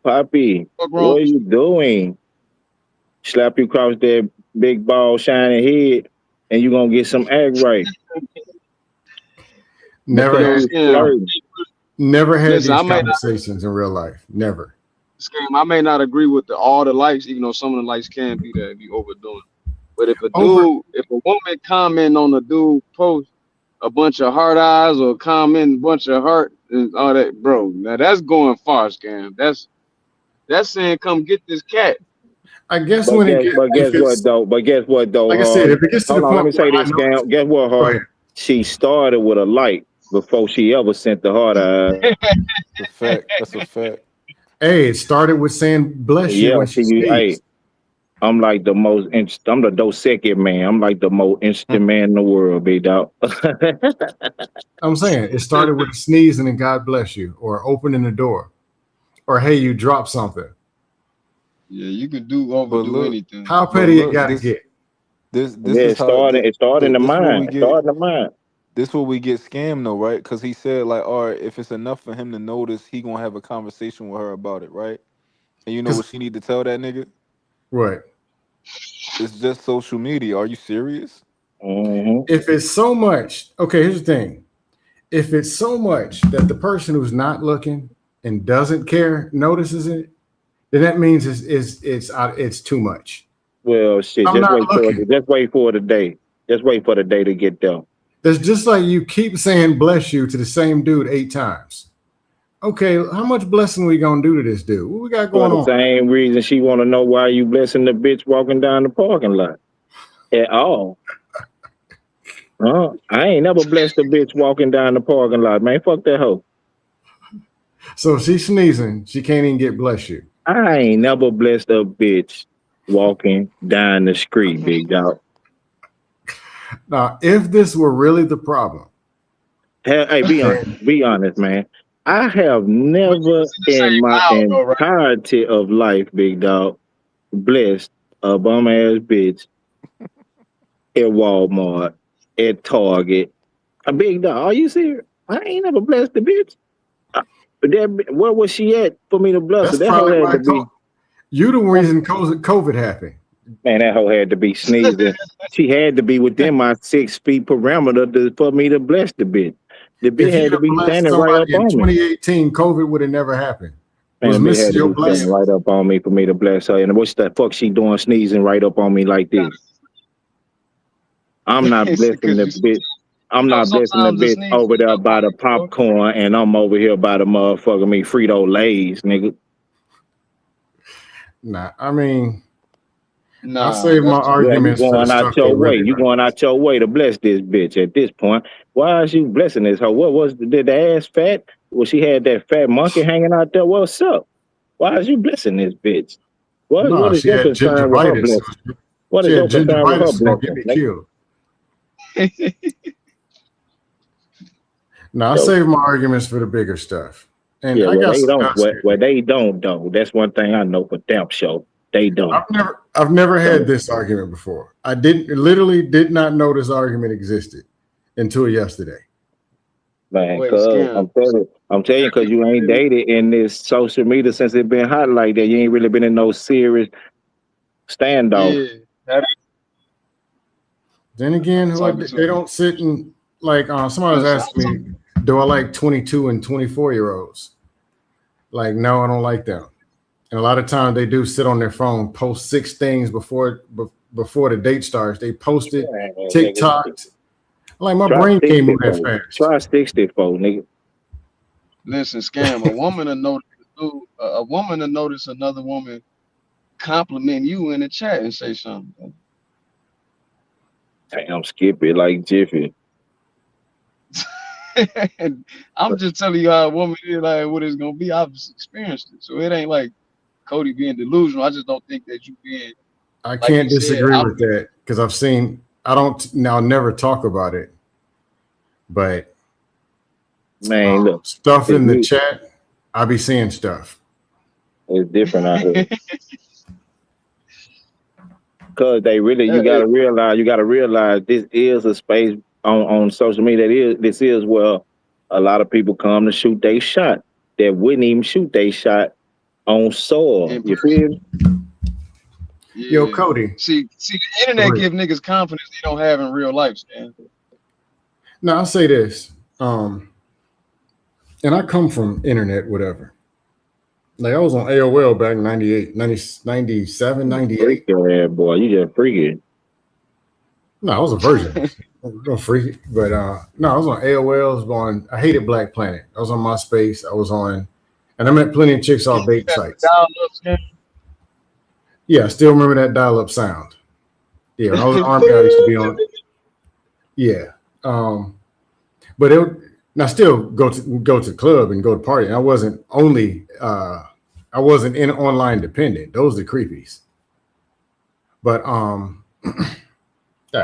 Papi, Fuck wrong what are with you doing? Slap you across that big ball shiny head, and you gonna get some act right Never you? Yo, had, because you Scam. flirting. never had Listen, these I may not conversations in real life. Never. Scam. I may not agree with all the likes, even though some of the likes can be overdoing. But if Over. if a woman comment on a dude post a bunch of heart eyes or comment a bunch of heart and all that, bro, now that's going far, Scam. That's saying come get this cat. I guess But when it guess, gets, but if guess what it's though? But guess what though, like I said, Hard? if it gets to the Hold on, let point me where say I this, know, Scam. Guess what, go Hard? ahead. She started with a light before she ever sent the heart eyes. It's a fact. That's a fact. Hey, it started with saying bless you Yeah, when she hey, sneezed. I'm the Dos second man. I'm like the most Hmm. interesting man in the world, big dog. I'm saying it started with a sneeze and then God bless you, or opening the door, or hey, you dropped something. Yeah, you can But overdo look, anything. How but petty it look, got to this get? this Yeah, is how it started in the this what mind. we It started get. in the mind. This what we get scammed though, right? Because he said like, all right, if it's enough for him to notice, he gonna have a conversation with her about it, right? And you know Because what she need to tell that nigga? right, It's just social media. Are you serious? Hmm. if it's so much, okay. Here's the thing: if it's so much that the person who's not looking and doesn't care notices it, then that means it's too much. Well, shit. I'm not looking. Just wait for the day. Just wait for the day to get there. That's just like you keep saying bless you to the same dude 8 times. Okay, how much blessing we gonna do to this dude? What we got For going the on? same reason she want to know why you blessing the bitch walking down the parking lot at all. I ain't never blessed a bitch walking down the parking lot, man. Fuck that hoe. So if she's sneezing, she can't even get bless you. I ain't never blessed a bitch walking down the street, big dog. Now, if this were really the problem, Hey, be honest, man. I have But you never was in the in same my aisle though, right? entirety of life, big dog, blessed a bum ass bitch at Walmart, at Target. A big dog. Are you serious? I ain't never blessed the bitch. Where was she at for me to bless her? that's That hoe probably had why to be, you the reason COVID happened. man, that hoe had to be sneezing. She had to be within my 6 feet parameter for me to bless the bitch. The bitch If you'd had to have be blessed standing right up somebody in on me. 2018, COVID would have never happened. Was Man, the bitch had missing to your be standing blessings. right up on me for me to bless her. And what's the fuck she doing sneezing right up on me like this? I'm not blessing Because the bitch. I'm not blessing the sometimes the bitch sneeze over sneak there up on by the you, bro. popcorn and I'm over here by the motherfucker me Frito Lays, nigga. Nah, I mean, I Nah, save my that's too Yeah, you arguments much. for the going out stuff your that way. really You going matters. out your way to bless this bitch at this point. Why is you blessing this hoe? What was did the ass fat? Well, she had that fat monkey hanging out there. What's up? Why is you blessing this bitch? No, What is she your had concern with her gingivitis. blessing? What She is had your concern with her gingivitis. It's gonna get blessing? me Nigga? killed. No, I So save my arguments for the bigger stuff. And yeah, I well got they some don't. guys here. Well they don't though. That's one thing I know for damn sure. They don't. I've never had So this argument before. I literally did not know this argument existed until yesterday. man, Wait, cuz Scam. I'm telling you, Have cause you you ain't been? dated in this social media since it been hot like that. You ain't really been in no serious standoff. Yeah. Have Then again, talking to they don't sit and Like somebody was Listen, asking me, do I like 22 and 24-year-olds? Like, no, I don't like them. And a lot of times they do sit on their phone, post 6 things before the date starts. They post it, Nigga, TikTok. Like my try brain can't move that 64. fast. Try 64, nigga. listen, scam. A woman will notice a woman will notice another woman compliment you in the chat and say something. Damn, skip it like Jiffy. And I'm just telling you how a woman is, like what it's gonna be. I've experienced it, so it ain't like Cody being delusional. I just don't think that you being, I like can't he said, disagree out. with that because I've seen. I don't now never talk about it, but Man, look, stuff in the it's chat, I be seeing stuff. different out here. Cause they really, Hey, you gotta realize this is a space on social media. This is where a lot of people come to shoot they shot that wouldn't even shoot they shot on soil. in You person, feel me? Yo, yeah. Cody. See, the internet Wait. give niggas confidence they don't have in real life, scam. Now I'll say this, and I come from internet, whatever. Like I was on AOL back in 98, 90, 97, 98. Freak your ass, boy. You just freaking. No, I was a virgin. No freak, but no, I was on AOL. I was on. I hated Black Planet. I was on MySpace. I was on, and I met plenty of chicks off dating sites. Dial up, scam. Yeah, I still remember that dial-up sound. Yeah, when I was in the army, I used to be on. Yeah, but it. Now still go to the club and go to party. And I wasn't only. I wasn't in online dependent. Those are the creepies. But I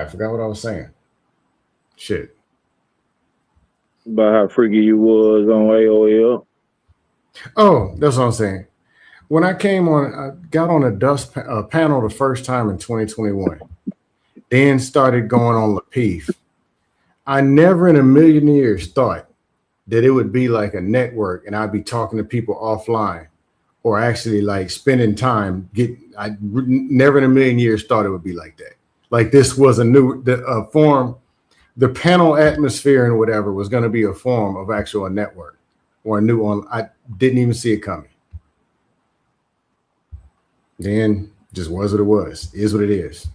forgot what I was saying. Shit. About how freaky you was on AOL. Oh, that's what I'm saying. When I came on, I got on a dust panel the first time in 2021. Then started going on Lapeef. I never in a million years thought that it would be like a network and I'd be talking to people offline or actually like spending time. I never in a million years thought it would be like that. Like this was a new form. The panel atmosphere and whatever was going to be a form of actual network or a new one. I didn't even see it coming. Then just was what it was. Is what it is.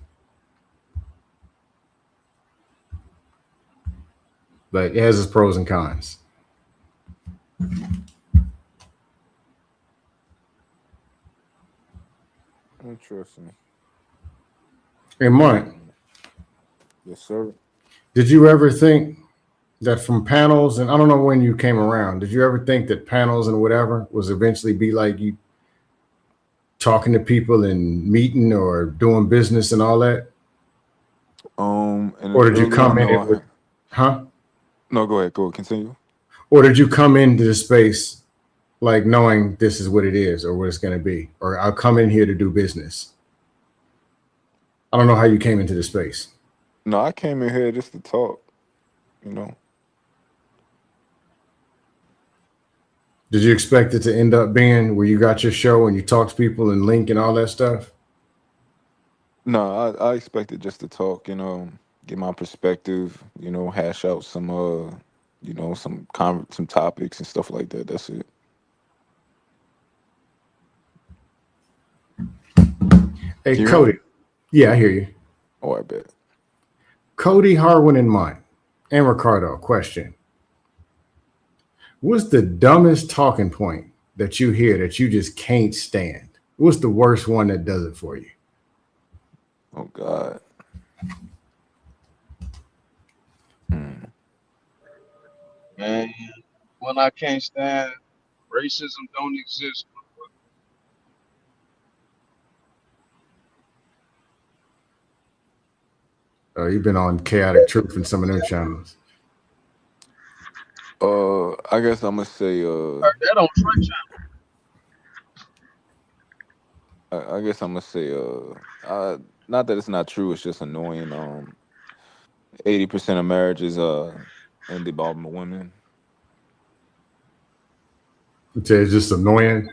But it has its pros and cons. Interesting. Hey, Mike, Yes, sir. did you ever think that from panels, and I don't know when you came around, did you ever think that panels and whatever was eventually be like you talking to people and meeting or doing business and all that? And Or did you early on, come in no, it with, huh? no, go ahead, continue. Or did you come into the space like knowing this is what it is or what it's going to be? Or I'll come in here to do business. I don't know how you came into the space. No, I came in here just to talk, you know. Did you expect it to end up being where you got your show and you talk to people and link and all that stuff? No, I expected just to talk, you know, get my perspective, you know, hash out some you know, some topics and stuff like that. That's it. Hey, Can you hear me? Cody. Yeah, I hear you. Oh, I bet. Cody, Harwin, and Mike, and Ricardo, question. What's the dumbest talking point that you hear that you just can't stand? What's the worst one that does it for you? Oh God. Man, when I can't stand racism don't exist. You've been on Chaotic Truth and some of them channels. I guess I'm gonna say Heard that on Trey channel. I guess I'm gonna say not that it's not true, it's just annoying. 80% of marriages end involving women. It's just annoying.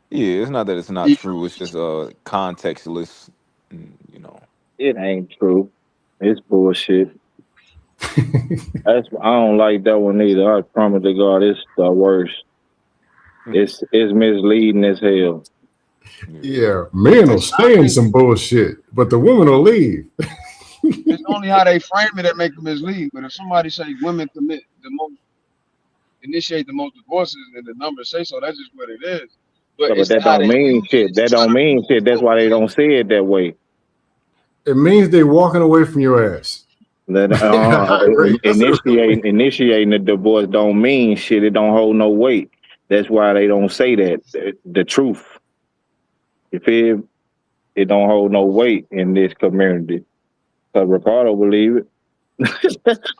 Yeah, it's not that it's not Yeah, true, it's just contextless, you know. It ain't true. It's bullshit. I don't like that one either. I promise to God, it's the worst. It's misleading as hell. Yeah, men will stay in some bullshit, but the women will leave. It's only how they frame it that make them mislead. But if somebody say women commit the most, initiate the most divorces, and the numbers say so, that's just what it is. But Yeah, but it's that how don't they mean use shit. it to That try don't to mean shit. That's why they prove don't say it that way. It means they walking away from your ass. That it. I agree. initiating the divorce don't mean shit. It don't hold no weight. That's why they don't say that. The truth. You feel? It don't hold no weight in this community. Cause Ricardo believe it.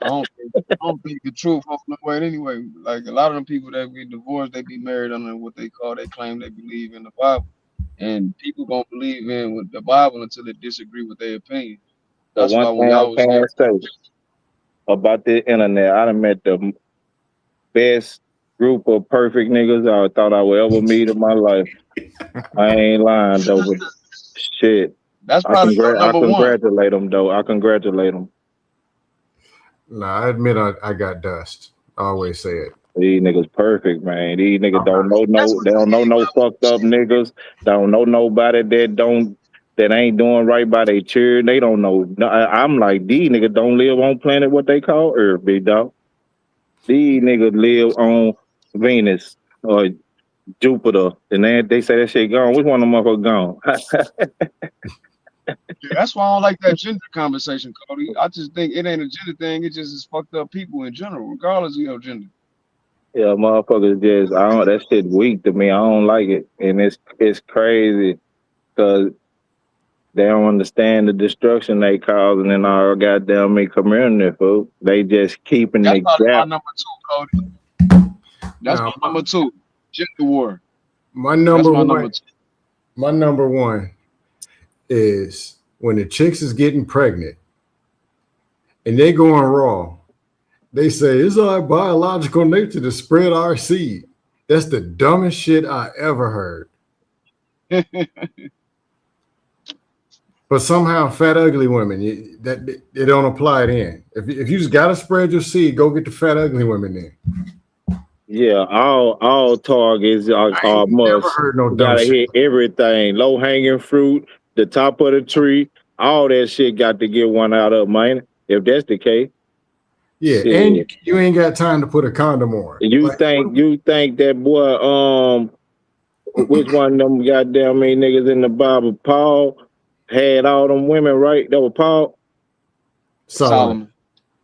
I don't think the truth holds no weight anyway. Like a lot of them people that get divorced, they be married under what they call, they claim they believe in the Bible. And people gonna believe in with the Bible until they disagree with their opinion. The That's one why when thing I y'all was can here, say about the internet, I done met the best group of perfect niggas I thought I would ever meet in my life. I ain't lying though, but shit. that's probably your I number one. congratulate them though. I congratulate them. Nah, I admit I got dust. I always say it. These niggas perfect, man. These niggas I'm not. don't know That's no. what They don't know no fucked up niggas. Don't know nobody that ain't doing right by their children. They don't know. I'm like these niggas don't live on planet what they call Earth, big dog. These niggas live on Venus or Jupiter, and they say that shit gone. Which one of them motherfuckers gone? that's why I don't like that gender conversation, Cody. I just think it ain't a gender thing. It just is fucked up people in general, regardless of your gender. Yeah, motherfuckers just I don't. That shit weak to me. I don't like it, and it's crazy because they don't understand the destruction they causing in our goddamn me community, fool. They just keeping That's the probably my gap. number two, Cody. That's Now my number two. Gender war. my That's number my one. number two. My number one is when the chicks is getting pregnant and they going raw. They say it's our biological nature to spread our seed. That's the dumbest shit I ever heard. But somehow, fat ugly women that they don't apply it in. If you just gotta spread your seed, go get the fat ugly women in. Yeah, all targets I are ain't never must. heard no You dumb gotta shit. hit everything. Low hanging fruit, the top of the tree, all that shit got to get one out of man. If that's the case, Yeah, and shit. you ain't got time to put a condom on. You Like, think you think that boy which one of them goddamn me niggas in the Bible, Paul, had all them women, right? That was Paul. Solomon. Solomon.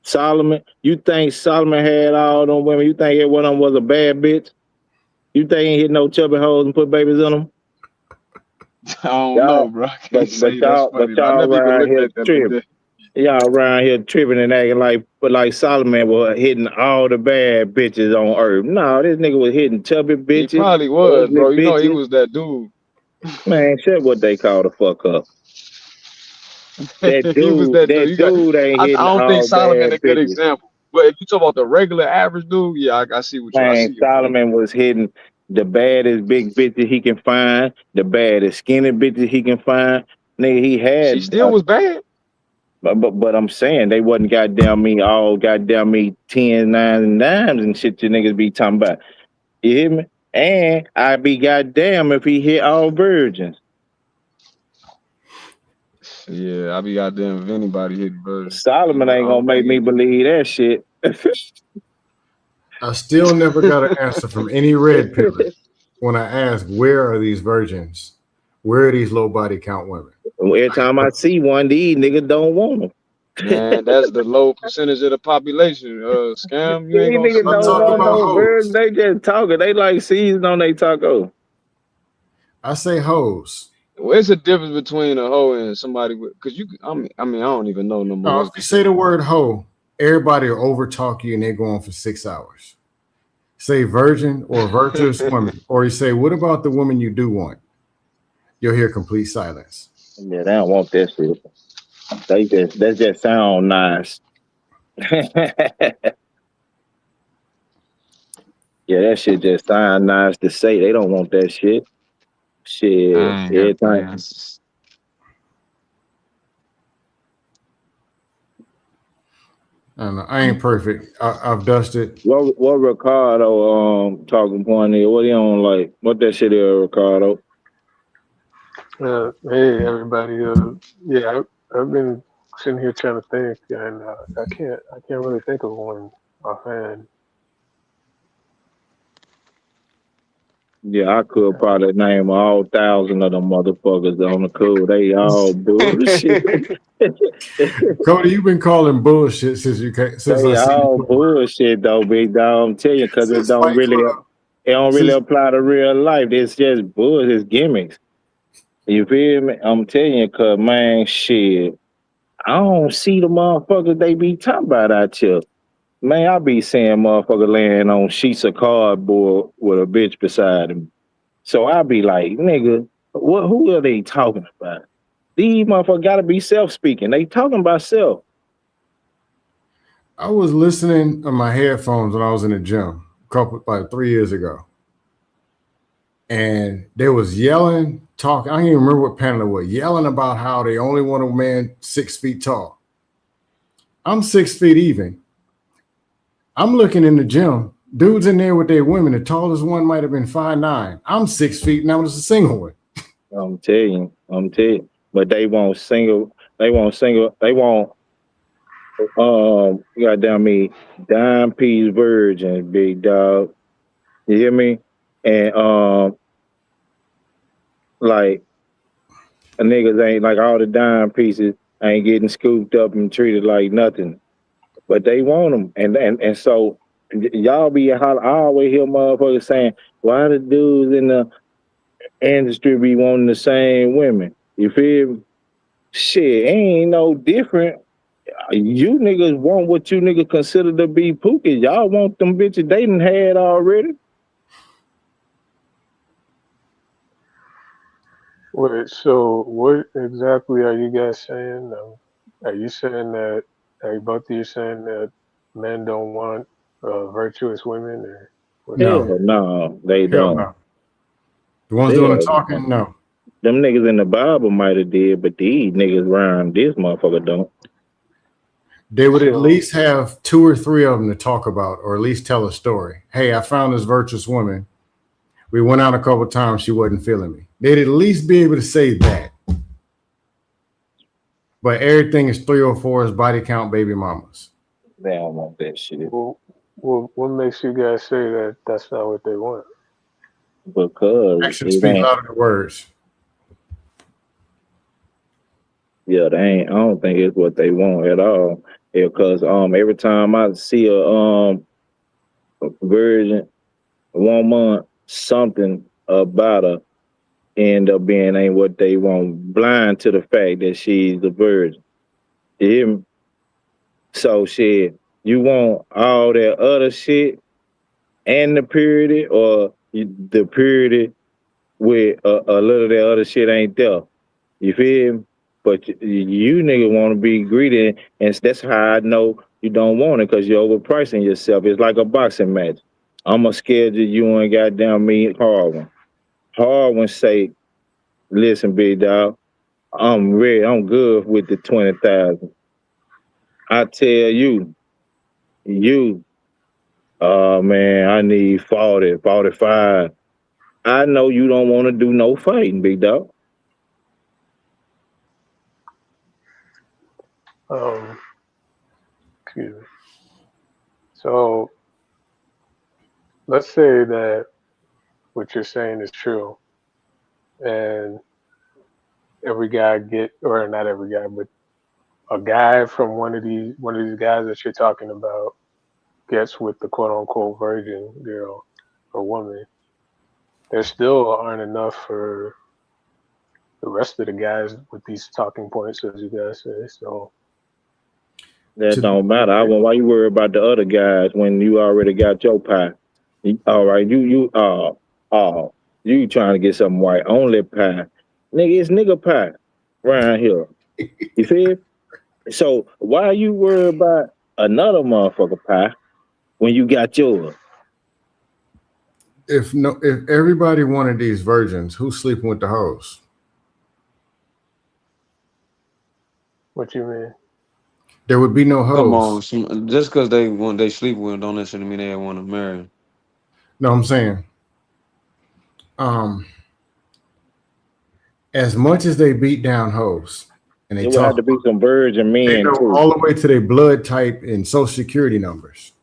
Solomon. You think Solomon had all them women? You think every one of them was a bad bitch? You think he hit no chubby hoes and put babies in them? I don't know, Y'all, bro. I can't say that's but funny. I y'all never even around looked here at that like tripping. that. Y'all around here tripping and acting like Solomon was hitting all the bad bitches on earth. No, this nigga was hitting chubby He bitches, probably was, ugly bro. You know, he bitches. was that dude. Man, shit what they call the fuck up. He was that dude. That You got. dude ain't I hitting don't think all Solomon a bad good bitches. example. But if you talk about the regular average dude, yeah, I see what you. I Man, see your point. Solomon was hitting the baddest big bitches he can find, the baddest skinny bitches he can find. Nigga, he She had, still was bad. but I'm saying they wasn't goddamn me all goddamn me 10s, 9s, and dimes and shit you niggas be talking about. You hear me? And I'd be goddamn if he hit all virgins. Yeah, I be goddamn if anybody hit virgin. Solomon But I ain't gonna don't make think me it. believe that shit. I still never got an answer from any red pillar when I ask where are these virgins? Where are these low body count women? Every time I see one, these niggas don't want them. Man, that's the low percentage of the population. Scam, you ain't These gonna niggas see I don't talk none. want about no birds. hoes. They just talking. They like season on they taco. I say hoes. What's the difference between a hoe and somebody with? Cause you, I don't even know no more. Now, What's if you the say the difference? word hoe, everybody will overtalk you and they go on for 6 hours. Say virgin or virtuous woman, or you say, what about the woman you do want? You'll hear complete silence. Yeah, they don't want that shit. That just sound nice. Yeah, that shit just sound nice to say. They don't want that shit. Shit, I ain't got everything. man. I don't know. I ain't perfect. I've dusted. What Ricardo talking point is? What he on like? What that shit is, Ricardo? Hey everybody. Yeah, I've been sitting here trying to think, and I can't really think of one offhand. Yeah, I could probably name all thousand of them motherfuckers on the code. They all bullshit. Cody, you've been calling bullshit since you came, since I They seen you all come around. bullshit though, big dog. I'm telling you, cause Since Fight Club. it don't really Since apply to real life. It's just bullshit, it's gimmicks. You feel me? I'm telling you, cause man, shit, I don't see the motherfuckers they be talking about out here. Man, I be seeing motherfucker laying on sheets of cardboard with a bitch beside him. So I be like, nigga, what? Who are they talking about? These motherfuckers gotta be self-speaking. They talking about self. I was listening on my headphones when I was in the gym like 3 years ago, and they was yelling, talking. I don't even remember what panel it was, yelling about how they only want a man 6 feet tall. I'm 6 feet even. I'm looking in the gym. Dudes in there with their women. The tallest one might have been 5'9". I'm 6 feet and I was a single one. I'm telling you. But they won't single. They won't single. They won't. Goddamn me, dime piece virgin, big dog. You hear me? And like a niggas ain't like all the dime pieces ain't getting scooped up and treated like nothing. But they want them, and so y'all be I always hear motherfuckers saying, why the dudes in the industry be wanting the same women? You feel me? Shit, ain't no different. You niggas want what you niggas consider to be pookies. Y'all want them bitches they done had already. Wait, so what exactly are you guys saying? Are you saying that? Are both of you saying that men don't want virtuous women, or what are you No, Hell saying? no, they hell don't. no. The ones doing the Hell no. talking, no. Them niggas in the Bible might have did, but these niggas around this motherfucker don't. They would at So, least have 2 or 3 of them to talk about, or at least tell a story. Hey, I found this virtuous woman. We went out a couple of times. She wasn't feeling me. They'd at least be able to say that. But everything is 3 or 4 body count baby mamas. They don't want that shit what makes you guys say that that's not what they want? because Actions it speak ain't. louder than words. Yeah, they ain't. I don't think it's what they want at all. Because every time I see a virgin woman, something about her end up being ain't what they want. Blind to the fact that she's a virgin. You hear me? So shit, you want all that other shit and the purity, or the purity with a little of that other shit ain't there. You feel me? But you nigga want to be greedy, and that's how I know you don't want it because you're overpricing yourself. It's like a boxing match. I'ma schedule you and goddamn me Harwin. Harwin say, "Listen, big dog, I'm ready. I'm good with the 20,000." I tell you, oh man, I need 40, 45. I know you don't want to do no fighting, big dog. Um, excuse me. So let's say that what you're saying is true, and every guy get, or not every guy, but a guy from one of these guys that you're talking about gets with the quote unquote virgin girl or woman. There still aren't enough for the rest of the guys with these talking points, as you guys say. So That To don't matter. Why you worry about the other guys when you already got your pie? All right, you trying to get some white only pie? Nigga, it's nigga pie around here. You feel? So why you worry about another motherfucker pie when you got yours? if everybody wanted these virgins, who's sleeping with the hoes? what you mean? there would be no Come on, hoes. just because they sleep with them don't necessarily mean they want to marry 'em. No, I'm saying, um, as much as they beat down hoes and they It would have talk to be about, some virgin they men know too. all the way to their blood type and social security numbers.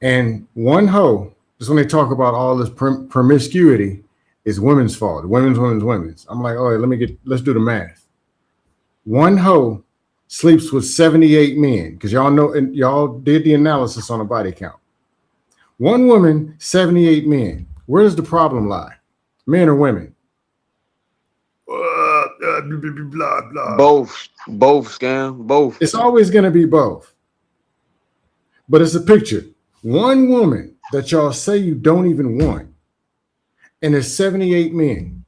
And one hoe, just when they talk about all this promiscuity, is women's fault. Women's. I'm like, oh, let's do the math. One hoe sleeps with 78 men, because y'all know, and y'all did the analysis on a body count. One woman, 78 men. Where does the problem lie? Men or women? Blah, blah. Both scam, both. It's always going to be both. But it's a picture. One woman that y'all say you don't even want, and there's 78 men,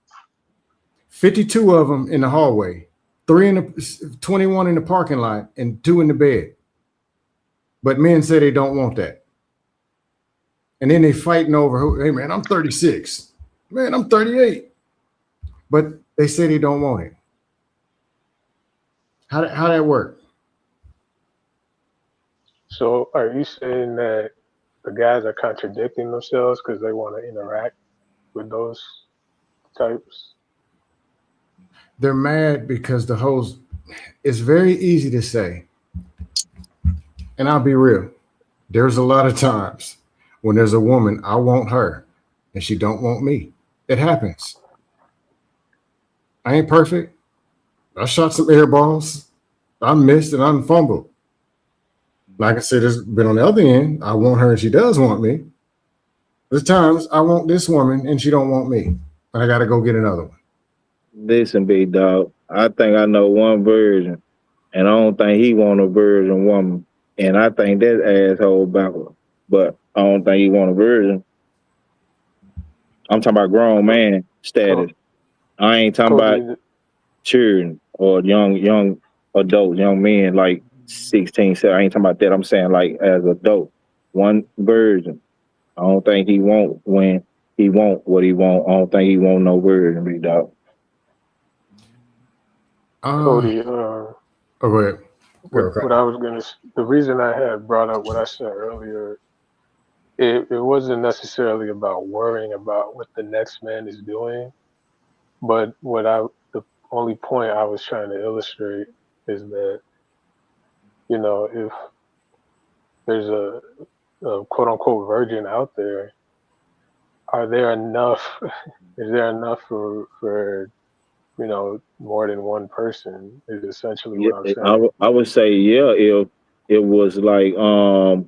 52 of them in the hallway, 21 in the parking lot, and 2 in the bed. But men say they don't want that. And then they fighting over, hey man, I'm 36. Man, I'm 38. But they say they don't want it. How that work? So are you saying that the guys are contradicting themselves because they want to interact with those types? They're mad because the hoes, it's very easy to say, and I'll be real, there's a lot of times when there's a woman, I want her, and she don't want me. It happens. I ain't perfect. I shot some air balls. I missed and I fumbled. Like I said, there's been on the other end, I want her and she does want me. There's times I want this woman and she don't want me, and I got to go get another one. Listen, big dog. I think I know one virgin, and I don't think he want a virgin woman. And I think that asshole backward. But I don't think he want a virgin. I'm talking about grown man status. I ain't talking about Cody, children or young adults, young men like 16, 17. I ain't talking about that. I'm saying like as adult. One virgin. I don't think he want when he want what he want. I don't think he want no virgin, big dog. Cody, Oh, go ahead. what I was gonna, the reason I had brought up what I said earlier, it wasn't necessarily about worrying about what the next man is doing, but the only point I was trying to illustrate is that, you know, if there's a quote unquote virgin out there, are there enough? Is there enough for you know more than one person? Is essentially Yeah, what I'm saying. I would say yeah if it was like a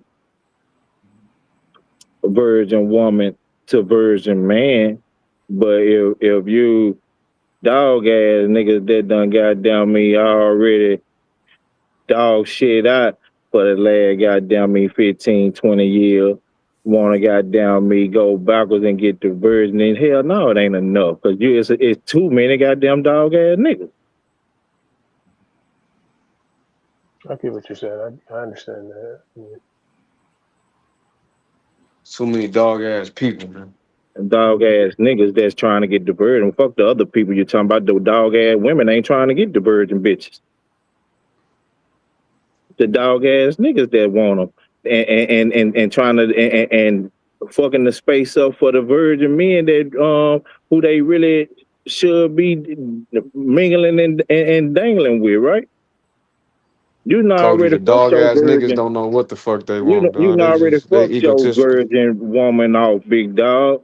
virgin woman to virgin man, but if you dog ass niggas that done goddamn me already dog shit out for the last goddamn me 15, 20 years, wanna goddamn me go backwards and get the virgin, and hell no, it ain't enough. Cause it's too many goddamn dog ass niggas. I get what you're saying. I understand that. I mean, So many dog ass people, man. Dog ass niggas that's trying to get the virgin. Fuck the other people you're talking about. The dog ass women ain't trying to get the virgin bitches. The dog ass niggas that want them and trying to and fucking the space up for the virgin men that who they really should be mingling and dangling with, right? You not Cody, already the fucked dog your ass niggas virgin. don't know what the fuck they You want, you dog. not already They fucked your egotistical. virgin woman off, big dog.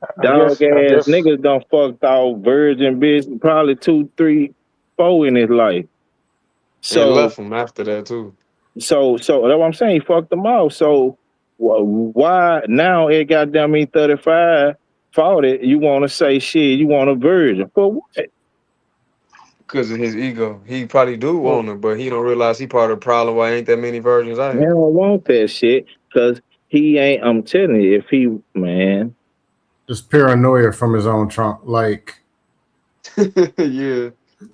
I Dog guess ass niggas done fucked off virgin bitch probably 2, 3, 4 in his life. And So left them after that too. so that's what I'm saying. He fucked them off. So why now it goddamn me 35, 40, you want to say shit? You want a virgin for what? Because of his ego. He probably do Well, want her, but he don't realize he part of the problem why ain't that many virgins out he here. don't want that shit because he ain't. I'm telling you, if he man, Just paranoia from his own trunk. Like Yeah.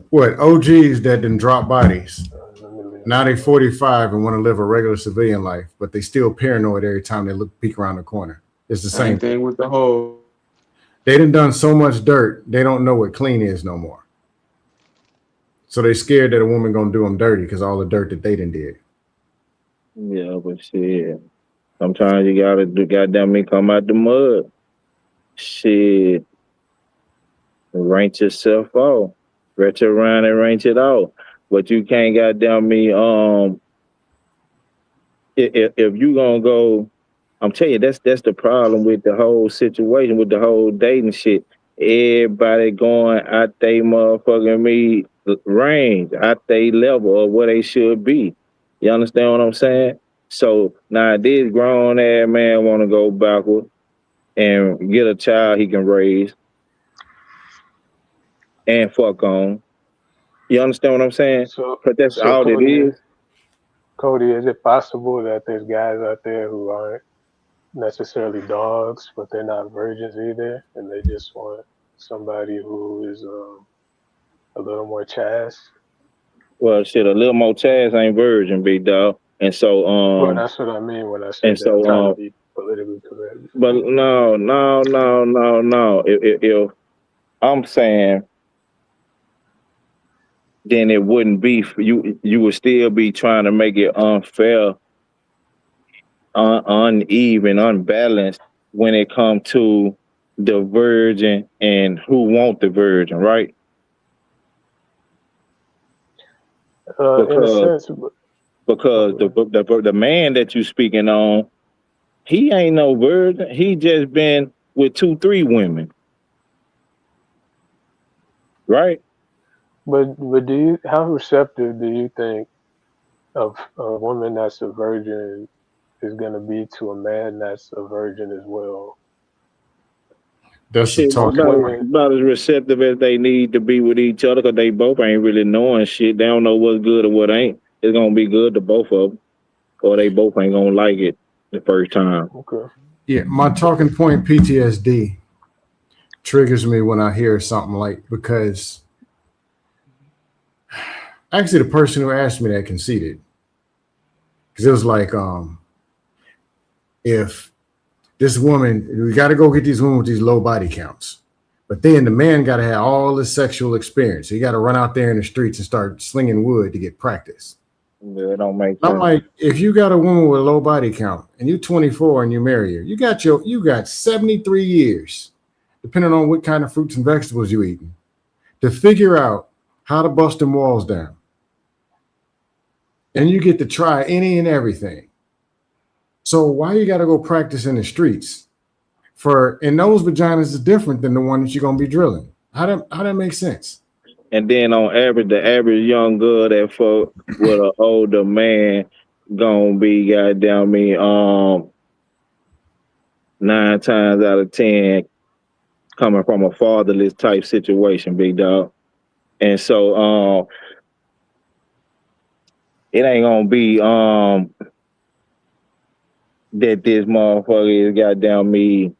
what? OGs that didn't drop bodies. let me leave Now this they alone. 45 and want to live a regular civilian life, but they still paranoid every time they peek around the corner. It's the Same same thing thing. with the whole. They done so much dirt, they don't know what clean is no more. So they scared that a woman gonna do them dirty because all the dirt that they done did. Yeah, but shit. Sometimes you gotta do goddamn me come out the mud. Shit. Rank yourself off. Stretch around and range it out. But you can't goddamn me if you gonna go, I'm telling you, that's the problem with the whole situation, with the whole dating shit. Everybody going out they motherfucking me range, out they level of where they should be. You understand what I'm saying? So now this grown ass man want to go backward and get a child he can raise and fuck on. You understand what I'm saying? So, But that's so all it is. Cody, is it possible that there's guys out there who aren't necessarily dogs, but they're not virgins either, and they just want somebody who is a little more chast? Well, shit, a little more Chaz ain't virgin, big dog. And so, Well, that's what I mean when I and said that. I'm so, trying to be politically correct. but no, no, no, no, no. If I'm saying, then it wouldn't be you. You would still be trying to make it unfair, uneven, unbalanced when it comes to the virgin and who want the virgin, right? In a Because sense, because the man that you speaking on, he ain't no virgin. He just been with 2, 3 women, right? but do you, how receptive do you think of a woman that's a virgin is going to be to a man that's a virgin as well? That's the Shit, Most talking point. women, about as receptive as they need to be with each other because they both ain't really knowing shit. They don't know what's good or what ain't. It's gonna be good to both of them, or they both ain't gonna like it the first time. okay. Yeah, my talking point PTSD triggers me when I hear something like, because actually the person who asked me that conceded, because it was like, if this woman, we got to go get these women with these low body counts, but then the man got to have all this sexual experience. He got to run out there in the streets and start slinging wood to get practice. Yeah, it don't make I'm sense. like, if you got a woman with a low body count and you're 24 and you marry her, you got 73 years, depending on what kind of fruits and vegetables you eating, to figure out how to bust them walls down. And you get to try any and everything. So why you got to go practice in the streets? And those vaginas is different than the one that you're gonna be drilling. How that make sense? And then on average, the average young girl that fuck with an older man gonna be goddamn me 9 times out of 10 coming from a fatherless type situation, big dog. And so it ain't gonna be that this motherfucker is goddamn me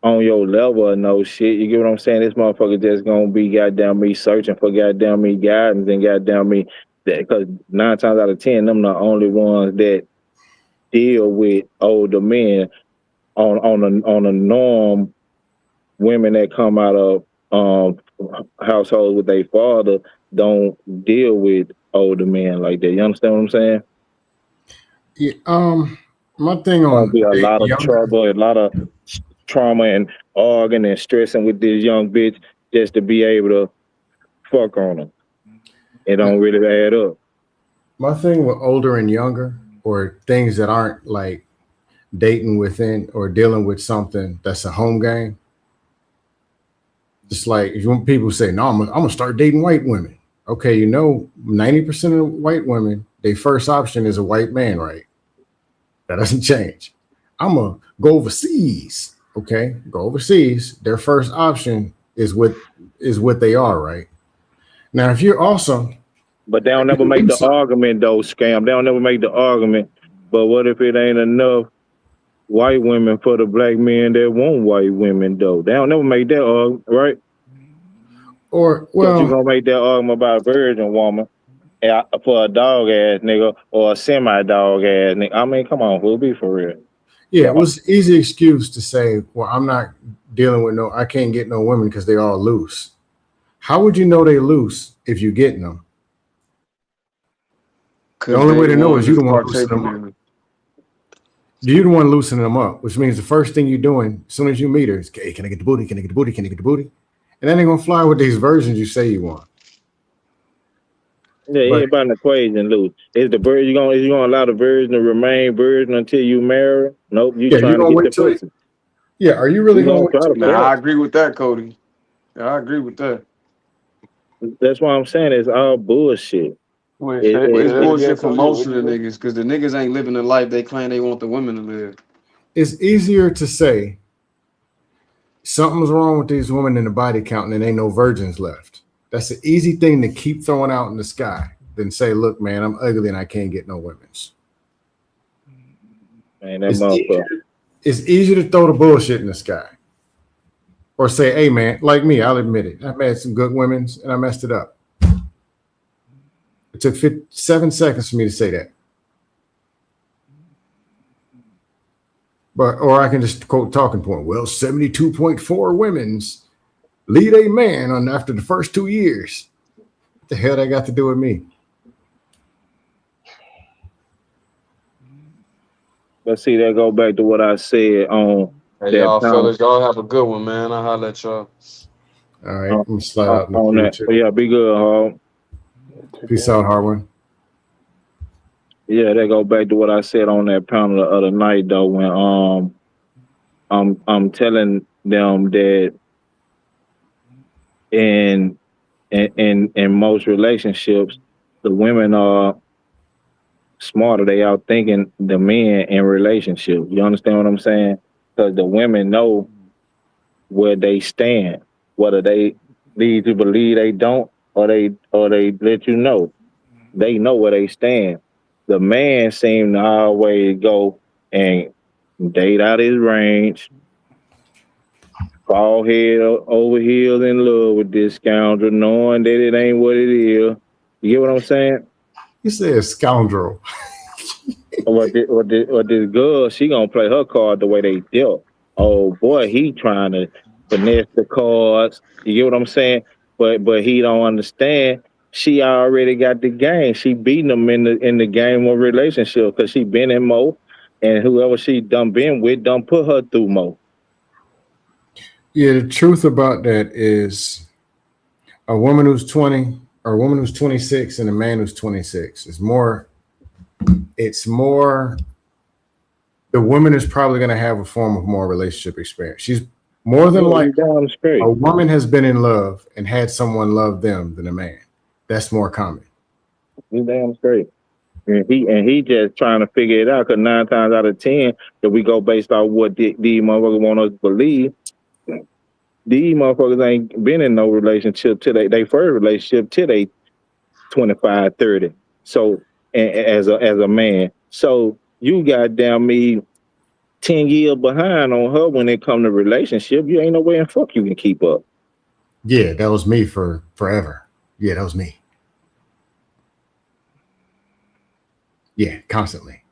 on your level or no shit. You get what I'm saying? This motherfucker just gonna be goddamn me searching for goddamn me guidance and goddamn me that, because 9 times out of 10, them the only ones that deal with older men on a norm. Women that come out of households with their father don't deal with older men like that. You understand what I'm saying? Yeah, my thing Gonna on be a lot of younger, trouble, a lot of trauma and arguing and stressing with this young bitch just to be able to fuck on them. It don't really add up. my thing with older and younger, or things that aren't like dating within or dealing with something that's a home game. Just like if you want people say, no, I'm gonna start dating white women. Okay, 90% of white women, their first option is a white man, right? That doesn't change. I'm gonna go overseas. Okay, go overseas. Their first option is what they are, right? Now, if you're awesome, But they don't never make the argument though, scam. They don't never make the argument. But what if it ain't enough white women for the black men that want white women though? They don't never make that argument, right? or But you well, gonna make that argument about a virgin woman for a dog ass nigga or a semi dog ass nigga. I mean, come on, we'll be for real. yeah, Yeah. it was easy excuse to say, well, I'm not dealing with I can't get no women because they all loose. How would you know they loose if you getting them? The Cause only they way the to know ones is you the that's one loosening them partaking up. in it. You're the one loosening them up, which means the first thing you're doing as soon as you meet her is, hey, can I get the booty? Can I get the booty? Can I get the booty? And then they're gonna fly with these versions you say you want. Yeah, But everybody in the equation lose. Is the bird you gonna allow the virgin to remain virgin until you marry? Nope, you yeah, you're trying to gonna get wait the till pussy. yeah, are you really You gonna gonna wait try till to you Now fuck. I agree with that, Cody. Yeah, I agree with that. That's why I'm saying it's all bullshit. Wait, It, Well, it's it, say it again, bullshit for Cody. most What'd of you the say? niggas because the niggas ain't living the life they claim they want the women to live. it's easier to say something's wrong with these women in the body count and there ain't no virgins left. That's an easy thing to keep throwing out in the sky than say, look, man, I'm ugly and I can't get no women's. man, that It's easier, motherfucker. it's easier to throw the bullshit in the sky. Or say, hey man, like me, I'll admit it. I've had some good women's and I messed it up. It took 7 seconds for me to say that. But or I can just quote talking point. Well, 72.4 women's lead a man on after the first 2 years. What the hell that got to do with me? But see, that go back to what I said on Hey, that y'all pound fellas, y'all have a good one, man. I'll holler at y'all. All right, I'm gonna slide out in the on queue that. too. But yeah, be good, Hog. Peace out, Harwin. Yeah, that go back to what I said on that panel the other night though, when I'm telling them that in in most relationships, the women are smarter. They out thinking the men in relationships. You understand what I'm saying? Because the women know where they stand, whether they lead you believe they don't, or they let you know they know where they stand. The man seemed to always go and date out his range, fall head over heels in love with this scoundrel, knowing that it ain't what it is. You get what I'm saying? You said scoundrel. Or this girl, she gonna play her card the way they dealt. Oh boy, he trying to finesse the cards. You get what I'm saying? But he don't understand. She already got the game. She beating him in the game of relationship because she been in more, and whoever she done been with done put her through more. Yeah, the truth about that is a woman who's 20 or a woman who's 26 and a man who's 26 is more, it's more, the woman is probably going to have a form of more relationship experience. She's more than Yeah, you likely, damn straight. a woman has been in love and had someone love them than a man. That's more common. You damn straight. And he just trying to figure it out because 9 times out of 10, if we go based off what these motherfuckers want us to believe, these motherfuckers ain't been in no relationship till they first relationship till they 25, 30. So as a man. So you goddamn me 10 years behind on her when it come to relationship. You ain't no way in fuck you can keep up. Yeah, that was me for forever. Yeah, that was me. Yeah, constantly.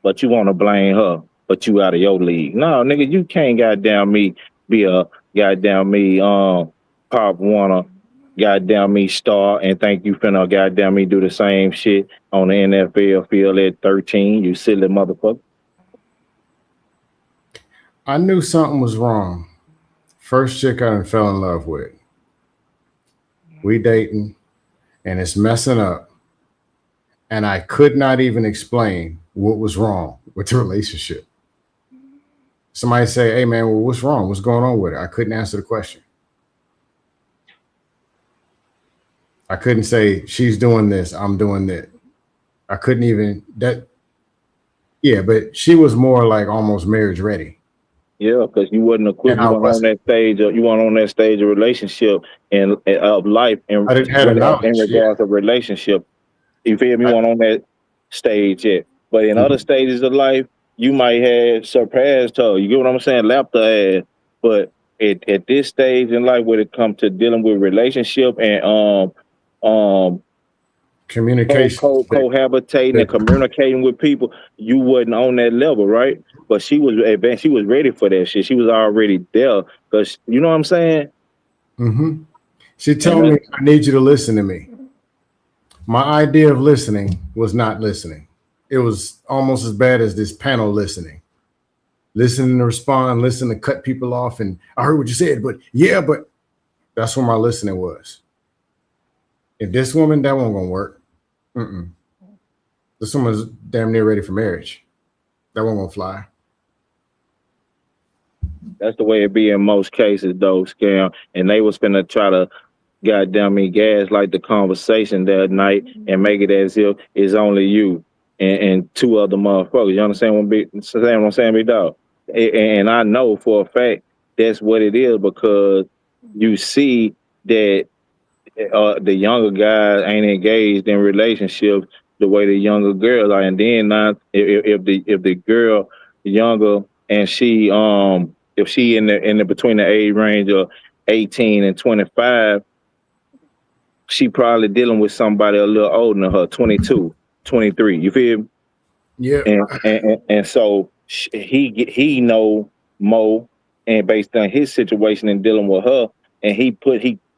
But you want to blame her, but you out of your league. No, nigga, you can't goddamn me be a goddamn me pop wanna goddamn me star and think you finna goddamn me do the same shit on the NFL field at 13, you silly motherfucker. I knew something was wrong. First chick I done fell in love with. We dating and it's messing up. And I could not even explain what was wrong with the relationship. Somebody say, hey man, well, what's wrong? What's going on with it? I couldn't answer the question. I couldn't say she's doing this, I'm doing that. I couldn't even that. Yeah, but she was more like almost marriage ready. Yeah, because you wasn't equipped. And You I weren't on wasn't. that stage. You weren't on that stage of relationship and of life and I didn't have the in knowledge. Yeah. regards to relationship. You feel me? You I, weren't on that stage yet. But in other mhm. stages of life, you might have surpassed her. You get what I'm saying? Lapped her ass. But at this stage in life, when it comes to dealing with relationship and um Communication is big. cohabitating and Big. communicating with people, you wasn't on that level, right? But she was advanced. She was ready for that shit. She was already there. Cause you know what I'm saying? Mm-hmm. She And told me, I need you to listen to me. My idea of listening was not listening. It was almost as bad as this panel listening. Listening to respond, listen to cut people off, and I heard what you said, but yeah, but that's where my listening was. If this woman, that one gonna work. Mm-mm. This woman's damn near ready for marriage. That one gonna fly. that's the way it be in most cases, though, scam. And they was finna try to goddamn me gaslight the conversation that night and make it as if it's only you and two other motherfuckers. You understand what I'm saying, big dog? And I know for a fact that's what it is because you see that the younger guys ain't engaged in relationships the way the younger girls are. And then now, if the girl younger and she if she in the between the age range of 18 and 25, she probably dealing with somebody a little older than her, 22, 23. You feel me? Yeah. And so he know Mo, and based on his situation and dealing with her, and he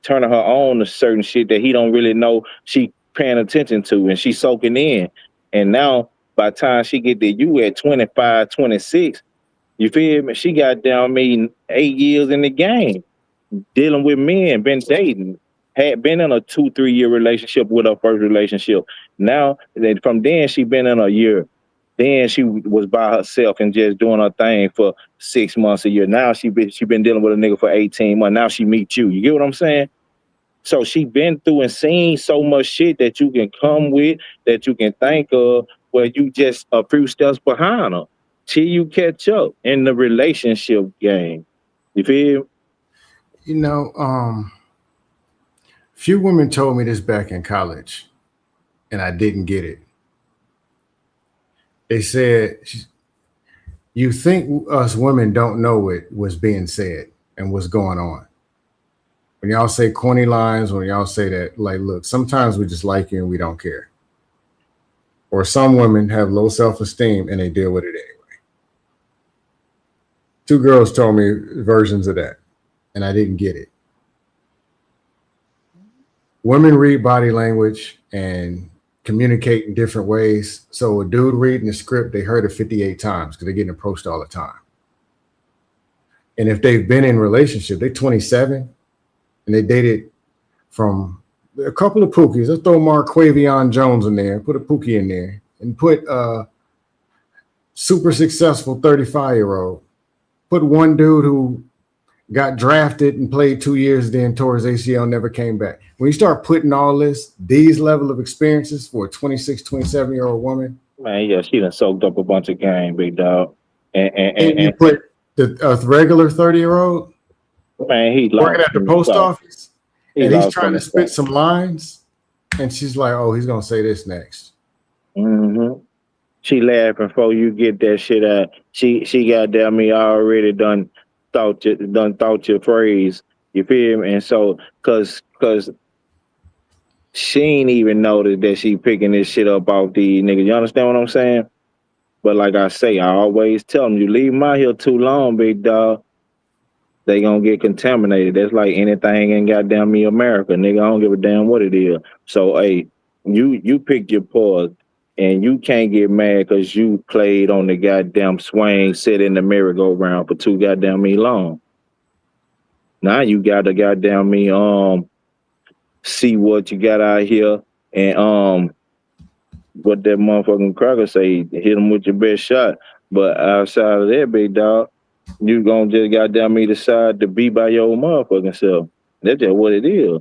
turning her on to certain shit that he don't really know she paying attention to, and she soaking in. And now by the time she get to you at 25, 26, you feel me? She got down me 8 years in the game dealing with men, been dating, had been in a 2-3 year relationship with her first relationship. Now, from then she been in a year. Then she was by herself and just doing her thing for 6 months, a year. Now she been dealing with a nigga for 18 months. Now she meet you. You get what I'm saying? So she been through and seen so much shit that you can come with, that you can think of, where you just a few steps behind her till you catch up in the relationship game. You feel? You know, few women told me this back in college, and I didn't get it. They said, "You think us women don't know what was being said and what's going on." When y'all say corny lines, when y'all say that, like, look, sometimes we just like you and we don't care. Or some women have low self esteem and they deal with it anyway. Two girls told me versions of that, and I didn't get it. Women read body language and communicate in different ways. So a dude reading the script, they heard it 58 times because they're getting approached all the time. And if they've been in a relationship, they're 27 and they dated from a couple of Pookies. Let's throw Marquavion Jones in there, put a Pookie in there, and put a super successful 35-year-old. Put one dude who got drafted and played 2 years, then tore his ACL, never came back. When you start putting all these level of experiences for a 26, 27-year-old woman, Man, yeah, she done soaked up a bunch of game, big dog. and you And put a regular 30-year-old man, he working lost at the in the post sauce. office, He and he's lost trying in to the spit sauce. some lines, and she's like, "Oh, he's gonna say this next." Mm-hmm. She laughing before you get that shit out. She got damn me already done thought your phrase. You feel me? And so cause she ain't even noticed that she picking this shit up off these niggas. You understand what I'm saying? But like I say, I always tell them, you leave them out here too long, big dog, they gonna get contaminated. That's like anything in goddamn me America, nigga. I don't give a damn what it is. So hey, you pick your paws, and you can't get mad because you played on the goddamn swing, sit in the merry-go-round for too goddamn me long. Now you gotta goddamn me see what you got out here and what that motherfucking cracker say, hit him with your best shot. But outside of that, big dog, you gonna just goddamn me decide to be by your motherfucking self. That's just what it is.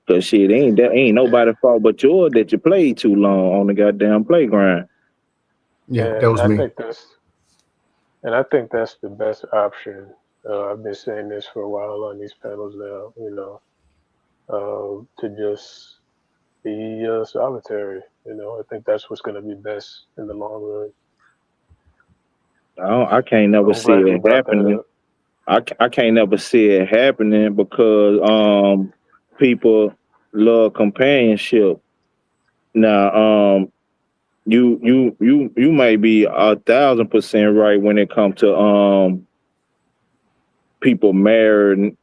Cause shit, ain't nobody fault but yours that you played too long on the goddamn playground. Yeah, Yeah, that was me. and I think that's the best option. I've been saying this for a while on these panels now. To just be solitary. I think that's what's going to be best in the long run. I can't So never I'm see glad you it brought that happening. up. I can't never see it happening because people love companionship. Now you may be 1,000% right when it comes to people marrying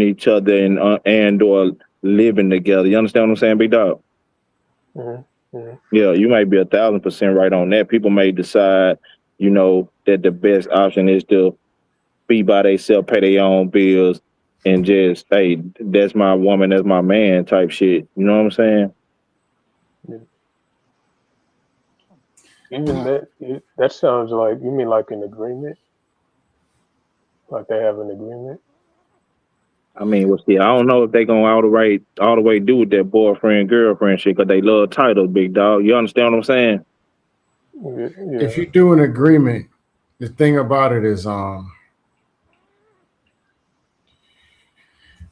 each other and or living together. You understand what I'm saying, big dog? Mm-hmm. Yeah, you might be 1,000% right on that. People may decide, that the best option is to be by themselves, pay their own bills, and just, hey, that's my woman, that's my man type shit. You know what I'm saying? Yeah. Even that sounds like, you mean like an agreement, like they have an agreement. I mean, well, see, I don't know if they gonna all the way do with that boyfriend girlfriend shit because they love titles, big dog. You understand what I'm saying? If Yeah. you do an agreement, the thing about it is,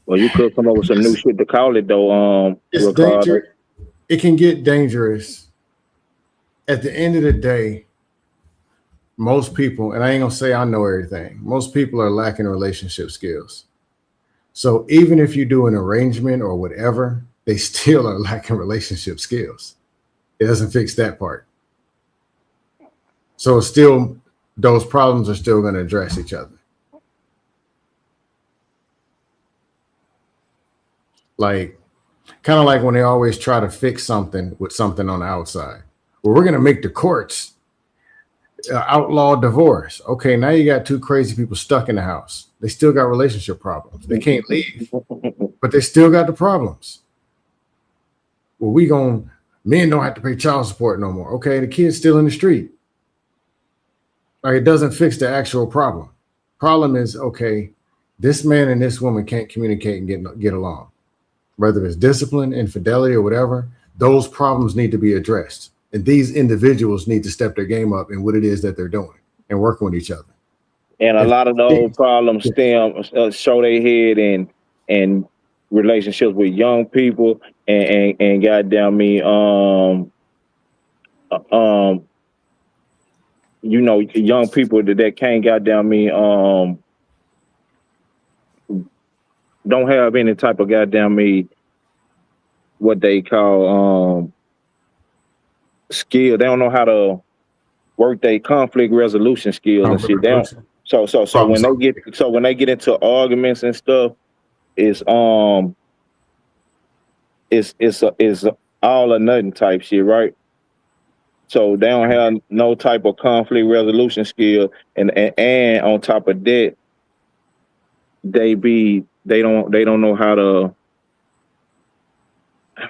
Well, you could come up with some new shit to call it though, it's Ricardo. danger. It can get dangerous. At the end of the day, most people, and I ain't gonna say I know everything, most people are lacking relationship skills. So even if you do an arrangement or whatever, they still are lacking relationship skills. It doesn't fix that part. So it's still, those problems are still going to address each other. Like, kind of like when they always try to fix something with something on the outside. Well, we're going to make the courts outlaw divorce. Okay, now you got two crazy people stuck in the house. They still got relationship problems. They can't leave, but they still got the problems. Well, men don't have to pay child support no more. Okay, the kid's still in the street. Like, it doesn't fix the actual problem. Problem is, okay, this man and this woman can't communicate and get along. Whether it's discipline, infidelity, or whatever, those problems need to be addressed. And these individuals need to step their game up in what it is that they're doing and working with each other. And a lot of those problems show their head in relationships with young people and goddamn me, young people that can't goddamn me, don't have any type of goddamn me, what they call skill. They don't know how to work their conflict resolution skills and shit. They don't, so when they get into arguments and stuff, it's it's all or nothing type shit, right? So they don't have no type of conflict resolution skill, and on top of that, they don't know how to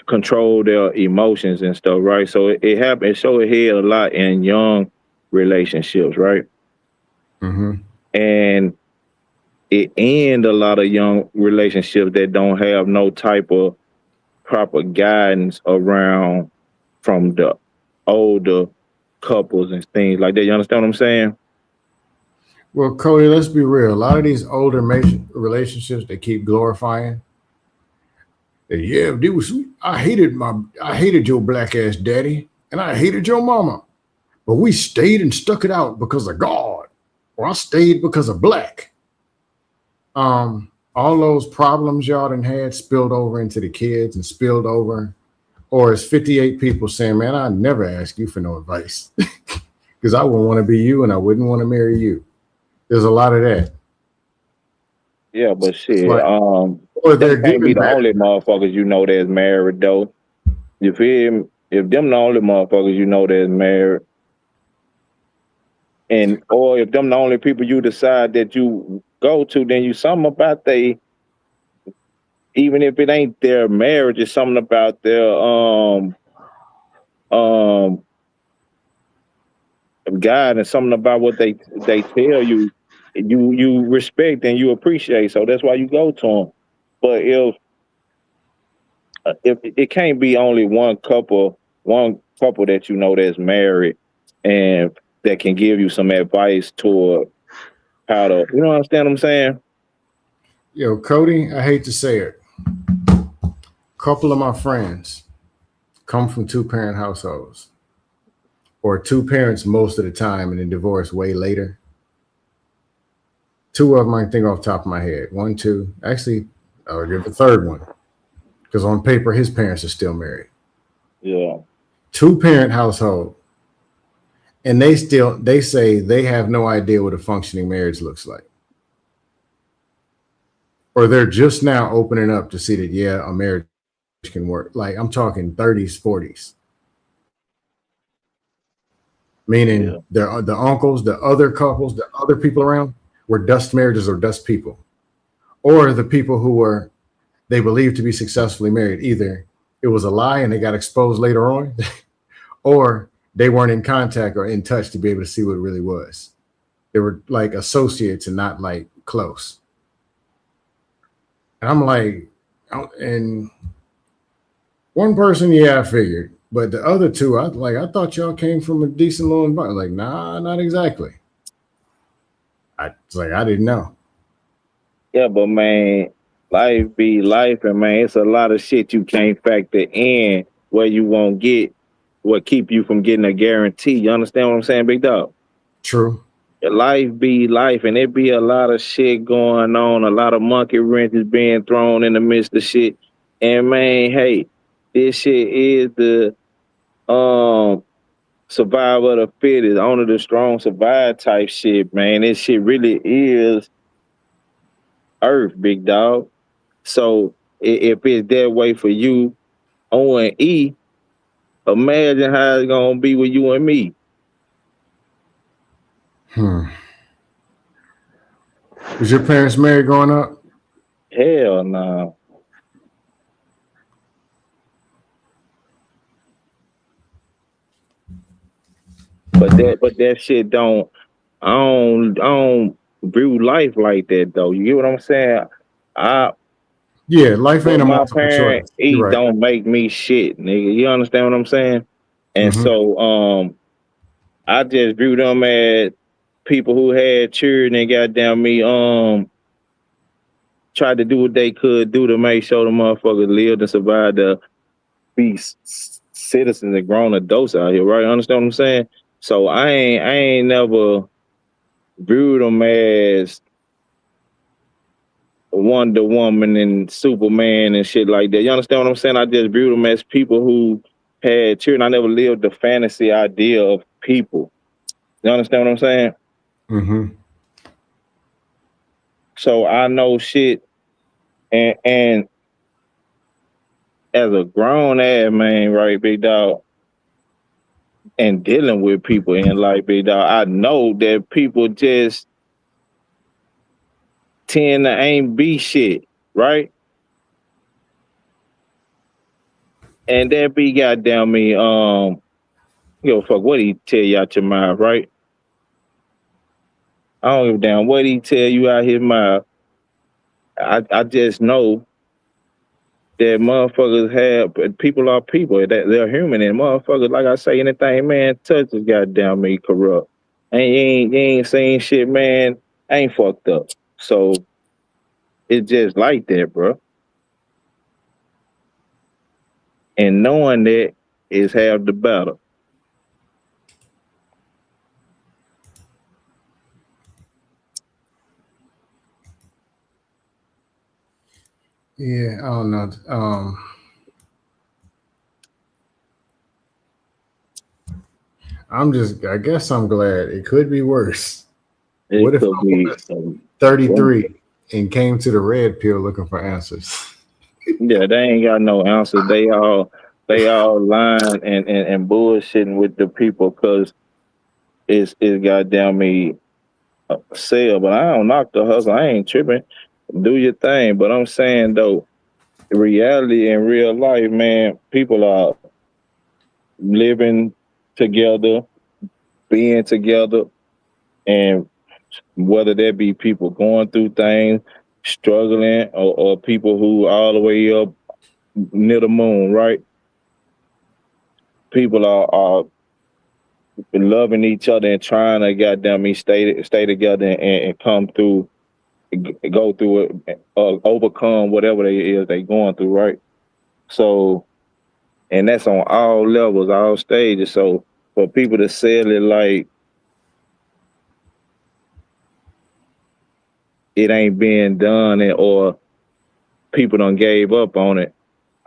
control their emotions and stuff, right? So it happens. Show it here a lot in young relationships, right? Mm-hmm. And it end a lot of young relationships that don't have no type of proper guidance around from the older couples and things like that. You understand what I'm saying? Well, Cody, let's be real. A lot of these older relationships, they keep glorifying. Yeah, I hated your black ass daddy, and I hated your mama, but we stayed and stuck it out because of God, or I stayed because of black. All those problems y'all done had spilled over into the kids and spilled over, or it's 58 people saying, man, I never ask you for no advice because I wouldn't want to be you and I wouldn't want to marry you. There's a lot of that. Yeah, but shit, or they can't be the only motherfuckers that's married though. You feel me? If them the only motherfuckers that's married, or if them the only people you decide that you go to, then you something about even if it ain't their marriage, it's something about their God and something about what they tell you, you respect and you appreciate. So that's why you go to them. But if it can't be only one couple that that's married and that can give you some advice toward how to, understand what I'm saying? Yo, Cody, I hate to say it. A couple of my friends come from 2-parent households, or 2 parents most of the time, and then divorce way later. 2 of them I can think off the top of my head. 1, 2. Actually, I'll give the third one, because on paper his parents are still married. Yeah. 2-parent household, and they say they have no idea what a functioning marriage looks like. or they're just now opening up to see that yeah, a marriage can work. Like I'm talking 30s, 40s, meaning Yeah. the uncles, the other couples, the other people around were dust marriages or dust people, or the people who were they believed to be successfully married. Either it was a lie and they got exposed later on, or they weren't in contact or in touch to be able to see what it really was. They were like associates and not like close. And I'm like, and one person, yeah, I figured, but the other two, I thought y'all came from a decent little environment. Like, nah, not exactly. It's like I didn't know. Yeah, but man, life be life, and man, it's a lot of shit you can't factor in where you won't get what keep you from getting a guarantee. You understand what I'm saying, big dog? True. Life be life, and it be a lot of shit going on. A lot of monkey wrenches being thrown in the midst of shit. And man, hey, this shit is the um survival of the fittest, only the strong survive type shit, man. This shit really is Earth, big dog. So if it's that way for you, O and E, imagine how it's gonna be with you and me. Hmm. Was your parents married growing up? Hell no. But that shit don't I don't view life like that though. You get what I'm saying? I Yeah, life ain't but a my multiple parent choice. You're eat right. don't make me shit, nigga. You understand what I'm saying? And Mm-hmm. so I just view them as people who had children and goddamn me tried to do what they could do to make sure the motherfuckers lived and survived to be citizens and grown adults out here, right? Understand what I'm saying? So I ain't never viewed them as Wonder Woman and Superman and shit like that. You understand what I'm saying? I just viewed them as people who had children. I never lived the fantasy idea of people. You understand what I'm saying? Mm-hmm. So I know shit, and as a grown ass man, right, big dog, and dealing with people in life, big dog, I know that people just tend to ain't be shit, right? And that be goddamn me, give a fuck what he tell you out your mouth, right? I don't give a damn what he tell you out his mouth. I just know that motherfuckers have people are people. That they're human and motherfuckers, like I say, anything man touches goddamn me corrupt. And you ain't seen shit, man. Ain't fucked up. So it's just like that, bro. And knowing that is half the battle. Yeah, I don't know. I guess I'm glad. It could be worse. What It if could I be was 33 and came to the red pill looking for answers? yeah, they ain't got no answers. They all lying and bullshitting with the people because it's goddamn me sale. But I don't knock the hustle. I ain't tripping. Do your thing. But I'm saying though, reality in real life, man, people are living together, being together, and whether that be people going through things, struggling, or people who all the way up near the moon, right? People are loving each other and trying to goddamn me stay together and come through, go through it, overcome whatever they going through, right? So, and that's on all levels, all stages. So for people to sell it like it ain't being done or people done gave up on it,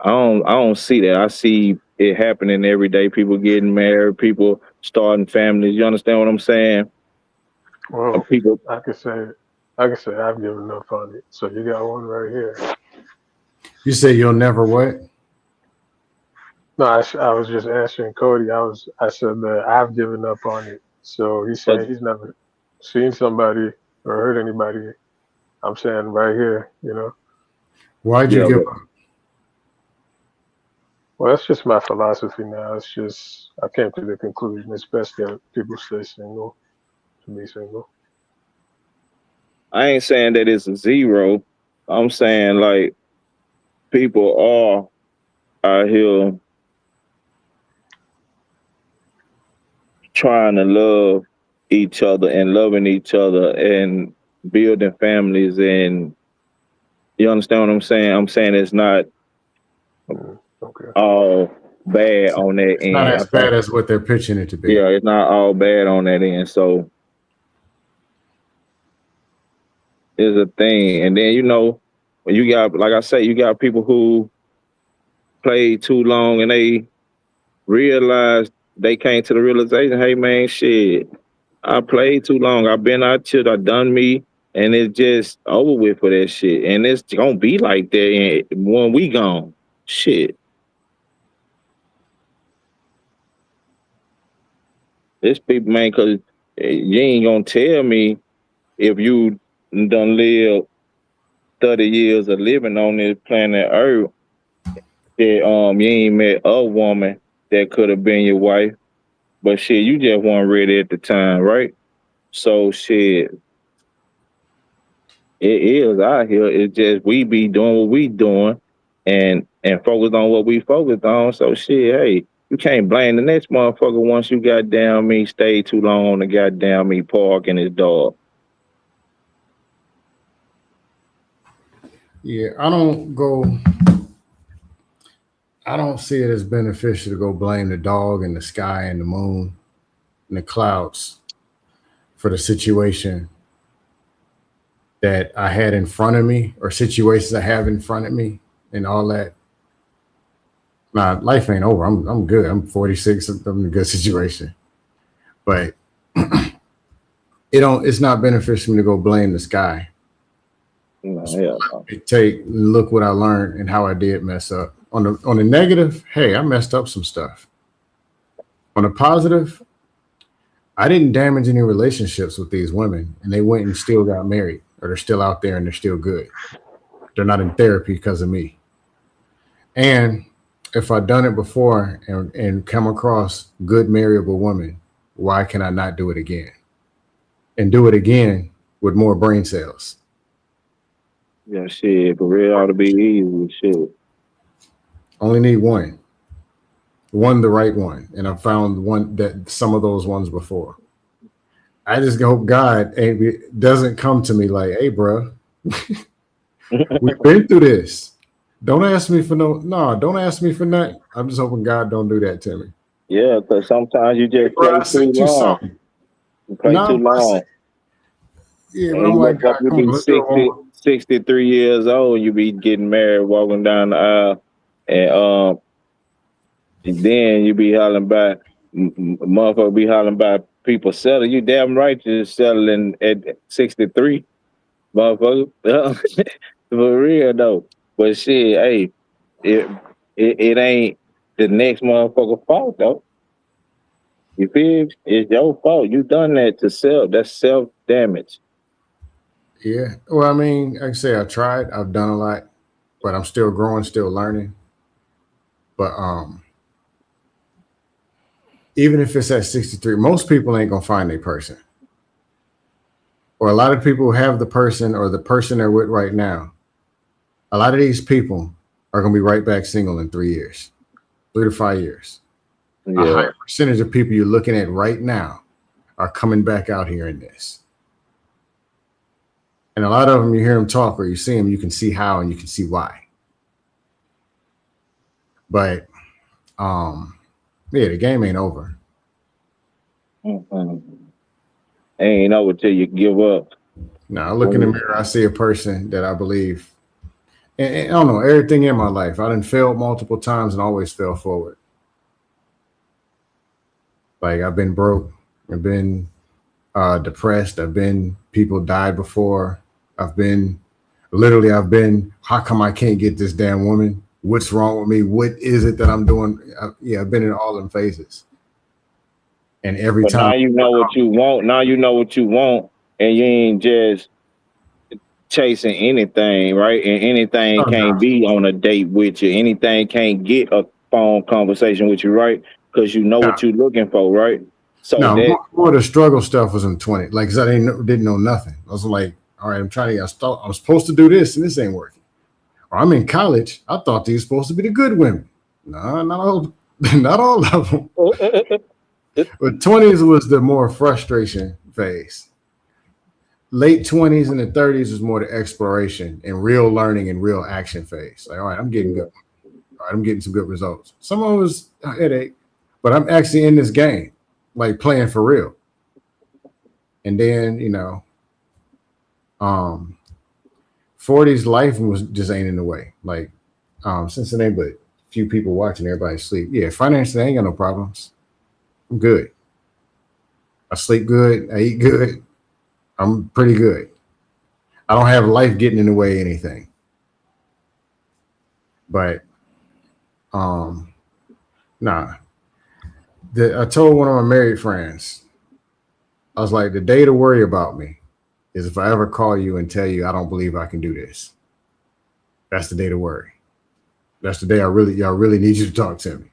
I don't see that. I see it happening every day. People getting married, people starting families. You understand what I'm saying? Well, People I could say it. like I said, I've given up on it. So you got one right here. You say you'll never what? No, I was just answering Cody. I said that I've given up on it. So he's But saying he's never seen somebody or heard anybody. I'm saying right here, you know. Why'd you yeah, give but up? Well, that's just my philosophy now. It's just I came to the conclusion it's best that people stay single to be single. I ain't saying that it's a zero. I'm saying like people are out here trying to love each other and loving each other and building families, and you understand what I'm saying? I'm saying it's not Okay. all bad on that It's not end. I as bad think as what they're pitching it to be. yeah, it's not all bad on that end. So it's a thing. And then when you got, like I say, you got people who played too long and they realized they came to the realization, hey man, shit, I played too long. I've been out here, I done me, and it's just over with for that shit. And it's gonna be like that when we gone. Shit. This people, man, cause you ain't gonna tell me if you done live 30 years of living on this planet Earth that you ain't met a woman that could have been your wife. But shit, you just weren't ready at the time, right? So shit, it is out here. It's just we be doing what we doing and focus on what we focused on. So shit, hey, you can't blame the next motherfucker once you goddamn me stay too long on the goddamn me park and his dog. Yeah, I don't see it as beneficial to go blame the dog and the sky and the moon and the clouds for the situation that I had in front of me or situations I have in front of me and all that. Nah, life ain't over. I'm good. I'm 46. I'm in a good situation. But it's not beneficial for me to go blame the sky. Yeah. Look what I learned and how I did mess up. On the negative, hey, I messed up some stuff. On the positive, I didn't damage any relationships with these women, and they went and still got married, or they're still out there and they're still good. They're not in therapy because of me. And if I've done it before and come across good marriable women, why can I not do it again? And do it again with more brain cells. Yeah, shit, for real ought to be easy, shit. Only need one, the right one, and I've found one that some of those ones before. I just hope God doesn't come to me like, "Hey, bro, we've been through this. Don't ask me for don't ask me for nothing." I'm just hoping God don't do that to me. Yeah, because sometimes you Hey, just bro, play I too sent you long. something. You play No, too bro, long. yeah, but And I'm you like, look up, God, you come on, be let's do it one 60, more. 63 years old, you be getting married, walking down the aisle, and then you be hollering by, motherfucker be hollering by people selling. You damn right you're selling at 63, motherfucker. For real, though. But shit, hey, it, it ain't the next motherfucker fault, though. You feel? It's your fault. You done that to self. That's self damage. Yeah. Well, I mean, like I say, I tried. I've done a lot, but I'm still growing, still learning. But even if it's at 63, most people ain't gonna find a person. Or a lot of people have the person or the person they're with right now. A lot of these people are gonna be right back single in 3 years, 3 to 5 years. A Yeah. high percentage of people you're looking at right now are coming back out here in this. And a lot of them, you hear them talk or you see them, you can see how and you can see why. But yeah, the game ain't over. Mm-hmm. Ain't over till you give up. Now I look in the mirror, I see a person that I believe, and I don't know, everything in my life. I done failed multiple times and always fell forward. Like I've been broke, I've been depressed, people died before, I've been, how come I can't get this damn woman? What's wrong with me? What is it that I'm doing? I've been in all them phases. And every But time, now you know what you want. Now you know what you want, and you ain't just chasing anything, right? And anything oh, no, can't be on a date with you. Anything can't get a phone conversation with you, right? Because you know no, what you're looking for, right? So no, that more of the struggle stuff was in 20. Like, 'cause I didn't know nothing. I was like, all right, I'm supposed to do this and this ain't working. Or I'm in college. I thought these were supposed to be the good women. No, not all, not all of them. But 20s was the more frustration phase. Late 20s and the 30s was more the exploration and real learning and real action phase. Like, all right, I'm getting good. All right, I'm getting some good results. Some of it was a headache, but I'm actually in this game, like playing for real. And then, 40s life was just ain't in the way. Like, since it ain't but few people watching, everybody sleep. Yeah, financially, I ain't got no problems. I'm good. I sleep good. I eat good. I'm pretty good. I don't have life getting in the way of anything. But nah. I told one of my married friends, I was like, the day to worry about me is if I ever call you and tell you I don't believe I can do this. That's the day to worry. That's the day y'all really need you to talk to me.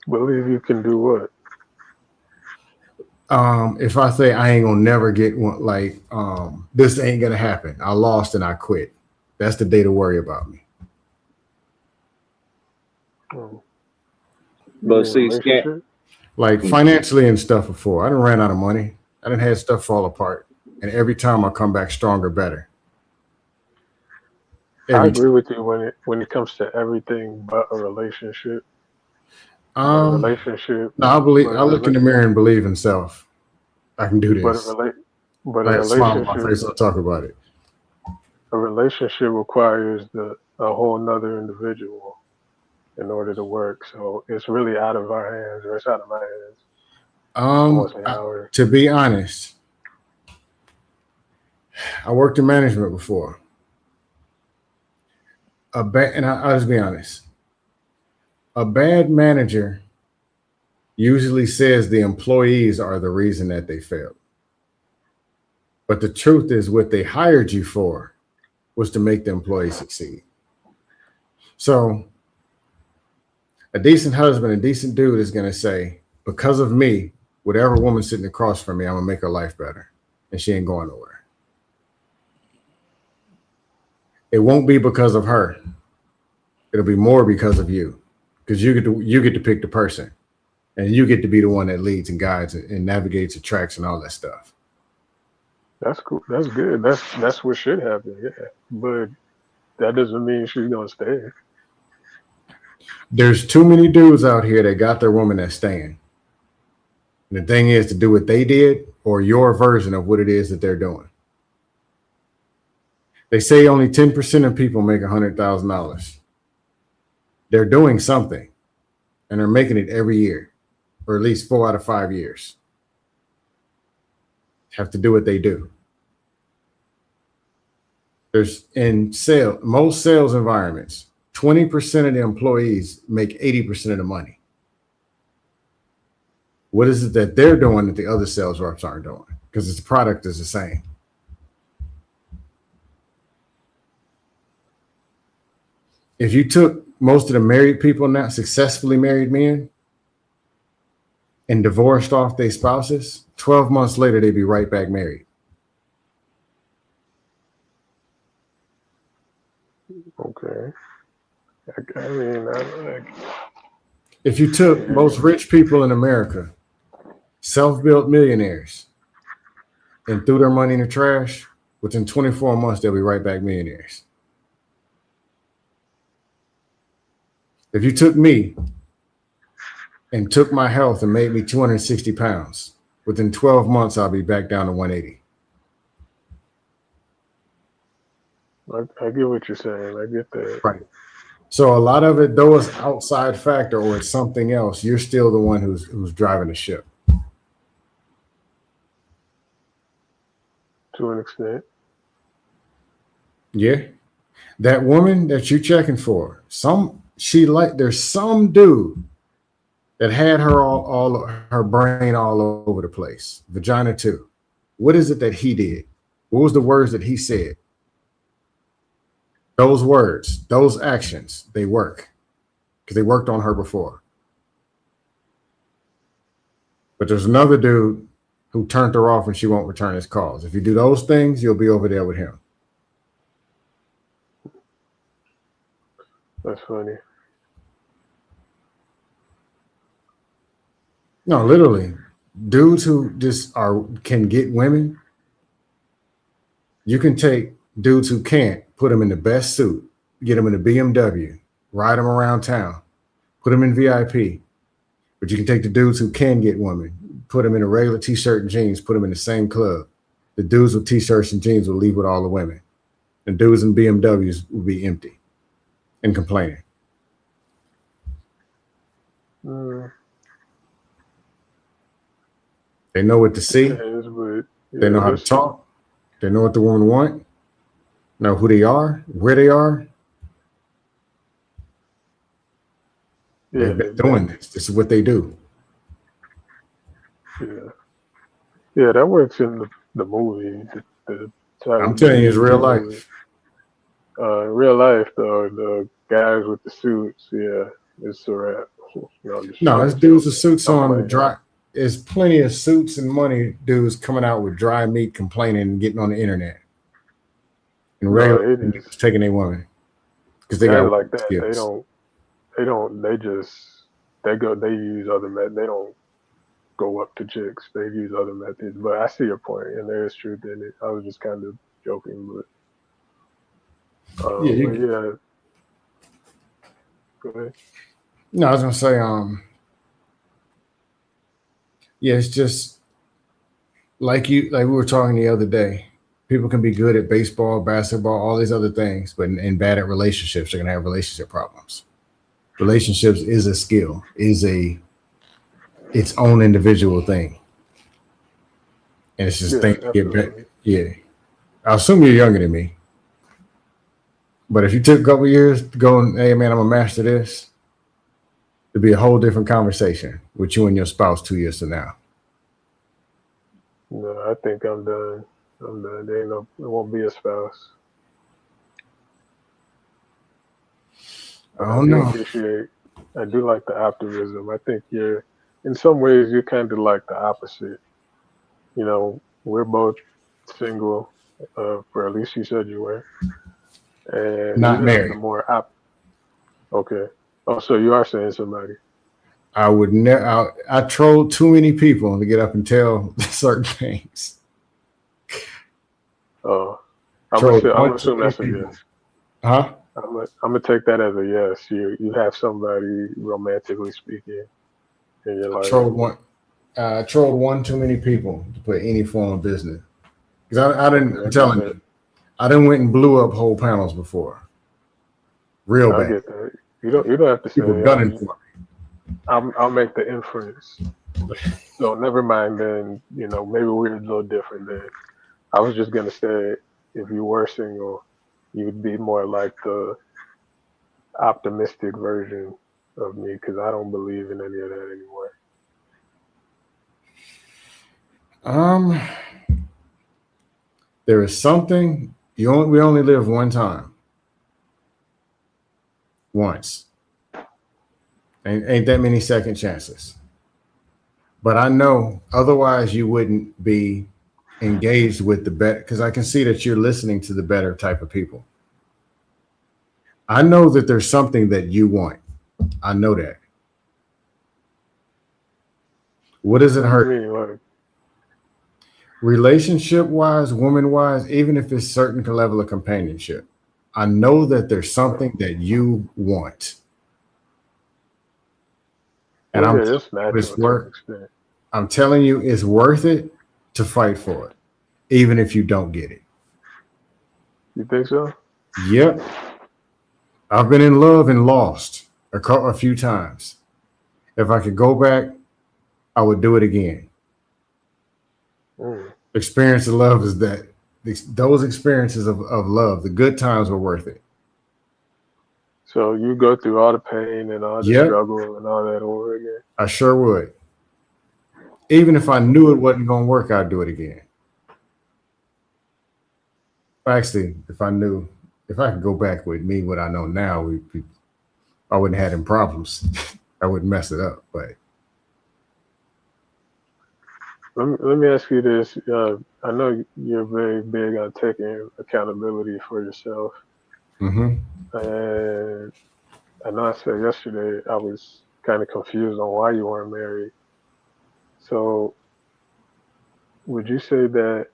Believe you can do what? If I say I ain't gonna never get one, like this ain't gonna happen, I lost and I quit. That's the day to worry about me. but see, Scott, Relationship? Like financially and stuff before. I done ran out of money. I done had stuff fall apart. And every time I come back stronger, better. I Every agree time. with you when it comes to everything but a relationship. But a relationship, No, but a I look in rela- the mirror and believe in self. I can do but a this. rela- but I have a smile on my face. I'll talk about it. a relationship requires a whole nother individual in order to work. So it's really out of our hands, or it's out of my hands. I won't say ours. To be honest, I worked in management before. I'll just be honest. A bad manager usually says the employees are the reason that they failed. But the truth is, what they hired you for was to make the employee succeed. So, a decent husband, a decent dude is going to say, because of me, whatever woman sitting across from me, I'm going to make her life better. And she ain't going nowhere. It won't be because of her. It'll be more because of you. Because you get to pick the person. And you get to be the one that leads and guides and navigates the tracks and all that stuff. That's cool. That's good. That's what should happen. Yeah, but that doesn't mean she's gonna stay. There's too many dudes out here that got their woman that's staying. And the thing is to do what they did or your version of what it is that they're doing. They say only 10% of people make $100,000. They're doing something and they're making it every year, or at least 4 out of 5 years. Have to do what they do. There's most sales environments, 20% of the employees make 80% of the money. What is it that they're doing that the other sales reps aren't doing? Because the product is the same. If you took most of the married people now, successfully married men, and divorced off their spouses, 12 months later, they'd be right back married. Okay. I mean, If you took most rich people in America, self-built millionaires, and threw their money in the trash, within 24 months, they'll be right back millionaires. If you took me and took my health and made me 260 pounds, within 12 months, I'll be back down to 180. I get what you're saying. I get that. Right. So a lot of it, though it's outside factor or it's something else, you're still the one who's driving the ship. To an extent. Yeah. That woman that you're checking for, there's some dude that had her all her brain all over the place. Vagina too. What is it that he did? What was the words that he said? Those words, those actions, they work because they worked on her before. But there's another dude who turned her off and she won't return his calls. If you do those things, you'll be over there with him. That's funny. No, literally, dudes who just can get women. You can take dudes who can't, put them in the best suit, get them in a BMW, ride them around town, put them in VIP. But you can take the dudes who can get women, put them in a regular t-shirt and jeans, put them in the same club. The dudes with t-shirts and jeans will leave with all the women. The dudes in BMWs will be empty and complaining. Mm, They know what to see. depends, but They yeah, know how to talk. They know what the woman want. Know who they are, where they are. yeah, They've been doing this. This is what they do. yeah, yeah. That works in the movie. The I'm Tyler telling you, it's Perry real movie. life. In real life, though, the guys with the suits, yeah, it's a wrap. I'm just, No, I'm it's just dudes with joking. suits I'm on with playing. dry. There's plenty of suits and money dudes coming out with dry meat complaining and getting on the internet. And No, regular it is dudes taking their woman because they guys got like that. They skills. don't. They don't. They just. They go. They use other methods. They don't go up to chicks. They use other methods. But I see your point, and there is truth in it. I was just kind of joking, Yeah, but yeah. Go ahead. no, I was gonna say, yeah, it's just like we were talking the other day. People can be good at baseball, basketball, all these other things, but and bad at relationships. They're gonna have relationship problems. Relationships is a skill, is a its own individual thing, and it's just Yeah, things to get better. absolutely. Yeah, I assume you're younger than me, but if you took a couple years to go and, hey man, I'm gonna master this, it'd be a whole different conversation with you and your spouse 2 years from now. No, I think I'm done. I'm done. There ain't no. It won't be a spouse. I But I don't do know. appreciate. I do like the optimism. I think in some ways, you're kind of like the opposite. We're both single. For at least you said you were, and Not you have the married. more Okay. Oh, so you are saying somebody. I would never. I trolled too many people to get up and tell certain things. Oh, I'm gonna Trolled say, I'm one gonna too assume many that's a people. yes. Huh? I'm gonna take that as a yes. You have somebody romantically speaking in your I life. trolled one. I trolled one too many people to put any form of business. Because I Okay, didn't. I I'm get telling that. you, I didn't went and blew up whole panels before, real I bad. get that. You don't have to say. People gunning for I'll make the inference. So never mind. Then maybe we're a little different. Then I was just gonna say if you were single, you'd be more like the optimistic version of me because I don't believe in any of that anymore. me. There is something we only live one time, once. Ain't that many second chances. But I know otherwise you wouldn't be engaged with the better because I can see that you're listening to the better type of people. I know that there's something that you want. I know that. What does it What do you hurt? mean? Like, Relationship wise, woman wise, even if it's certain level of companionship. I know that there's something that you want. And well, I'm yeah, telling it's you it's natural to an worth extent. I'm telling you it's worth it to fight for it, even if you don't get it. You think so? Yep. I've been in love and lost a few times. If I could go back, I would do it again. Mm. Experience of love is that those experiences of love, the good times were worth it. So you go through all the pain and all the Yep, struggle and all that over again. I sure would. Even if I knew it wasn't going to work, I'd do it again. Actually, if I could go back with me, what I know now, I wouldn't have them problems. I wouldn't mess it up. But Let me ask you this. I know you're very big on taking accountability for yourself. mhm. And I know I said yesterday I was kind of confused on why you weren't married. So would you say that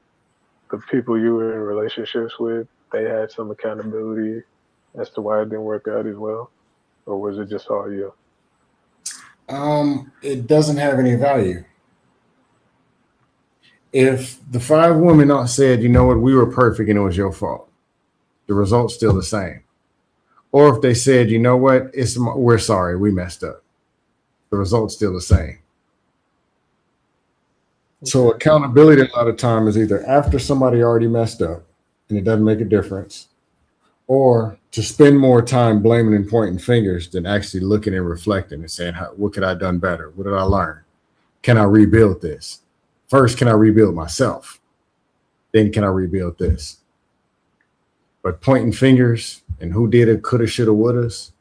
the people you were in relationships with, they had some accountability as to why it didn't work out as well? Or was it just all you? It doesn't have any value. If the five women all said, you know what, we were perfect and it was your fault, the result's still the same. Or if they said, you know what, we're sorry, we messed up, the result's still the same. So Okay. accountability a lot of time is either after somebody already messed up and it doesn't make a difference, or to spend more time blaming and pointing fingers than actually looking and reflecting and saying, what could I have done better? What did I learn? Can I rebuild this? First, can I rebuild myself? Then can I rebuild this? But pointing fingers and who did it, coulda, shoulda, wouldas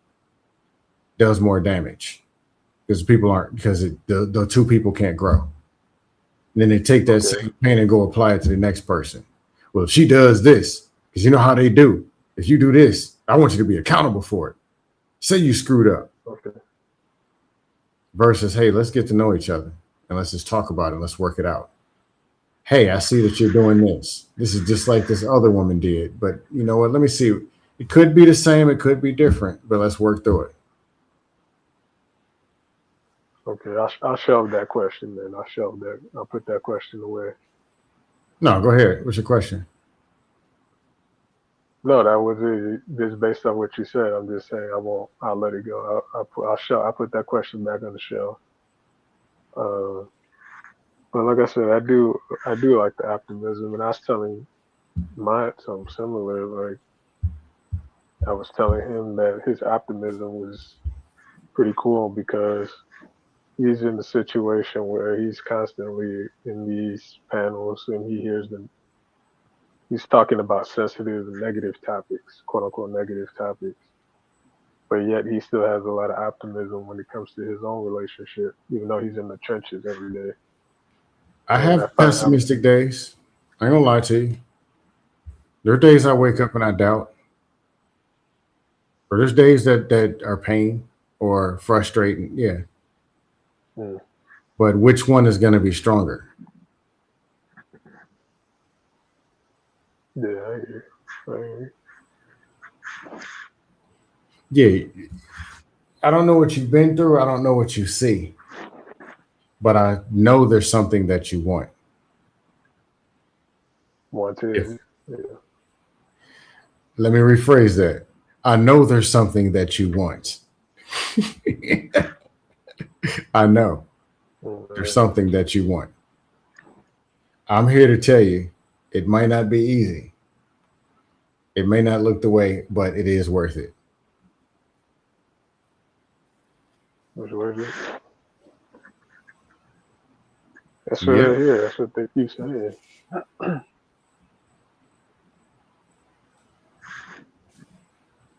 does more damage because the two people can't grow. And then they take that Okay. same pain and go apply it to the next person. Well, if she does this, because you know how they do. If you do this, I want you to be accountable for it. Say you screwed up. Okay. Versus, hey, let's get to know each other and let's just talk about it. Let's work it out. Hey, I see that you're doing this. This is just like this other woman did. But you know what? Let me see. It could be the same. It could be different. But let's work through it. Okay. I'll shelve that question then. I'll shelve that. I'll put that question away. No, go ahead. What's your question? No, that was it. Just based on what you said, I'm just saying I won't. I'll let it go. I'll put that question back on the shelf. Uh, but like I said, I do like the optimism, and I was telling mine something similar. Like I was telling him that his optimism was pretty cool because he's in a situation where he's constantly in these panels and he hears them. He's talking about sensitive and negative topics, quote unquote negative topics, but yet he still has a lot of optimism when it comes to his own relationship, even though he's in the trenches every day. I And I have find out, pessimistic days. I ain't gonna lie to you. There are days I wake up and I doubt, or there's days that are pain or frustrating. Yeah, mm, but which one is going to be stronger? yeah, I hear you. I hear Yeah, I don't know what you've been through. I don't know what you see, but I know there's something that you want. you. Want If to, yeah. Let me rephrase that. I know there's something that you want. I know there's Mm, something that you want. I'm here to tell you, it might not be easy. It may not look the way, but it is worth it. That's what it is. That's what I Yep. hear. That's what they keep saying.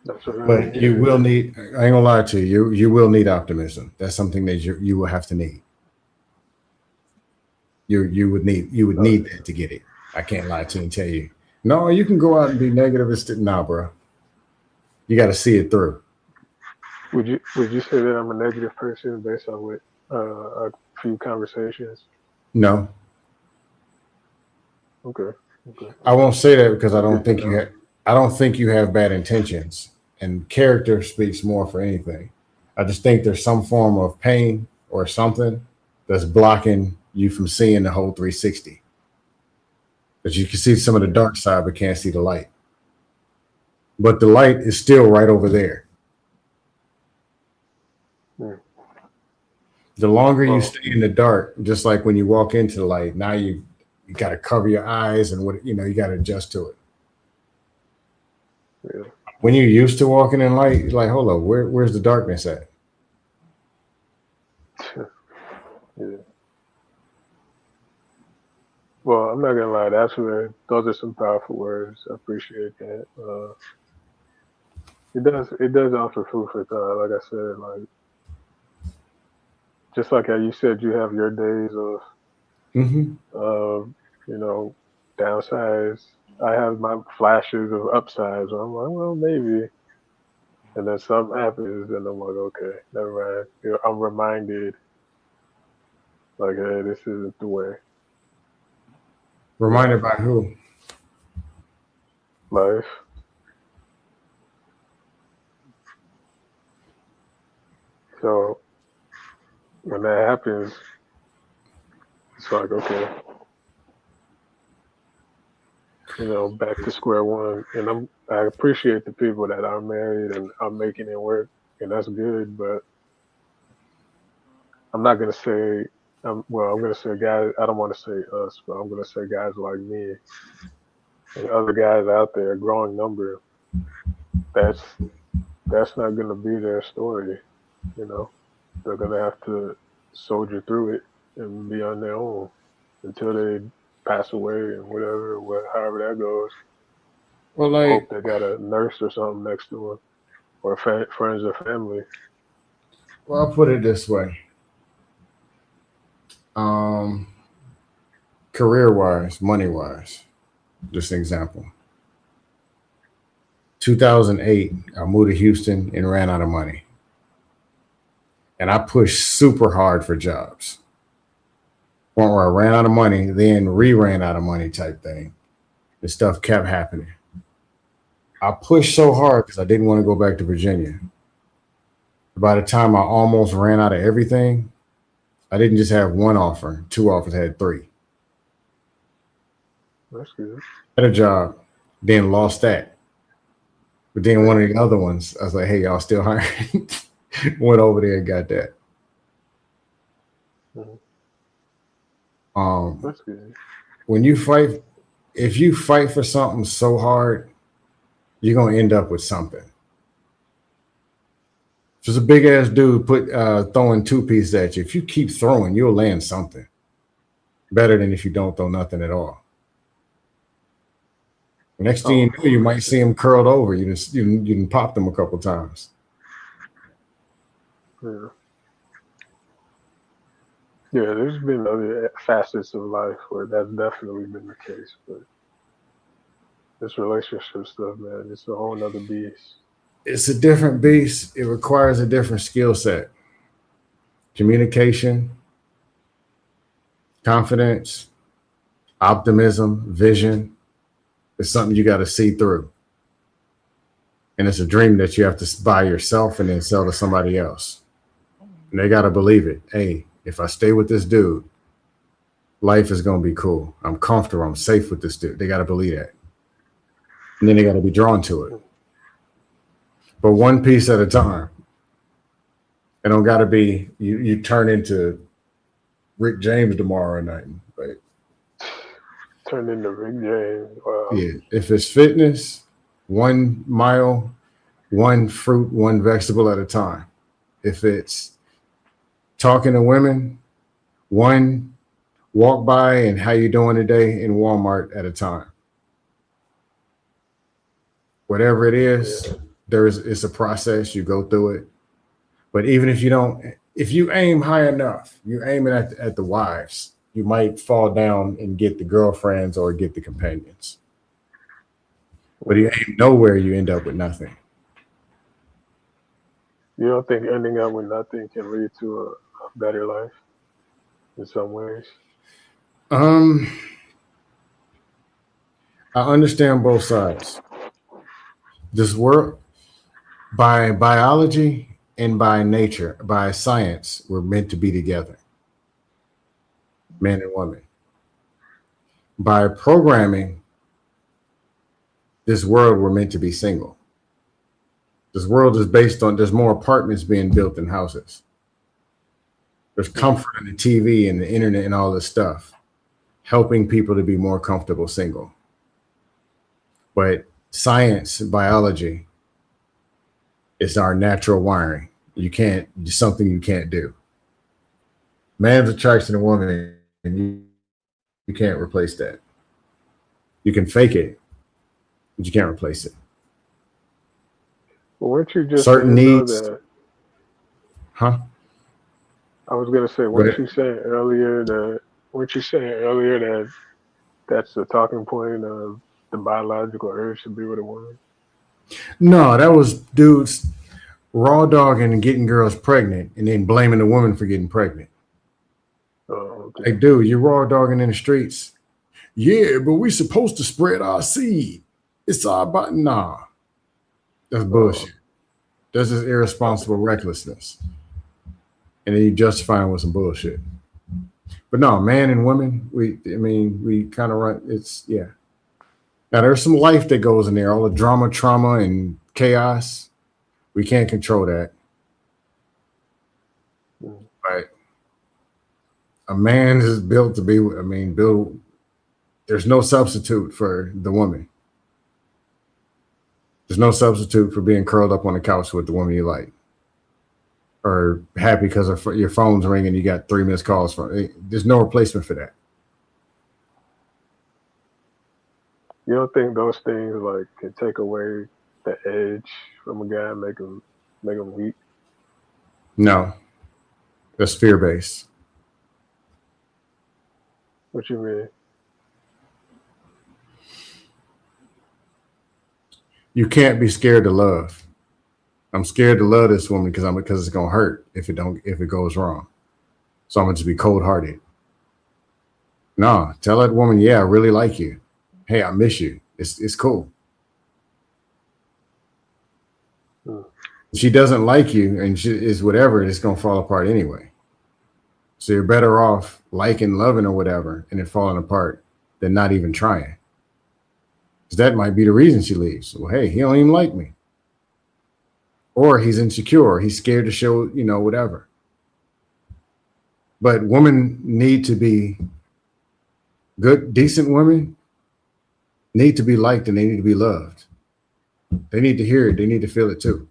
That's what I But you hear. will need, I ain't gonna lie to you, you will need optimism. That's something that you will have to need. You would Oh need yeah. that to get it. I can't lie to you and tell you. No, you can go out and be negative and nah, bro. You got to see it through. Would you say that I'm a negative person based on what a few conversations? No, Okay. Okay. I won't say that because That's good to know. I don't think you have bad intentions, and character speaks more for anything. I just think there's some form of pain or something that's blocking you from seeing the whole 360. But you can see some of the Yeah. dark side, but can't see the light. But the light is still right over there. Mm. The longer you Well, stay in the dark, just like when you walk into the light, now you got to cover your eyes and what you got to adjust to it. Yeah. When you're used to walking in light, you're like, hold up, where's the darkness at? Yeah. Well, I'm not gonna lie. Those are some powerful words. I appreciate that. It does offer food for thought. Like I said, like just like how you said, you have your days of Mm-hmm. you know downsides. I have my flashes of upsides. Where I'm like, well, maybe, and then something happens, and I'm like, okay, never mind. I'm reminded, like, hey, this isn't the way. Reminded by who? Life. So when that happens, it's like, okay, back to square one. And I appreciate the people that are married and are making it work, and that's good. But I'm not gonna say, well, I'm gonna say guys. I don't want to say us, but I'm gonna say guys like me and other guys out there, a growing number. That's not gonna be their story. You know, they're gonna have to soldier through it and be on their own until they pass away and however that goes. Well, Hope like, they got a nurse or something next to them, or friends or family. well, I'll put it this way. Um, Career wise, money wise, just an example. 2008, I moved to Houston and ran out of money. And I pushed super hard for jobs. Point where I ran out of money, then ran out of money type thing. And stuff kept happening. I pushed so hard because I didn't want to go back to Virginia. By the time I almost ran out of everything, I didn't just have one offer, 2 offers, I had 3. That's good. Had a job, then lost that. But then one of the other ones, I was like, hey, y'all still hiring? Went over there and got that. That's good. When you fight, if you fight for something so hard, you're gonna end up with something. If it's a big ass dude throwing 2 pieces at you, if you keep throwing, you'll land something. Better than if you don't throw nothing at all. The next thing you know, you might see him curled over. You can pop them a couple times. Yeah. Yeah, there's been other facets of life where that's definitely been the case, but this relationship stuff, man, it's a whole nother beast. It's a different beast. It requires a different skill set. Communication, confidence, optimism, vision. It's something you got to see through. And it's a dream that you have to buy yourself and then sell to somebody else. And they got to believe it. Hey, if I stay with this dude, life is going to be cool. I'm comfortable. I'm safe with this dude. They got to believe that. And then they got to be drawn to it. But one piece at a time. It don't got to be, you turn into Rick James tomorrow night. But turn into Rick James. Wow. Yeah. If it's fitness, 1 mile, 1 fruit, 1 vegetable at a time. If it's talking to women, 1 walk by and how you doing today in Walmart at a time. Whatever it is, it's a process. You go through it. But even if you aim high enough, you're aiming at the wives, you might fall down and get the girlfriends or get the companions. But you aim nowhere, you end up with nothing. You don't think ending up with nothing can lead to a better life in some ways? I understand both sides. This world, by biology and by nature, by science, we're meant to be together. Men and women. By programming, this world, we're meant to be single. This world is based on, there's more apartments being built than houses. There's comfort in the TV and the internet and all this stuff. helping people to be more comfortable single. But science, biology, is our natural wiring. It's something you can't do. Man's attraction to woman, and you can't replace that. You can fake it, but you can't replace it. Well, weren't you just Certain saying though needs, that huh? I was gonna say, But weren't you saying earlier that that's the talking point of the biological urge to be with a woman? no, that was dudes raw dogging and getting girls pregnant, and then blaming the woman for getting pregnant. Oh, okay. Like, dude, you're raw dogging in the streets. Yeah, but we supposed to spread our seed. It's our body. Nah, that's bullshit. That's just irresponsible recklessness. And then you justify it with some bullshit. But no, man and women, we kind of run. It's yeah. Now there's some life that goes in there. All the drama, trauma, and chaos. We can't control that. But a man is built to be. There's no substitute for the woman. There's no substitute for being curled up on the couch with the woman you like, or happy because your phone's ringing. You got 3 missed calls from. There's no replacement for that. You don't think those things like can take away the edge from a guy, make him weak? No, that's fear based. What you mean? You can't be scared to love. I'm scared to love this woman because it's gonna hurt if it goes wrong. So I'm gonna just be cold hearted. No, tell that woman, yeah, I really like you. Hey, I miss you. It's cool. If she doesn't like you and she is whatever, it's gonna fall apart anyway. So you're better off liking, loving, or whatever, and it falling apart than not even trying. Because that might be the reason she leaves. Well, hey, he don't even like me. Or he's insecure. He's scared to show, whatever. But women need to be good, decent women need to be liked, and they need to be loved. They need to hear it. They need to feel it too.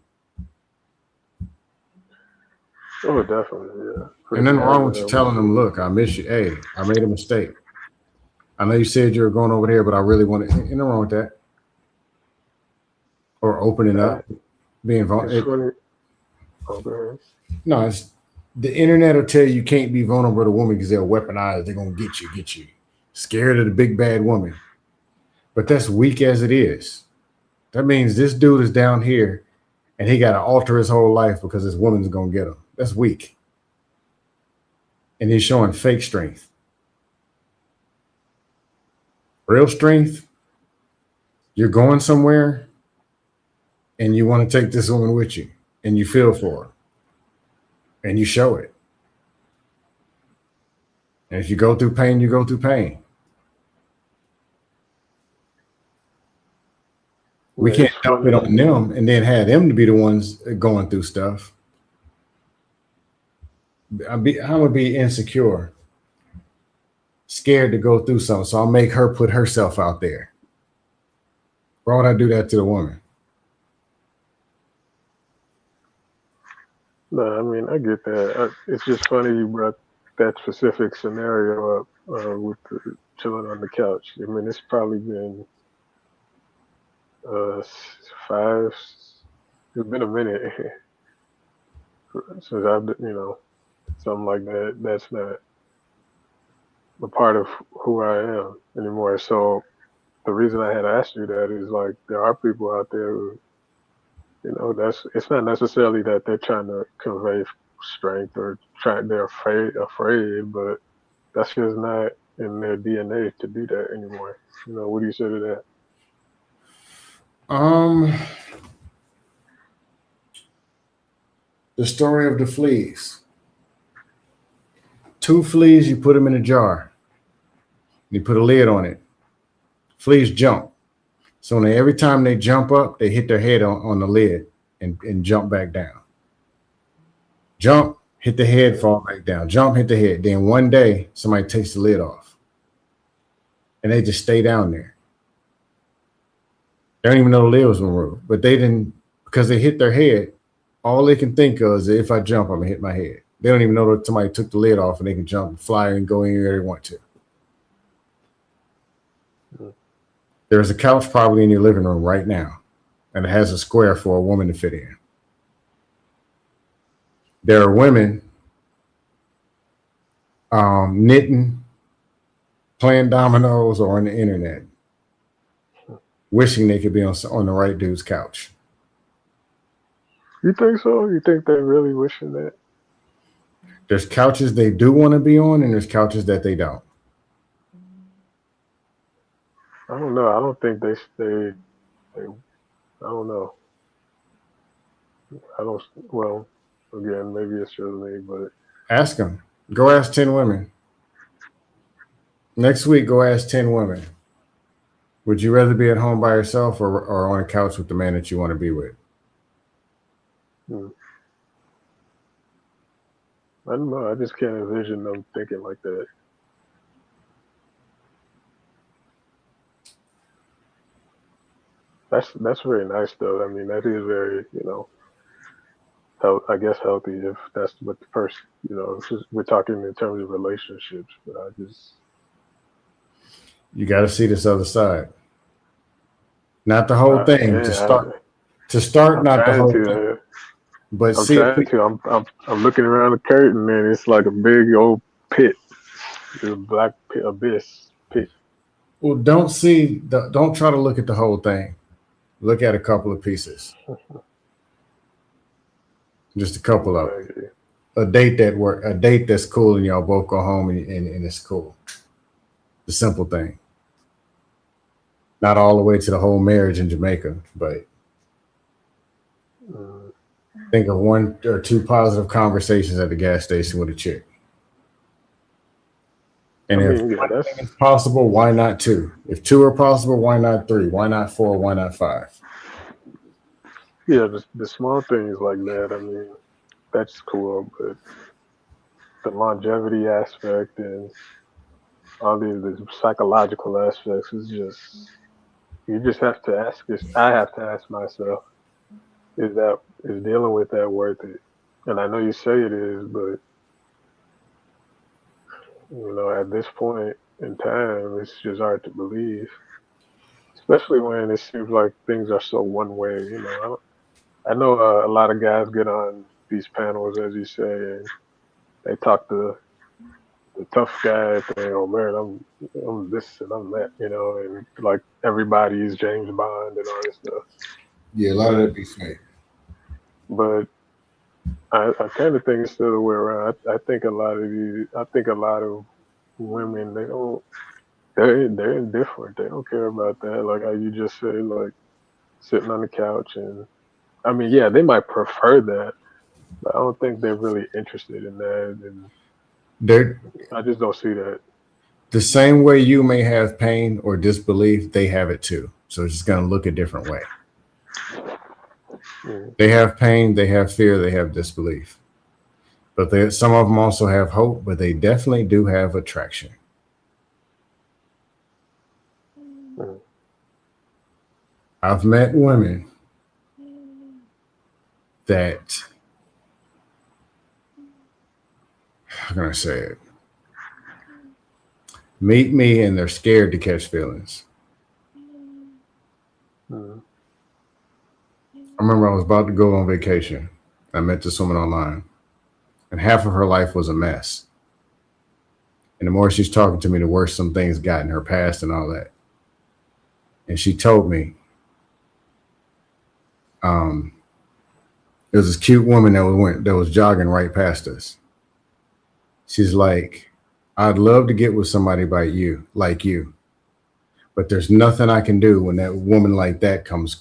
Oh, definitely, yeah. And nothing wrong with you telling them, look, I miss you. Hey, I made a mistake. I know you said you were going over there, but I really want to. Nothing wrong with that. Or opening up, being vulnerable. No, it's the internet will tell you can't be vulnerable to a woman because they'll weaponize. They're gonna get you. Scared of the big bad woman. But that's weak as it is. That means this dude is down here and he got to alter his whole life because this woman's gonna get him. That's weak. And he's showing fake strength. Real strength, you're going somewhere and you want to take this woman with you and you feel for her and you show it. And if you go through pain, you go through pain. We can't dump it on them and then have them to be the ones going through stuff. I'm gonna be insecure, scared to go through something, so I'll make her put herself out there. Why would I do that to the woman? No, I mean, I get that. It's just funny you brought that specific scenario up with the chilling on the couch. I mean, it's probably been 5. It's been a minute since I've, something like that. That's not a part of who I am anymore. So the reason I had asked you that is like there are people out there who, it's not necessarily that they're trying to convey strength or they're afraid, but that's just not in their DNA to do that anymore. What do you say to that? The story of the fleas. 2 fleas, you put them in a jar. You put a lid on it. Fleas jump. So every time they jump up, they hit their head on the lid and jump back down. Jump, hit the head, fall back down. Jump, hit the head. Then one day, somebody takes the lid off. and they just stay down there. They don't even know the lid was removed, but they didn't, because they hit their head. All they can think of is that if I jump, I'm gonna hit my head. They don't even know that somebody took the lid off and they can jump and fly and go anywhere they want to. There's a couch probably in your living room right now, and it has a square for a woman to fit in. There are women knitting, playing dominoes, or on the internet, wishing they could be on the right dude's couch. You think so? You think they're really wishing that? There's couches they do want to be on, and there's couches that they don't. I don't know. I don't think they I don't know. I don't. Well, again, maybe it's just me, but Ask them. Go ask 10 women. Next week, go ask 10 women. Would you rather be at home by yourself or on a couch with the man that you want to be with? I don't know. I just can't envision them thinking like that. That's very nice, though. I mean, that is very, I guess healthy if that's what the person, it's just, we're talking in terms of relationships. But I just, You got to see this other side. Not the whole thing. yeah, To start, I'm not the trying whole to. thing. But I'm see, trying to. I'm looking around the curtain, and it's like a big old pit, a black pit, abyss pit. well, don't try to look at the whole thing. Look at a couple of pieces. Just a couple of them. A date that's cool, and y'all both go home and it's cool. The simple thing. Not all the way to the whole marriage in Jamaica, but think of 1 or 2 positive conversations at the gas station with a chick. And if it's possible, why not 2? If 2 are possible, why not 3? Why not 4? Why not 5? Yeah, the small things like that. I mean, that's cool, but the longevity aspect and all the psychological aspects is just, you just have to ask this. I have to ask myself, is dealing with that worth it? And I know you say it is, but at this point in time, it's just hard to believe, especially when it seems like things are so one way. I know a lot of guys get on these panels, as you say, and they talk the tough guy thing. Oh man, I'm this and I'm that, and like everybody is James Bond and all this stuff. Yeah, a lot of that be fake. But I kind of think it's the other way around. I think a lot of women, they're indifferent. They don't care about that. Like how you just say, like sitting on the couch, and I mean, yeah, they might prefer that, but I don't think they're really interested in that. And I just don't see that. The same way you may have pain or disbelief, they have it too. So it's just going to look a different way. They have pain, they have fear, they have disbelief. But some of them also have hope, but they definitely do have attraction. I've met women that, how can I say it? Meet me and they're scared to catch feelings. I remember I was about to go on vacation. I met this woman online, and half of her life was a mess. And the more she's talking to me, the worse some things got in her past and all that. And she told me, there was this cute woman that was jogging right past us. She's like, I'd love to get with somebody like you, but there's nothing I can do when that woman like that comes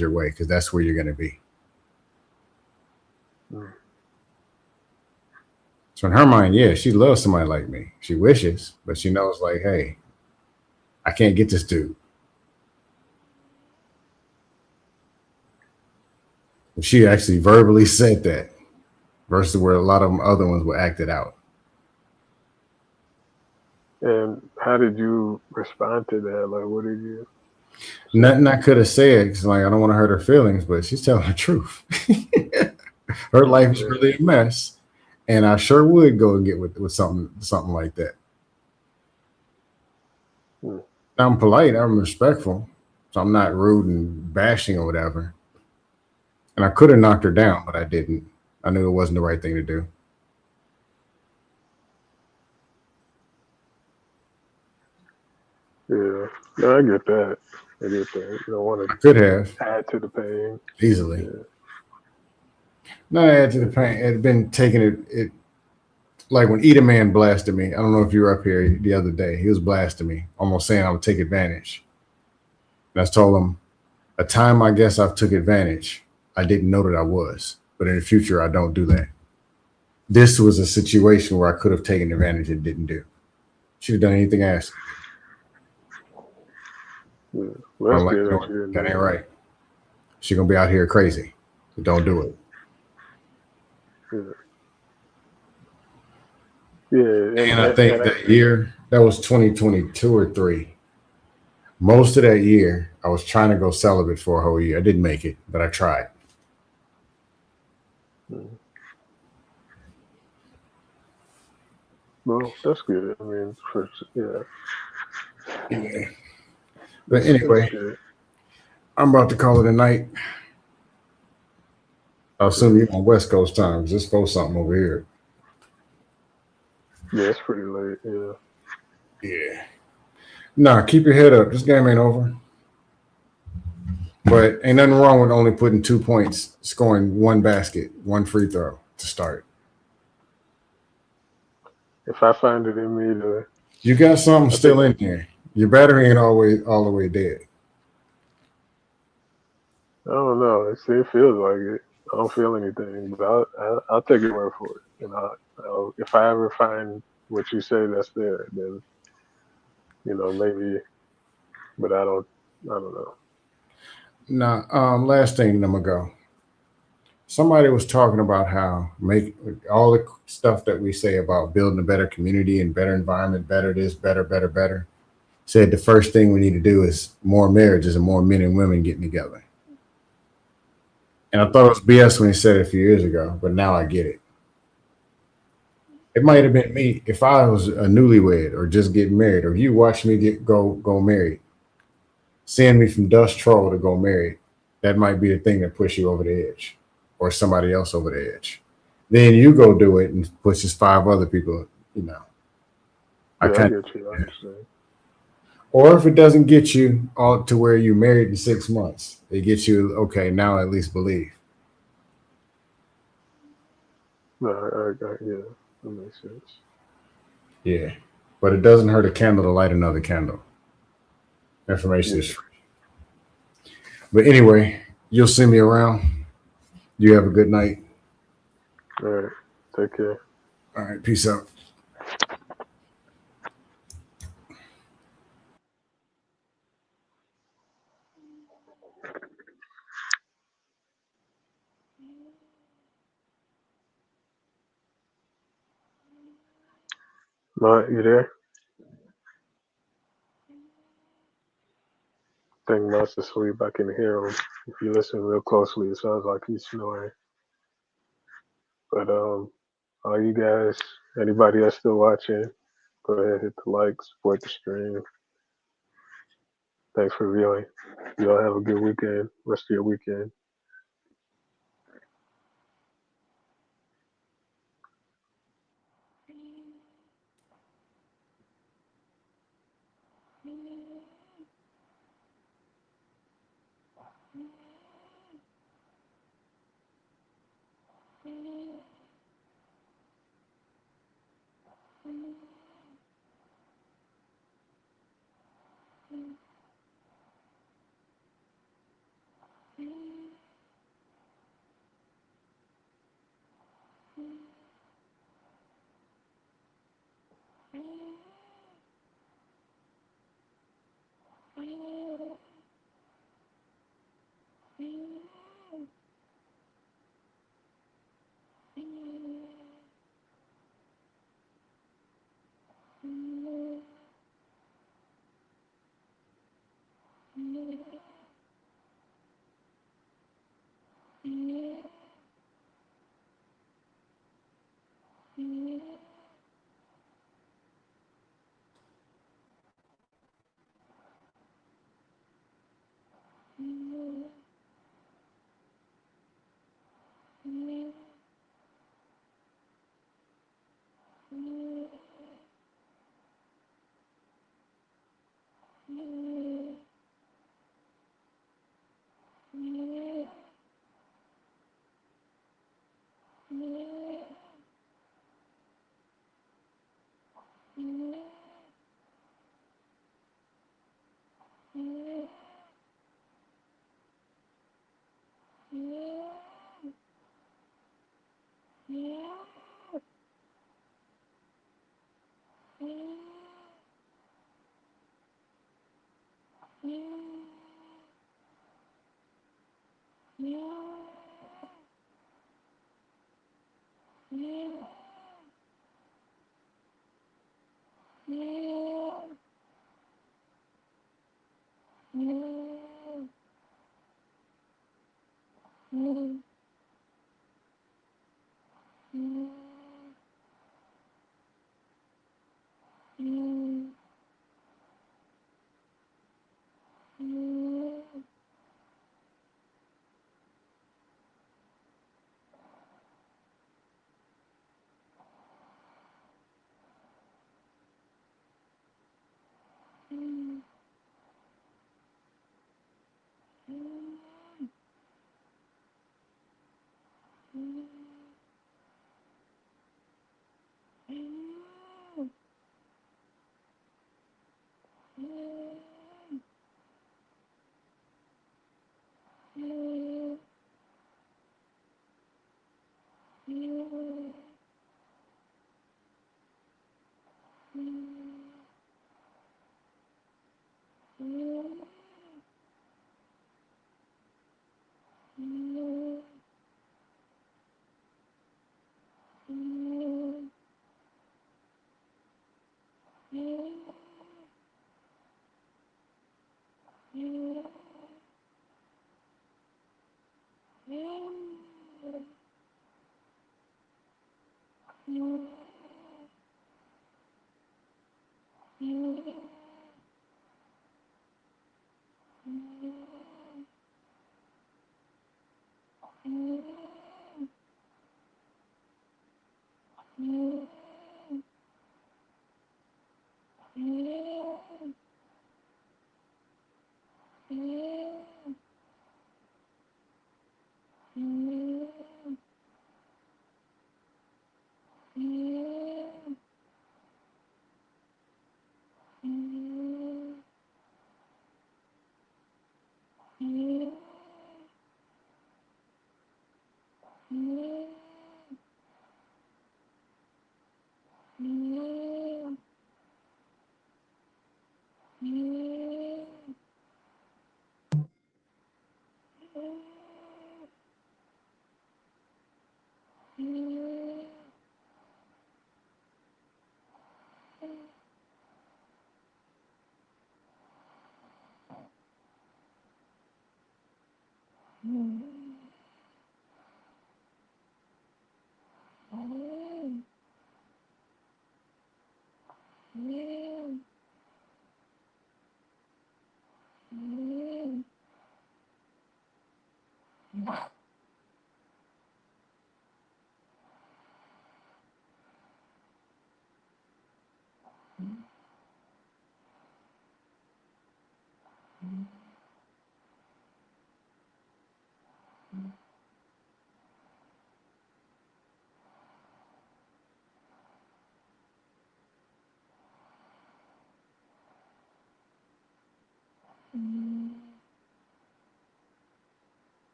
your way, because that's where you're going to be. So in her mind, yeah, she loves somebody like me. She wishes, but she knows, like, hey, I can't get this dude. She actually verbally said that, versus where a lot of them other ones were acted out. And how did you respond to that? Like, what did you say? Nothing I could have said because like I don't want to hurt her feelings, but she's telling the truth. Her life is Yeah. really a mess, and I sure would go and get with something like that. Hmm. I'm polite, I'm respectful, so I'm not rude and bashing or whatever. And I could have knocked her down, but I didn't. I knew it wasn't the right thing to do. Yeah. No, I get that. I get that. You don't want I could have to add to the pain. easily. Yeah. Not add to the pain. It had been taking it like when Eat Man blasted me. I don't know if you were up here the other day. He was blasting me, almost saying I would take advantage. And I told him a time I guess I've took advantage. I didn't know that I was, but in the future I don't do that. This was a situation where I could have taken advantage and didn't do. Should have done anything I asked. Yeah. Well, I'm that's like, good you know that what? you didn't That do ain't that. right. She's gonna be out here crazy. So don't do it. Yeah. Yeah. And I think that year, that was 2022 or three. Most of that year, I was trying to go celibate for a whole year. I didn't make it, but I tried. Mm. Well, that's good. I mean, yeah, Yeah. But that's anyway, good. I'm about to call it a night. I'll assume Yeah. you're on West Coast time. Just go something over here. Yeah, it's pretty late. Yeah. Yeah. Nah, keep your head up. This game ain't over. But ain't nothing wrong with only putting 2 points, scoring one basket, one free throw to start. If I find it in me to, You got something I think still in there. Your battery ain't always all the way dead. I don't know. It feels like it. I don't feel anything, but I'll take your word for it. And if I ever find what you say that's there, then maybe. But I don't know. Now, last thing, and I'm gonna go. Somebody was talking about how make all the stuff that we say about building a better community and better environment, better this, better, better, better. Said the first thing we need to do is more marriages and more men and women getting together. And I thought it was BS when he said it a few years ago, but now I get it. It might have been me if I was a newlywed or just getting married, or you watch me go married, seeing me from dust troll to go married. That might be the thing that push you over the edge, or somebody else over the edge. Then you go do it and pushes five other people. You know, I Yeah, I kind get you. I of. understand. Or if it doesn't get you all to where you married in 6 months, it gets you okay. Now at least believe. No, yeah, that makes sense. Yeah, but it doesn't hurt a candle to light another candle. Information is Yeah. free. But anyway, you'll see me around. You have a good night. All right. Take care. All right, peace out. Matt, you there? I think Matt's asleep. I can hear him. If you listen real closely, it sounds like he's snoring. But all you guys, anybody that's still watching, go ahead, hit the like, support the stream. Thanks for viewing. You all have a good weekend. Rest of your weekend.